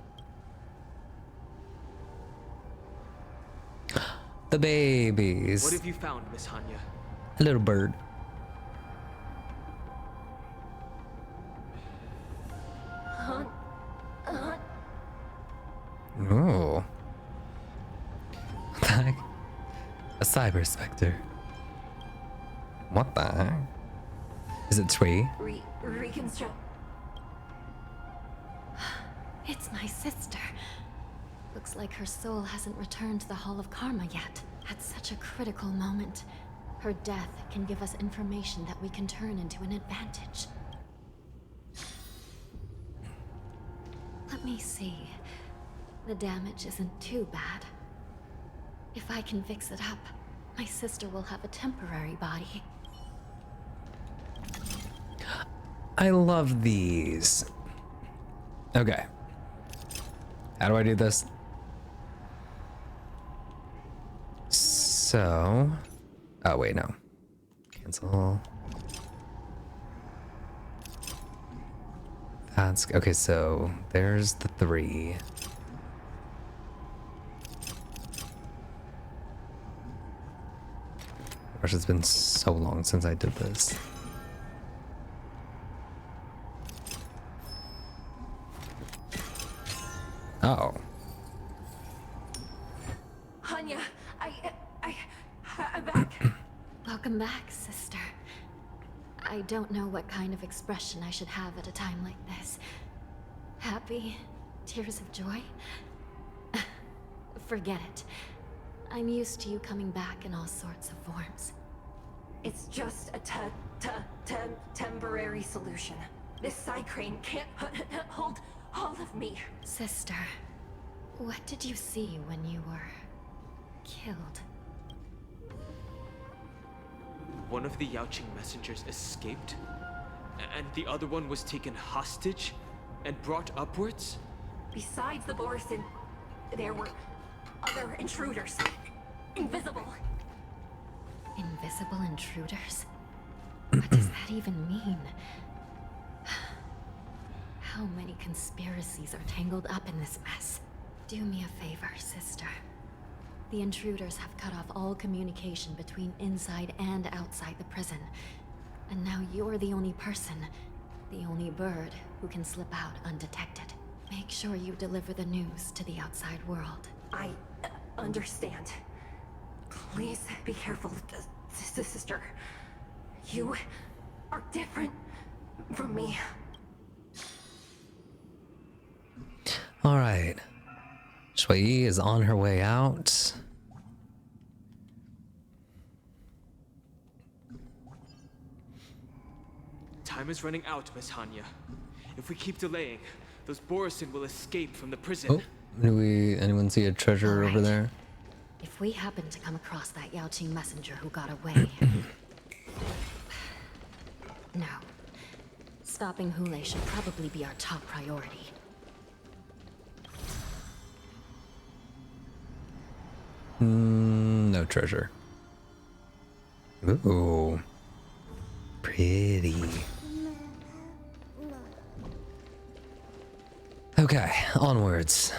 Speaker 1: The babies.
Speaker 4: What have you found, Miss Hanya?
Speaker 1: A little bird. Ooh. What the heck? A cyber specter. What the heck? Is it Shui?
Speaker 21: Reconstruct.
Speaker 16: It's my sister. Looks like her soul hasn't returned to the Hall of Karma yet. At such a critical moment, her death can give us information that we can turn into an advantage. Let me see. The damage isn't too bad. If I can fix it up, my sister will have a temporary body.
Speaker 1: I love these. Okay. How do I do this? So... Oh, wait, no. Cancel. That's okay. So there's the 3. Gosh, it's been so long since I did this. Oh.
Speaker 21: Hanya, I'm back.
Speaker 16: Welcome back, sister. I don't know what kind of expression I should have at a time like this. Happy? Tears of joy? Forget it. I'm used to you coming back in all sorts of forms.
Speaker 21: It's just a temporary solution. This side crane can't hold all of me.
Speaker 16: Sister, what did you see when you were killed?
Speaker 4: One of the Yaoqing messengers escaped, and the other one was taken hostage and brought upwards?
Speaker 21: Besides the borison, there were other intruders. Invisible.
Speaker 16: Invisible intruders? What does that even mean? How many conspiracies are tangled up in this mess? Do me a favor, sister. The intruders have cut off all communication between inside and outside the prison. And now you're the only person, the only bird, who can slip out undetected. Make sure you deliver the news to the outside world.
Speaker 21: I understand. Please be careful, sister. You are different from me.
Speaker 1: All right. Shui is on her way out.
Speaker 4: Time is running out, Miss Hanya. If we keep delaying, those borison will escape from the prison.
Speaker 1: Oh, do anyone see a treasure over there?
Speaker 16: If we happen to come across that Yaoqing messenger who got away... No. Stopping Hoolay should probably be our top priority.
Speaker 1: No treasure. Ooh. Pretty. Okay, onwards.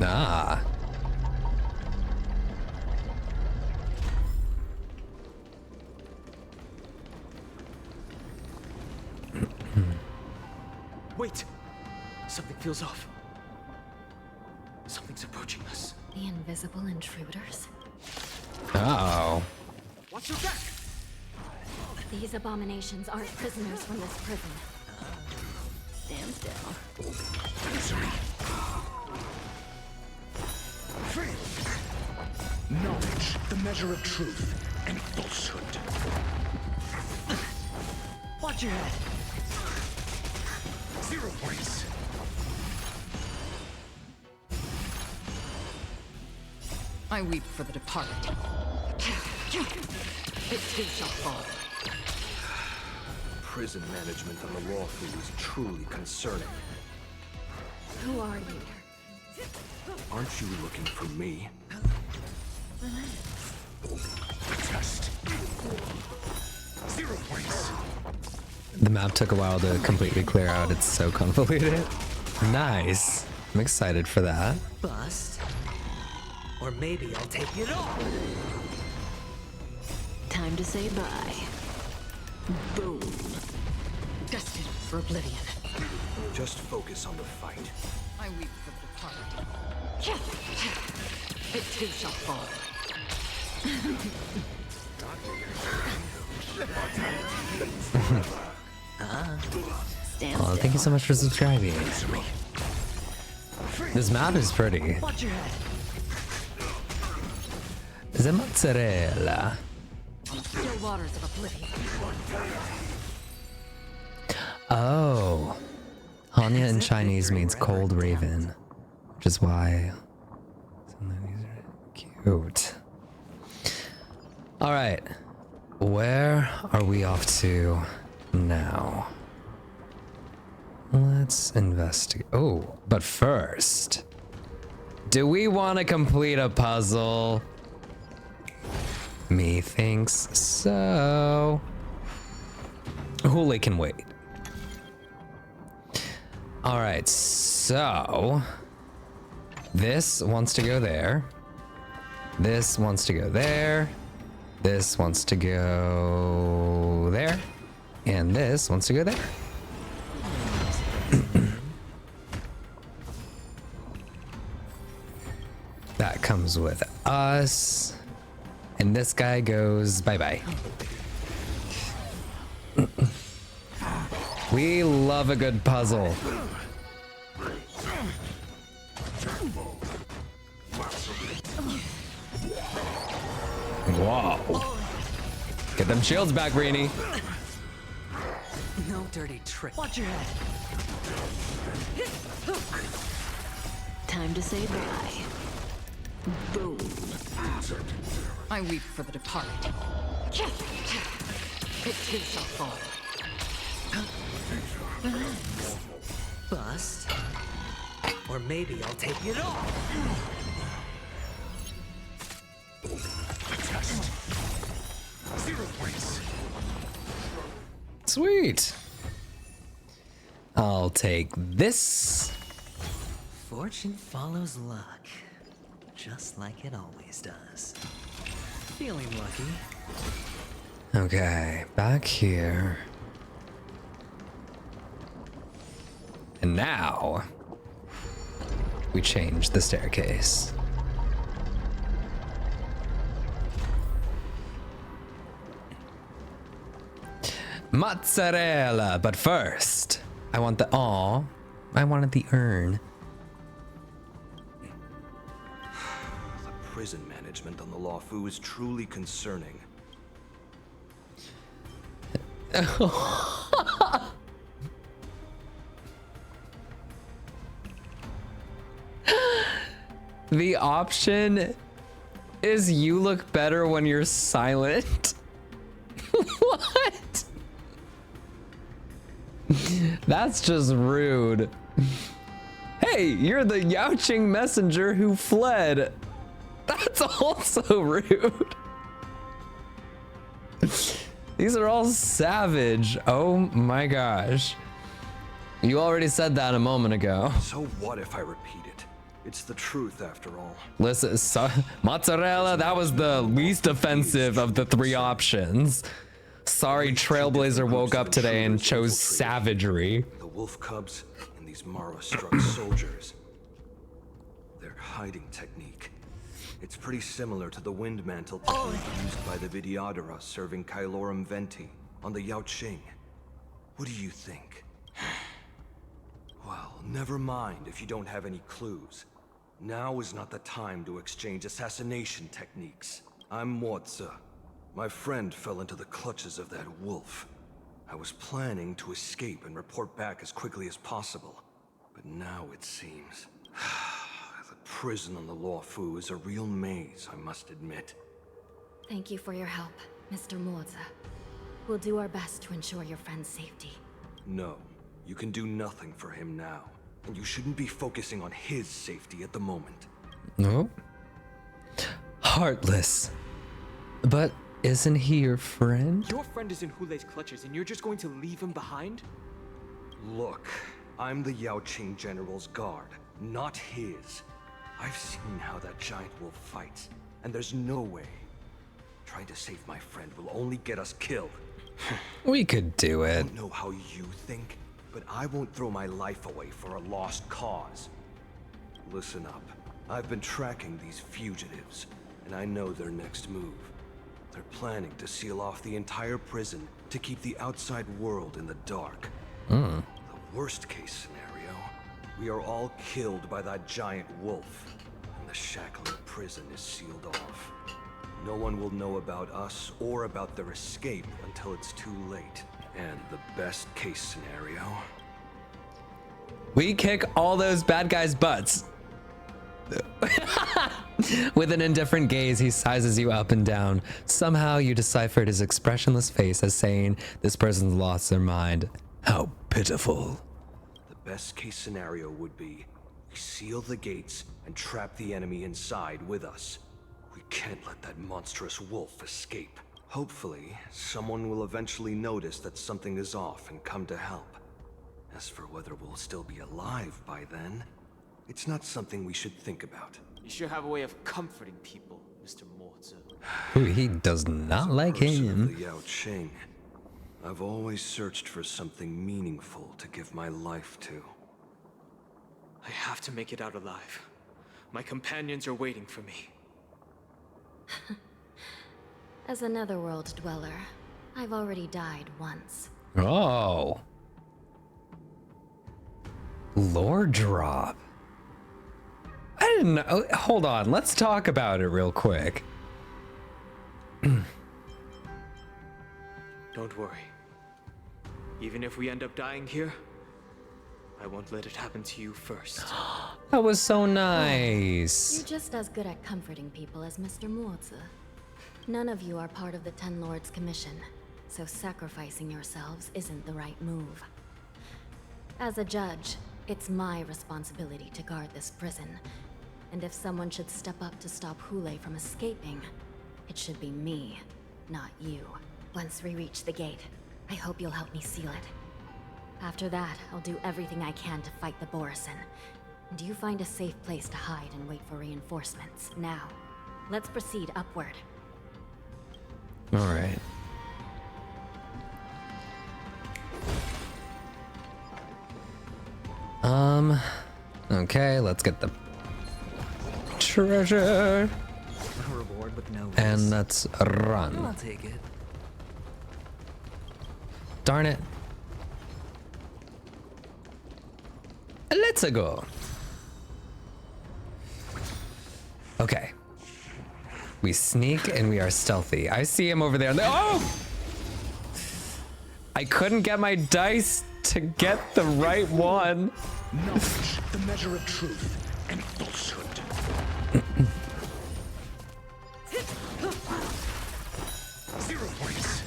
Speaker 1: Ah.
Speaker 4: Wait! Something feels off. Something's approaching us.
Speaker 16: The invisible intruders?
Speaker 1: Uh-oh.
Speaker 4: Watch your back!
Speaker 16: These abominations aren't prisoners from this prison.
Speaker 21: Stand still.
Speaker 18: Knowledge, the measure of truth and falsehood.
Speaker 19: Watch your head.
Speaker 18: 0 points.
Speaker 9: I weep for the departed. It too shall fall.
Speaker 14: Prison management on the Lawful is truly concerning.
Speaker 16: Who are you?
Speaker 14: Aren't you looking for me?
Speaker 18: Test. 0 points.
Speaker 1: The map took a while to completely clear out. It's so convoluted. Nice. I'm excited for that.
Speaker 19: Bust. Or maybe I'll take it all.
Speaker 21: Time to say bye. Boom.
Speaker 9: Destined for oblivion.
Speaker 14: Just focus on the fight.
Speaker 9: I weep for the departed. It too shall fall.
Speaker 1: Oh, thank you so much for subscribing. This map is pretty.
Speaker 19: Watch your head.
Speaker 1: The mozzarella.
Speaker 9: Still waters of oblivion.
Speaker 1: Oh. Hanya in Chinese means cold raven, which is why. Cute. All right. Where are we off to now? Let's investigate. Oh, but first, Do we want to complete a puzzle? Methinks so. Hoolay can wait. All right, so this wants to go there. This wants to go there. This wants to go there. And this wants to go there. That comes with us. And this guy goes bye-bye. We love a good puzzle. Whoa. Get them shields back, Greenie.
Speaker 19: No dirty trick.
Speaker 21: Watch your head. Time to say bye. Boom.
Speaker 9: I weep for the departed. It too shall fall.
Speaker 19: Bust. Or maybe I'll take it all.
Speaker 5: Test. 0 points.
Speaker 1: Sweet. I'll take this.
Speaker 19: Fortune follows luck. Just like it always does. Feeling lucky.
Speaker 1: Okay, back here. And now we change the staircase. Mozzarella, but first, I want the I wanted the urn.
Speaker 14: The prison management on the Lawfu is truly concerning.
Speaker 1: The option is you look better when you're silent. What? That's just rude. Hey, you're the Yaoqing messenger who fled. That's also rude. These are all savage. Oh my gosh. You already said that a moment ago.
Speaker 14: So what if I repeat it? It's the truth after all.
Speaker 1: Listen, mozzarella, that was the least offensive of the three options. Sorry, Trailblazer woke up today and chose savagery.
Speaker 14: The wolf cubs and these Mara-struck soldiers. Their hiding technique. It's pretty similar to the wind mantle technique used by the Vidyadhara serving Kailorum Venti on the Yaoqing. What do you think? Well, never mind if you don't have any clues. Now is not the time to exchange assassination techniques. I'm Motza. My friend fell into the clutches of that wolf. I was planning to escape and report back as quickly as possible. But now it seems... the prison on the Lawfu is a real maze, I must admit.
Speaker 16: Thank you for your help, Mr. Motza. We'll do our best to ensure your friend's safety.
Speaker 14: No, you can do nothing for him now. And you shouldn't be focusing on his safety at the moment.
Speaker 1: No. Heartless. But isn't he your friend?
Speaker 4: Your friend is in Hulay's clutches and you're just going to leave him behind?
Speaker 14: Look, I'm the Yaoqing General's guard, not his. I've seen how that giant wolf fights, and there's no way. Trying to save my friend will only get us killed.
Speaker 1: We could do it.
Speaker 14: I don't know how you think, but I won't throw my life away for a lost cause. Listen up. I've been tracking these fugitives, and I know their next move. They're planning to seal off the entire prison to keep the outside world in the dark. The worst case scenario, we are all killed by that giant wolf, and the shackling prison is sealed off. No one will know about us or about their escape until it's too late. And the best case scenario...
Speaker 1: we kick all those bad guys' butts. With an indifferent gaze, he sizes you up and down. Somehow you deciphered his expressionless face as saying, this person's lost their mind. How pitiful.
Speaker 14: The best case scenario would be, we seal the gates and trap the enemy inside with us. We can't let that monstrous wolf escape. Hopefully, someone will eventually notice that something is off and come to help. As for whether we'll still be alive by then, it's not something we should think about.
Speaker 4: You sure have a way of comforting people, Mr. Morza.
Speaker 1: Ooh, he does not like
Speaker 14: Person
Speaker 1: him.
Speaker 14: of the Yao Qing, I've always searched for something meaningful to give my life to.
Speaker 4: I have to make it out alive. My companions are waiting for me.
Speaker 16: As a netherworld dweller, I've already died once.
Speaker 1: Oh. Lore drop. I didn't know. Oh, hold on. Let's talk about it real quick.
Speaker 4: Don't worry. Even if we end up dying here, I won't let it happen to you first.
Speaker 1: That was so nice.
Speaker 16: You're just as good at comforting people as Mr. Morza. None of you are part of the Ten Lords Commission, so sacrificing yourselves isn't the right move. As a judge, it's my responsibility to guard this prison, and if someone should step up to stop Hoolay from escaping, it should be me, not you. Once we reach the gate, I hope you'll help me seal it. After that, I'll do everything I can to fight the borison. And you find a safe place to hide and wait for reinforcements. Now, let's proceed upward.
Speaker 1: All right. Okay, let's get the treasure.
Speaker 19: A reward with no
Speaker 1: And
Speaker 19: risk.
Speaker 1: let's
Speaker 19: I'll
Speaker 1: run.
Speaker 19: take it.
Speaker 1: Darn it. Let's go. Okay. We sneak and we are stealthy. I see him over there. Oh! I couldn't get my dice to get the right one.
Speaker 18: Knowledge, the measure of truth and falsehood. Zero points.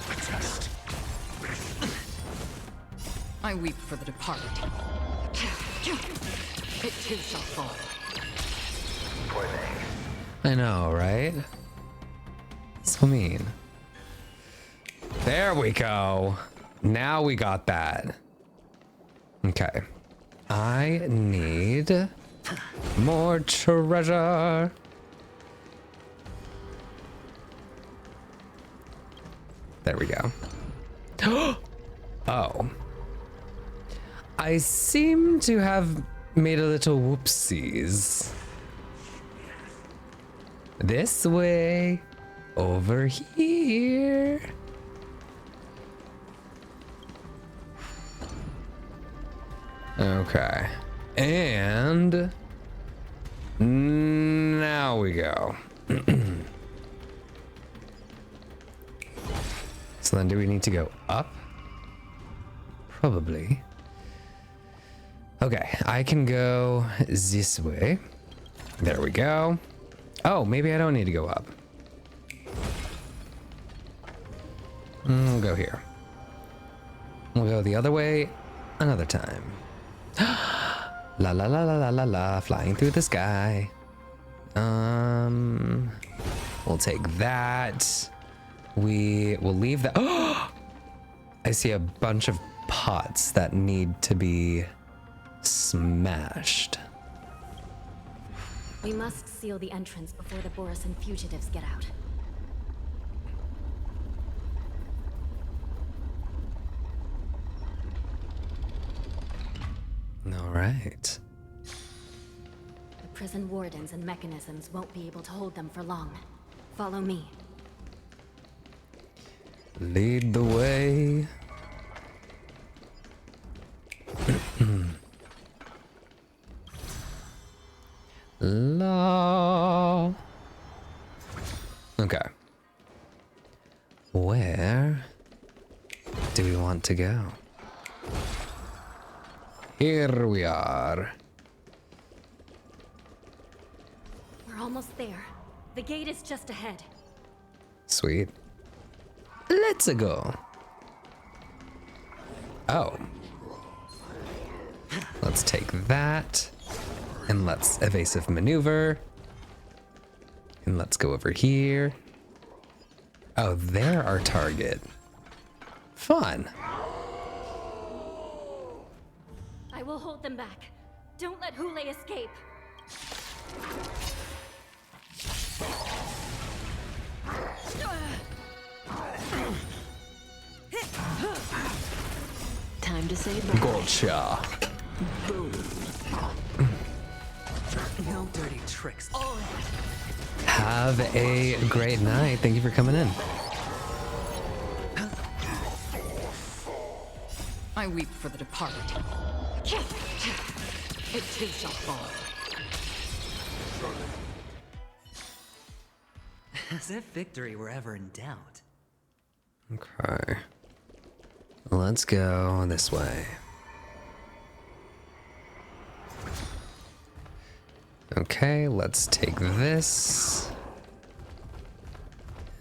Speaker 18: A test.
Speaker 9: I weep for the departed. It too shall fall.
Speaker 1: I know, right? So mean. There we go. Now we got that. Okay. I need more treasure. There we go. Oh. I seem to have made a little whoopsies. This way. Over here. Okay. And now we go. So then do we need to go up? Probably. Okay, I can go this way. There we go. Oh, maybe I don't need to go up. We'll go here. We'll go the other way another time. La la la la la la la, flying through the sky. We'll take that. We will leave that. Oh! I see a bunch of pots that need to be smashed.
Speaker 16: We must seal the entrance before the borison fugitives get out.
Speaker 1: All right.
Speaker 16: The prison wardens and mechanisms won't be able to hold them for long. Follow me.
Speaker 1: Lead the way. La. Okay. Where do we want to go? Here we are.
Speaker 16: We're almost there. The gate is just ahead.
Speaker 1: Sweet. Let's go. Oh. Let's take that. And let's evasive maneuver. And let's go over here. Oh, they're our target. Fun.
Speaker 15: I will hold them back. Don't let Hoolay escape.
Speaker 3: Time to say bye.
Speaker 1: Gotcha.
Speaker 3: Boom. No dirty tricks. Oh.
Speaker 1: Have a great night. Thank you for coming in.
Speaker 9: I weep for the departed. It too shall fall.
Speaker 19: As if victory were ever in doubt.
Speaker 1: Okay. Let's go this way. Okay, let's take this.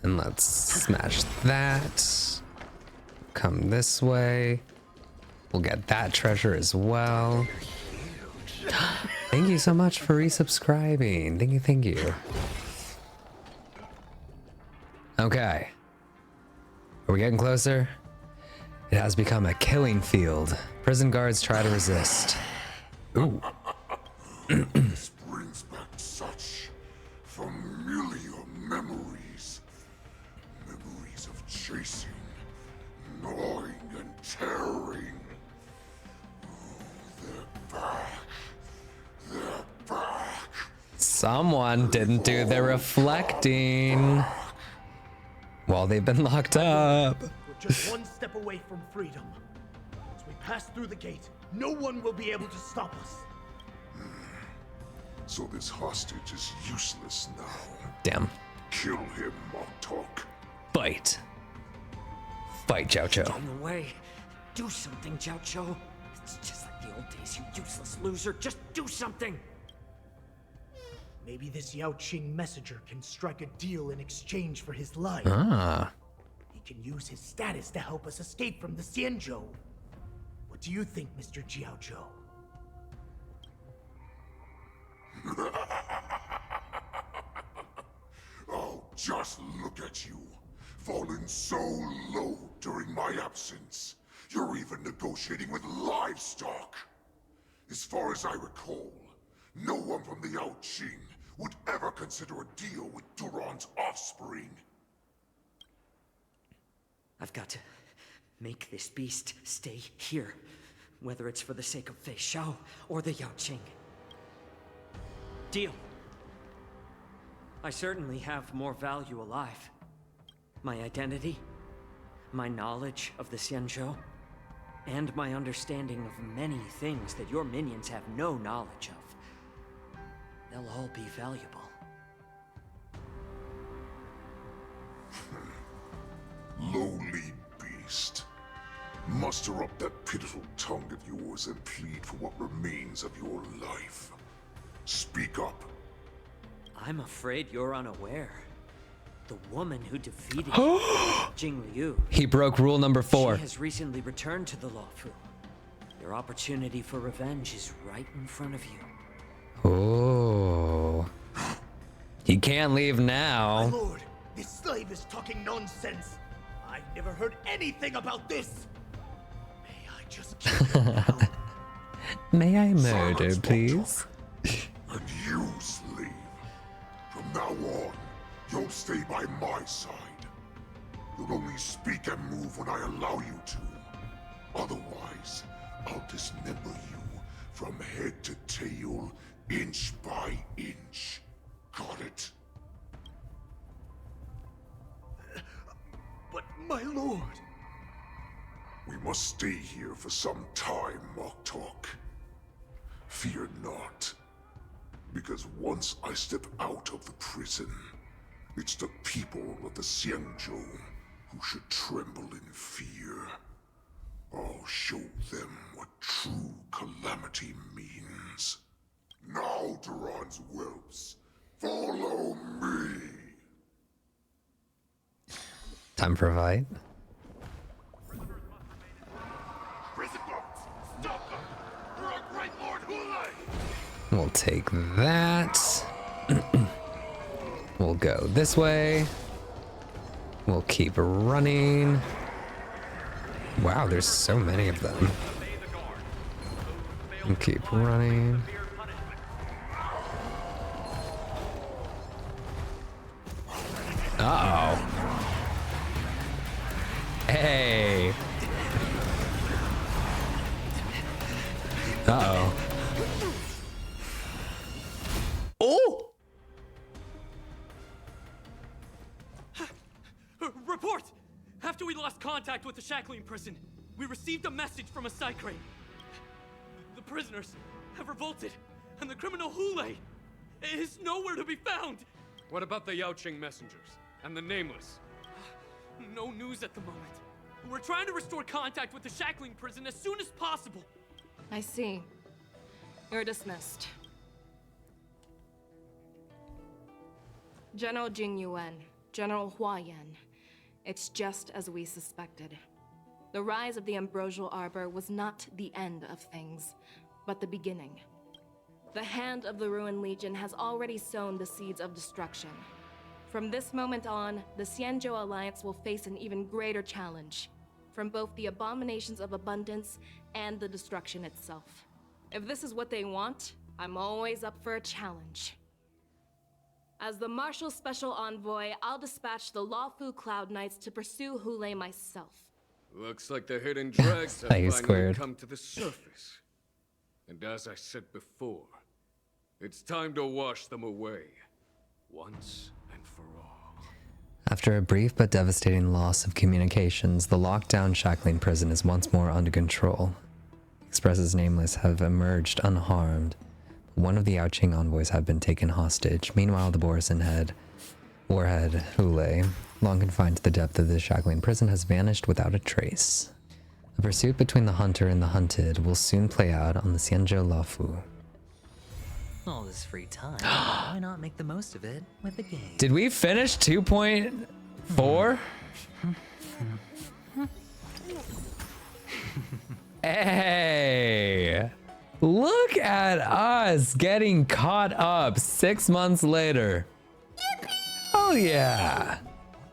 Speaker 1: And let's smash that. Come this way. We'll get that treasure as well. Thank you so much for resubscribing. Thank you, thank you. Okay. Are we getting closer? It has become a killing field. Prison guards try to resist. Ooh.
Speaker 5: This brings back such familiar memories. Memories of chasing, gnawing, and tearing. They're back. They're back.
Speaker 1: Someone didn't do their reflecting while they've been locked up.
Speaker 10: We're just one step away from freedom. As we pass through the gate, no one will be able to stop us.
Speaker 5: So this hostage is useless now.
Speaker 1: Damn.
Speaker 5: Kill him, Moktok.
Speaker 1: Fight. Fight, Jiao Cho.
Speaker 7: On the way. Do something, Jiao Cho. It's just like the old days, you useless loser. Just do something.
Speaker 10: Maybe this Yao Qing messenger can strike a deal in exchange for his life.
Speaker 1: Ah.
Speaker 10: He can use his status to help us escape from the Xianzhou. What do you think, Mr. Jiao Zhou?
Speaker 5: Oh, just look at you. Fallen so low during my absence. You're even negotiating with livestock. As far as I recall, no one from the Yao Qing would ever consider a deal with Duran's offspring.
Speaker 7: I've got to make this beast stay here, whether it's for the sake of Fei Shao or the Yao Qing. Deal. I certainly have more value alive. My identity, my knowledge of the Xianzhou, and my understanding of many things that your minions have no knowledge of. They'll all be valuable.
Speaker 5: Lowly beast. Muster up that pitiful tongue of yours and plead for what remains of your life. Speak up.
Speaker 7: I'm afraid you're unaware. The woman who defeated Jing Liu.
Speaker 1: He broke rule number 4.
Speaker 7: She has recently returned to the Luofu. Your opportunity for revenge is right in front of you.
Speaker 1: Oh. He can't leave now.
Speaker 10: My lord, this slave is talking nonsense. I've never heard anything about this. May I just kill him now?
Speaker 1: May I murder, please?
Speaker 5: And you, slave. From now on, you'll stay by my side. You'll only speak and move when I allow you to. Otherwise, I'll dismember you from head to tail, inch by inch. Got it?
Speaker 10: But my lord...
Speaker 5: We must stay here for some time, Moktok. Fear not. Because once I step out of the prison, it's the people of the Xianzhou who should tremble in fear. I'll show them what true calamity means. Now, Duran's whelps, follow me!
Speaker 1: Time for a fight. We'll take that. We'll go this way. We'll keep running. Wow, there's so many of them. We'll keep running. Uh-oh. Hey. Uh-oh. Oh!
Speaker 6: Report! After we lost contact with the shackling prison, we received a message from a Psycrane. The prisoners have revolted, and the criminal Hoolay is nowhere to be found!
Speaker 12: What about the Yaoqing messengers and the Nameless?
Speaker 6: No news at the moment. We're trying to restore contact with the shackling prison as soon as possible.
Speaker 20: I see. You're dismissed. General Jing Yuan, General Hua Yan. It's just as we suspected. The rise of the Ambrosial Arbor was not the end of things, but the beginning. The hand of the Ruined Legion has already sown the seeds of destruction. From this moment on, the Xianzhou Alliance will face an even greater challenge, from both the abominations of abundance and the destruction itself. If this is what they want, I'm always up for a challenge. As the Marshal Special Envoy, I'll dispatch the Lawfu Cloud Knights to pursue Hoolay myself.
Speaker 12: Looks like the hidden dregs have
Speaker 1: Play
Speaker 12: finally
Speaker 1: squared.
Speaker 12: come to the surface. And as I said before, it's time to wash them away, once and for all.
Speaker 1: After a brief but devastating loss of communications, the lockdown shackling prison is once more under control. Express's Nameless have emerged unharmed. One of the Yaoqing envoys have been taken hostage. Meanwhile, the borison warhead Hoolay, long confined to the depth of the shackling prison, has vanished without a trace. The pursuit between the hunter and the hunted will soon play out on the Xianzhou Lawfu.
Speaker 19: All this free time, why not make the most of it with a game?
Speaker 1: Did we finish 2.4? Hey! Look at us getting caught up 6 months later. Oh yeah!